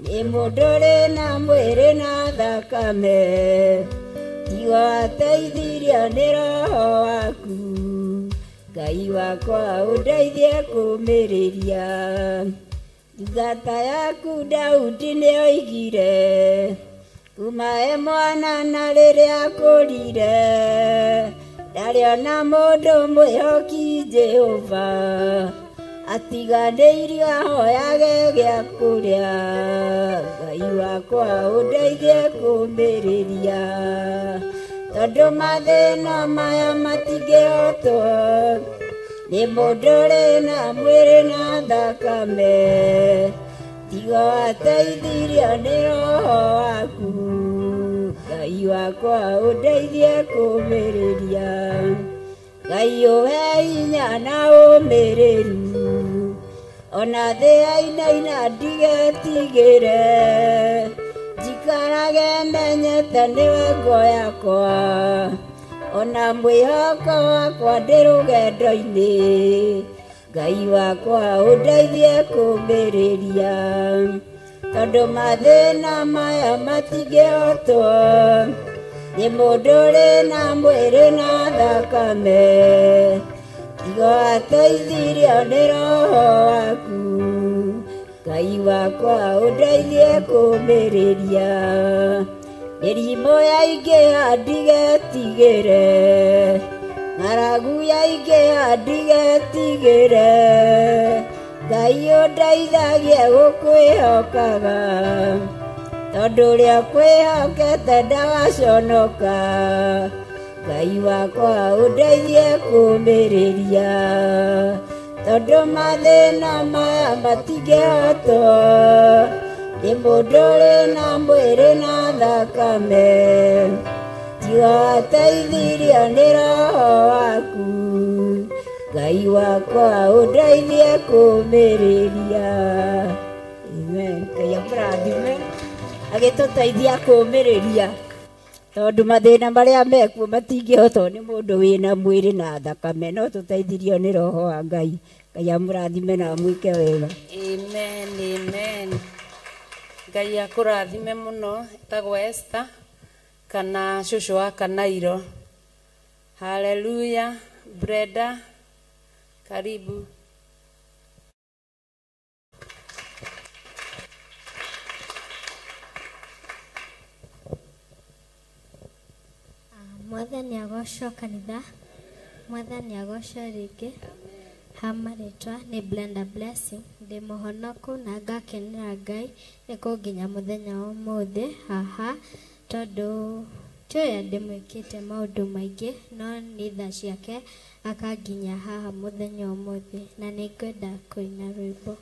Speaker 7: nĩ mũndũ ũrĩ na mwĩrĩ na thakame, tiga ateithirio nĩ Roho waku. Ngai wakwa ũndeithie kũũmĩrĩria. Ndungata yaku Daudi nĩ oigire kuma e mwana na rĩrĩa akũrire ndarĩ ona mũndũ mwĩhoki Jehova atiganĩirio ahoyage gĩa kũrĩa. Ngai wakwa ũndeithie kũũmĩrĩria tondũ mathĩna maya matingĩhotwo nĩ mũndũ ũrĩ na mwĩrĩ na thakame tiga wateithirio nĩ roho waku Ngai wakwa ũndeithie kũũmĩrĩria Ngai ũhe hinya na ũmĩrĩru ona thĩ yainaina ndigetigĩre njikarage menyete nĩwe ngo yakwa ona mwĩhoko wakwa ndĩ rũgendo-inĩ Ngai wakwa ũndeithie kũũmĩrĩria tondũ mathĩna maya matingĩhotwo nĩ mũndũ ũrĩ na mwĩrĩ na thakame tiga wateithirio nĩ roho waku Ngai wakwa ũndeithie kũũmĩrĩria mĩrimũ yaingĩha ndigetigĩre ng'aragu yaingĩha ndigetigĩre Ngai ũndeithagie gũkwĩhokaga tondũ ũrĩa kwĩhokete ndagaconoka Ngai wakwa ũndeithie kũũmĩrĩria tondũ mathĩna maya matingĩhotwo nĩ mũndũ ũrĩ na mwĩrĩ na thakame tiga wateithirio nĩ roho waku Ngai wakwa ũndeithie kũũmĩrĩria amen Ngai amũrathime agĩtũteithia kũũmĩrĩria tondũ mathĩna marĩa mekuo matingĩhotwo nĩ mũndũ wĩna mwĩrĩ na thakame no tũteithirio nĩ roho wa Ngai Ngai amũrathime na amwĩke wega
Speaker 2: amen amen Ngai akũrathime mũno etagwo Esther kana cũcũ wa Kanairo haleluya Brenda karibu
Speaker 8: Mwathani agocwo kanitha Mwathani agocwo rĩngĩ ha marĩtwa nĩ Blenda Blessing ndĩ mũhonoku na ngakenera Ngai nĩ kũnginya mũthenya wa ũmũthĩ haha tondũ tioya ndĩmwĩkĩte maũndũ maingĩ no nĩ tha ciake akanginya haha mũthenya wa ũmũthĩ na nĩ ngwenda kũina rwĩmbo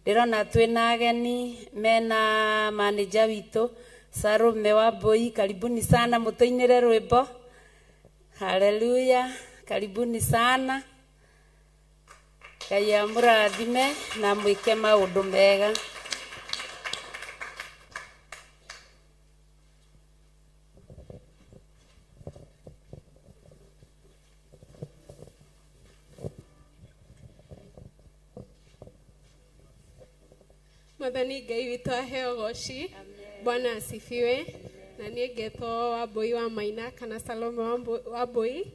Speaker 2: ndirona twina ageni mena manager witũ Sarume Wambui, karibuni sana mutoinire rwimbo. Haleluya, karibuni sana. Ngai amũrathime na mwĩke maũndũ mega.
Speaker 9: Mwathani Ngai witũ aheo goci. Bwana asifiwe. Na niĩ ngetwo Wambui wa Maina kana Salome Wambui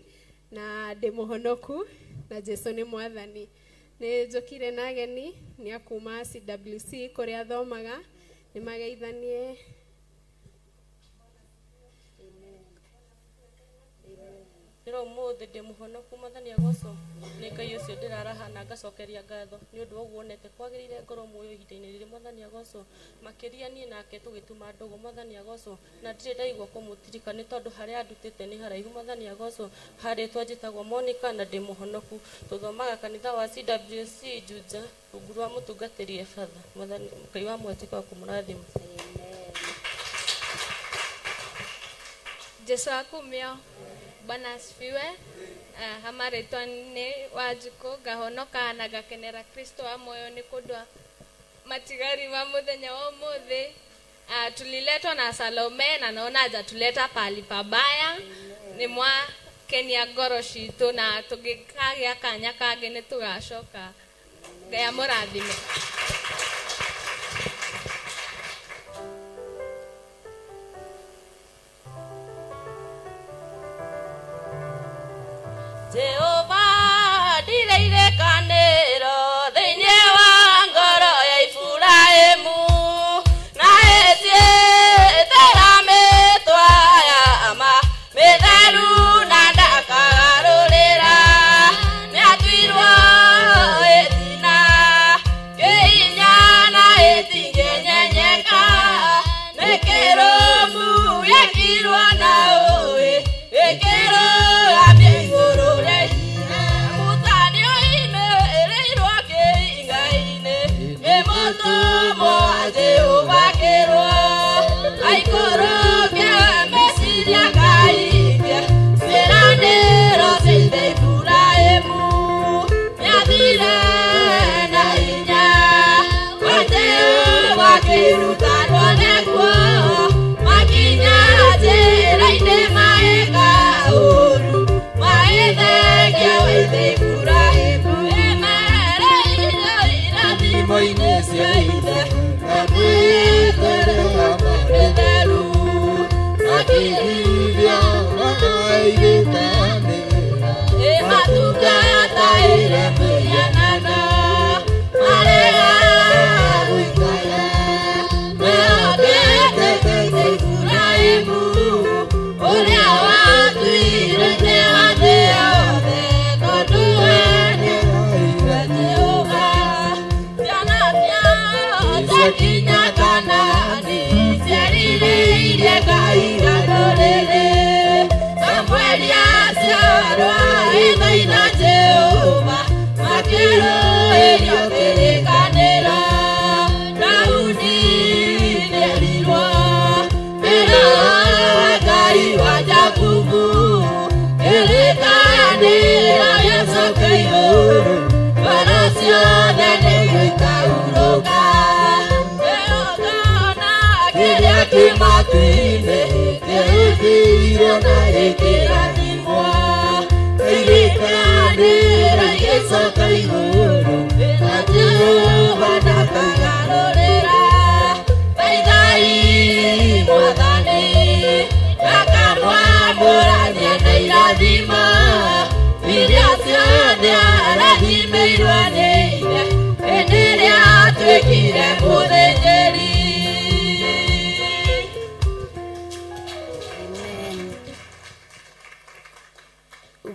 Speaker 9: na ndĩ mũhonoku na Jesu nĩ mwathani. Nĩ njũkire na ageni nĩ akuma CWC kũrĩa athomaga nĩ mageithanie.
Speaker 10: Ndĩro mũthĩ ndĩ mũhonoku Mwathani agocwo nĩ Ngai ũcio ndĩraraha na ngacokeria ngatho nĩ ũndũ wa ũguo wonete kwagĩrĩire ngoro muoyo ihinda-inĩ rĩrĩ Mwathani agocwo makĩria niĩ nake tũgĩtuma ndũgũ Mwathani agocwo na ndirĩ ndaigua kũmũtirika nĩ tondũ harĩa andutĩte nĩ haraihu Mwathani agocwo harĩtwa njĩtagwo Monica na ndĩ mũhonoku tũthomaga kanitha wa CWC Juja rungu rwa mũtungatĩri Efatha. Mwathani Ngai wa mwetĩka wa kũmũrathima.
Speaker 11: Jesu akumio. Bwana asifiwe. Hamaretwa ni Wanjikũ ngahonoka na ngakenera Kristo wa moyo ni kundwa matigari ma muthenya wa umuthi. Tuliletwa na Salome na naona hajatuleta pali pabaya. Ni mwa kenia ngoro citũ na tũngĩkagĩa kanya kangĩ nĩ tũgacoka. Ngai amũrathime.
Speaker 10: Jehovah ndireire kanĩro thĩinĩ wa ngoro ya Iburahĩmu na ĩtiĩtĩra mĩtwa ya ma mĩtheru na ndakagarũrĩra nĩatuirwo ĩtina kĩhinya na ĩtingĩnyenyeka nĩ kĩrũmu gĩkirwo na ũĩ gĩkĩrwo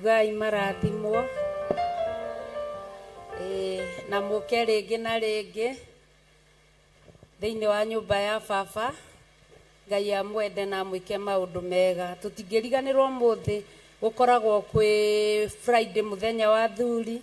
Speaker 2: Ngai marathimwo na mũke rĩngĩ na rĩngĩ thĩinĩ wa nyũmba ya baba. Ngai amwende na mwĩke maũndũ mega. Tũtingĩriganĩrwo mũthĩ gũkoragwo kwĩ Friday mũthenya wa thuri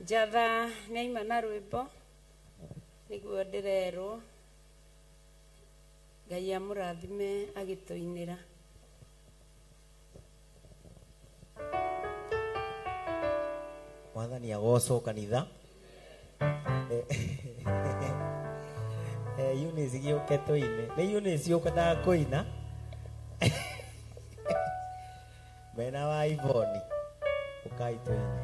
Speaker 2: Njatha nĩ aima na rwĩmbo nĩguo ndĩrerwo Ngai amũrathime agĩtũinĩra.
Speaker 4: Mwathani agocwo kanitha. Eunice gĩũke tũine. Nĩ Eunice ũkenda kũina. Mena wa Ivoni. Ũkai tũine.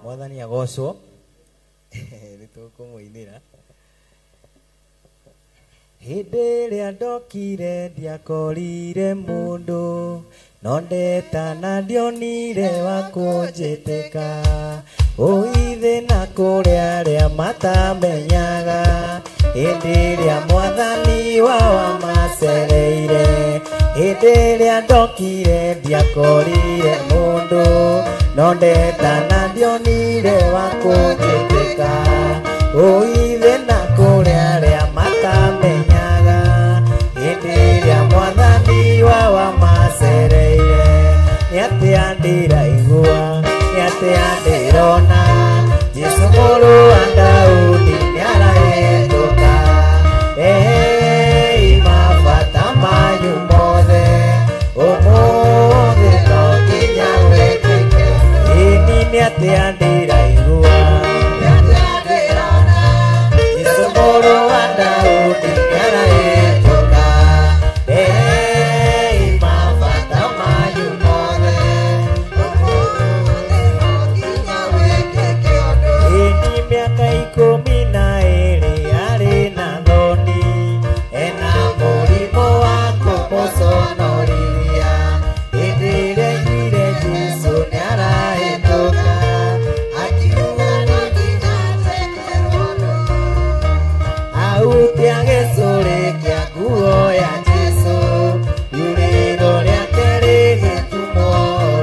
Speaker 4: Mwathani agocwo. Nĩtũkũmũinĩra. Hĩndĩ ĩrĩa ndokire ndiakorire mũndũ, no ndetana ndionire wa kũnjĩtĩka. Ũithe na kũrĩa arĩa matamenyaga, hĩndĩ ĩrĩa Mwathani wao macereire. Hĩndĩ ĩrĩa ndokire ndiakorire mũndũ, no ndetana ndionire wa kũnjĩtĩka. Ũithe na kũrĩa arĩa matamenyaga, hĩndĩ ĩrĩa Mwathani wao macereire. Nĩatĩa ndĩraigua, nĩatĩa ndĩrona, Jesũ mũrũ wa Daudi nĩarahĩtũka. Mabata manyu mothe ũmũthĩ no nginya wĩkĩke. Ĩni nĩatĩa ndĩraigua, nĩatĩa ndĩrona, Jesũ mũrũ wa Daudi nĩarahĩtũka. Mabata manyu mothe ũmũthĩ no nginya wĩkĩke ũndũ. Ĩni mĩaka 12 arĩ na thoni, ena mũrimũ wa kũmũconorithia. Hĩndĩ ĩrĩa aiguire Jesũ nĩarahĩtũka, akiuga no nginya atekerwo ũndũ. Ahutia gĩcũrĩ kĩa nguo ya Jesũ, iurĩro rĩake rĩgĩtumwo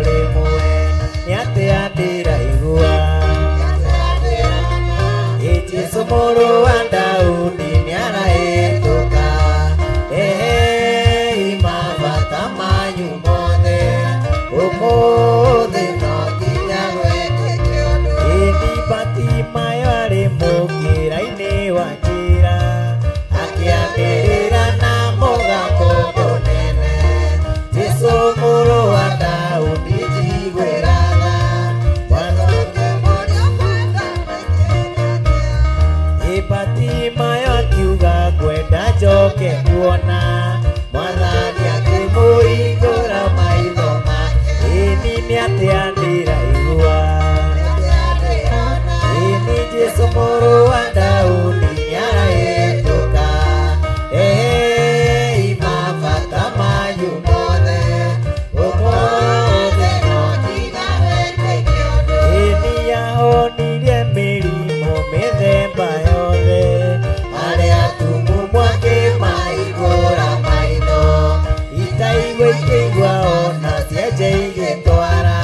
Speaker 4: rĩmwe. Nĩatĩa ndĩraigua, Jesũ mũrũ wa Daudi nĩarahĩtũka. Mabata manyu mothe ũmũthĩ no nginya wĩkĩke ũndũ. Ĩni Batimayo arĩ mũkĩra-inĩ wa njĩra, akĩanĩrĩra na mũgambo mũnene, Jesũ mũrũ wa Daudi njiguĩra tha. Batimayo akiuga ngwenda njoke kuona, Mwathani akĩmũhingũra maitho make. Ĩni nĩatĩa ndĩraigua, ĩni Jesũ mũrũ wa Daudi nĩarahĩtũka. Mabata manyu mothe ũmũthĩ no nginya wĩkĩke ũndũ. Ĩni yahonirie mĩrimũ mĩthemba yothe, arĩa atumumu akĩmahingũra maitho, itaigua ikĩigua ona cienje igĩtwara.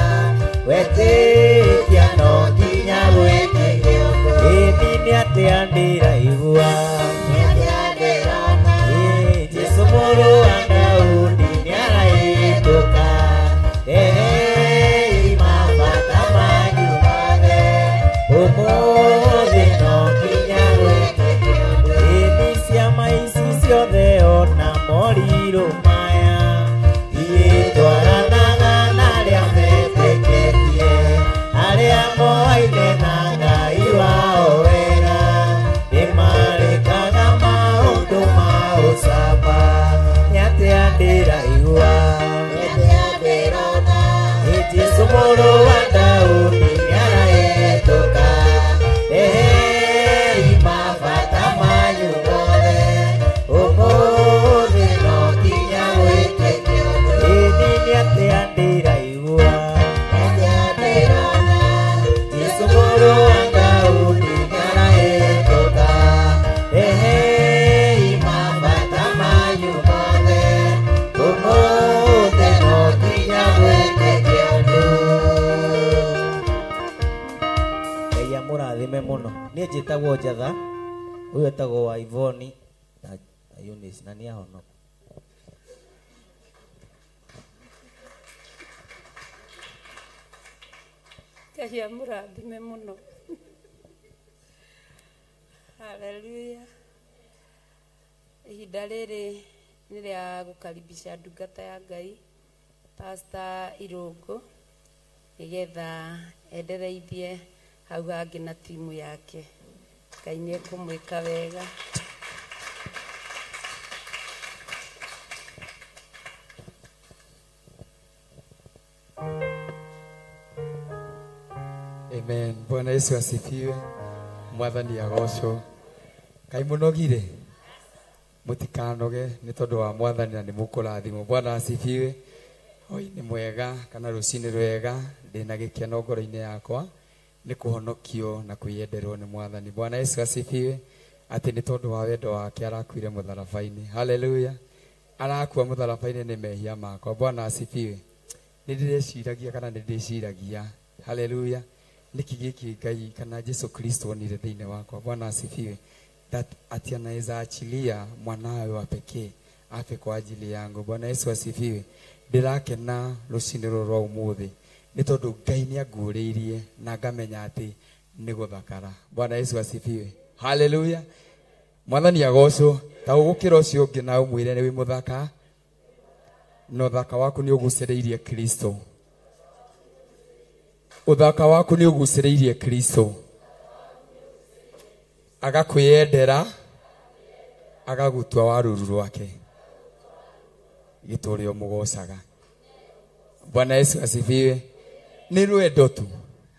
Speaker 4: Wetĩkia no nginya wĩkĩke ũndũ. Ĩni nĩatĩa ndĩraigua, nĩatĩa ndĩrona, Jesũ mũrũ wa Daudi nĩarahĩtũka. Mabata manyu mothe ũmũthĩ no nginya wĩkĩke ũndũ. Ĩni ciama ici ciothe ona morirũ maya, itwaranaga na arĩa metĩkĩtie, arĩa moaine na Ngai wao wega.
Speaker 12: njĩtagwo Njatha, ũyũ etagwo wa Ivoni na Eunice na nĩ ahonoku.
Speaker 2: Ngai amũrathime mũno. Haleluya. Ihinda rĩrĩ nĩ rĩa gũkaribisha ndungata ya Ngai Pastor Irũngũ nĩgetha endereithie hau hangĩ na timu yake. Ngai nĩ ekũmwĩka wega.
Speaker 13: Amen. Bwana Yesu asifiwe. Mwathani agocwo. Kai mũnogire. Mũtikanoge nĩ tondũ wa Mwathani na nĩ mũkũrathimwo. Bwana asifiwe. Hoi nĩ mwega kana rũcinĩ rwega. Ndĩna gĩkeno ngoro-inĩ yakwa nĩ kũhonokio na kwĩyenderwo nĩ Mwathani. Bwana Yesu asifiwe. Atĩ nĩ tondũ wa wendo wake arakuire mũtharaba-inĩ. Haleluya. Arakua mũtharaba-inĩ nĩ mehia makwa. Bwana asifiwe. Nĩ ndĩreciragia kana nĩ ndĩciragia. Haleluya. Niki giki Ngai kana Yesu Kristo onire thĩinĩ wakwa. Bwana asifiwe. That ati anaweza achilia mwanawe wa pekee afe kwa ajili yangu. Bwana Yesu asifiwe. Ndirakena rũcinĩ rũrũ rwa ũmũthĩ nĩ tondũ Ngai nĩ angũrĩirie na ngamenya atĩ nĩ gũthakara. Bwana Yesu asifiwe. Haleluya. Mwathani agocwo. Ta ũgũkĩra ũcio ũngĩ na ũmwĩre nĩ wĩ mũthaka. No thaka waku nĩ ũgucĩrĩirie Kristo. Uthaka waku nĩ ũgucĩrĩirie Kristo. Agakwĩyendera, agagutua waruru rwake. Gĩtũrĩ mũgocaga. Bwana Yesu asifiwe. Nĩ rwendo tu.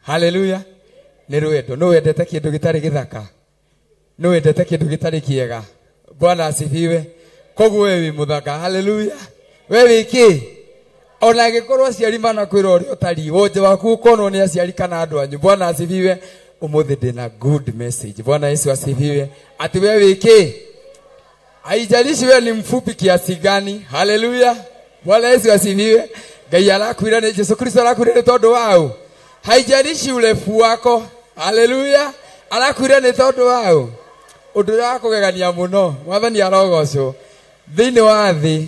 Speaker 13: Haleluya. Nĩ rwendo. No wendete kĩndũ gĩtarĩ gĩthaka. No wendete kĩndũ gĩtarĩ kĩega. Bwana asifiwe. Koguo wewe mũthaka. Haleluya. Wewe kĩ? Ona gĩkorwo aciari mana kwĩra ũrĩa ũtari wonje waku ũkonwo nĩ aciari kana andũ anyu. Bwana asifiwe. Ũmũthĩ ndĩna good message. Bwana Yesu asifiwe. Ati wewe kĩ? Haijalishi wewe ni mfupi kiasi gani. Haleluya. Bwana Yesu asifiwe. Ngai arakwĩra nĩ Yesu Kristo arakwĩra nĩ tondũ wao. Haijalishi urefu wako. Haleluya. Arakwĩra nĩ tondũ wao. Ũndũ wa kũgegania mũno. Mwathani arogocwo. Thĩinĩ wa thĩ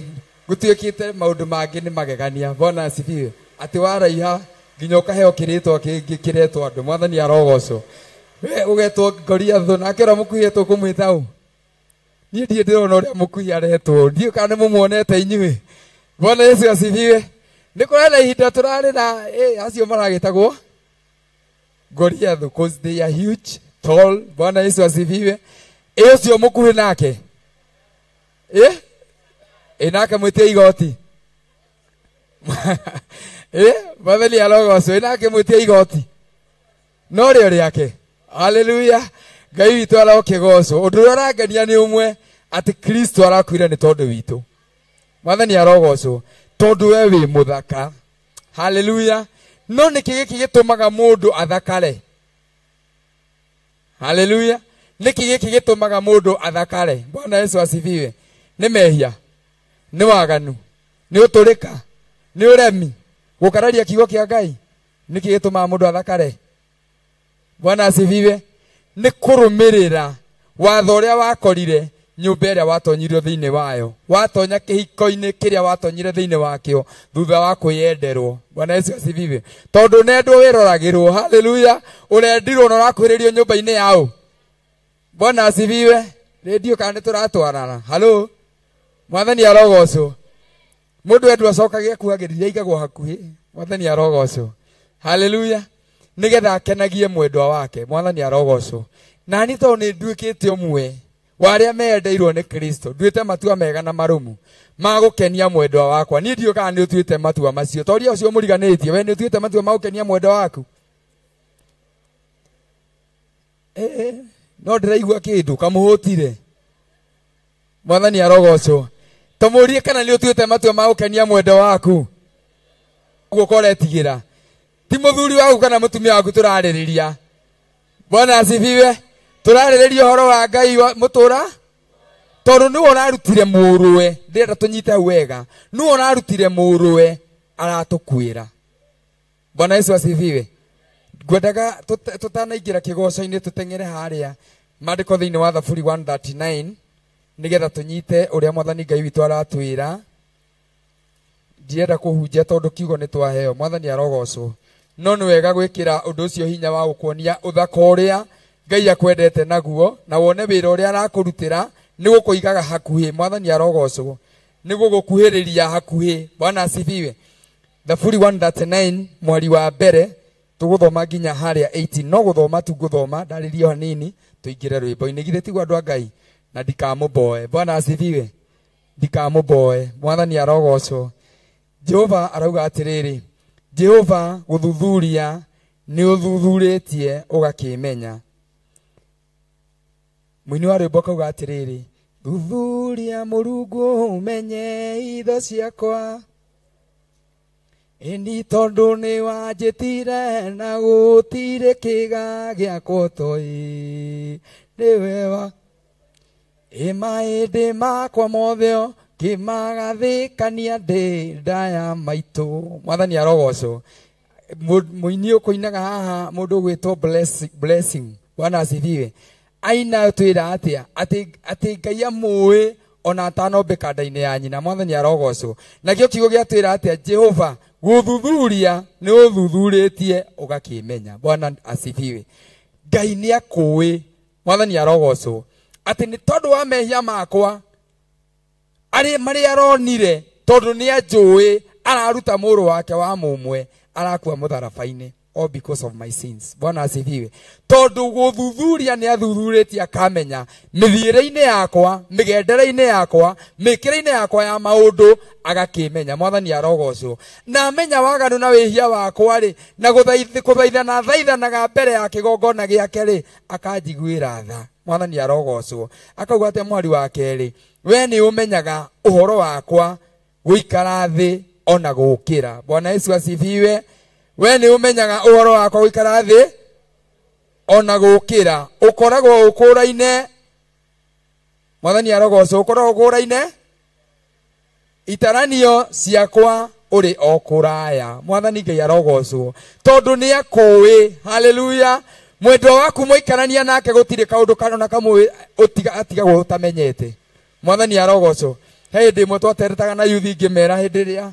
Speaker 13: gũtuĩkĩte maũndũ mangĩ nĩ magegania. Bwana asifiwe. Atĩ waraiha nginya ũkaheo kĩrĩtwa kĩngĩ kĩretwo andũ. Mwathani arogocwo. We ũgetwo Goliathũ nake ũrĩa mũkuhĩ tũkũmwĩta ũ? Niĩ ndiĩ ndĩrona ũrĩa mũkuhĩ aretwo. Ndiũ kana nĩ mũmuonete inyuĩ. Bwana Yesu asifiwe. Nĩ kũrĩ na ihinda tũrarĩ na acio maragĩtagwo Goliathũ because they are huge, tall. Bwana Yesu asifiwe. Ũcio mũkuhĩ nake. Nake mwĩtie igoti. Mwathani arogocwo. Nake mwĩtie igoti. No rĩo rĩake. Haleluya. Ngai witũ arokĩgocwo. Ũndũ ũrĩa ũrangenia nĩ ũmwe atĩ Kristo arakuire nĩ tondũ witũ. Mwathani arogocwo. Tondũ we wĩ mũthaka. Haleluya. No nĩkĩ gĩkĩ gĩtũmaga mũndũ athakare? Haleluya. Nĩkĩ gĩkĩ gĩtũmaga mũndũ athakare? Bwana Yesu asifiwe. Nĩ mehia. Nĩ waganu. Nĩ ũtũrĩka. Nĩ ũremi. Gũkararia kiugo kĩa Ngai. Nĩkĩ gĩtũmaga mũndũ athakare? Bwana asifiwe. Nĩ kũrũmĩrĩra watho ũrĩa wakorire nyũmba ĩrĩa watonyirio thĩinĩ wayo. Watonya kĩhiko-inĩ kĩrĩa watonyire thĩinĩ wakĩo thutha wa kwĩyenderwo. Bwana Yesu asifiwe. Tondũ nendwo wĩroragĩrwo. Haleluya. Ũrendirwo na ũrakuhĩrĩrio nyũmba-inĩ yaũ. Bwana asifiwe. Radio kana tũratwarana. Halo. Mwathani arogocwo. Mũndũ endwo acokagia kuhagĩrĩria igagwo hakuhĩ. Mwathani arogocwo. Haleluya. Nĩgetha akenagie mwendwa wake. Mwathani arogocwo. Na nĩ tondũ nĩ nduĩkĩte ũmwe wa arĩa meyendeirwo nĩ Kristo. Nduĩte matua mega na marũmu ma gũkenia mwendwa wakwa. Niĩ ndiũ kana nĩ ũtuĩte matua macio. Toria ũcio mũriganĩtie. We nĩ ũtuĩte matua ma gũkenia mwendwa waku. No ndĩraigua kĩndũ kamũhũtire. Mwathani arogocwo. Tũmũrie kana nĩ ũtuĩte matua ma gũkenia mwendwa waku. Ũguo koretigĩra. Ti mũthuri waku kana mũtumia waku tũrarĩrĩria. Bwana asifiwe. Tũrarĩrĩria ũhoro wa Ngai mũtũra. Tondũ nĩwe ũrarutire mũrũwe. Ndĩrenda tũnyite wega. Nĩwe ũrarutire mũrũwe aratũkuĩra. Bwana Yesu asifiwe. ngwendaga tutanaingira kigoco-ini tuteng'ere haria mandiko thiini wa Thaburi 139 nigetha tunyite uria Mwathani Ngai witu aratwira. Ndienda kuhunjia tondu kiugo ni twaheo. Mwathani arogocwo. No ni wega gwikira undu ucio hinya wa gukuonia uthaka uria Ngai akwendete naguo, na wone wira uria arakurutira ni gukuigaga hakuhi. Mwathani arogocwo. Ni gugukuhiriria hakuhi. Bwana asifiwe. Thaburi 139 mwari wa mbere tuguthoma nginya haria 18. No guthoma tu guthoma ndaririo hanini tuingire rwimbo-ini. Githe tigwa andu a Ngai na ndikamuboe. Bwana asifiwe. Ndikamuboe. Mwathani arogocwo. Jehova arauga atiriri, Jehova guthuthuria ni uthuthuritie ugakimenya. Mwini wa rwimbo kauga atiriri, thuthuria Murungu umenye itho ciakwa, indi tondu ni wanjitire na gutire kiga giakwa toi niwewa imaindi makwa motheo kimagathikania ndi ndaya maitu. Mwathani arogocwo. Muini ukuinaga haha mundu gwitwo blessing. Bwana asifiwe. Aina twira atia ati Ngai amui ona atanombika nda-ini ya nyina. Mwathani arogocwo. Nakio kiugo gia twira atia Jehova guthuthuria ni uthuthuritie ugakimenya. Bwana asifiwe. Ngai ni akui. Mwathani arogocwo. Ati ni tondu wa mehia makwa ari mari aronire tondu ni ajui araruta muru wake wa mumwe arakua mutharabaini all because of my sins. Bwana asifiwe. Tondu guthuthuria ni athuthuritie akamenya mithiire-ini yakwa, migendere-ini yakwa, mikire-ini yakwa ya maundu agakimenya. Mwathani arogocwo. Na amenya waganu na wihia wakwa ri na guthaithana thaithanaga mbere ya kigongona giake ri akanjiguira tha. Mwathani arogocwo. Akauga ate mwari wa keri, we ni umenyaga uhoro wakwa guikara thi ona gukira. Bwana Yesu asifiwe. We ni umenyaga uhoro wakwa guikara thi ona gukira. Ukoragwo ukuraine. Mwathani arogocwo. Ukoragwo ukuraine itaranio ciakwa uri okuraya. Mwathani Ngai arogocwo. Tondu ni akui. Hallelujah. Mwendo waku muikarania nake gutire kaundu kana kamwe atigagwo utamenyete. Mwathani arogocwo. Hindi imwe twateretaga na yuthi ngimera hindi ria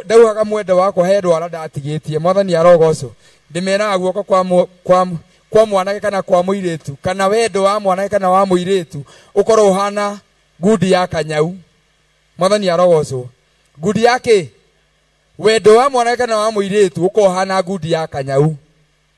Speaker 13: ndaugaga mwendo wakwa he ndwara ndatigitie. Mwathani arogocwo. Ndimeraga guoko kwa mwanake kana kwa muiritu, kana wendo wa mwanake kana wa muiritu ukorwo uhana ngudi ya kanyau. Mwathani arogocwo. Ngudi yake wendo wa mwanake kana wa muiritu ukorwo uhana ngudi ya kanyau.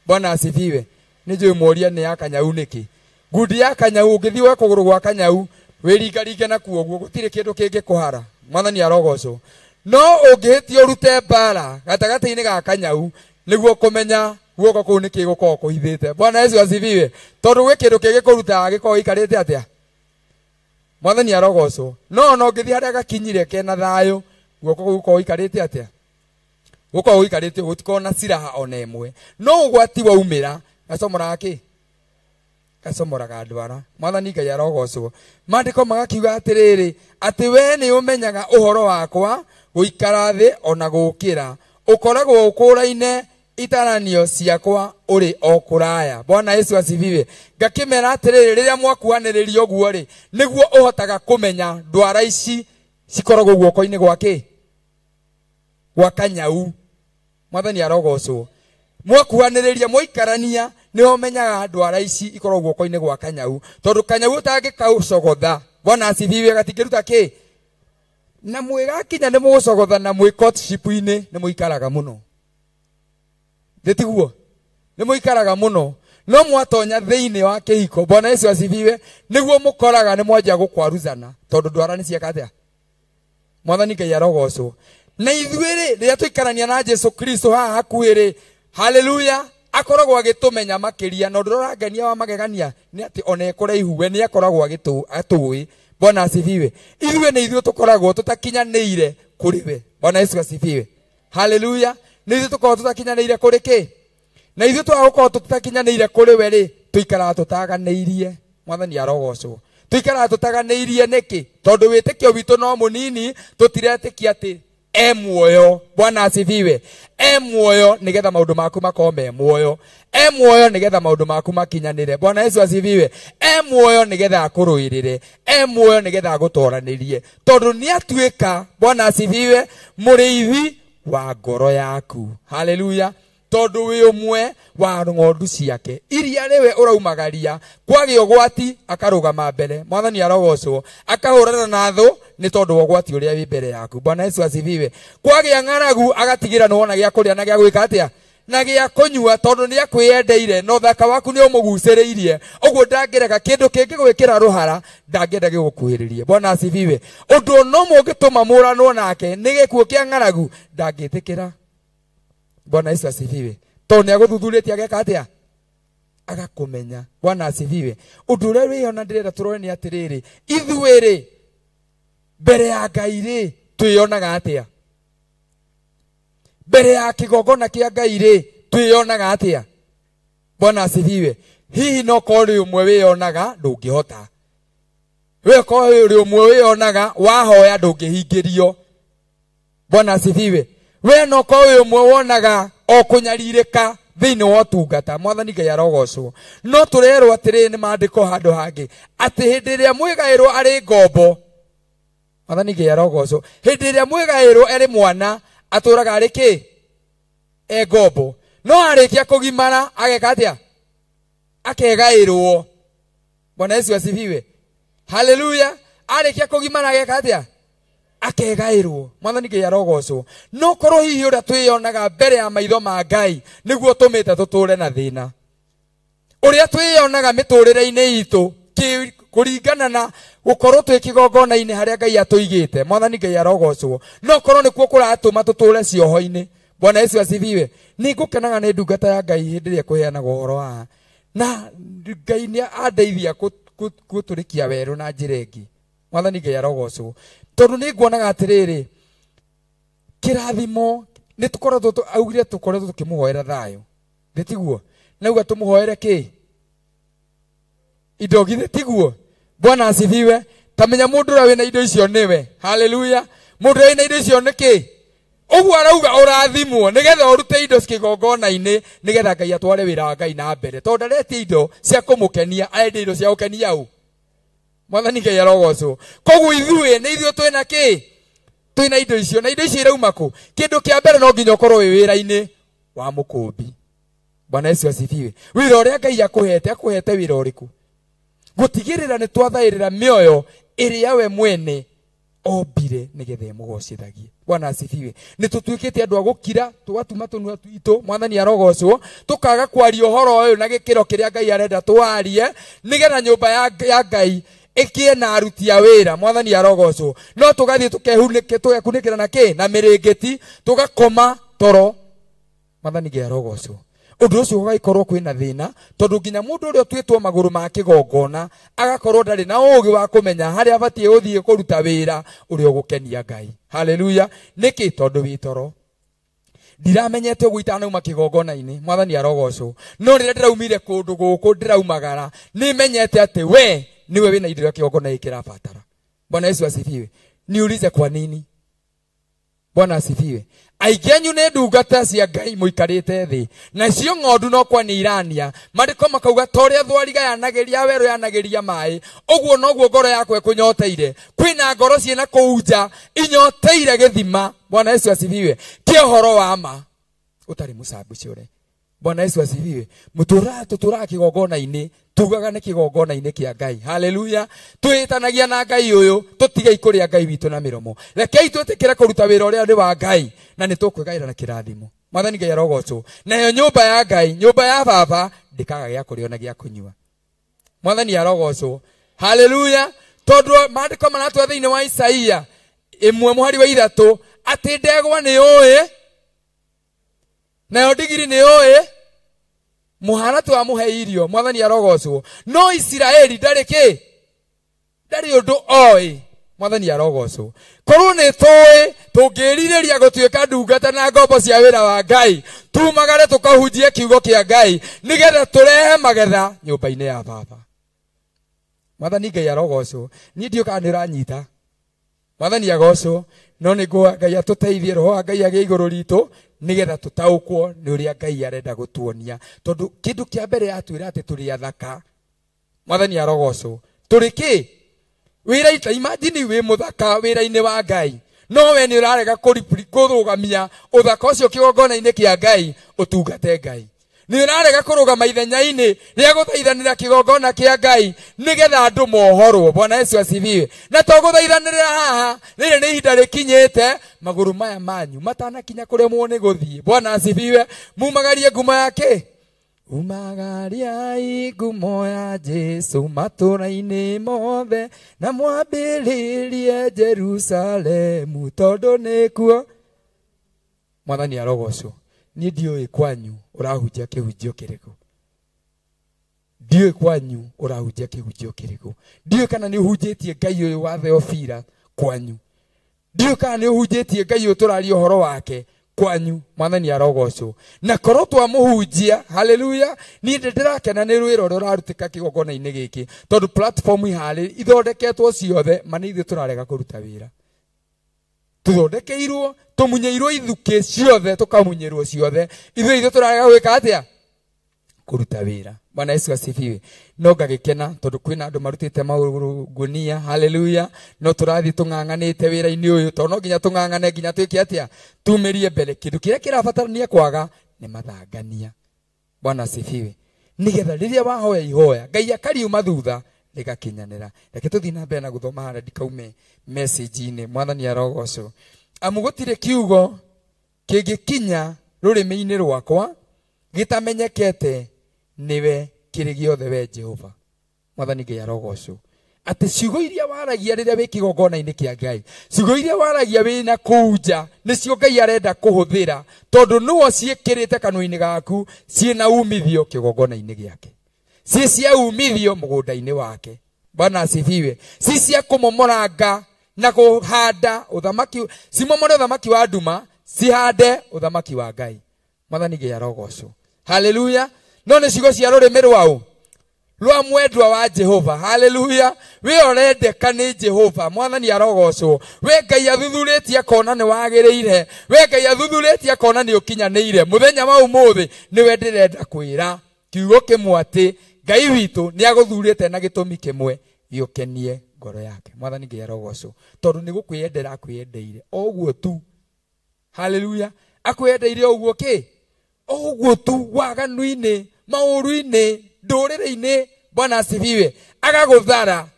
Speaker 13: Bwana asifiwe. Nijui moria ni ya kanyau niki. Ngudi ya kanyau ungithi we kuguru gwa kanyau wiringaringe na kuo guo gutire kindu kingi kuhara. Mwathani arogocwo. No ungihitio urute mbara gatagati-ini ga kanyau niguo kumenya guoko kuu niki gukorwo kuhithite. Bwana Yesu asifiwe. Tondu gwi kindu kingi kuruta gikorwo ikarite atia. Mwathani arogocwo. No ungithi haria gakinyire kena thayo guoko kuu gukorwo ikarite atia. Gukorwo ikarite gutikorwo na siraha ona imwe. No ugwati waumira gacomoraga ki? Gacomoraga ndwara. Mwathani Ngai arogocwo. Mandiko magakiuga atiriri ati we ni umenyaga uhoro wakwa guikara thi ona gukira. Ukoragwo ukuraine itaranio ciakwa uri okuraya. Bwana Yesu asifiwe. Ngakimera atiriri riria mwakuhaniririo uguo ri niguo uhotaga kumenya ndwara ici cikoragwo guoko-ini gwake gwa kanyau. Mwathani arogocwo. Mwakuhaniriria mwikarania ni umenyaga ndwara ici ikoragwo guoko-ini gwa kanyau. Tondu kanyau utangikaucogotha. Bwana asifiwe. Gatingiruta ki? Na mwigakinya ni mugucogotha na mwi courtship-ini ni muikaraga muno. Ndetiguo. Ni muikaraga muno. No mwatonya thiini wa kihiko. Bwana Yesu asifiwe. Niguo mukoraga ni mwanjia gukwaruzana tondu ndwara ni ciakatia. Mwathani Ngai arogocwo. Na ithuĩ rĩrĩa tũikarania na Jesu Kristo haha hakuhĩ rĩ, haleluya, akoragwo agitumenya makiria. Na ũndũ ũrangenia wa magegania nĩ atĩ ona kũraihu we nĩ akoragwo atũĩ. Bwana asifiwe. Ithuĩ nĩ ithuĩ tũkoragwo tũtakinyanĩire kũrĩ we. Bwana Yesu asifiwe. Haleluya. Nĩ ithuĩ tũkoragwo tũtakinyanĩire kũrĩ kĩ? Na ithuĩ tũgakorwo tũtakinyanĩire kũrĩ we rĩ, tũikaraga tũtaganĩirie. Mwathani arogocwo. Tũikaraga tũtaganĩirie nĩkĩ? Tondũ wĩtĩkio witũ no mũnini, tũtiretĩkia atĩ muoyo. Bwana asifiwe. Muoyo nigetha maundu maku makome muoyo. Muoyo nigetha maundu maku makinyanire. Bwana Yesu asifiwe. Muoyo nigetha akuruirire. Muoyo nigetha agutoranirie. Tondu ni atuika, Bwana asifiwe, muriithi wa ngoro yaku. Haleluya. Tondu wi umwe wa ng'ondu ciake iria riwe uraumagaria kwagi ogwati akarugama mbere. Mwathani arogocwo akahurana na thu ni tondu ogwati uria wi mbere yaku. Bwana Yesu asifiwe. Kwagi ng'aragu agatigira no ona gya kuria na gya gwika atia na gya kunyua tondu ni akwiyendeire no thaka waku ni umuguciriirie. Ogwo ndangireka kindu kingi gwikira ruhara ndangenda gigukuhiririe. Bwana asifiwe. Undu no mungituma muranwo nake ni gikuo kia ng'aragu ndangitikira. Bwana Yesu asifiwe. Toni aguthuthurĩtie ageka atia agakumenya. Bwana asifiwe. Undu ũrĩa wĩona ndĩrenda tũrore nĩ atĩrĩrĩ, ithuĩ mbere ya Ngai twĩonaga atia? Mbere ya kĩgongona kĩa Ngai twĩonaga atia? Bwana asifiwe. Hihi no korĩ ũmwe wĩonaga ndũngĩhota. We korĩ ũmwe wĩonaga wahoya ndũngĩhingĩrio. Bwana asifiwe. We no korĩ ũmwe wonaga o kunyaririka thiini wa tungata. Mwathani Ngai arogocwo. No turerwo atĩrĩ nĩ maandĩko handũ hangĩ atĩ hĩndĩ ĩrĩa mwĩgaĩrwo arĩ ngombo, Mwathani Ngai arogocwo, hĩndĩ ĩrĩa mwĩgaĩrwo arĩ mwana atũraga arĩ kĩ? Ngombo. No arĩkia kũgimara ageka atia? Akegaĩrwo. Bwana Yesu asifiwe. Haleluya. Arĩkia kũgimara ageka atia? Akegaĩrwo. Mwathani Ngai arogocwo. No korwo hihi ũrĩa twĩyonaga mbere ya maitho ma Ngai nĩguo tũmĩte tũtũre na thĩna. Ũrĩa twĩyonaga mĩtũrĩre-inĩ itũ kũringana na gũkorwo twĩ kĩgongona-inĩ harĩa Ngai atũigĩte. Mwathani Ngai arogocwo. No korwo nĩkuo kũratũma tũtũre cioho-inĩ. Bwana Yesu asifiwe. Nĩ ngũkenaga nĩ ndungata ya Ngai hĩndĩ ĩrĩa kũheanaga ũhoro wa na Ngai nĩ andeithia gũtũrĩkia werũ na njĩra ĩngĩ. Mwathani Ngai arogocwo. Tondu ni nguonaga atiriri kirathimo ni tukoretwo augire tukoretwo tukimuhoera thayo nditiguo nauga tumuhoere ki indo githe tiguo. Bwana asifiwe. Tamenya mundu ra wina indo icio niwe. Haleluya. Mundu wina indo icio ni ki? Uguo arauga urathimwo nigetha urute indo cikigongona-ini nigetha Ngai atware wira wa Ngai na mbere. Tondu areti indo cia kumukenia aende indo cia gukenia u. Mwathani Ngai arogocwo. Koguo ithuĩ nĩ ithuĩ twĩna kĩ? Twĩna indo icio. Na indo icio irauma kũ? Kĩndũ kĩa mbere no nginya ũkorwo wĩ wĩra-inĩ wa mũkũmbi. Bwana Yesu asifiwe. Wĩra ũrĩa Ngai akũhete wĩra ũrĩkũ? Gũtigĩrĩra nĩ twathaĩrĩra mĩoyo ĩrĩa we mwene ombire nĩgetha ĩmũgocithagie. Bwana asifiwe. Nĩ tũtuĩkĩte andũ a gũkira tũgatuma tũnua twitũ. Mwathani arogocwo. Tũkaga kwaria ũhoro ũyũ na gĩkĩro kĩrĩa Ngai arenda twarie nĩgetha nyũmba ya Ngai ikie na aruti a wĩra. Mwathani arogocwo. No tũgathiĩ tũgekunĩkĩra na kĩ? Na mĩrĩngĩti tũgakoma toro. Mwathani Ngai arogocwo. Undu ucio gũgaikorwo kwĩna thĩna tondu nginya mũndũ ũrĩa ũtuĩtwo magũrũ ma kĩgongona agakorwo ndarĩ na ũũgĩ wa kũmenya harĩa abatiĩ gũthiĩ kũruta wĩra ũrĩa ũgũkenia Ngai. Haleluya. Nĩkĩ? Tondu wĩ toro. Ndiramenyete ũguo itanauma kĩgongona-inĩ. Mwathani arogocwo. No rĩrĩa ndĩraumire kũndũ gũkũ ndĩraumagara nĩmenyete atĩ we niwe wĩna indo iria kĩgongona gĩkĩ kĩrabatara. Bwana Yesu asifiwe. Niulize kwa nini? Bwana asifiwe. Aingĩ anyu nĩ ndungata cia Ngai mũikarĩte thĩ. Nacio ng'ondu no kwa nĩ irania. Maandĩko makauga ta ũrĩa thwariga yanagĩria werũ yanagĩria maĩ, ũguo noguo ngoro yakwa ĩkũnyoteire. Kwĩna ngoro ciĩna kũu nja inyoteire gĩthima. Bwana Yesu asifiwe. Kĩa ũhoro wa ma ũtarĩ mũcambũcore. Bwana Yesu asifiwe. Tũtũraga kĩgongona-inĩ tugaga nĩ kĩgongona-inĩ kĩa Ngai. Haleluya. Twĩtanagia na Ngai ũyũ tũtige ikũrĩa Ngai witũ na mĩromo. Rekei twĩtĩkĩre kũruta wĩra ũrĩa nĩ wa Ngai na nĩ tũkwĩgaĩra na kĩrathimo. Mwathani Ngai arogocwo. Nayo nyũmba ya Ngai, nyũmba ya baba ndĩkaga gĩa kũrĩa na gĩa kũnyua. Mwathani arogocwo. Haleluya. Tondu maandĩko maratwa thĩinĩ wa Isaia 1:3 atĩ ndegwa nĩ ũĩ nayo ndigiri nĩ ũĩ muharatu amuhe irio. Mwathani arogocwo. No Isiraeli ndarĩ kĩ? Ndarĩ ũndũ oĩ. Mwathani arogocwo. Korwo nĩ tũĩ tũngĩrirĩria gũtuĩka ndungata na ngombo cia wĩra wa Ngai tumagare tũkahunjie kiugo kĩa Ngai nĩgetha tũrehe magetha nyũmba-inĩ ya baba. Mwathani Ngai arogocwo. Niĩ ndiũkaga nĩ ũranyita. Mwathani agocwo. No nĩguo Ngai atũteithie, roho wa Ngai agĩe igũrũ ritũ nigetha tũtaũkwo nĩ ũrĩa Ngai arenda gũtuonia. Tondũ kĩndũ kĩa mbere atwĩra atĩ tũrĩ athaka. Mwathani arogocwo. Tũrĩ kĩ? Wĩra, imagine wĩ mũthaka wĩra-inĩ wa Ngai. No we nĩ ũrarega kũrũgamia ũthaka ũcio kĩgongona-inĩ kĩa Ngai ũtungate Ngai. Nĩ ũrarega kũrũgama ithenya-inĩ rĩa gũthaithanĩra kĩgongona kĩa Ngai nĩgetha andũ mohorwo. Bwana Yesu asifiwe. Na to gũthaithanĩra haha, rĩrĩ nĩ ihinda rĩkinyĩte magũrũ maya manyu matanakinya kũremwo nĩ gũthiĩ. Bwana asifiwe. Mumagarie ngumo yake. Umagariai ngumo ya Jesu matũra-inĩ mothe na mwambĩrĩrie Jerusalemu tondũ nĩkuo. Mwathani arogocwo. Niĩ ndiũĩ kwanyu ũrahunjia kĩhunjio kĩrĩkũ. Ndiũĩ kwanyu ũrahunjia kĩhunjio kĩrĩkũ. Ndiũĩ kana nĩ ũhunjĩtie Ngai ũyũ wa Theophila kwanyu. Ndiũĩ kana nĩ ũhunjĩtie Ngai ũyũ tũraria ũhoro wake kwanyu. Mwathani arogocwo. Na korwo twamũhunjia, haleluya, niĩ ndĩrakena nĩ rwĩro rũrarutĩka kĩgongona-inĩ gĩkĩ tondũ platform iharĩ ithondeketwo ciothe ma nĩ ithuĩ tũrarega kũruta wĩra. Tuthondekeirwo, tũmunyeirwo ithuke ciothe, tukamunyerwo ciothe. Ithuĩ tũrarega gwĩka atĩa? Kũruta wĩra. Bwana Yesu asifiwe. No ngagĩkena tondũ kwĩna andũ marutĩte magũrũ gunia, haleluya. No tũrathiĩ tũng'ang'anĩte wĩra-inĩ ũyũ tondũ no nginya tũng'ang'ane nginya twĩke atĩa? Tumĩrie mbere. Kĩndũ kĩrĩa kĩrabatarania kwaga nĩ mathangania. Bwana asifiwe. Nigetha rĩrĩa wahoya ihoya Ngai akariuma thutha rĩgakinyanĩra. Reke tũthiĩ na mbere na gũthoma harĩa ndikaume message-inĩ. Mwathani arogocwo. Amu gũtirĩ kiugo kĩngĩkinya rũrĩmĩ-inĩ rwakwa gĩtamenyekete niwe kĩrĩ gĩothe we Jehova. Mwathani Ngai arogocwo. Atĩ ciugo iria waragia rĩrĩa wĩ kĩgongona-inĩ kĩa Ngai, ciugo iria waragia wĩna kũnja nĩcio Ngai arenda kũhũthĩra tondũ nĩwe ciĩkĩrĩte kanua-inĩ gaku ciĩna umithio kĩgongona-inĩ gĩake. Si cia umithio mũgũnda-inĩ wake. Bwana asifiwe. Si cia kũmomoranga na kũhanda ũthamaki, simomore ũthamaki wa nduma, cihande ũthamaki wa Ngai. Mwathani Ngai arogocwo. Haleluya. No nĩ ciugo cia rũrĩmĩ rwaũ? Rwa mwendwa wa Jehova. Haleluya. We ũrendeka nĩ Jehova. Mwathani arogocwo. We Ngai athuthurĩtie akona nĩ wagĩrĩire. We Ngai athuthurĩtie akona nĩ ũkinyanĩire. Mũthenya wa ũmũthĩ nĩwe ndĩrenda kwĩra kiugo kĩmwe atĩ Ngai witũ nĩ agũthurĩte na gĩtũmi kĩmwe gĩũkenie ngoro yake. Mwathani Ngai arogocwo. Tondũ nĩ gũkwĩendera akwĩendeire. O ũguo tu. Haleluya. Akwĩendeire o ũguo kĩ? O ũguo tu waganu-inĩ, maũru-inĩ, ndũrĩrĩ-inĩ. Bwana asifiwe. Agagũthara,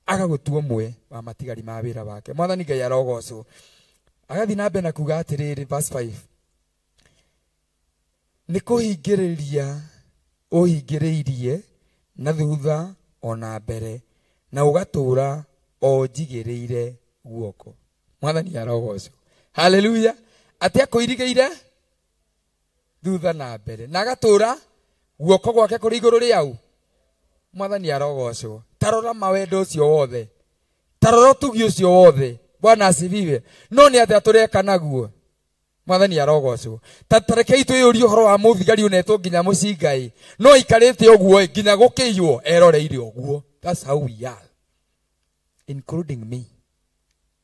Speaker 13: agagũtua ũmwe wa matigari ma wĩra wake. Mwathani Ngai arogocwo. Agathiĩ na mbere na kuuga atĩrĩrĩ, verse 5. Nĩ kũhingĩrĩria ũhingĩrĩirie na thutha ona mbere na ũgatũũra o njigĩrĩire guoko. Mwathani arogocwo. Haleluya. Atĩ akũirigĩire thutha na mbere na agatũũra guoko gwake kũrĩ igũrũ rĩaũ. Mwathani arogocwo. Tarora mawendo ũcio wothe, tarora ũtugi ũcio wothe. Bwana asifiwe. No nĩ atĩ atũreka naguo. Mwathani arogocwo. Tarekei twĩyũrie ũhoro wa mũthigari ũnetwo nginya mũcingai. No ikarĩte ũguo nginya gũkĩiywo eroreire ũguo. That's how we are, including me.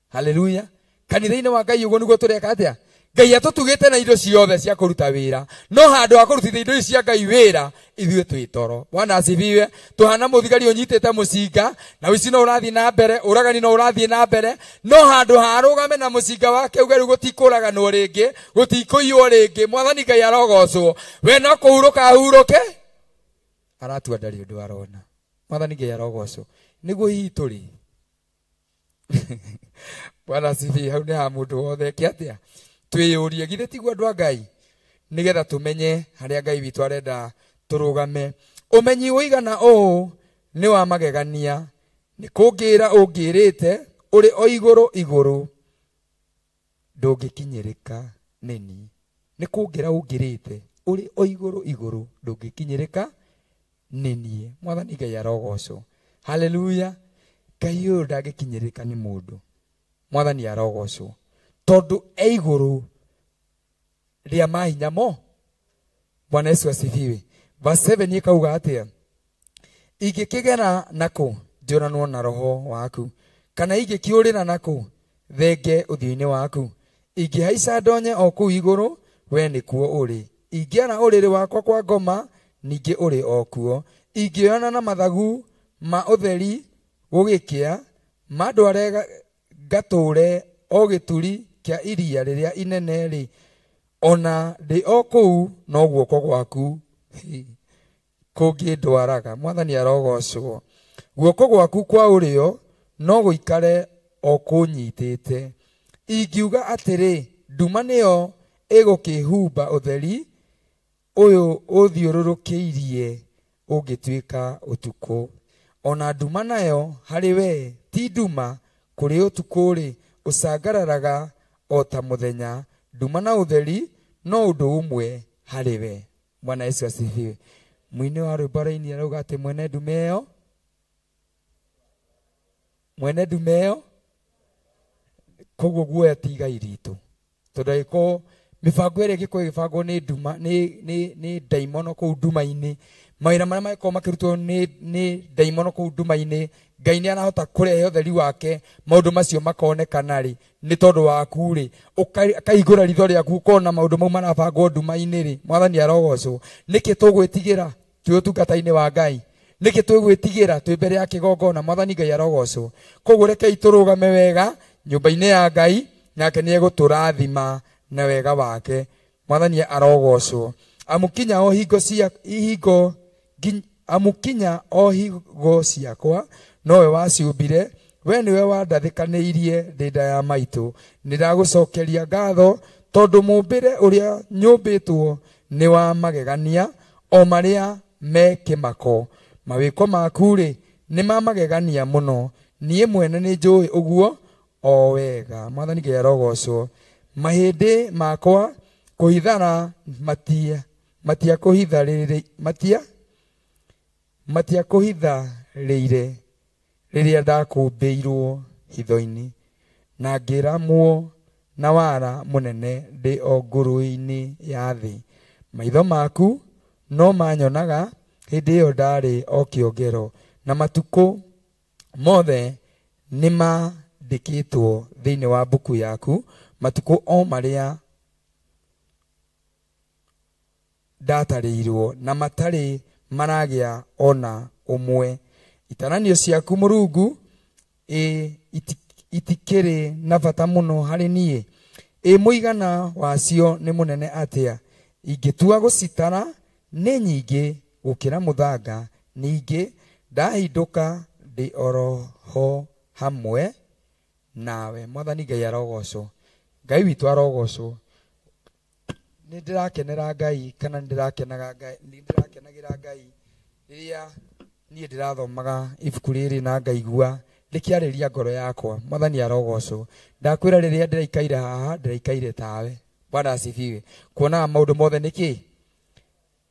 Speaker 13: Hallelujah. Kanitha-inĩ wa Ngai ũguo nĩguo tũreka atĩa? Ngai atũtugĩte na indo ciothe cia kũruta wĩra. No handũ ha kũrutithia indo cia Ngai wĩra, ithuĩ twĩ toro. Bwana asifiwe. Tũhana mũthigari ũnyitĩte mũcinga, na wici no ũrathiĩ na mbere, ũragani no ũrathiĩ na mbere. No handũ ha arũgame na mũcinga wake uge rĩu gũtikũraganwo rĩngĩ, gũtikũiywo rĩngĩ. Mwathani Ngai arogocwo. We no kũhurũka ahurũke, aratua ndarĩ ũndũ arona. Mwathani Ngai arogocwo. Nĩguo hihi tũrĩ. Bwana asifiwe. Hau nĩ ha mũndũ wothe kĩatĩa twĩyũrie githĩ tiguo andũ a Ngai, nĩgetha tũmenye harĩa Ngai witũ arenda tũrũgame. Ũmenyi ũigana ũũ nĩ wa magegania, nĩ kũngĩra ũngĩrĩte ũrĩ o igũrũ igũrũ, ndũngĩkinyĩrĩka nĩ niĩ. Nĩ kũngĩra ũngĩrĩte ũrĩ o igũrũ igũrũ, ndũngĩkinyĩrĩka nĩ niĩ. Mwathani Ngai arogocwo. Haleluya. Ngai ũyũ ndangĩkinyĩrĩka nĩ mũndũ. Mwathani arogocwo. Tondũ e igũrũ rĩa mahinya mo. Bwana Yesu asifiwe. Verse 7 ikauga atĩa? Ingĩkĩgera nakũ njũranwo na roho waku, kana ingĩkĩũrĩra nakũ thenge uthiũ-inĩ waku. Ingĩhaica ndonye o kũu igũrũ, we nĩkuo ũrĩ. Ingĩara ũrĩrĩ wakwa kwa ngoma, ningĩ ũrĩ o kuo. Ingĩona na mathagu ma ũtheri gũgĩkĩa, mandware gatũũre o gĩturi kĩa iria rĩrĩa inene rĩ, ona ndĩ o kũu no guoko gwaku kũngĩndwaraga. Mwathani arogocwo. Guoko gwaku kwa ũrĩo no gũikare o kũnyitĩte. Ingiuga atĩrĩ, nduma nĩyo ĩgũkĩhumba ũtheri ũyũ ũthiũrũrũkĩirie ũngĩtuĩka ũtukũ. Ona nduma nayo harĩ we ti nduma, kũrĩ ũtukũ rĩ ũcangararaga o ta mũthenya. Nduma na ũtheri no ũndũ ũmwe harĩ we. Bwana Yesu asifiwe. Mũini wa rwĩmbo araini arauga atĩ mwene nduma ĩyo, mwene nduma ĩyo, koguo guoya ti igai ritũ. Tondũ angĩkorwo mĩbango ĩrĩa ĩngĩkorwo ĩgĩbangwo nĩ nduma, nĩ ndaimono kũu nduma-inĩ, mawĩra marĩa magĩkorwo makĩrutwo nĩ ndaimono kũu nduma-inĩ, Ngai nĩ arahota kũrehe ũtheri wake, maũndũ macio makonekana rĩ, nĩ tondũ waku rĩ, ũkaihingũra ritho rĩaku ũkona maũndũ mau marabangwo nduma-inĩ rĩ. Mwathani arogocwo. Nĩkĩ tũgwĩtigĩra twĩ ũtungata-inĩ wa Ngai? Nĩkĩ twĩgwĩtigĩra twĩ mbere ya kĩgongona? Mwathani Ngai arogocwo. Koguo rekei tũrũgame wega nyũmba-inĩ ya Ngai, nake nĩ egũtũrathima na wega wake. Mwathani arogocwo. Amukinya o higo ciakwa nowe waciumbire, we niwe wandathĩkanĩirie ndĩ nda ya maitũ. Nĩndagũcokeria ngatho tondũ mũmbĩre ũrĩa nyũmbĩtwo nĩ wa magegania, o marĩa me kĩmako. Mawĩko maku rĩ nĩ ma magegania mũno, niĩ mwene nĩ njũĩ ũguo o wega. Mwathani Ngai arogocwo. Mahĩndĩ makwa kũhithara matiakũhitharĩire rĩrĩa ndakũmbĩirwo hitho-inĩ, na ngĩramwo na wara mũnene ndĩ o ngũrũ-inĩ ya thĩ. Maitho maku no manyonaga hĩndĩ ĩyo ndarĩ o kĩongero, na matukũ mothe nĩ mandĩkĩtwo thĩinĩ wa mbuku yaku, matukũ o marĩa ndatarĩirwo, na matarĩ maragĩa ona ũmwe. Itaranio ciaku Mũrungu itikĩrĩ na bata mũno harĩ niĩ. Mũigana wacio nĩ mũnene atĩa. Ingĩtua gũcitara nĩ nyingĩ gũkĩra mũthanga. Ningĩ ndahindũka ndĩ oroho hamwe nawe. Mwathani Ngai arogocwo. Ngai witũ arogocwo. Nĩ ndĩrakenera Ngai, kana nĩndĩrakenagĩra Ngai rĩrĩa niĩ ndĩrathomaga ibuku rĩrĩ na ngaigua rĩkĩarĩria ngoro yakwa. Mwathani arogocwo. Ndakwĩra rĩrĩa ndĩraikaire haha ndĩraikaire tawe. Bwana asifiwe. Kuonaga maũndũ mothe nĩkĩ?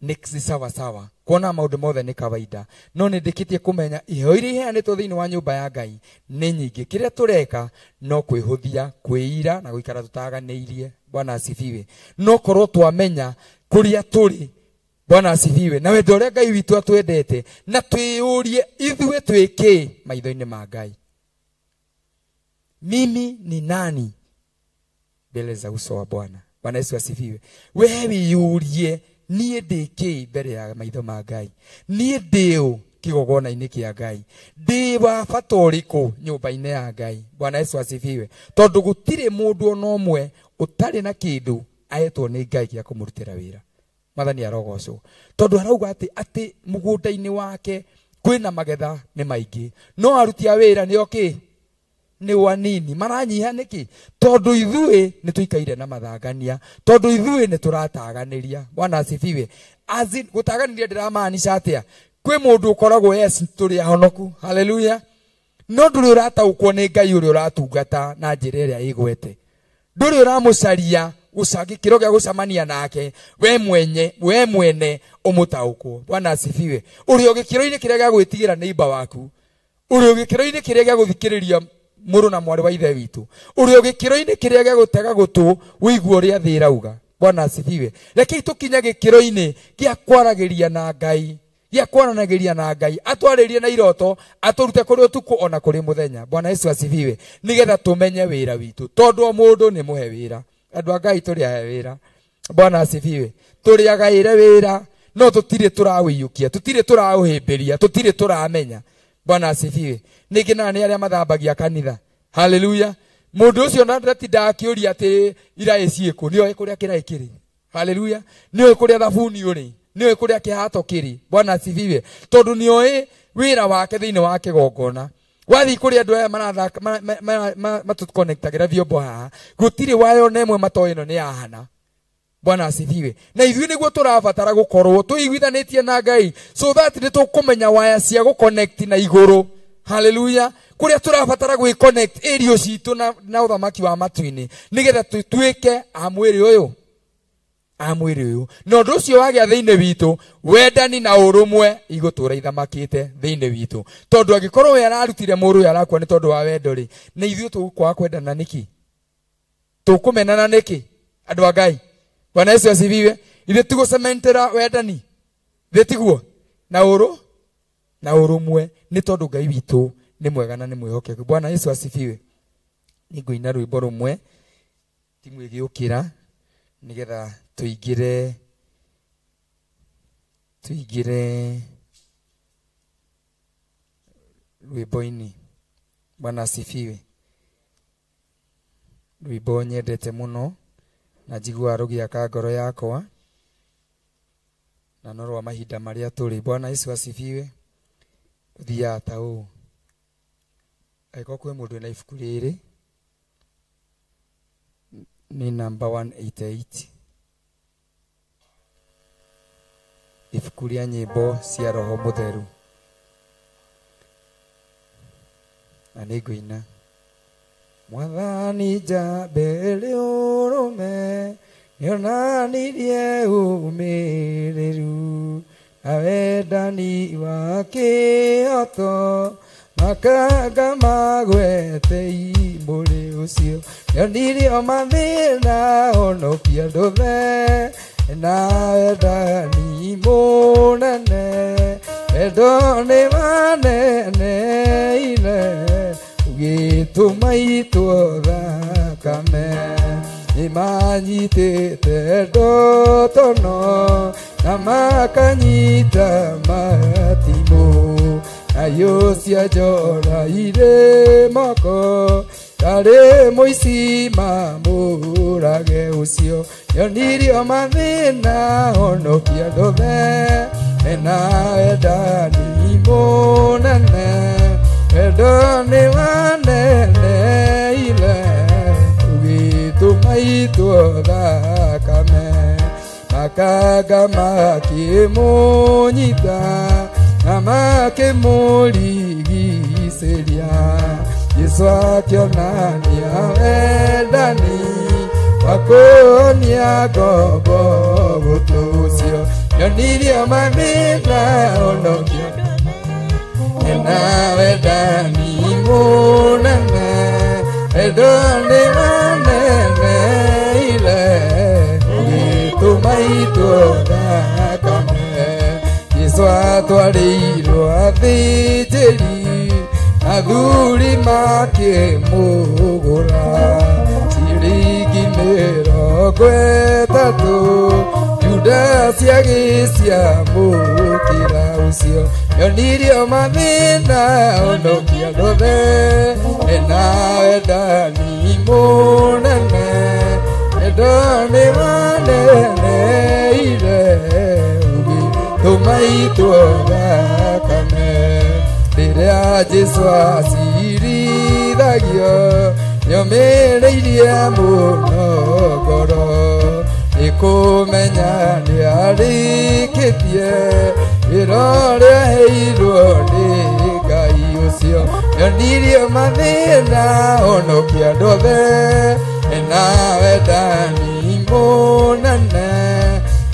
Speaker 13: Nĩ sawa sawa. Kuonaga maũndũ mothe nĩ kawaida. No nĩndĩkĩtie kũmenya iheo iria iheanĩtwo thĩinĩ wa nyũmba ya Ngai nĩ nyingĩ. Kĩrĩa tũreka no kwĩhũthia, kwĩira na gũikara tũtaganĩirie. Bwana asifiwe. No korwo twamenya kũrĩa tũrĩ. Bwana asifiwe. Na wendo ũrĩa Ngai witũ atwendete, na twĩyũrie ithuĩ twĩkĩ maitho-inĩ ma Ngai. Mimi ni nani mbele za uso wa Bwana? Bwana Yesu asifiwe. Wewe wĩyũrie, niĩ ndĩkĩ mbere ya maitho ma Ngai? Niĩ ndĩũ kĩgongona-inĩ kĩa Ngai? Ndĩ wa bata ũrĩkũ nyũmba-inĩ ya Ngai? Bwana Yesu asifiwe. Tondũ gũtirĩ mũndũ ona ũmwe ũtarĩ na kĩndũ ahetwo nĩ Ngai gĩa kũmũrutĩra wĩra. Mwathani arogocwo. Tondũ arauga atĩ mũgũnda-inĩ wake kwĩna magetha nĩ maingĩ, no aruti a wĩra nĩo kĩ? Nĩ wanini. Maranyiha nĩkĩ? Tondũ ithuĩ nĩ tũikaire na mathangania, tondũ ithuĩ nĩ tũrataganĩria. Bwana asifiwe. Gũtaganĩria ndĩramaanisha atĩa? Kwĩ mũndũ ũkoragwo yes tũrĩ ahonoku. Haleluya. No ndũrĩ ũrataũkwo nĩ Ngai ũrĩa ũratungata na njĩra ĩrĩa ĩgwete. Ndũrĩ ũramũcaria gĩkĩro gĩa gũcamania nake, we mwene ũmũtaũkwo. Bwana asifiwe. Ũrĩ o gĩkĩro-inĩ kĩrĩa gĩa gwĩtigĩra neighbor waku, ũrĩ o gĩkĩro-inĩ kĩrĩa gĩa gũthikĩrĩria mũrũ na mwarĩ wa ithe witũ, ũrĩ o gĩkĩro-inĩ kĩrĩa gĩa gũtega gũtũ wĩigua ũrĩa thĩ ĩrauga. Bwana asifiwe. Rekei tũkinye gĩkĩro-inĩ gĩa kwaragĩria na Ngai gĩa kwaranagĩria na Ngai, atwarĩrie na iroto, atũrute kũrĩ ũtukũ ona kũrĩ mũthenya. Bwana Yesu asifiwe. Nigetha tumenye wĩra witũ, tondũ o mũndũ nĩ mũhe wĩra. Andũ a Ngai tũrĩ ahe wĩra. Bwana asifiwe. Tũrĩ agaĩre wĩra, no tũtirĩ tũrawĩiyũkia, tũtirĩ tũraũhĩmbĩria, tũtirĩ tũramenya. Bwana asifiwe. Ningĩ na nĩ arĩa mathambagia kanitha. Hallelujah. Mũndũ ũcio ndatinda akĩũria atĩ iraĩ ciĩkũ, nĩoĩ kũrĩa kĩraĩ kĩrĩ. Hallelujah. Nĩoĩ kũrĩa thabuni ũrĩ, nĩoĩ kũrĩa kĩhato kĩrĩ. Bwana asifiwe. Tondũ nĩoĩ wĩra wake thĩinĩ wa kĩgongona. Wathi kũrĩ andũ aya marathaka matũconnectagĩra vyombo haha, gũtirĩ wayo na ĩmwe matoĩ ĩno nĩ yahana. Bwana asifiwe. Na ithuĩ nĩguo tũrabatara gũkorwo tũiguithanĩtie na Ngai, so that nĩ tũkũmenya waya cia gũconnect na igũrũ. Hallelujah. Kũrĩa tũrabatara gwĩconnect area citũ na ũthamaki wa matu-inĩ, nĩgetha tũtuĩke a mwĩrĩ ũyũ. Na ũndũ ũcio wagĩa thĩinĩ witũ, wendani na ũrũmwe igũtũra ithamakĩte thĩinĩ witũ. Tondũ angĩkorwo we ararutire mũndũ ũyũ arakua nĩ tondũ wa wendo rĩ, na ithuĩ tũgũkwaga kwendana nĩkĩ? Tũkũmenana nĩkĩ? Andũ a Ngai. Bwana Yesu asifiwe. Ithuĩ tũgũcementera wendani. Thĩtiguo na ũrũmwe nĩ tondũ Ngai witũ nĩ mwega na nĩ mwĩhokeku. Bwana Yesu asifiwe. Nĩngũina rwĩmbo rũmwe timu ĩgĩũkĩra nigetha tuingire rwĩmbo-inĩ. Bwana asifiwe. Rwĩmbo nyendete mũno na njiguaga rũgĩaka ngoro yakwa, na no rwa mahinda marĩa tũrĩ. Bwana Yesu asifiwe. Thiaga ta ũũ, angĩkorwo kwĩ mũndũ wĩna ibuku rĩrĩ, ni number 188, ibuku rĩa nyĩmbo cia Roho Mũtheru, na nĩ ngũina. Mwathani njambe rĩũrũme nĩonanirie ũmĩrĩru na wendani wa kĩhoto, makanga magwete imũrĩ ũcio, nĩonirie o mathĩna honokia ndũthe na wendani mũnene, wendo nĩ waneneire ũgĩtũma itwo thakame, nĩmanyitĩte ndotono na makanyita matimũ, nayo cia njora irĩ moko tarĩ mũici mamũrage ũcio, nĩonirie o mathĩna honokia ndũthe na wendani mũnene, wendo nĩ waneneire ũgĩtũma itwo thakame, makanga makĩmũnyita na makĩmũrigicĩria, Jesũ akĩonania wendani wa kuonia ngombo gũtũ ũcio, nĩonirie o mathĩna honokia na wendani mũnene, wendo nĩ waneneire ũgĩtũma itwo thakame, Jesũ atwarĩirwo athĩnjĩri, athuri makĩmũgũra ciringi 30, Judasi agĩciamũkĩra ũcio, nĩonirie o mathĩna honokia ndũthe na wendani mũnene, wendo nĩ waneneire ũgĩtũma itwo thakame, rĩrĩa Jesũ acirithagio nĩomĩrĩirie mũno ngoro, nĩkũmenya nĩarĩkĩtie wĩra ũrĩa aheirwo nĩ Ngai ũcio, nĩonirie mathĩna honokia ndũthe na wendani mũnene,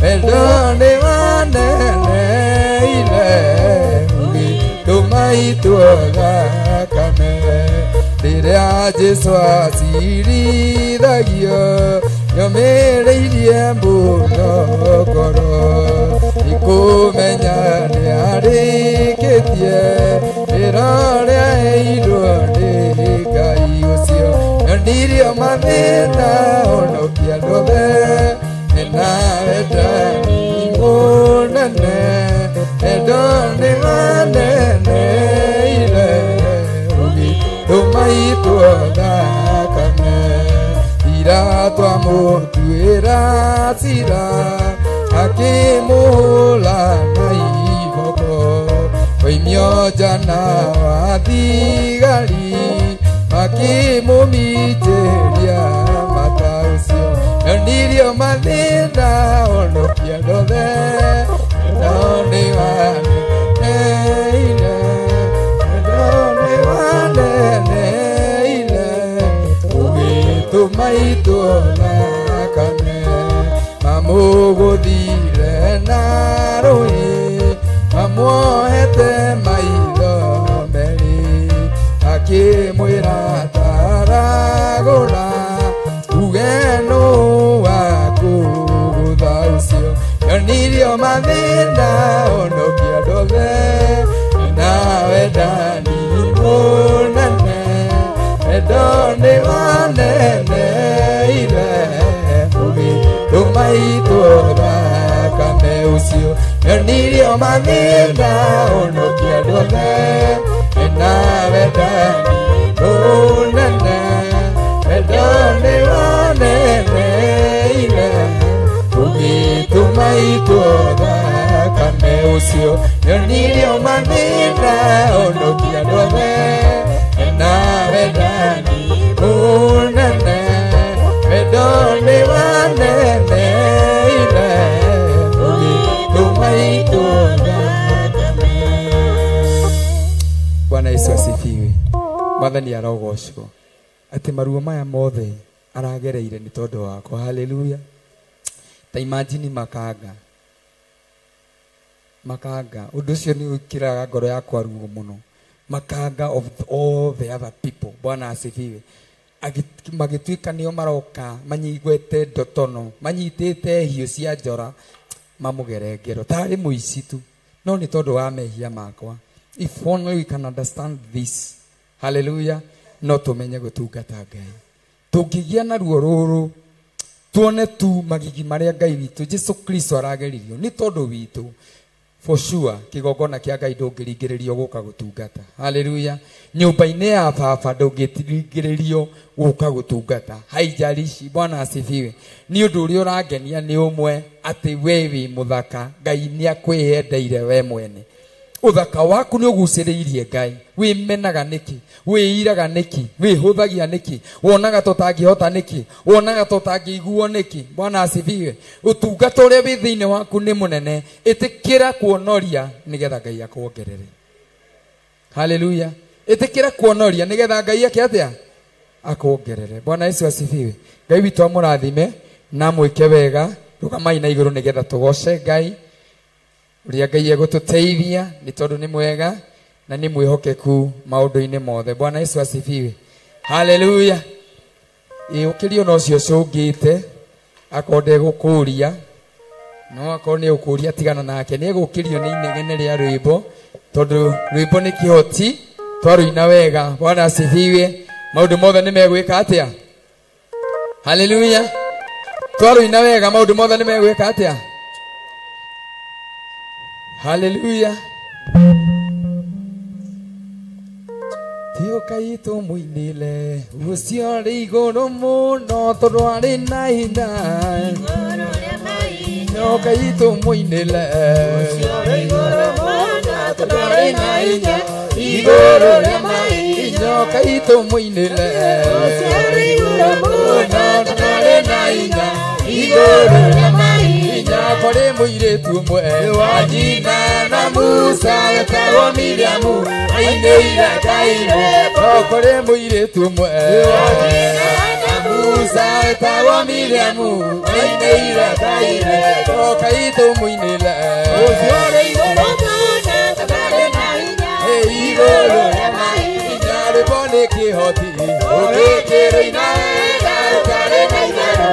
Speaker 13: wendo nĩ waneneire ũgĩtũma itwo thakame, rĩrĩa Jesũ acirithagio nyomereirie muno ngoro ikumenya nĩ arĩkĩtie wĩra ũrĩa heirwo nĩ Ngai ũcio nyonirio mathĩna honokia andũ othe na wendani mũnene wendo nĩ waneneire ũgĩtũmaitwo thakame ira twamũtuĩra cira akĩmũhũra na iboko oimio njana wa thigari makĩmũminjĩria mata ũcio nyonirio mathĩna honokia andũ othe wendo nĩ waneneire wendo nĩ waneneire ũgĩtũmaitwo thakame mamũgũthire na rũĩ mamwohete maitho merĩ akĩmwĩra taragũra uge nũ wa kũgũtha ũcio nyonirio mathĩna honokia andũ othe na wendani mũnene wendo nĩ waneneire ũgĩtũmaitwo thakame ũcio nyonirio mathĩna honokia andũ othe na wendani mũnene wendo nĩ waneneire ũgĩtũmaitwo thakame ũcio nyonirio mathĩna honokia andũ othe na wendani mũnene wendo nĩ waneneire ũgĩtũmaitwo thakame. Bwana Yesu asifiwe. Mwathani arogocwo atĩ maruo maya mothe aragereire nĩ tondũ wakwa. Haleluya. Ta imagine makanga ũndũ ũcio nĩ wĩkĩraga ngoro yakwa ruo mũno. Makanga of all the other people. Bwana asifiwe. Magĩtuĩka nĩo maroka manyigwete ndotono manyitĩte hiũ cia njora mamũgere ngero tarĩ mũici tu no nĩ tondũ wa mehia makwa. If only we can understand this. Hallelujah. No tũmenye gũtungata Ngai. Tũngĩgĩa na ruo rũrũ tuone tu magigi marĩa Ngai witũ Jesu Kristo arageririo nĩ tondũ witũ. For sure kĩgongona kĩa Ngai ndũngĩringĩrĩrio gũka gũtungata. Hallelujah. Nyũmba-inĩ ya baba ndũngĩringĩrĩrio gũka gũtungata. Haijalishi. Bwana asifiwe. Nĩ ũndũ ũrĩa ũrangenia nĩ ũmwe atĩ we wĩ mũthaka Ngai nĩ akwĩyendeire we mwene. Uthaka waku nĩ ũgucĩrĩirie Ngai. Wĩmenaga nĩkĩ? Wĩiraga nĩkĩ? Wĩhũthagia nĩkĩ? Wonaga tũtangĩhota nĩkĩ? Wonaga tũtangĩiguo nĩkĩ? Bwana asifiwe. Ũtungata ũrĩa wĩ thĩinĩ waku nĩ mũnene. Ĩtĩkĩra kuonoria nĩgetha Ngai akuongerere. Haleluya. Ĩtĩkĩra kuonoria nĩgetha Ngai ake atĩa? Akuongerere. Bwana Yesu asifiwe. Ngai witũ amũrathime na mwĩke wega. Rũgamai na igũrũ nĩgetha tũgoce Ngai. Ũrĩa Ngai egũtũteithia nĩ tondũ nĩ mwega na nĩ mwĩhokeku maũndũ-inĩ mothe. Bwana Yesu asifiwe. Haleluya. Ũkĩrio no cio cũngĩte akonde gũkũria no akorwo nĩ ũkũria tigana nake nĩ egũkĩrio nĩ inegene rĩa rwĩmbo tondũ rwĩmbo nĩ kĩhoti twarũina wega. Bwana asifiwe. Maũndũ mothe nĩ megwĩka atĩa? Haleluya. Twarũina wega maũndũ mothe nĩ megwĩka atĩa? Hallelujah. Tioka itu muinile ucio ri iguru muno tondũ arĩ na hinya. Tioka itu muinile ucio ri iguru muno tondũ arĩ na hinya. Iguru rĩa mai. Tioka itu muinile ucio ri iguru muno tondũ arĩ na hinya. Iguru rĩa mai. Kore mũirĩtu ũmwe wa Jina na Musa wetagwo Miriamu ainĩire Ngai. Kore mũirĩtu ũmwe wa Jina na Musa wetagwo Miriamu ainĩire Ngai. Toka itũmũinĩre ũcio ũrĩ igũrũ mũno tondũ na hinya. Igũrũ rĩa mai. Rwĩmbo nĩ kĩhoti ũgĩkĩrũina wega ũtarĩ na itherũ.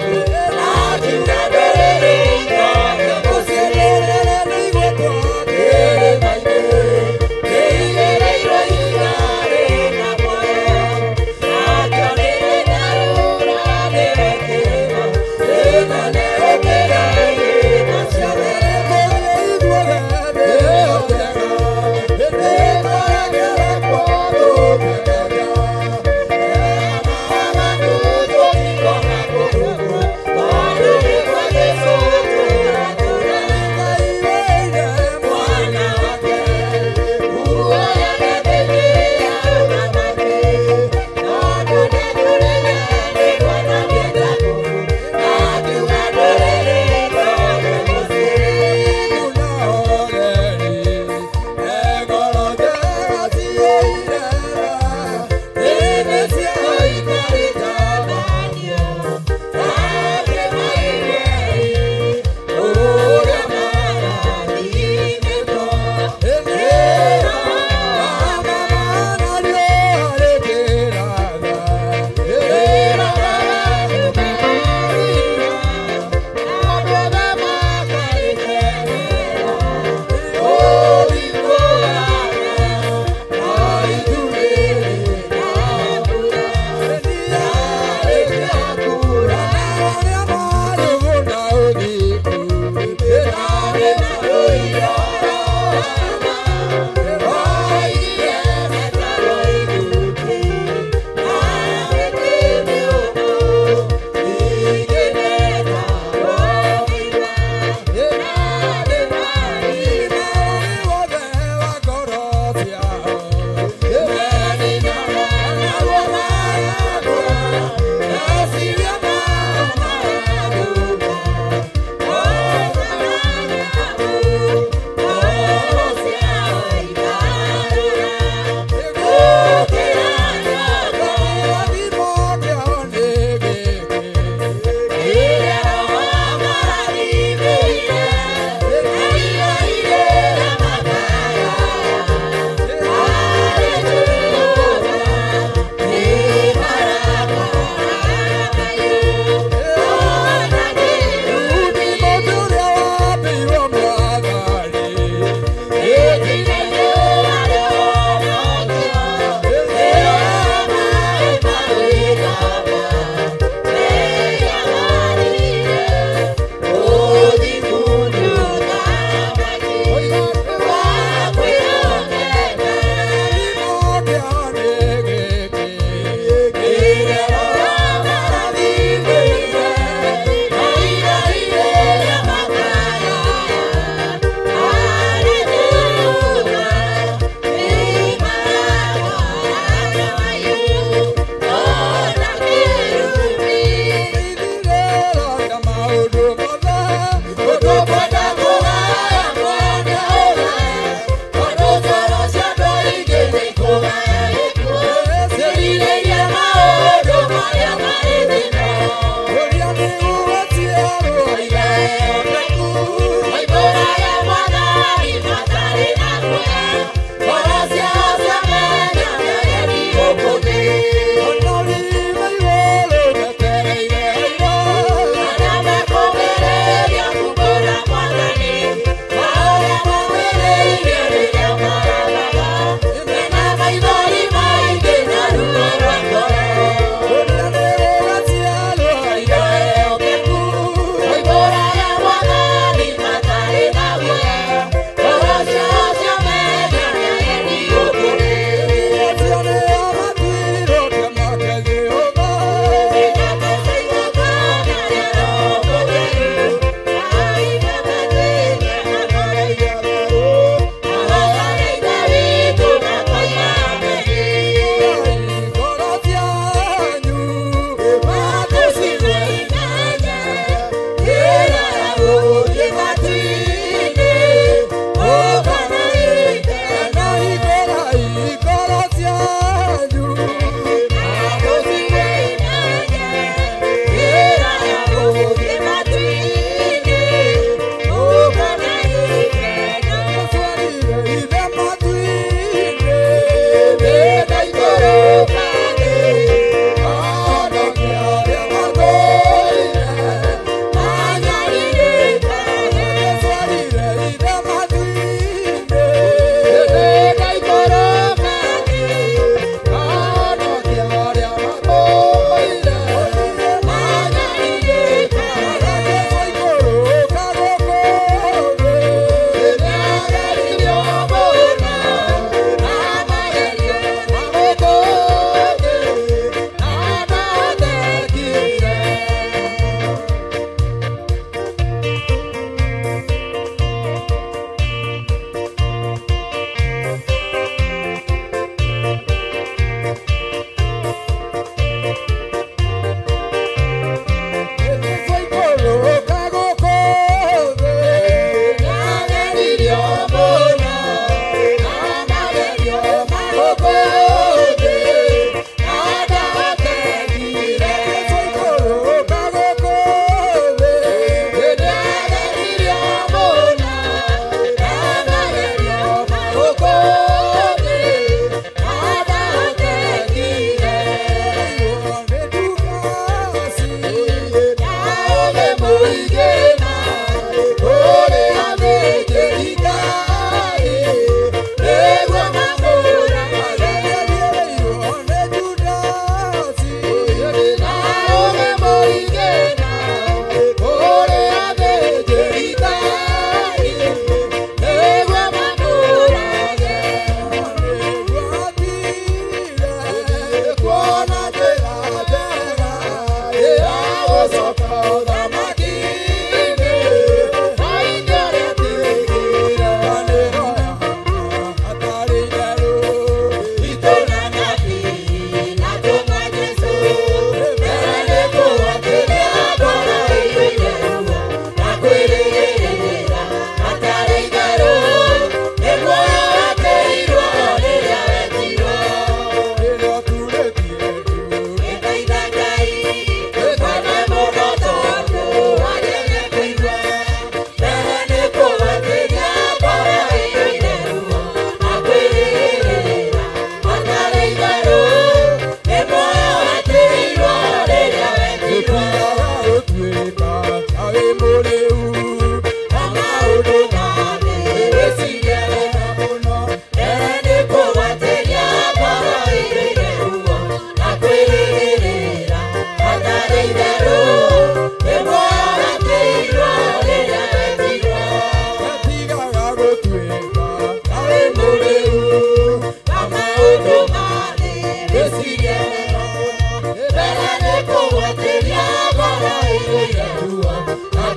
Speaker 4: Yeah.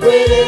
Speaker 4: Wait.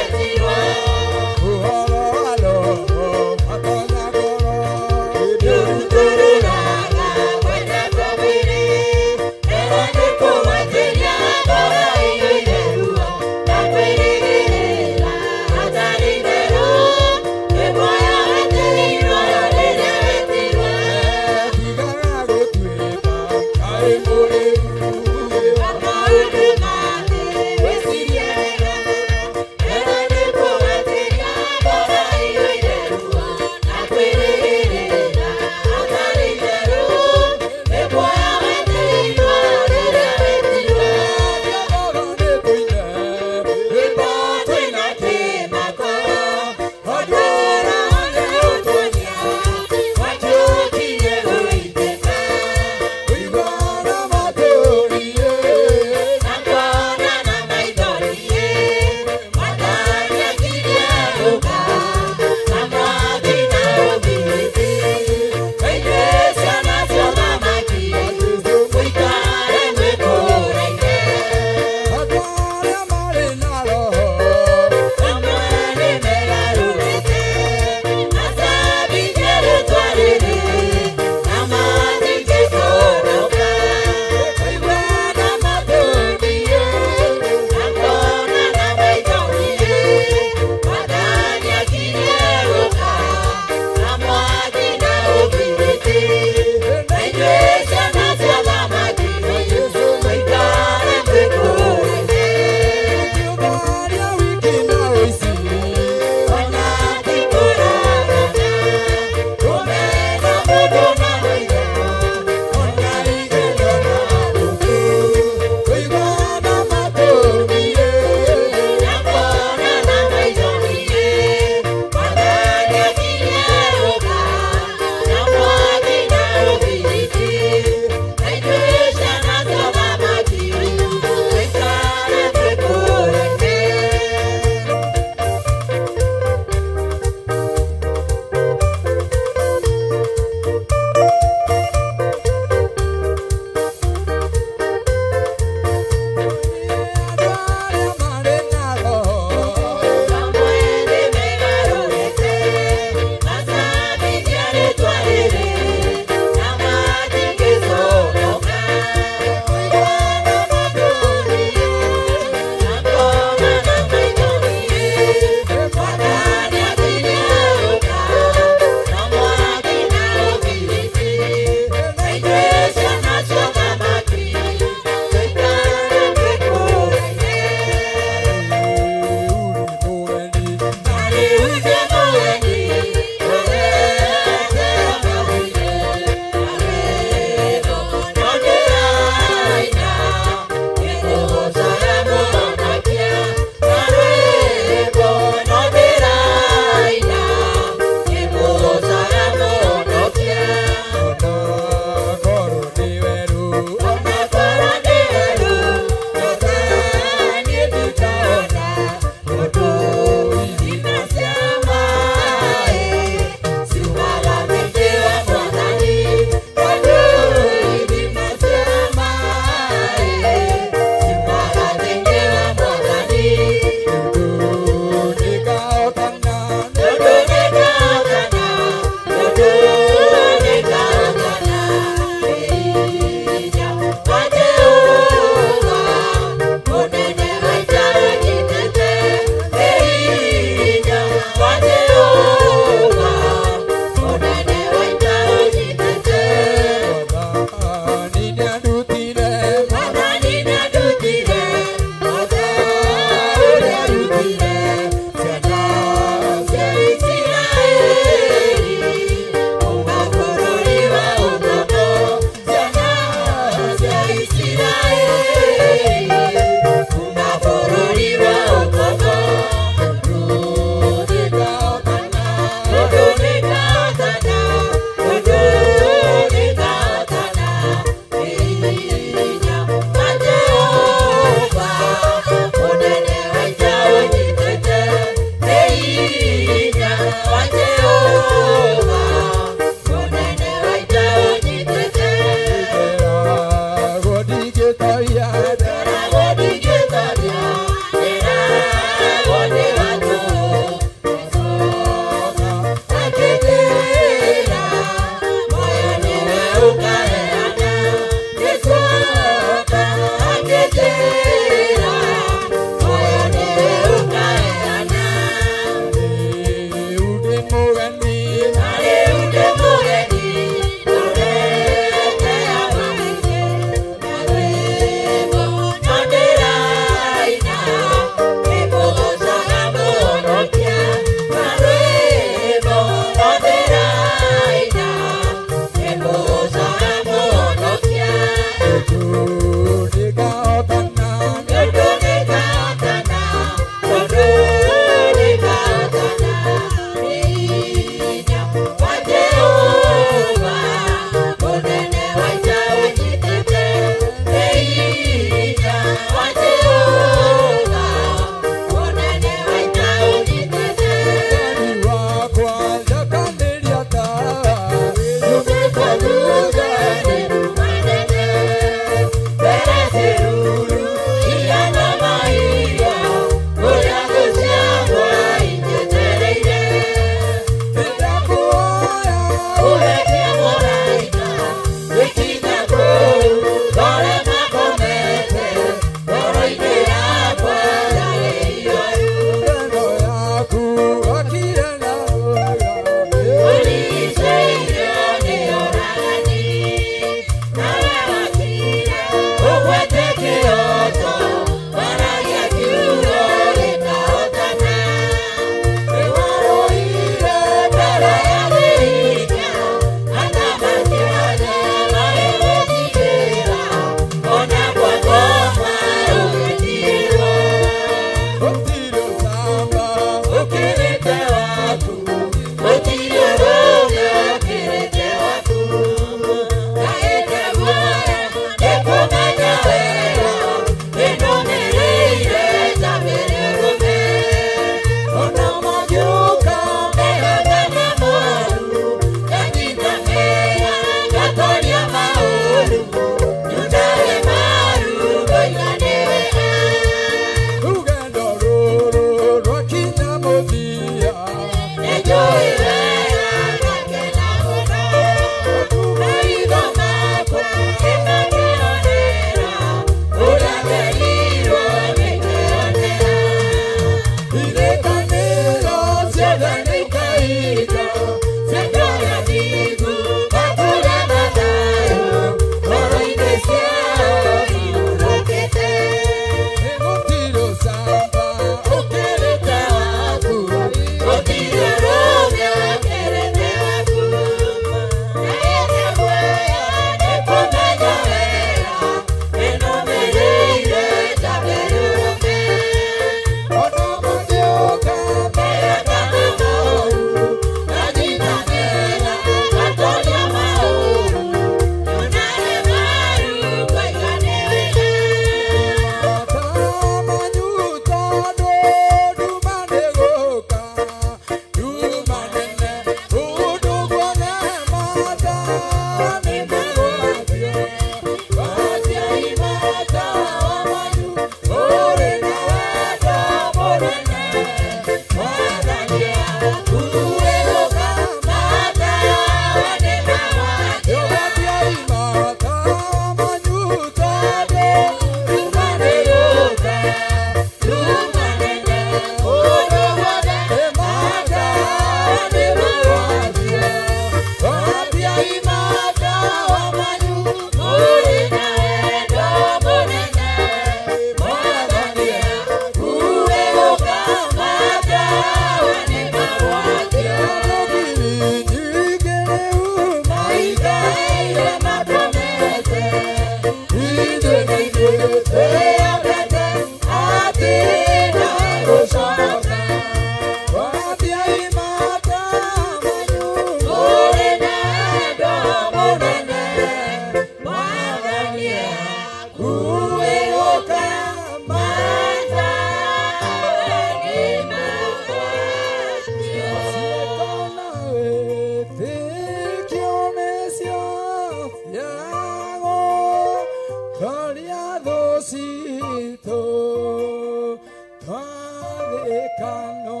Speaker 13: twathĩkano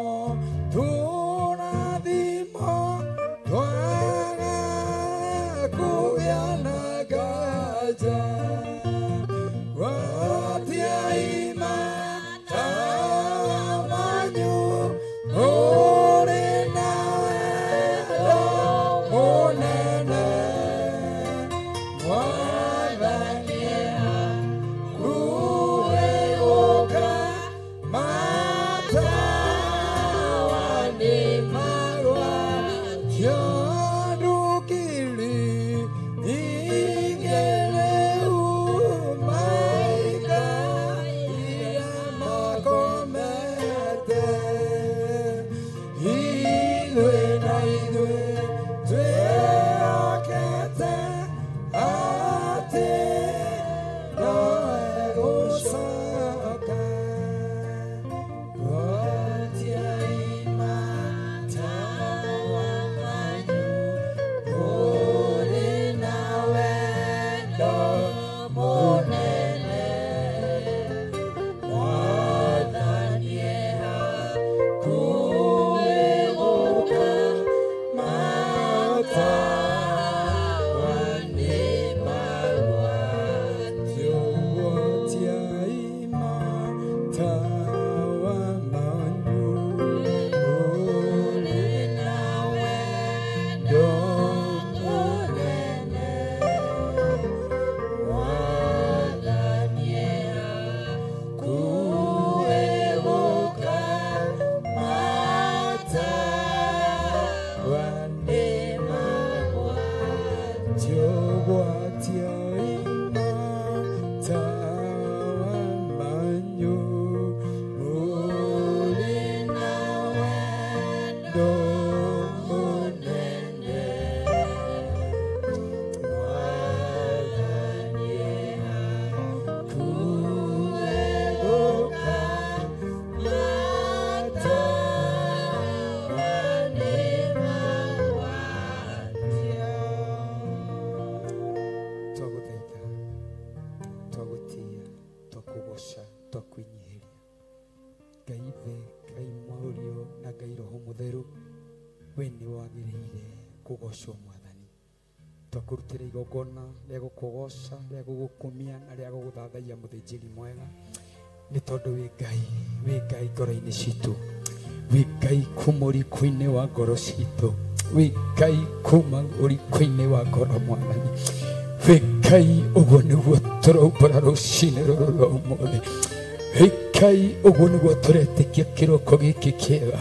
Speaker 13: tũrathimo twaga kũgĩa na nganja watiai mata manyu ũrĩ na wendo mũnene Mwathani akuĩgũka matawa-inĩ magwatio ndũkĩrĩ igĩrĩ umaiga makomete ithuĩ na ithuĩ twĩhokete atĩ nowe gũcoka rwatiai matawa manyu ũrĩ na wendo mũnene Mwathani akuĩgũka matawa-inĩ magwatio rwatiai matawa manyu ũrĩ na wendo mũnene Mwathani akuĩgũka matawa-inĩ magwatio rwatiai matawa manyu ũrĩ na wendo mũnene Mwathani akuĩgũka matawa-inĩ magwatio twagũthaitha twagũtia twakũgoca twakwĩnyihĩria Ngai Ithe Ngai Mũriũ na Ngai Roho Mũtheru we nĩ wagĩrĩire kũgocwo Mwathani twakũrutĩra igongona rĩa gũkũgoca rĩa gũgũkumia na rĩa gũgũthathaiya mũthĩnjĩri mwega nĩ tondũ wĩ Ngai ngoro-inĩ citũ wĩ Ngai kuma ũriko-inĩ wa ngoro citũ wĩ Ngai kuma ũriko-inĩ wa ngoro Mwathani wĩ Ngai ũguo nĩguo tũraumbũra rũcinĩ rũrũ rwa ũmũthĩ wĩ Ngai ũguo nĩguo tũretĩkia kĩroko gĩkĩ kĩega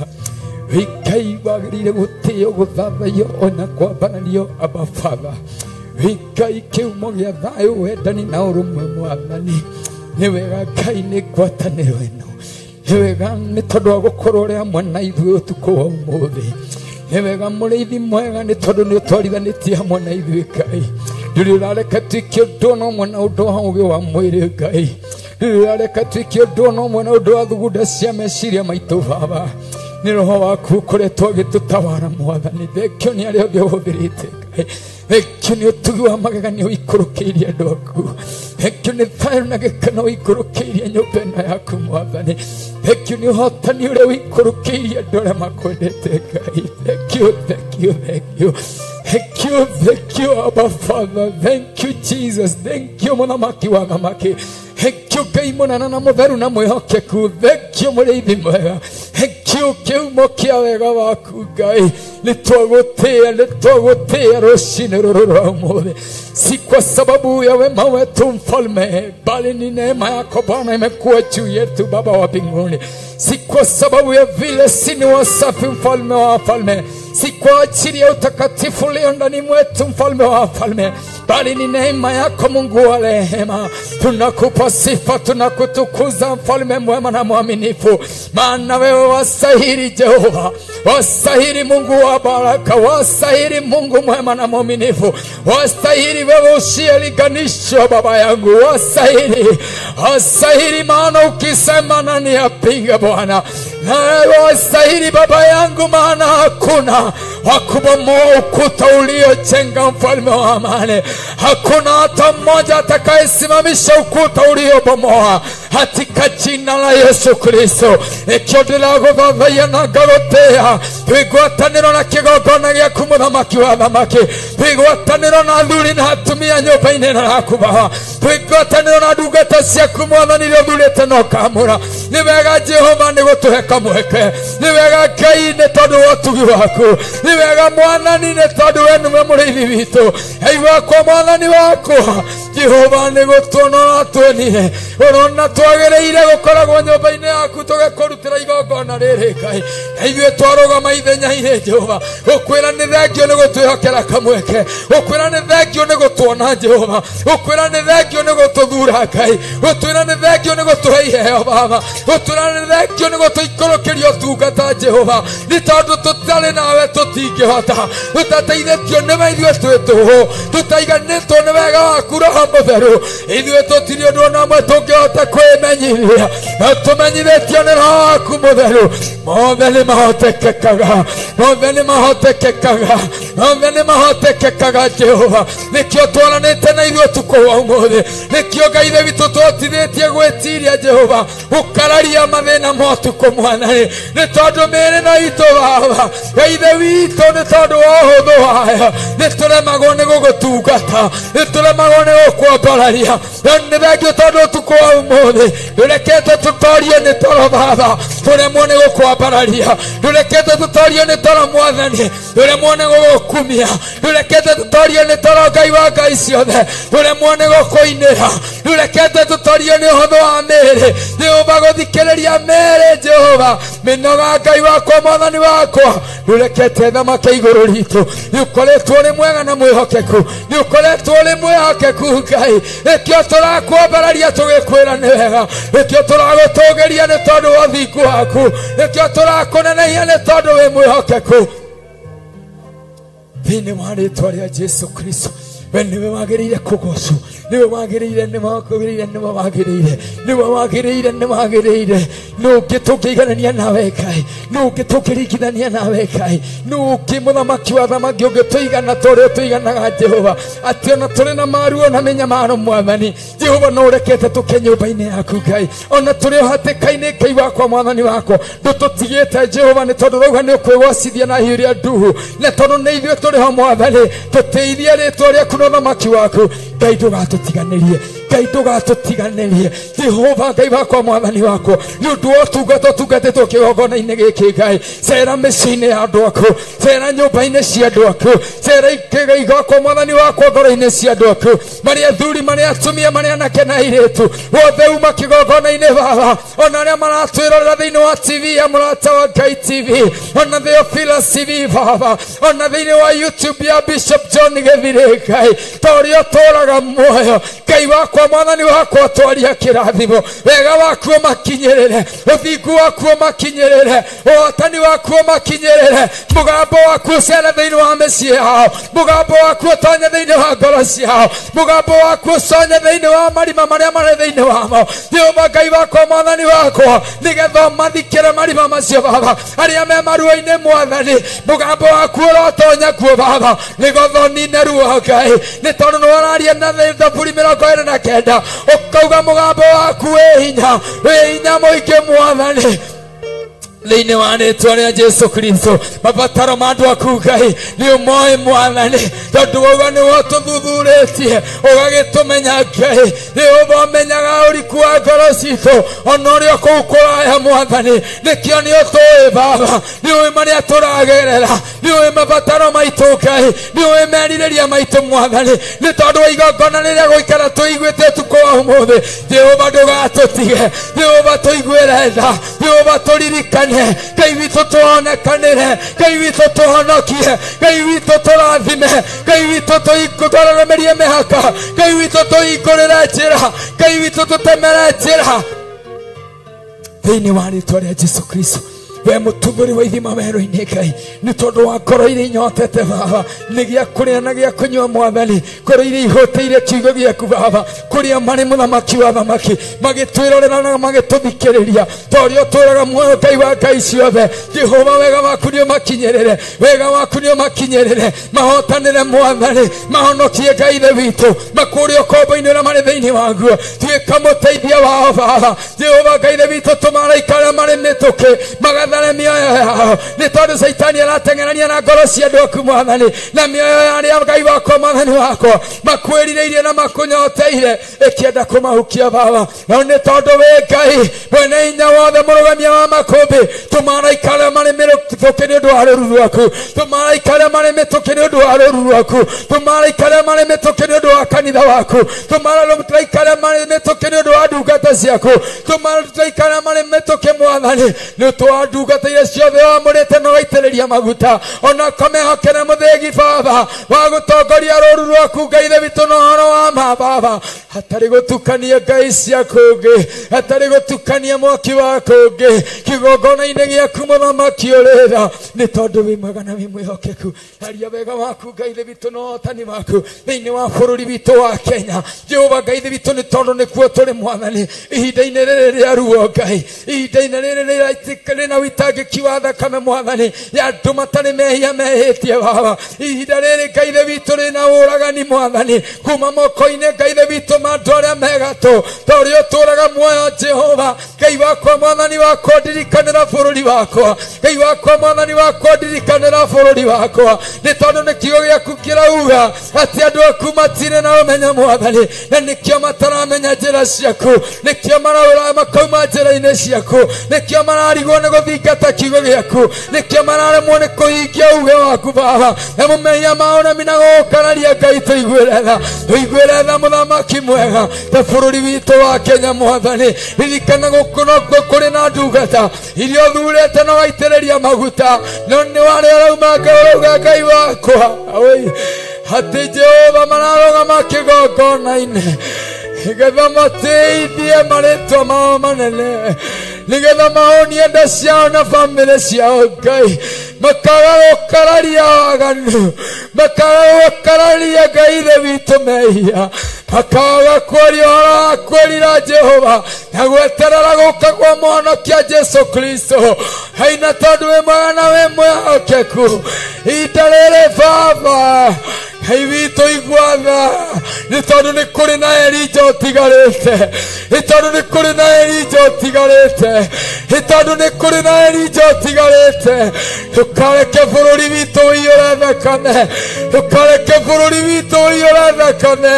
Speaker 13: wĩ Ngai wagĩrĩire gũtĩo gũthathaiyo ona kwambaranio Abba Father wĩ Ngai kĩhumo gĩa thayũ wendani na ũrũmwe Mwathani nĩ wega Ngai nĩ ngwatanĩro ĩno nĩ wega nĩ tondũ wa gũkorwo ũrĩ hamwe na ithuĩ ũtukũ wa ũmũthĩ nĩ wega mũrĩithi mwega nĩ tondũ nĩ ũtwarithanĩtie hamwe na ithuĩ Ngai ndũrĩ ũrareka tuĩke ũndũ ona ũmwe na ũndũ wa ũgĩ wa mwĩrĩ Ngai ndũrĩ ũrareka tuĩke ũndũ ona ũmwe na ũndũ wa thugunda cia meciria maitũ Baba nĩ roho waku ũkoretwo agĩtũtawara Mwathani thekio nĩ arĩa othe ũhũthĩrĩte Ngai thekio nĩ ũtugi wa magegania ũikũrũkĩirie andũ aku thekio nĩ thayũ na gĩkeno ũikũrũkĩirie nyũmba ĩno yaku Mwathani thekio nĩ ũhotani ũrĩa ũikũrũkĩirie andũ arĩa makwendete Ngai thekio Thank you, Abba Father. Thank you, Jesus. Thank you, Mũthamaki wa thamaki. Thank you, Ngai mũnene na mũtheru na mwĩhokeku. Thank you, mũrĩithi mwega. Thank you, kĩhumo kĩa wega waku Ngai. Nĩ twagũtĩĩa rũcinĩ rũrũ rwa ũmũthĩ. Si kwa sababu ya wema wetu mfalme, bali ni neema yako Bwana imekuwa juu yetu Baba wa mbinguni. Si kwa sababu ya vile si ni wasafi mfalme wa wafalme, si kwa ajili ya utakatifu ulio ndani mwetu mfalme wa wafalme, bali ni neema yako Mungu wa rehema. Tunakupa sifa, tunakutukuza mfalme mwema na mwaminifu, maana wewe wastahili Jehova, wastahili Mungu wa baraka, wastahili Mungu mwema na mwaminifu, wastahili wewe usiyeliganishwa Baba yangu, wastahili maana ukisema nani apinga Bwana, na wastahili Baba yangu maana hakuna wa kubomoa ukuta uliojenga mfalme wa amani. Hakuna hata mmoja atakayesimamisha ukuta uliobomoa katika jina la Yesu Kristo. Ekyo guthathaiya na ngagotea twigwataniro na kigongona gĩaku mũthamaki wa thamaki, twigwataniro na athuri na atumia nyũmba-inĩ ĩno yaku Baba, twigwataniro na ndungata ciaku Mwathani iria ũthurĩte na ũkamũra. Nĩ wega Jehova nĩ gũtũhe kamweke, nĩ wega Ngai nĩ tondũ wa ũtugi waku, nĩ wega Mwathani nĩ tondũ we nĩwe mũrĩithi witũ. Ngai wakwa Mwathani wakwa Jehova nĩ gũtuonora tuonire ũrona twagĩrĩire gũkoragwo nyũmba-inĩ yaku tũgĩkũrutĩra igongona rĩrĩ Ngai. Ithuĩ twarũgama ithenya-inĩ Jehova ũkwĩra nĩ thengio nĩ gũtwĩhokera kamweke, ũkwĩra nĩ thengio nĩ gũtuona Jehova, ũkwĩra nĩ thengio nĩ gũtũthura Ngai, ũkwĩra nĩ thengio nĩ gũtũhe iheo Baba, ũkwĩra nĩ thengio nĩ gũtũikũrũkĩria ũtungata Jehova, nĩ tondũ tũtarĩ nawe tũtingĩhota, tũtateithĩtio nĩwe ithuĩ twĩ tũhũ, tũtaiganĩtwo nĩ wega waku Roho Mũtheru. Ithuĩ tũtirĩ ũndũ o na ũmwe tũngĩhota kwĩmenyithia, na tũmenyithĩtio nĩ Roho waku Mũtheru. Mothe nĩ mahotekekaga, mothe nĩ mahotekekaga, mothe nĩ mahotekekaga Jehova. Nĩkĩo twaranĩte na ithuĩ ũtukũ wa ũmũthĩ, nĩkĩo Ngai ithe witũ twotithĩtie gwĩtiria Jehova ũkararia mathĩna ma ũtukũ Mwathani, nĩ tondũ mĩĩrĩ no itũ Baba. Ngai ithe witũ nĩ tondũ wa ũhũthũ wayo nĩ tũremagwo nĩ gũgũtungata, nĩ tũremagwo nĩ gũkwambararia. Nĩ thengio tondũ ũtukũ wa ũmũthĩ ndũrekete tũtorio nĩ toro Baba, tũremwo nĩ gũkwambararia, ndũrekete tũtorio nĩ toro Mwathani, tũremwo nĩ gũgũkumia, ndũrekete tũtorio nĩ toro Ngai wa ngai ciothe, tũremwo nĩ gũkũinĩra, ndũrekete tũtorio nĩ ũhũthũ wa mĩĩrĩ, Jehova gũthikĩrĩria mĩĩrĩ Jehova, mĩnoga Ngai wakwa Mwathani wakwa, ndũrekete thamake igũrũ ritũ. Nĩ ũkoretwo ũrĩ mwega na mwĩhokeku, nĩ ũkoretwo ũrĩ mwĩhokeku Ngai, nĩkĩo tũrakwambararia tũgĩkwĩra nĩ wega, nĩkĩo tũragũtũgĩria nĩ tondũ wa ũthingu waku, nĩkĩo tũrakũnenehia nĩ tondũ wĩ mwĩhokeku. Thĩinĩ wa rĩĩtwa rĩa Jesu Kristo, we nĩwe wagĩrĩire kũgocwo, nĩwe wagĩrĩire, nĩwe wagĩrĩire, nĩwe wagĩrĩire, nĩwe wagĩrĩire, nĩwe wagĩrĩire. Nũ ũngĩ tũngĩiganania nawe Ngai, nũ ũngĩ tũngĩringithania nawe Ngai, nũ ũngĩ mũthamaki wa thamaki ũngĩtũigana ta ũrĩa tũiganaga Jehova, atĩ ona tũrĩ na maruo na mĩnyamaro Mwathani Jehova no ũrekete tũke nyũmba-inĩ yaku Ngai, ona tũrĩ o hatĩka-inĩ Ngai wakwa Mwathani wakwa, ndũtũtigĩte Jehova, nĩ tondũ rauga nĩ ũkwĩgwacithia na hiũ iria nduhu, nĩ tondũ nĩ ithuĩ tũrĩ ho Mwathani, tũtĩithie rĩĩtwa rĩaku na ũthamaki waku Ngai, ndũgatũtiganĩrie Ngai, ndũgatũtiganĩrie Jehova Ngai wakwa Mwathani wakwa, nĩ ũndũ wa ũtungata ũtungatĩtwo kĩgongona-inĩ gĩkĩ Ngai, cera mĩciĩ-inĩ ya andũ aku, cera nyũmba-inĩ cia andũ aku, cera Ngai wakwa Mwathani wakwa ngoro-inĩ cia andũ aku, marĩa athuri, marĩa atumia, marĩa anake na airĩtu, wothe uma kĩgongona-inĩ Baba, ona arĩa maratwĩrorera thĩinĩ wa TV ya Mũrata wa Ngai TV, ona Theophilus TV Baba, ona thĩinĩ wa YouTube ya Bishop John Gĩthirĩ Ngai, ta ũrĩa ũtũũraga muoyo Ngai wakwa Mwathani wakwa, twaria kĩrathimo, wega waku ũmakinyĩrĩre, ũthingu waku ũmakinyĩrĩre, ũhotani waku ũmakinyĩrĩre, mũgambo waku ũcere thĩinĩ wa mĩciĩ yao, mũgambo waku ũtonye thĩinĩ wa ngoro ciao, mũgambo waku ũconye thĩinĩ wa marima marĩa marĩ thĩinĩ wamo Jehova Ngai wakwa Mwathani wakwa, nĩgetha mathikĩre marima macio Baba, arĩa me maruo-inĩ Mwathani, mũgambo waku ũrotonya kuo Baba, nĩgetha ũnine ruo Ngai, nĩ tondũ nĩ wararia na Zaburi 29 ũkauga mũgambo waku wĩ hinya mũingĩ Mwathani. Thĩinĩ wa rĩĩtwa rĩa Jesu Kristo, mabataro ma andũ aku Ngai nĩ ũmoĩ Mwathani, tondũ wauga nĩwe ũtũthuthurĩtie ũgagĩtũmenya Ngai, Jehova ũmenyaga ũriku wa ngoro citũ, ona ũrĩa kũu kũraya Mwathani, nĩkĩo nĩ ũtũĩ Baba, nĩ ũĩ marĩa tũragerera, nĩ ũĩ mabataro maitũ Ngai, nĩ ũĩ merirĩria maitũ Mwathani, nĩ tondũ wa igongona rĩrĩa gũikara tũiguĩte ũtukũ wa ũmũthĩ Jehova ndũgatũtige, Jehova tũiguĩre tha, Jehova tũririkane, Ngai witũ tũonekanĩre, Ngai witũ tũhonokie, Ngai witũ tũrathime, Ngai witũ tũtũremerie mĩhaka, Ngai witũ tũhingũrĩre njĩra, Ngai witũ tũtemere njĩra thĩinĩ wa rĩĩtwa rĩa Jesu Kristo. we mutuguri wa ithima werũ-inĩ Ngai nĩ tondũ wa ngoro iria inyotete Baba nĩ gĩa kũrĩa na gĩa kũnyua Mwathani ngoro iria ihũtĩire kiugo gĩaku Baba kũrĩa marĩ mũthamaki wa thamaki magĩtwĩrorera na magĩtũthikĩrĩria ta ũrĩa ũtũũraga muoyo Ngai wa ngai ciothe Jehova wega waku nĩ ũmakinyĩrĩre wega waku nĩ ũmakinyĩrĩre mahotanĩre Mwathani mahonokie Ngai ithe witũ makũũrie ũkombo-inĩ ũrĩa marĩ thĩinĩ waguo tuĩka mũteithia wao Baba Jehova Ngai ithe witũ tũmaraika arĩa marĩ mĩtũkĩ magathare mĩoyo yao nĩ tondũ Saitani arateng'erania na ngoro cia andũ aku Mwathani na mĩoyo ya arĩa Ngai wakwa Mwathani wakwa makwĩrirĩirie na makũnyoteire ĩkĩenda kũmahukia Baba no nĩ tondũ wĩ Ngai mwene hinya wothe mũrũgamia wa makũmbĩ tũmaraika arĩa marĩ mĩtũkĩ nĩ ũndũ wa rũũru rwaku tũmaraika arĩa marĩ mĩtũkĩ nĩ ũndũ wa rũũru rwaku tũmaraika arĩa marĩ mĩtũkĩ nĩ ũndũ wa kanitha waku tũmaraika arĩa marĩ mĩtũkĩ nĩ ũndũ wa ndungata ciaku tũmaraika arĩa marĩ mĩtũkĩ Mwathani nĩ ũndũ wa ndungata iria ciothe wamũrĩte na ũgaitĩrĩria maguta ona kamehokere mũthĩgi Baba wa gũtongoria rũũru rwaku Ngai ithe witũ na ũhoro wa ma Baba hatarĩ gũtukania ngai cia kũngĩ hatarĩ gũtukania mwaki wa kũngĩ kĩgongona-inĩ gĩaku mũthamaki ũrĩra nĩ tondũ wĩ mwega na wĩ mwĩhokeku aria wega waku Ngai ithe witũ na ũhotani waku thĩinĩ wa bũrũri witũ wa Kenya Jehova Ngai ithe witũ nĩ tondũ nĩkuo tũrĩ Mwathani ihinda-inĩ rĩrĩ rĩa ruo Ngai ihinda-inĩ rĩrĩ rĩna witangĩki wa thakame Mwathani ya andũ matarĩ mehia mehĩtie Baba ihinda rĩrĩ Ngai ithe witũ rĩna ũragani Mwathani kuma moko-inĩ Ngai ithe witũ ma andũ arĩa megatũ ta ũrĩa ũtũũraga muoyo Jehova Ngai wakwa Mwathani wakwa ndirikanĩra bũrũri wakwa Ngai wakwa Mwathani wakwa ndirikanĩra bũrũri wakwa nĩ tondũ nĩ kiugo gĩaku kĩrauga atĩ andũ aku matirĩ na ũmenyo Mwathani na nĩkĩo mataramenya njĩra ciaku nĩkĩo maraũra makauma njĩra-inĩ ciaku nĩkĩo mararigwo nĩ gũthingata kiugo gĩaku nĩkĩo mararemwo nĩ kũhingia uge waku Baba na mũmenya mao na mina gũkararia Ngai tũiguĩre tha mũthamaki mwega ta bũrũri witũ wa Kenya Mwathani ririkana gũkũ kũrĩ na ndungata iria ũthurĩte na waitĩrĩria maguta no nĩ warĩ ũrauma ngauga Ngai wakwa atĩ Jehova mararũgama kĩgongona-inĩ nĩgetha mateithie marĩtwa mao manene nĩgetha mahonie nda ciao na bamĩrĩ ciao Ngai makaga gũkararia waganu makaga gũkararia Ngai ithe witũ mehia makaga kwaria ũhoro wa kwĩrira Jehova na gweterera gũka kwa mũhonokia Jesu Kristo haina tondũ wĩ mwega na wĩ mwĩhokeku ihinda rĩrĩ Baba Ngai witũ igua tha nĩ tondũ nĩ kũrĩ na Elija ũtigarĩte nĩ tondũ nĩ kũrĩ na Elija ũtigarĩte nĩ tondũ nĩ kũrĩ na Elija ũtigarĩte ndũkareke bũrũri witũ ũiyũre thakame ndũkareke bũrũri witũ ũiyũre thakame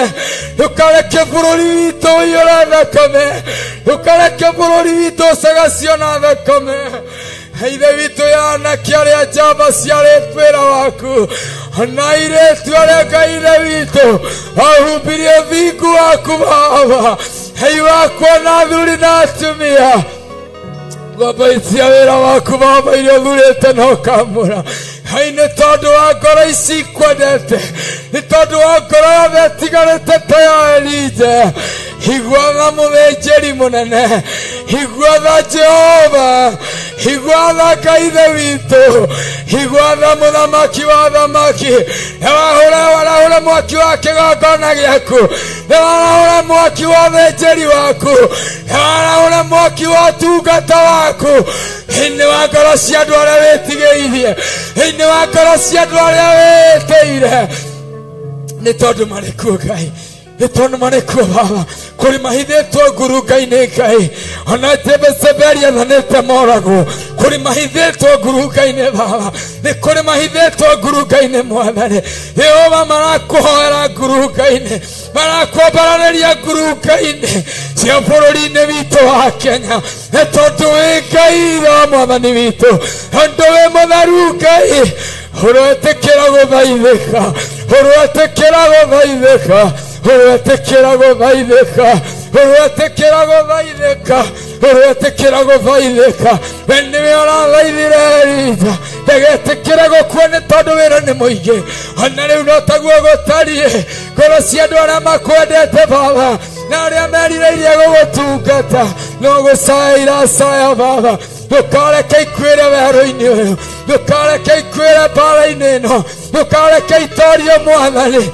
Speaker 13: ndũkareke bũrũri witũ ũiyũre thakame ndũkareke bũrũri witũ ũcagacio na thakame ithe witũ ya anake arĩa njamba ciarĩ wĩra waku ona airĩtu arĩa Ngai ithe witũ wahumbirie ũthingu waku Baba Ngai wakwa na athuri na atumia ngomboicia wĩra waku Baba iria ũthurĩte na ũkamũra Ngai nĩ tondũ wa ngoro ici kwendete nĩ tondũ wa ngoro yothe ĩtigarĩte ta ya Elija iguaga mũthĩnjĩri mũnene iguaga Jehova iguaga Ngai ithe witũ iguaga mũthamaki wa thamaki na warahũra mwaki wa kĩgongona gĩaku na warahũra mwaki wa ũthĩnjĩri waku na warahũra mwaki wa ũtungata waku thĩinĩ wa ngoro cia andũ arĩa wĩtigĩirie thĩinĩ wa ngoro cia andũ arĩa wĩtĩire nĩ tondũ marĩ kuo Ngai nĩ tondũ marĩ kuo Baba kũrĩ mahithĩtwo ngurunga-inĩ Ngai ona Jezebeli athanĩte moragwo kũrĩ mahithĩtwo ngurunga-inĩ Baba nĩ kũrĩ mahithĩtwo ngurunga-inĩ Mwathani Jehova marakũhoera ngurunga-inĩ marakwambaranĩria ngurunga-inĩ cia bũrũri-inĩ witũ wa Kenya nĩ tondũ wĩ Ngai wa Mwathani witũ tondũ wĩ mũtheru Ngai ũrwetĩkĩra gũthaithĩka ũrwetĩkĩra gũthaithĩka ũrwetĩkĩra gũthaithĩka ũrwetĩkĩra gũthaithĩka ũrwetĩkĩra gũthaithĩka we nĩwe ũrathaithire Elija ndagĩtĩkĩre gũkua nĩ tondũ wĩra nĩ mũingĩ ona rĩu no taguo gũtariĩ ngoro cia andũ arĩa makwendete Baba na arĩa merirĩirie gũgũtungata no gũcaya iracaya Baba ndukareke ikwire werũ-inĩ ũyũ, ndukareke ikwire mbara-inĩ ĩno, ndukareke itorio Mwathani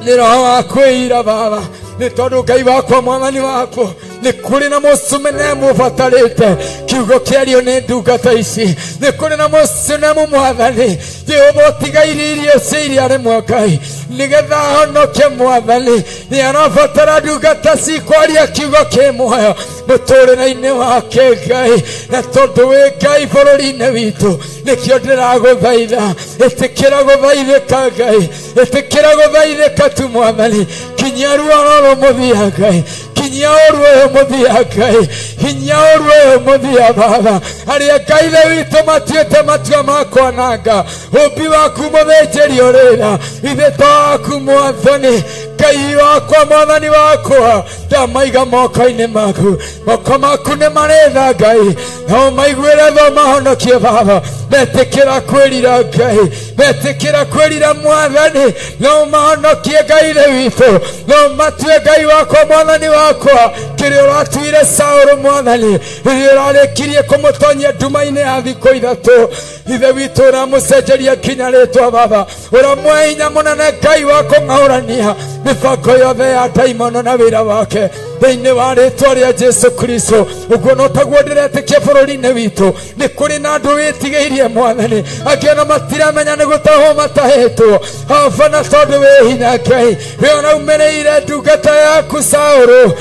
Speaker 13: nĩ roho wa kwĩira Baba, nĩ tondũ Ngai wakwa Mwathani wakwa nĩ kũrĩ na mũcumenemu ũbatarĩte kiugo kĩario nĩ ndungata ici, nĩ kũrĩ na mũcumenemu Mwathani Jehova ũtigairie irio cia iria rĩmwe Ngai nĩgetha ahonoke Mwathani, nĩ arabatara ndungata cikwaria kiugo kĩ muoyo mũtũrĩre-inĩ wake Ngai, na tondũ wĩ Ngai bũrũri-inĩ witũ nĩkĩo ndĩragũthaitha ĩtĩkĩra gũthaithĩka Ngai, ĩtĩkĩra gũthaithĩka tu Mwathani, kinyia ruo rũrũ mũthia Ngai, kinyia ũru ũyũ mũthia Ngai, hinya ũru ũyũ mũthia Baba, arĩa Ngai ithe witũ matuĩte matua ma kwananga ũmbi waku mũthĩnjĩri ũrĩra ithe to waku Mwathani, Ngai wakwa Mwathani wakwa ndamaiga moko-inĩ maku, moko maku nĩ marĩtha Ngai, nao maiguĩre tho mahonokie Baba, metĩkĩra kwĩrira Ngai, metĩkĩra kwĩrira Mwathani, nao mahonokie Ngai ithe witũ, nao matue Ngai wakwa Mwathani wakwa kĩrĩa ũratuire Saũlũ Mwathani rĩrĩa ũrarĩkirie kũmũtonyia nduma-inĩ ya thikũ ithatũ, ithe witũ ũramũcenjeria nginya rĩtwa Baba, ũramũhe hinya mũnene Ngai wa kũng'aũrania mĩbango yothe ya ndaimono na wĩra wake thĩinĩ wa rĩtwa rĩa Jesu Kristo. Ũguo no taguo ndĩretĩkia bũrũri-inĩ witũ, nĩ kũrĩ na andũ wĩtigĩirie Mwathani, angĩ ona matiramenya nĩ gũtahwo matahĩtwo Baba, na tondũ wĩ hinya Ngai we ũraumĩrĩire ndungata yaku Saũlũ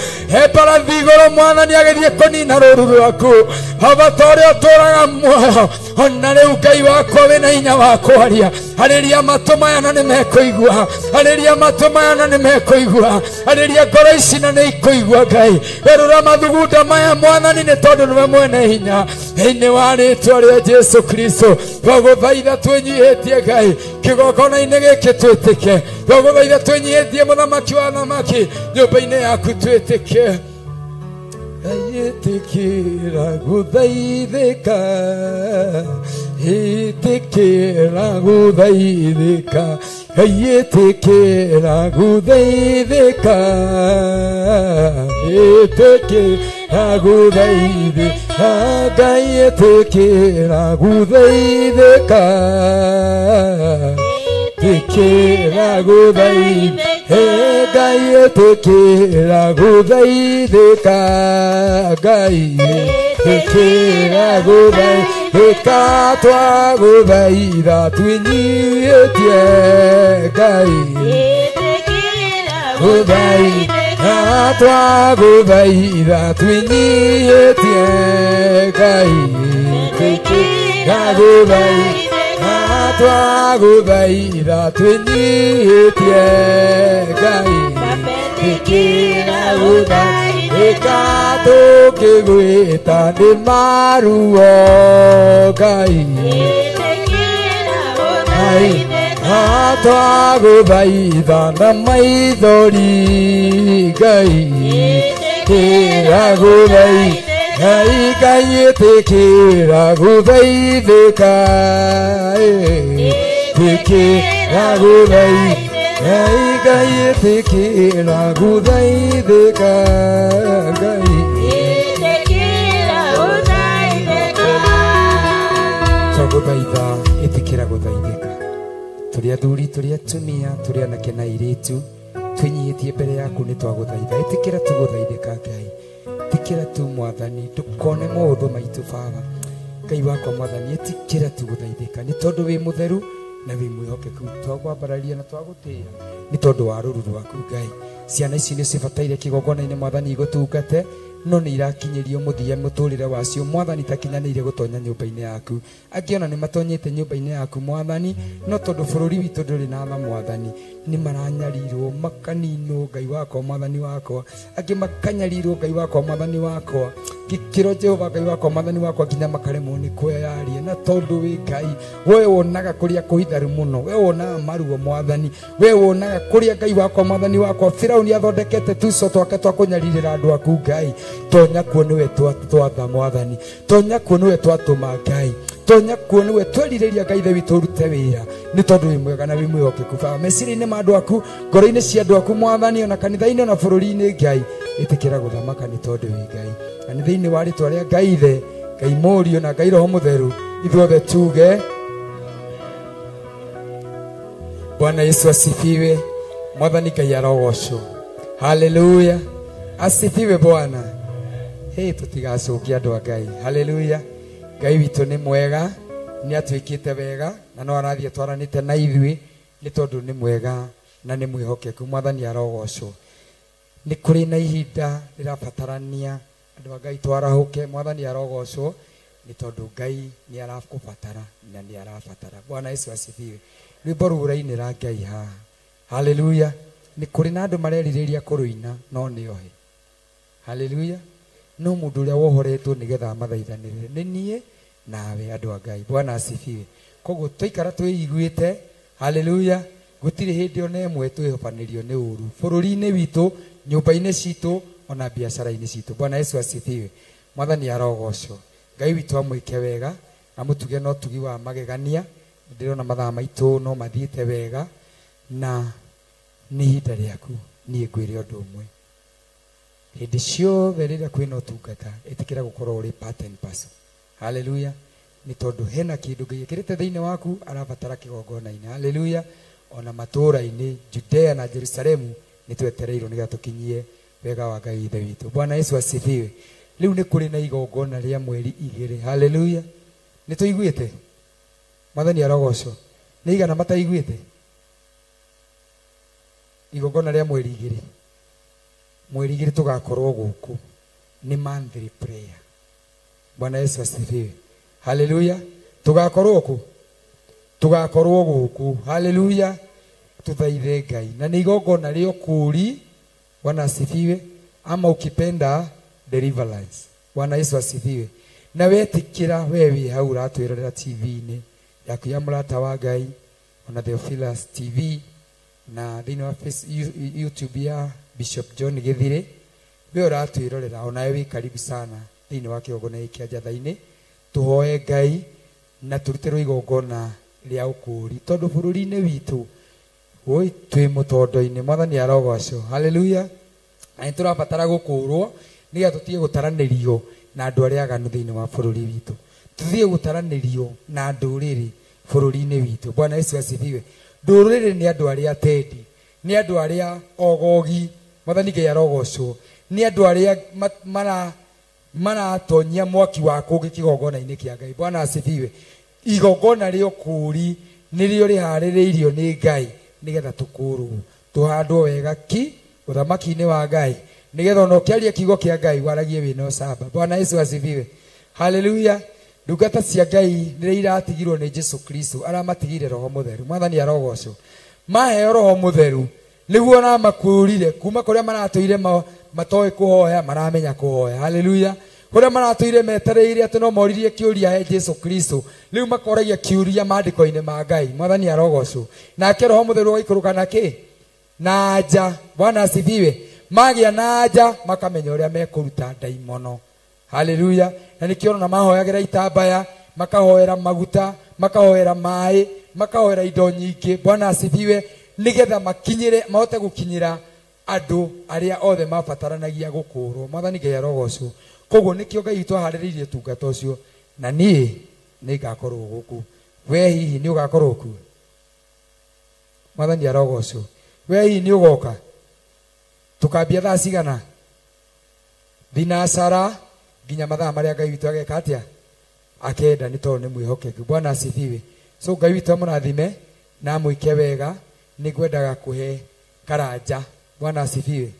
Speaker 13: mbarathi igũrũ Mwathani agĩthiĩ kũnina rũũru rwaku Baba, ta ũrĩa ũtũũraga muoyo ona rĩu Ngai wakwa wĩna hinya wa kwaria, arĩria matũ maya na nĩ mekũigua, arĩria matũ maya na nĩ mekũigua, arĩria ngoro ici na nĩ ikũigua Ngai, werũra mathugunda maya Mwathani nĩ tondũ nĩwe mwene hinya, thĩinĩ wa rĩtwa rĩa Jesu Kristo. Twagũthaitha twĩnyihĩtie Ngai kĩgongona-inĩ gĩkĩ twĩtĩke, twagũthaitha twĩnyihĩtie mũthamaki wa thamaki nyũmba-inĩ yaku twĩtĩke, ĩtĩkĩra gũthaithĩka, ĩtĩkĩra gũthaithĩka, ĩtĩkĩra gũthaithĩka, ĩtĩkĩra gũthaithĩka Ngai, ĩtĩkĩra gũthaithĩka, ĩtĩkĩra gũthaithĩka Ngai, ĩtĩkĩra gũthaithĩka Ngai, ĩtĩkĩra gũthaithĩka, twagũthaitha twĩnyihĩtie Ngai, ĩtĩkĩra gũthaithĩka, twagũthaitha twĩnyihĩtie Ngai, ĩtĩkĩra gũthaithĩka, twagũthaitha twĩnyihĩtie Ngai, ĩtĩkĩra gũthaithĩka, tũkĩgwĩta nĩ maruo Ngai, ĩtĩkĩra gũthaithĩka, twagũthaitha na maithori Ngai, ĩtĩkĩra gũthaithĩka Ngai, ĩtĩkĩra gũthaithĩka, ĩtĩkĩra gũthaithĩka Ngai, ĩtĩkĩra gũthaithĩka Ngai, ĩtĩkĩra gũthaithĩka. Twagũthaitha ĩtĩkĩra gũthaithĩka, tũrĩ athuri, tũrĩ atumia, tũrĩ anake na airĩtu, twĩnyihĩtie mbere yaku nĩ twagũthaitha, ĩtĩkĩra tu gũthaithĩka Ngai, ĩtĩkĩra tu Mwathani, ndũkone maũndũ maitũ Baba, Ngai wakwa Mwathani, ĩtĩkĩra tu gũthaithĩka nĩ tondũ wĩ mũtheru na wĩ mwĩhokeku, twagwambararia na twagũtĩĩa nĩ tondũ wa rũũru rwaku Ngai. Ciana ici nĩ cibataire kĩgongona-inĩ Mwathani igũtungate, no nĩ irakinyĩrio mũthia mũtũrĩre wacio Mwathani takinyanĩire gũtonya nyũmba-inĩ yaku, angĩ ona nĩ matonyete nyũmba-inĩ yaku Mwathani, no tondũ bũrũri witũ ndũrĩ na tha Mwathani nĩ maranyarirwo makaninwo Ngai wakwa Mwathani wakwa, angĩ makanyarirwo Ngai wakwa Mwathani wakwa gĩkĩro Jehova Ngai wakwa Mwathani wakwa, nginya makaremwo nĩ kwĩyaria, na tondũ wĩ Ngai we wonaga kũrĩa kũitharu mũno, we wonaga maruo Mwathani, we wonaga kũrĩa Ngai wakwa Mwathani wakwa Firaũni athondekete tuco twake twa kũnyarirĩra andũ aku Ngai, tonya kuo nĩwe twatha Mwathani, tonya kuo nĩwe twatũma Ngai, tonya kuo nĩwe twerirĩria Ngai ithe witũ ũrute wĩra, nĩ tondũ wĩ mwega na wĩ mwĩhokeku Baba, meciria-inĩ ma andũ aku, ngoro-inĩ cia andũ aku Mwathani, ona kanitha-inĩ na bũrũri-inĩ Ngai, ĩtĩkĩra gũthamaka nĩ tondũ wĩ Ngai, na nĩ thĩinĩ wa rĩtwa rĩa Ngai ithe Ngai Mũriũ na Ngai Roho Mũtheru ithuothe tuge. Bwana Yesu asifiwe. Mwathani Ngai arogocwo. Haleluya. Asifiwe Bwana. Hey, tutigacokia andũ a Ngai. Haleluya. Ngai witũ nĩ mwega, nĩ atwĩkĩte wega na no arathiĩ twaranĩte na ithuĩ nĩ tondũ nĩ mwega na nĩ mwĩhokeku. Mwathani arogocwo. Nĩ kũrĩ na ihinda rĩrabatarania andũ a Ngai twarahũke. Mwathani arogocwo nĩ tondũ Ngai nĩ arakũbatara na nĩ arabatara. Bwana Yesu asifiwe. Rwĩmbo rũu rũrainĩra Ngai haha. Haleluya. Nĩ kũrĩ na andũ marerirĩria kũrũina no nĩohe. Haleluya. No mũndũ ũrĩa wohoretwo nĩgetha mathaithanĩrĩre nĩ niĩ nawe andũ a Ngai. Bwana asifiwe. Koguo tũikara twĩiguĩte. Haleluya. Gũtirĩ hĩndĩ ona ĩmwe twĩhobanĩrio nĩ ũru bũrũri-inĩ witũ, nyũmba-inĩ citũ, ona biacara-inĩ citũ. Bwana Yesu asifiwe. Mwathani arogocwo. Ngai witũ amwĩke wega na mũtuge no tugi wa magegania. Ndĩrona mathaa maitũ no mathiĩte wega na nĩ ihinda rĩaku niĩ ngwĩre ũndũ ũmwe. Hĩndĩ ciothe rĩrĩa kwĩna ũtungata ĩtĩkĩra gũkorwo ũrĩ part and parcel. Haleluya. Nĩ tondũ hena kĩndũ Ngai ekĩrĩte thĩinĩ waku arabatara kĩgongona-inĩ. Haleluya. Ona matũũra-inĩ Judea na Jerusalemu nĩ twetereirwo nĩgetha tũkinyie wega wa Ngai ithe witũ. Bwana Yesu asifiwe. Rĩu nĩ kũrĩ na igongona rĩa mweri 2. Haleluya. Nĩ tũiguĩte. Mwathani arogocwo. Nĩ igana mataiguĩte. Igongona rĩa mweri 2. Mweri 2 tũgakorwo gũkũ. Nĩ monthly prayer. Bwana Yesu asifiwe. Haleluya. Tũgakorwo gũkũ. Tũgakorwo gũkũ. Haleluya. Tuthaithe Ngai. Na nĩ igongona rĩa ũkũũri. Bwana asifiwe. Ama ukipenda deliverance. Bwana Yesu asifiwe. Na wetikira wewe hau ratwirorera TV-inĩ yaku ya mũrata wa Ngai, ona Theophilus TV na thĩinĩ wa YouTube ya Bishop John Githire. We ũratwirorera ona we karibu sana thĩinĩ wa kĩgongona gĩkĩ kĩa Njatha-inĩ. Tũhoe Ngai na tũrutĩrwo igongona rĩa ũkũũri tondũ bũrũri-inĩ witũ oi twĩ mũtondo-inĩ. Mwathani arogocwo. Haleluya. Na tũrabatara gũkũũrwo nĩgetha tũtige gũtaranĩrio na andũ arĩa aganu thĩinĩ wa bũrũri witũ. Tũthiĩ gũtaranĩrio na ndũrĩrĩ bũrũri-inĩ witũ. Bwana Yesu asifiwe. Ndũrĩrĩ nĩ andũ arĩa tendi, nĩ andũ arĩa ogogi. Mwathani Ngai arogocwo. Nĩ andũ arĩa maratonyia mwaki wa kũngĩ kĩgongona-inĩ kĩa Ngai. Bwana asifiwe. Igongona rĩa ũkũũri nĩrĩo rĩharĩrĩirio nĩ Ngai nĩgetha tũkũũrwo, tũhandwo wega ki ũthamaki-inĩ wa Ngai, nĩgetha ona ũkĩaria kiugo kĩa Ngai waragie wĩna ũcamba. Bwana Yesu asifiwe. Haleluya. Ndungata cia Ngai nĩrĩa iratigirwo nĩ Jesu Kristo aramatigire Roho Mũtheru. Mwathani arogocwo. Maheo Roho Mũtheru nĩguo na makũũrire kuma kũrĩa maratũire matoĩ kũhoya maramenya kũhoya. Haleluya. Kũrĩa maratũire metereire atĩ no moririe kĩũria he Jesu Kristo, rĩu makoragia kĩũria maandĩko-inĩ ma Ngai. Mwathani arogocwo. Nake Roho Mũtheru agaikũrũka na kĩ? Na nja. Bwana asifiwe. Magĩa na nja makamenya ũrĩa mekũruta ndaimono. Haleluya. Na nĩkĩo ona mahoyagĩra itambaya, makahoera maguta, makahoera maĩ, makahoera indo nyingĩ. Bwana asifiwe. Nĩgetha mahote gũkinyĩra andũ arĩa othe mabataranagia gũkũũrwo. Mwathani Ngai arogocwo. Koguo nĩkĩo Ngai witũ aharĩrĩirie ũtungata ũcio na niĩ nĩngakorwo gũkũ. We hihi nĩ ũgakorwo kuo? Mwathani arogocwo. We hihi nĩ ũgoka? Tukambia thaa cigana? Thinacara nginya mathaa marĩa Ngai witũ ageka atĩa? Akenda, nĩ tondũ nĩ mwĩhokeku. Bwana asifiwe. So Ngai witũ amũrathime na amwĩke wega. Nĩngwendaga kũhe karanja. Bwana asifiwe.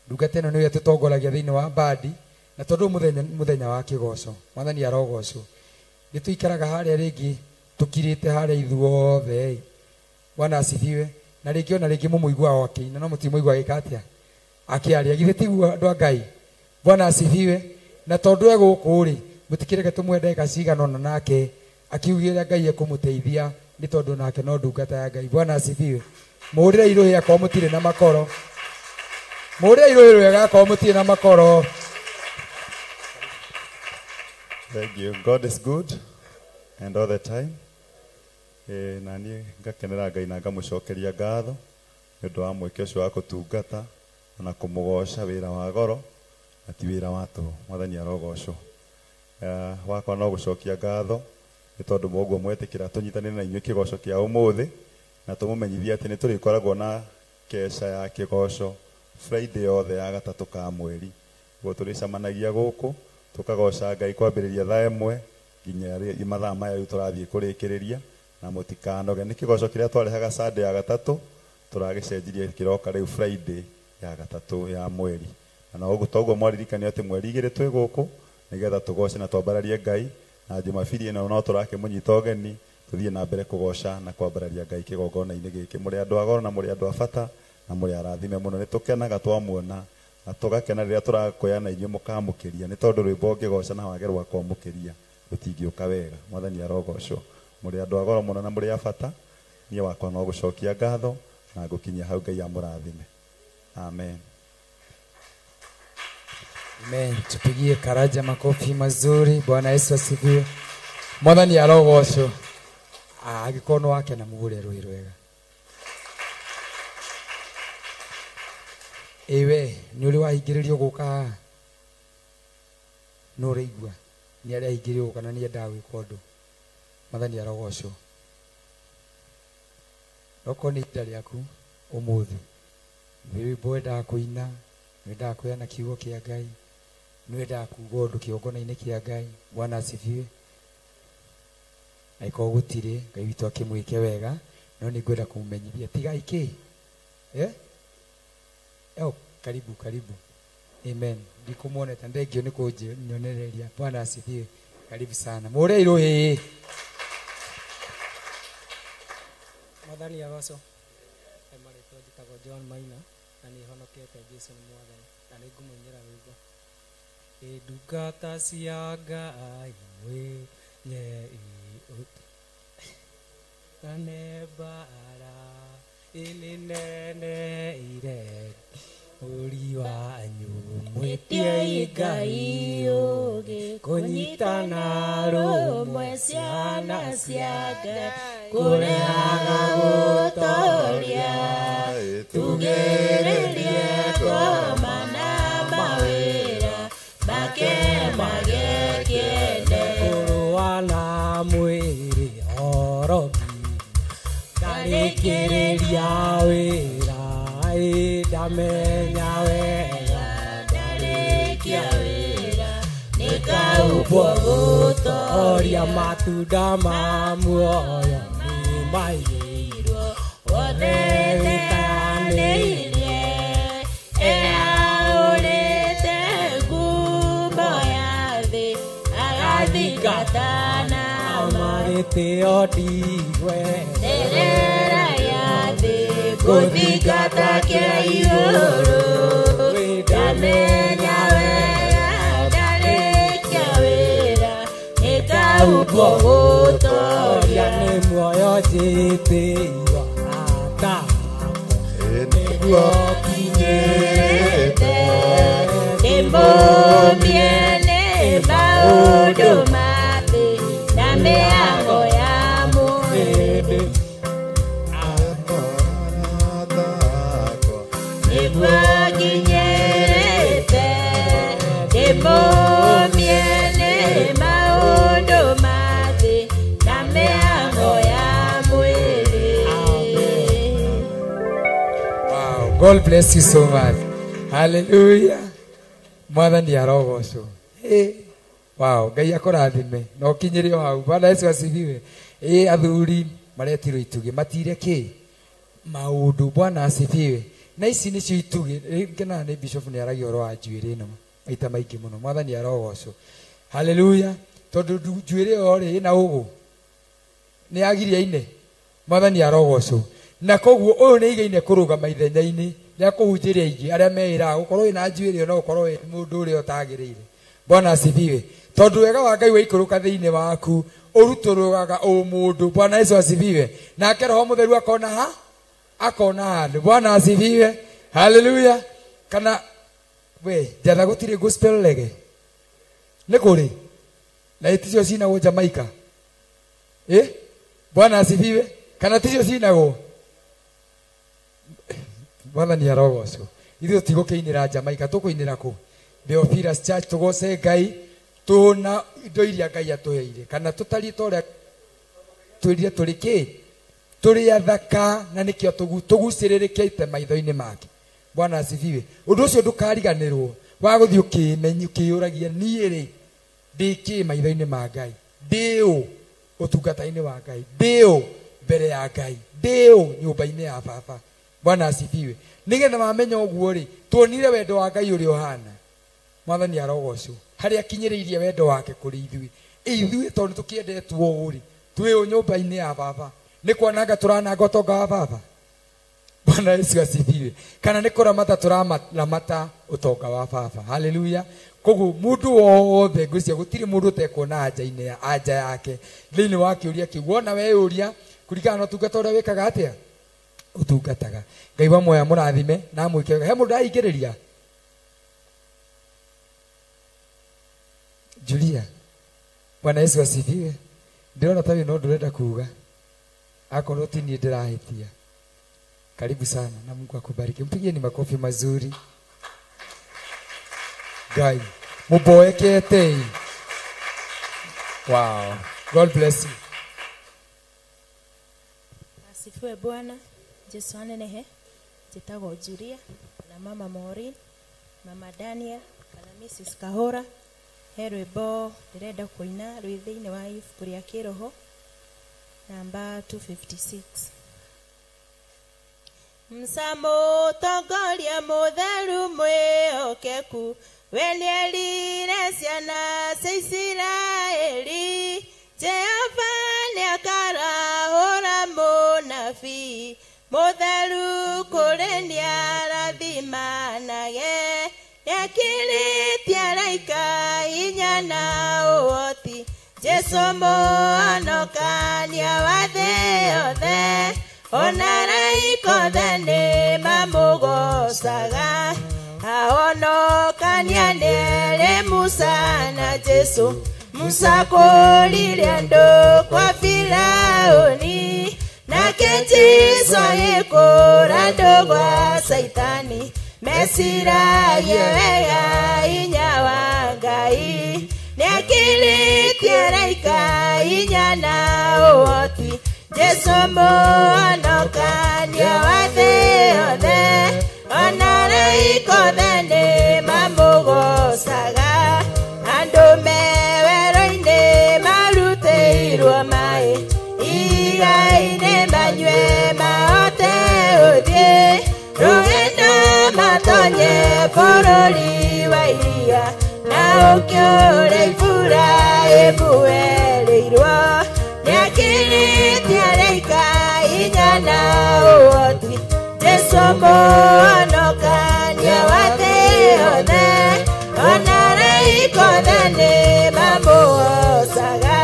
Speaker 13: Ndungata ĩno nĩyo tũtongoragia thĩinĩ wa bandi na tondũ mũthenya wa kĩgoco. Mwathani arogocwo. Nĩ tũikaraga harĩa rĩngĩ tũkirĩte harĩa ithuothe. Bwana asifiwe. Na rĩngĩ ona rĩngĩ mũmũiguaga akĩina no mũtimũigua agĩka atĩa? Akĩaria. Githĩ tiguo andũ a Ngai? Bwana asifiwe. Na tondũ egũkũ-rĩ mũtikĩreke tũmwende gacigana ona nake akiugĩra Ngai ekũmũteithia nĩ tondũ nake no ndungata ya Ngai. Bwana asifiwe. Mũhũrĩre irũhĩ akorwo mũtirĩ na makoro. Mũhũrĩre irũhĩ rwega akorwo mũtirĩ na makoro.
Speaker 1: Thank you. God is good and all the time. Na niĩ ngakenera Ngai na ngamũcokeria ngatho nĩ ũndũ wa mweke ũcio wa gũtungata na kũmũgoca wĩra wa goro na ti wĩra wa tũhũ. Mwathani arogocwo. wakwa no gucokia ngatho nĩ tondũ moguo mwetĩkĩra tũnyitanĩre na inyuĩ kĩgoco kĩa ũmũthĩ na tũmũmenyithie atĩ nĩ tũrĩkoragwo na keca ya kĩgoco Friday yothe ya gatatũ ka mweri. Ũguo tũrĩcemanagia gũkũ tũkagoca Ngai kwambĩrĩria thaa ĩmwe nginya mathaa maya rĩu tũrathiĩ kũrĩkĩrĩria na mũtikanoge. Nĩ kĩgoco kĩrĩa twarehaga Sunday ya gatatũ tũragĩcenjirie kĩroka rĩu Friday ya gatatũ ya mweri. Na ũguo toguo mwaririkania atĩ mweri 2 twĩ gũkũ nĩgetha tũgoce na twambararie Ngai na Jumapili ĩno no tũrakĩmũnyita ũgeni tuthiĩ na mbere kũgoca na kwambararia Ngai kĩgongona-inĩ gĩkĩ. Mũrĩ andũ a goro na mũrĩ andũ a bata na mũrĩ arathime mũno. Nĩ tũkenaga twamuona na tũgakena rĩrĩa tũrakoya na inyuĩ mũkamũkĩria nĩ tondũ rwĩmbo ngĩgoca na wage rwa kwamũkĩria rũtingĩũka wega. Mwathani arogocwo. Mũrĩ andũ a goro mũno na mũrĩ a bata. Niĩ wakwa no gũcokia ngatho na ngũkinyia hau Ngai amũrathime. Amen.
Speaker 13: Amen. Tupigie Karaja makofi mazuri. Bwana Yesu asifiwe. Mwathani arogocwo. Agĩkorwo wake na mũgũre rũĩ rwega. Ewe nĩ ũrĩ wahingĩrĩrio gũka no ũrĩigua nĩ arĩa ahingĩrĩrio gũka na nĩ endaga gwĩka ũndũ. Mwathani arogocwo. Okorwo nĩ ihinda rĩaku ũmũthĩ rwĩmbo wendaga kũina, wendaga kũheana kiugo kĩa Ngai, nĩ wendaga kuuga ũndũ kĩgongona-inĩ kĩa Ngai. Bwana asifiwe. Aiko gũtirĩ Ngai witũ akĩmwĩke wega no nĩ ngwenda kũmũmenyithia tigai kĩ karibu karibu. Amen. Ndikumuoneta ndengio nĩ kũnyonereria. Bwana asifiwe. Karibu sana. Mũrei rũhĩ.
Speaker 14: Mwathani agocwo. Marĩtwa njĩtagwo John Maina na nĩ honokete Jesũ nĩ Mwathani na nĩ ngũmũinĩra rwĩmbo. Ndungata cia Ngai mwenye kanebara ilinene ire uri wanyu mwĩtie Ngai ũgĩ kũnyitana rũmwe ciana cia Ngai kũrehaga gũtoria tugĩrĩrie ngoma na mawĩra make magĩkĩende kũrũa na mwĩrĩ orogi ndarĩkĩrĩria wĩra ndamenya wega ndarĩkia wĩra nĩkaubwo gũtoria matunda ma muoyo nĩmaiyĩirwo wothe wĩtanĩirie ũrĩte ngumo ya thĩ agathingatana magĩtĩo ndigwe nderera ya thĩ gũthingata kĩa igũrũ ndamenya wega ndarĩkia wĩra nĩkaubwo gũtoria nĩ muoyo njĩtĩirwo atako nĩguo kinyĩte ndĩmũmie nĩ maũndũ ma thĩ na mĩago ya mwĩrĩ nĩguo kinyĩte ndĩmũmie nĩ maũndũ ma thĩ na mĩago ya mwĩrĩ.
Speaker 13: Wow, God bless you so much. Hallelujah. Mwathani arogocwo. Wow, Ngai akũrathime no kinyĩre o hau. Bwana Yesu asifiwe. Athuri maretirwo itugĩ matire kĩ maũndũ. Bwana asifiwe. Na ici nĩcio itugĩ ngena nĩ bishop nĩ aragia ũhoro wa njuĩrĩ ĩno maita maingĩ mũno. Mwathani arogocwo. Hallelujah. Tondũ njuĩrĩ ĩyo rĩ na ũgũ nĩ yagiria-inĩ. Mwathani arogocwo. Na koguo ũyũ nĩ igaine kũrũgama ithenya-inĩ rĩa kũhunjĩria aingĩ arĩa meĩraga gũkorwo wĩna njuĩrĩ ĩyo no ũkorwo wĩ mũndũ ũrĩa ũtagĩrĩire. Bwana asifiwe. Tondũ wega wa Ngai waikũrũka thĩinĩ waku ũrutũrũgaga mũndũ. Bwana Yesu asifiwe. Nake Roho Mũtheru akona handũ. Bwana asifiwe. Hallelujah. Kana we njatha gũtirĩ gospel reggae nĩ kũrĩ na iticio cinagwo Jamaica. Bwana asifiwe. Kana ticio cinagwo. Mwathani arogocwo. Ithuĩ tũtigũkĩinĩra Jamaica, tũkũinĩra kũ? Theophilus Church tũgoce Ngai tuna indo iria Ngai atuheire kana tutari tore twirire turiki turi athaka na nikio tuguciririkite maitho-ini make. Bwana asifiwe. Undu ucio ndukariganirwo wa guthii ukiuragia nie ri ndiki maitho-ini ma Ngai, ndiu utungata-ini wa Ngai, ndiu mbere ya Ngai, ndiu nyumba-ini ya Baba. Bwana asifiwe. Nigetha mamenya uguo ri tuonire wendo wa Ngai uri ohana. Mwathani arogocwo haria kinyiriirie wendo wake kuri ithui tondu tukiendetwo uri twi nyumba-ini ya Baba ni kuonanga turananga utonga wa Baba. Bwana Yesu asifiwe. Kana ni kuramata turaramata utonga wa Baba. Haleluya. Koguo mundu wothe ngwicia gutiri mundu utekuona anja yake thiini wa kiuria kiu. Wona we uria kurigana na utungata uria wikaga atia utungataga. Ngai wa moya murathime na mwikega. He mundu aingiriria Julia. Bwana Yesu asifiwe. Ndirona tawi no ndurenda kuuga akorwo ti nie ndirahitia. Karibu sana na Mungu akubariki. Mpigieni makofi mazuri. Ngai muboekete. Wow. God bless you.
Speaker 15: Asifiwe Bwana. Jesu anenehe. Jitagwo Julia na mama Maureen, mama Daniel kana Mrs Kahora. Rwimbo ndirenda kuina rwi thiini wa ibuku ria kiroho namba 256. Msamo tongoria mutheru mwihokeku wenierire ciana cia Isiraeli. Jehova niakarahũra mũnabii mutheru kũrĩ niarathimanage. Nĩakĩrĩtie araika hinya na ũhoti. Jesu mũhonokania wa thĩ yothe. Ona araika othe nĩmamũgocaga. Ahonokania nĩerĩ Musa na Jesu. Musa kũrire andũ kwa Firaũni. Nake Jesu agĩkũũra andũ gwa Saitani. Mesiragie wega hinya wa Ngai. Nĩakĩrĩtie araika hinya na ũhoti. Jesu mũhonokania wa thĩ yothe. Ona araika othe nĩmamũgocaga. Andũ me werũ-inĩ marutĩirwo maĩ. Igai-inĩ manyue mahote gũthiĩ. Rũgendo matonye bũrũri wa iria. Na ũkĩũra ibura ĩmuerĩirwo. Nĩakĩrĩtie araika hinya na ũhoti. Jesu mũhonokania wa thĩ yothe. Ona araika othe nĩmamũgocaga.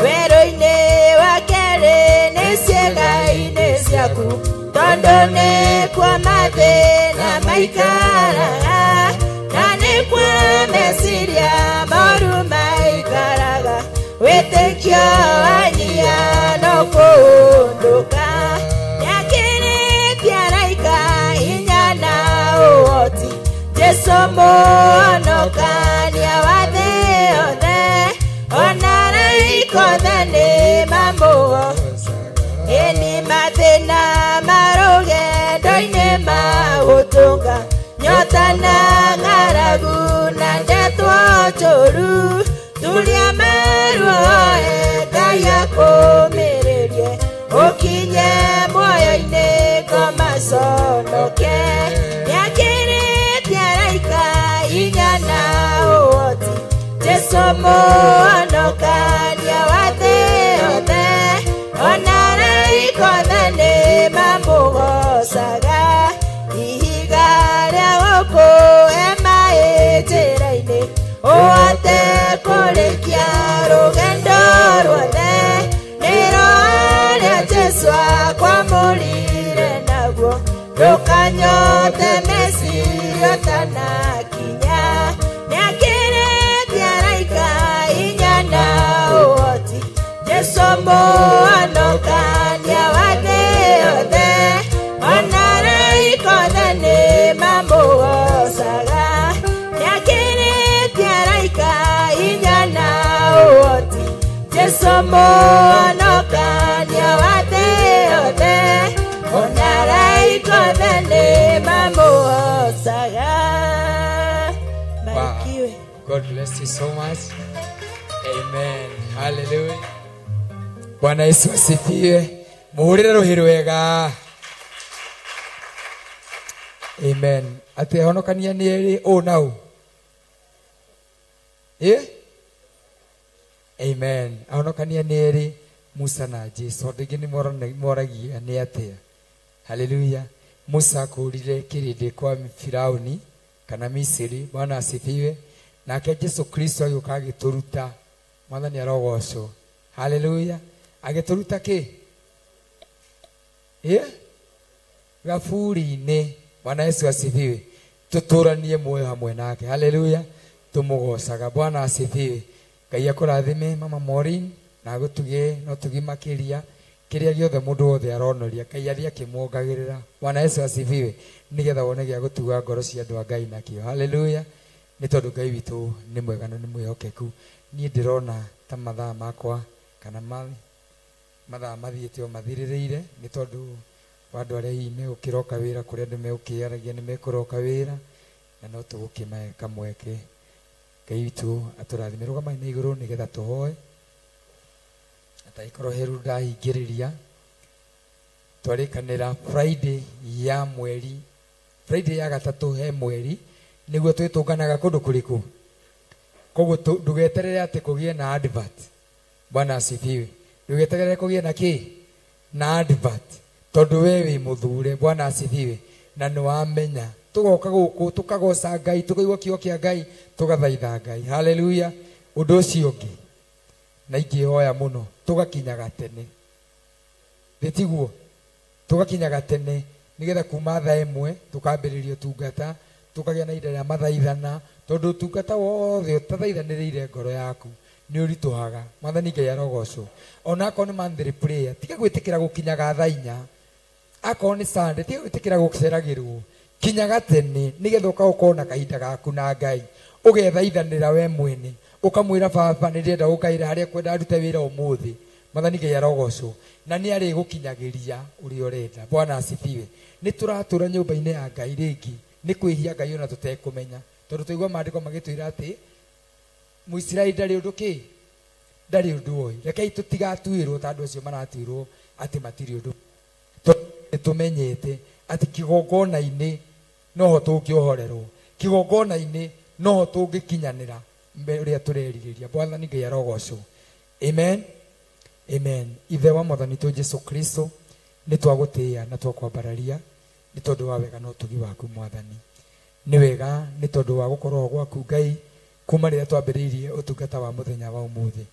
Speaker 15: Werũ-inĩ wa kerĩ nĩ ciĩga-inĩ ciaku. Tondũ nĩkuo mathĩna maikaraga. Na nĩkuo meciria moru maikaraga. Wĩtĩkio wanyia no kũhũndũka. Nĩakĩrĩtie araika hinya na ũhoti. Jesu mũhonokania wa thĩ yothe. Ona araika othe nĩmamũgocaga. Ĩni mathĩna marũgendo-inĩ ma gũtũnga. Nyota na ng'aragu na ndetwo njũru. Turia maruoe Ngai akũmĩrĩrie. Ũkinye muoyo-inĩ ngomaconoke. Nĩakĩrĩtie araika hinya na ũhoti. Jesu mũhonokania wa thĩ yothe. Ona araika othe nĩmamũgocaga. Ihiga rĩa gũkũhe maĩ njĩra-inĩ. Ũhote kũrĩkia rũgendo ruothe. Nĩ Roho rĩa Jesu akwamũrire naguo. Ndũkanyote meciria ũtanakinya. Nĩakĩrĩtie araika hinya na ũhoti. Jesu mũhonokania wa thĩ yothe. Ona araika othe nĩmamũgocaga. Nĩakĩrĩtie araika hinya mũhonokanio wa thĩ yothe, ona araika othe nĩ mamũgocaga. Barikiwe.
Speaker 13: God bless you so much. Amen. Hallelujah. Bwana Yesu asifiwe. Muhurire ruhi rwega. Amen. Ate honokania ni eri o nau. Amen. Honokania ni eri Musa na Jesu. Ndingi ni moragia ni atia. Hallelujah. Musa kurire kirinde kwa Firauni kana Misiri. Bwana asifiwe. Nake Jesu Kristo agĩũka agĩtũruta. Mwathani arogocwo. Hallelujah. Agĩtũruta kĩ? Gaburi-inĩ. Bwana Yesu asifiwe. Tũtũranie muoyo hamwe nake. Hallelujah. Tũmũgocaga. Bwana asifiwe. Ngai akũrathime Mama Maureen na gũtugie no tugi makĩria kĩrĩa gĩothe mũndũ wothe aronoria Ngai athiĩ akĩmuongagĩrĩra. Bwana Yesu asifiwe. Nĩgetha wone gĩa gũtuga ngoro cia andũ a Ngai nakĩo. Hallelujah. Nĩ tondũ Ngai witũ nĩ mwega na nĩ mwĩhokeku. Niĩ ndĩrona ta mathaa makwa kana mathaa mathiĩte o mathirĩrĩire nĩ tondũ wa andũ arĩa hihi megũkĩroka wĩra kũrĩa andũ megũkĩaragia nĩ mekũroka wĩra na no tũgũkĩmahe kamweke. Ngai witũ atũrathime. Rũgamai na igũrũ nĩgetha tũhoe. Ataikorwo heru ndahingĩrĩria. Twarĩkanĩra Friday ya mweri, Friday ya gatatũ he mweri nĩguo twĩtũnganaga kũndũ kũrĩkũ. Koguo ndũgeterere atĩ kũgĩe na advert. Bwana asifiwe. Ndũgeterere kũgĩe na kĩ? Na advert. Tondũ we wĩ mũthure. Bwana asifiwe. Na nĩ wamenya tũgoka gũkũ tũkagoca Ngai, tũkaigua kiugo kĩa Ngai, tũgathaitha Ngai. Hallelujah. Ũndũ ũcio ũngĩ na ingĩhoya mũno tũgakinyaga tene. Thĩtiguo tũgakinyaga tene nĩgetha kuma thaa ĩmwe tũkambĩrĩria ũtungata, tũkagĩa na ihinda rĩa mathaithana, tondũ ũtungata wothe ũtathaithanĩrĩire ngoro yaku nĩ ũritũhaga. Mwathani Ngai arogocwo. Ona akorwo nĩ monthly prayer, tiga gwĩtĩkĩra gũkinyaga thaa 4. Akorwo nĩ Sunday, tiga gwĩtĩkĩra gũceragĩrwo. Kinyaga tene nĩgetha ũkaũkorwo na kahinda gaku na Ngai. Ũgethaithanĩra we mwene. Ũkamwĩra Baba nĩndĩrenda gũkaĩra harĩa kwenda arute wĩra ũmũthĩ. Mwathani Ngai arogocwo. Na nĩ arĩ gũkinyagĩria ũrĩa ũrenda. Bwana asifiwe. Nĩ tũratũra nyũmba-inĩ ya Ngai rĩngĩ. Nĩ kwĩhia Ngai ona tũtekũmenya. Tondũ tũigua maandĩko magĩtwĩra atĩ Mũisiraeli ndarĩ ũndũ kĩ? Ndarĩ ũndũ oĩ. Rekei tũtigatuĩrwo ta andũ acio maratuĩrwo atĩ matirĩ ũndũ. Tũmenyete atĩ kĩgongona-inĩ noho tũngĩohorerwo. Kĩgongona-inĩ noho tũngĩkinyanĩra ũrĩa tũrerirĩria. Mwathani Ngai arogocwo. Amen. Amen. Ithe wa Mwathani witũ Jesu Kristo nĩ twagũtĩĩa na twakwambararia nĩ tondũ wa wega na ũtugi waku Mwathani. Nĩ wega nĩ tondũ wa gũkorwo gwaku Ngai kuma rĩrĩa twambĩrĩirie ũtungata wa mũthenya wa ũmũthĩ.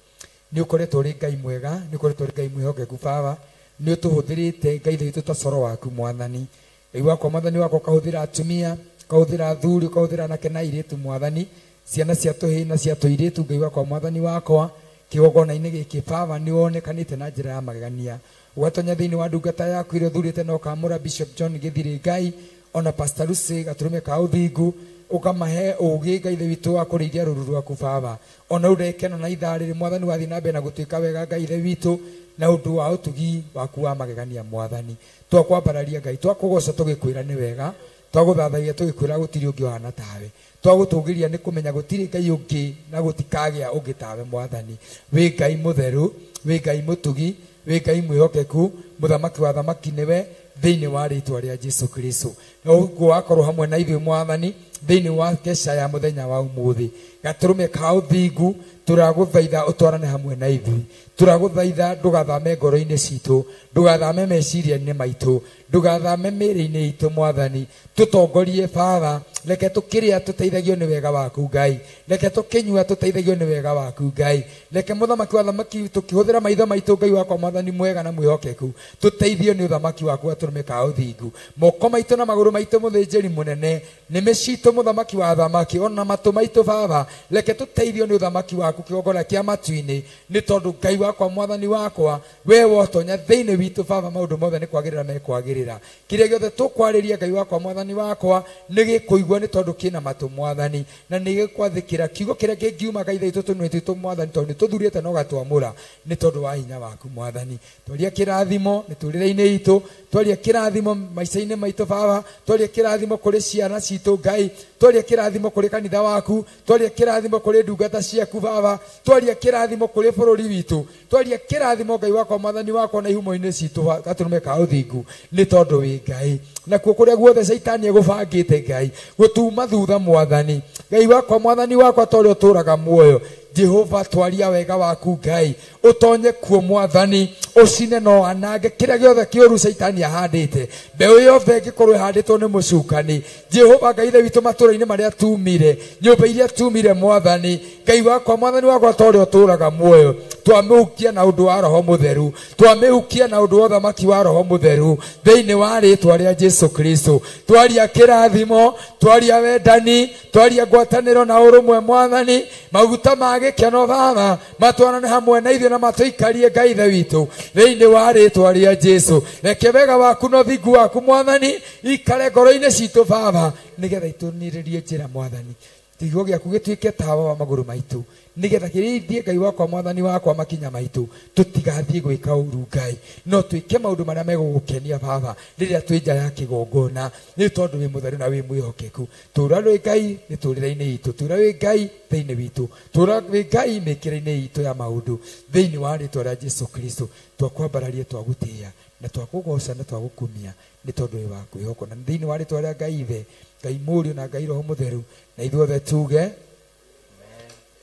Speaker 13: Nĩ ũkoretwo ũrĩ Ngai mwega, nĩ ũkoretwo ũrĩ Ngai mwĩhokeku Baba. Nĩ ũtũhũthĩrĩte Ngai thĩ witũ ta coro waku Mwathani. Ngai wakwa Mwathani wakwa ũkahũthĩra atumia, ũkahũthĩra athuri, ũkahũthĩra anake na airĩtu Mwathani, ciana cia tũhĩĩ na cia tũirĩtu. Ngai wakwa Mwathani wakwa kĩgongona-inĩ gĩkĩ Baba nĩ wonekanĩte na njĩra ya magegania. Ũgatonya thĩinĩ wa ndungata yaku ĩrĩa ũthurĩte na ũkamũra Bishop John Gĩthirĩ Ngai ona Pastor Lucy Gatũrũme ka ũthingu, ũkamahe ũgĩ Ngai thĩ witũ wa kũrĩithia rũru rwaku Baba. Ona ũrekena na ithaa rĩrĩ Mwathani wathiĩ na mbere na gũtuĩka wega Ngai thĩ witũ na ũndũ wa ũtugi waku wa magegania Mwathani. Twakwambararia Ngai, twakũgoca tũgĩkwĩra nĩ wega, twagũthathagia tũgĩkwĩra gũtirĩ ũngĩ ũhana tawe. Twagũtũgĩria nĩ kũmenya gũtirĩ Ngai ũngĩ na gũtikagĩa ũngĩ tawe Mwathani. Wĩ Ngai mũtheru, wĩ Ngai mũtugi, wĩ Ngai mwĩhokeku, mũthamaki wa thamaki nĩwe thĩinĩ wa rĩtwa rĩa Jesu Kristo. Ũguo wakorwo hamwe na ithuĩ Mwathani thĩinĩ wa kesha ya mũthenya wa ũmũthĩ. Gatũrũme ka ũthingu turagũthaitha ũtwarane hamwe na ithuĩ. Turagũthaitha ndũgathame ngoro-inĩ citũ, ndũgathame meciria-inĩ maitũ, ndũgathame mĩĩrĩ-inĩ itũ Mwathani. Tũtongorie Baba, reke tũkĩrĩa tũteithagio nĩ wega waku Ngai, reke tũkĩnyua tũteithagio nĩ wega waku Ngai, reke mũthamaki wa thamaki tũkĩhũthĩra maitho maitũ Ngai wakwa Mwathani mwega na mwĩhokeku tũteithio nĩ ũthamaki waku gaturume ka uthingu moko maitu na maguru maitu muthinjiri munene nime citu muthamaki wa thamaki ona matu maitu baba reke tuteithio ni uthamaki waku kigongona kia matu-ini ni tondu Ngai wakwa mwathani wakwa we wotonya thiini witu baba maundu mothe ni kwagirira mekwagirira kiria giothe tukwariria Ngai wakwa mwathani wakwa ni gikuigwa ni tondu kina matu mwathani na ni gikwathikira kiugo kiria kingiuma Ngai thaitu tunwe twitu mwathani tondu ni tuthurite no gatwamura ni tondu wa hinya waku mwathani twaria kirathimo ni turire-ini itu twaria kirathimo maica-ini maitu baba twaria kirathimo kuri ciana citu Ngai twaria kirathimo kuri kanitha waku twaria kirathimo kuri ndungata ciaku baba twaria kirathimo kuri bururi witu twaria kirathimo Ngai wakwa mwathani wakwa na ihumo-ini citu gaturume ka uthingu ni tondu wi Ngai nakuo kuria guothe Saitani egubangite Ngai gutuma thutha mwathani Ngai wakwa mwathani wakwa tori uturaga muoyo Jehova twaria wega waku Ngai utonye kuo mwathani ucine no anange kiria giothe kiuru Saitani ahandite mbeu yothe ngikorwo ihanditwo ni mucukani Jehova Ngai witu matura-ini maria tumire nyumba iria tumire mwathani Ngai wakwa mwathani wakwa tori uturaga muoyo twamihukia na undu wa roho mutheru twamihukia na undu wa thamaki wa roho mutheru thiini wa ritwa ria Jesu Kristo twaria kirathimo twaria wendani twaria ngwataniro na urumwe mwathani maguta magikeno baba matwarane hamwe na ithuĩ na matuikarie Ngai ithe witũ thiini wa ritwa ria Jesu reke wega waku na uthingu waku mwathani ikare ngoro-ini citũ baba nigetha ituniririe njĩra mwathani kiugo giaku gituike tawa wa maguru maitu nigetha kirithie Ngai wakwa mwathani wakwa makinya maitu tutigathie gwika uru Ngai no twike maundu maria megugukenia baba riria twi nja ya kigongona ni tondu wi mutheru na wi mwihokeku tura wi Ngai miturire-ini itu tura wi Ngai thiini witu tura wi Ngai mikire-ini itu ya maundu thiini wa ritwa ria Jesu Kristo twakwambararia twagutia na twakugoca na twagukumia ni tondu wi wa kwihoko na thiini wa ritwa ria Ngai ithe Ngai Mũriũ na Ngai Roho Mutheru na ithuothe tuge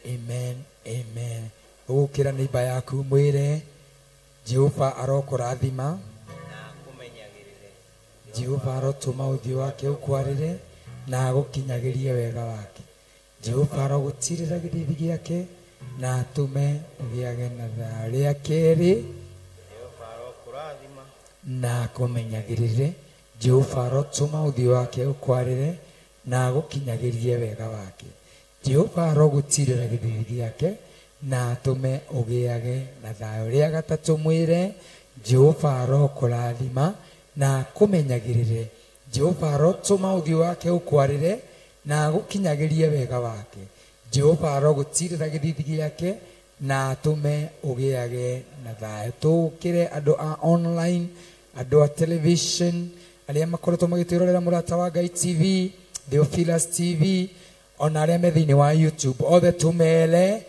Speaker 13: amen amen ugukira neighbor yaku mwire Jehova arokurathima Jehova arotuma uthio wake ukwarire na agukinyagirie wega wake Jehova arogutirira githithi giake na atume ugiage na thayo ria keri Jehova arokurathima na akumenyagirire Jehova arotuma uthio wake ukwarire na agukinyagirie wega wake Jehova arogutirira githithi giake na atume ugiage na thayo ria gatatu mwire Jehova arokurathima na akumenyagirire Jehova arotuma uthio wake ukwarire na agukinyagirie wega wake Jehova arogutirira githithi giake na atume ugiage na thayo tukire andu a online andu a television aria makoretwo magitirorera murata wa Ngai TV Theophilus TV ona aria me thiini wa YouTube othe tumele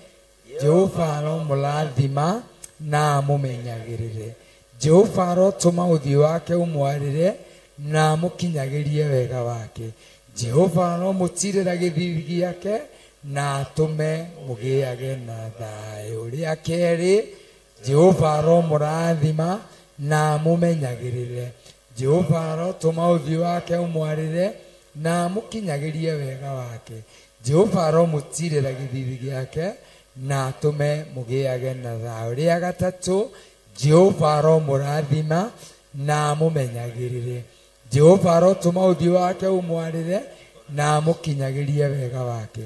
Speaker 13: Jehova aromurathima na amumenyagirire Jehova arotuma uthio wake umwarire na amukinyagirie wega wake Jehova aromutirira githithi giake na atume mugiage na thayo ria keri Jehova aromurathima na amumenyagirire Jehova arotuma uthio wake umwarire na amukinyagirie wega wake Jehova aromutirira githithi giake na atume mugiage na thayo ria gatatu Jehova aromurathima na amumenyagirire Jehova arotuma uthio wake umwarire na amukinyagirie wega wake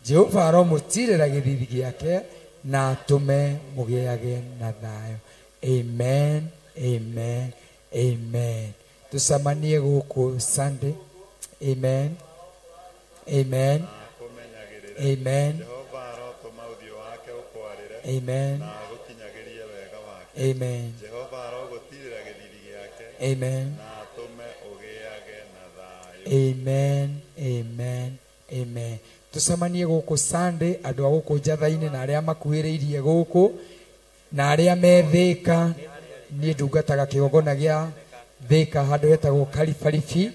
Speaker 13: Jehova aromutirira githithi giake na atume mugiage na thayo amen amen amen tusamanie guku Sunday amen amen amen amen amen amen amen amen amen tusamanie guku Sunday andu a guku njatha-ini na aria makuhiriirie guku na aria methika ni ndungataga kigongona gia Thika handu hetagwo Kalifarifi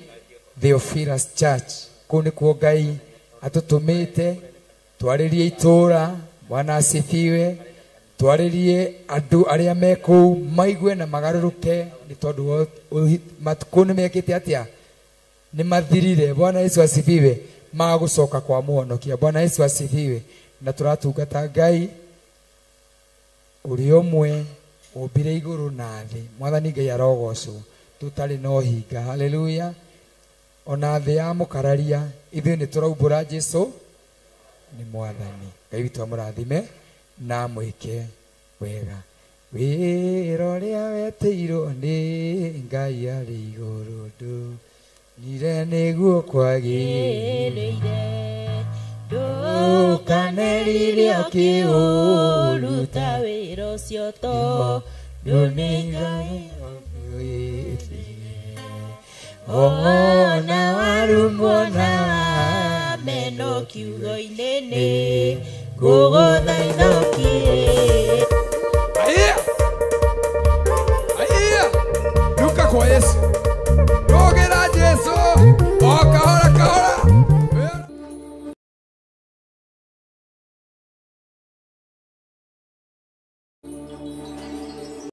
Speaker 13: Theophilus Church kuu nikuo Ngai atutumite twaririe itura Bwana asifiwe twaririe andu aria meku maigue na magaruruke ni tondu matuku ni mekite atia ni mathirire Bwana Yesu asifiwe magucoka kwa muhonokia Bwana Yesu asifiwe na turatungata Ngai uri umwe umbire iguru na thi mwathani Ngai arogocwo tutari no hinga. Haleluya. Ona thĩ ya mũkararia ithuĩ nĩ tũraumbũra Jesũ nĩ mwathani. Ngai witũ amũrathime na mwĩke wega. Wĩra ũrĩa wetĩirwo nĩ Ngai arĩ igũrũ ndũnire nĩguo kwagĩrĩire. Ndũkanerirĩre ũkĩũruta wĩra ũcio tondũ nĩ Ngai wĩtĩire. Ona warumwo na meno kiugo-inĩ nĩ ngũgũthaithokie.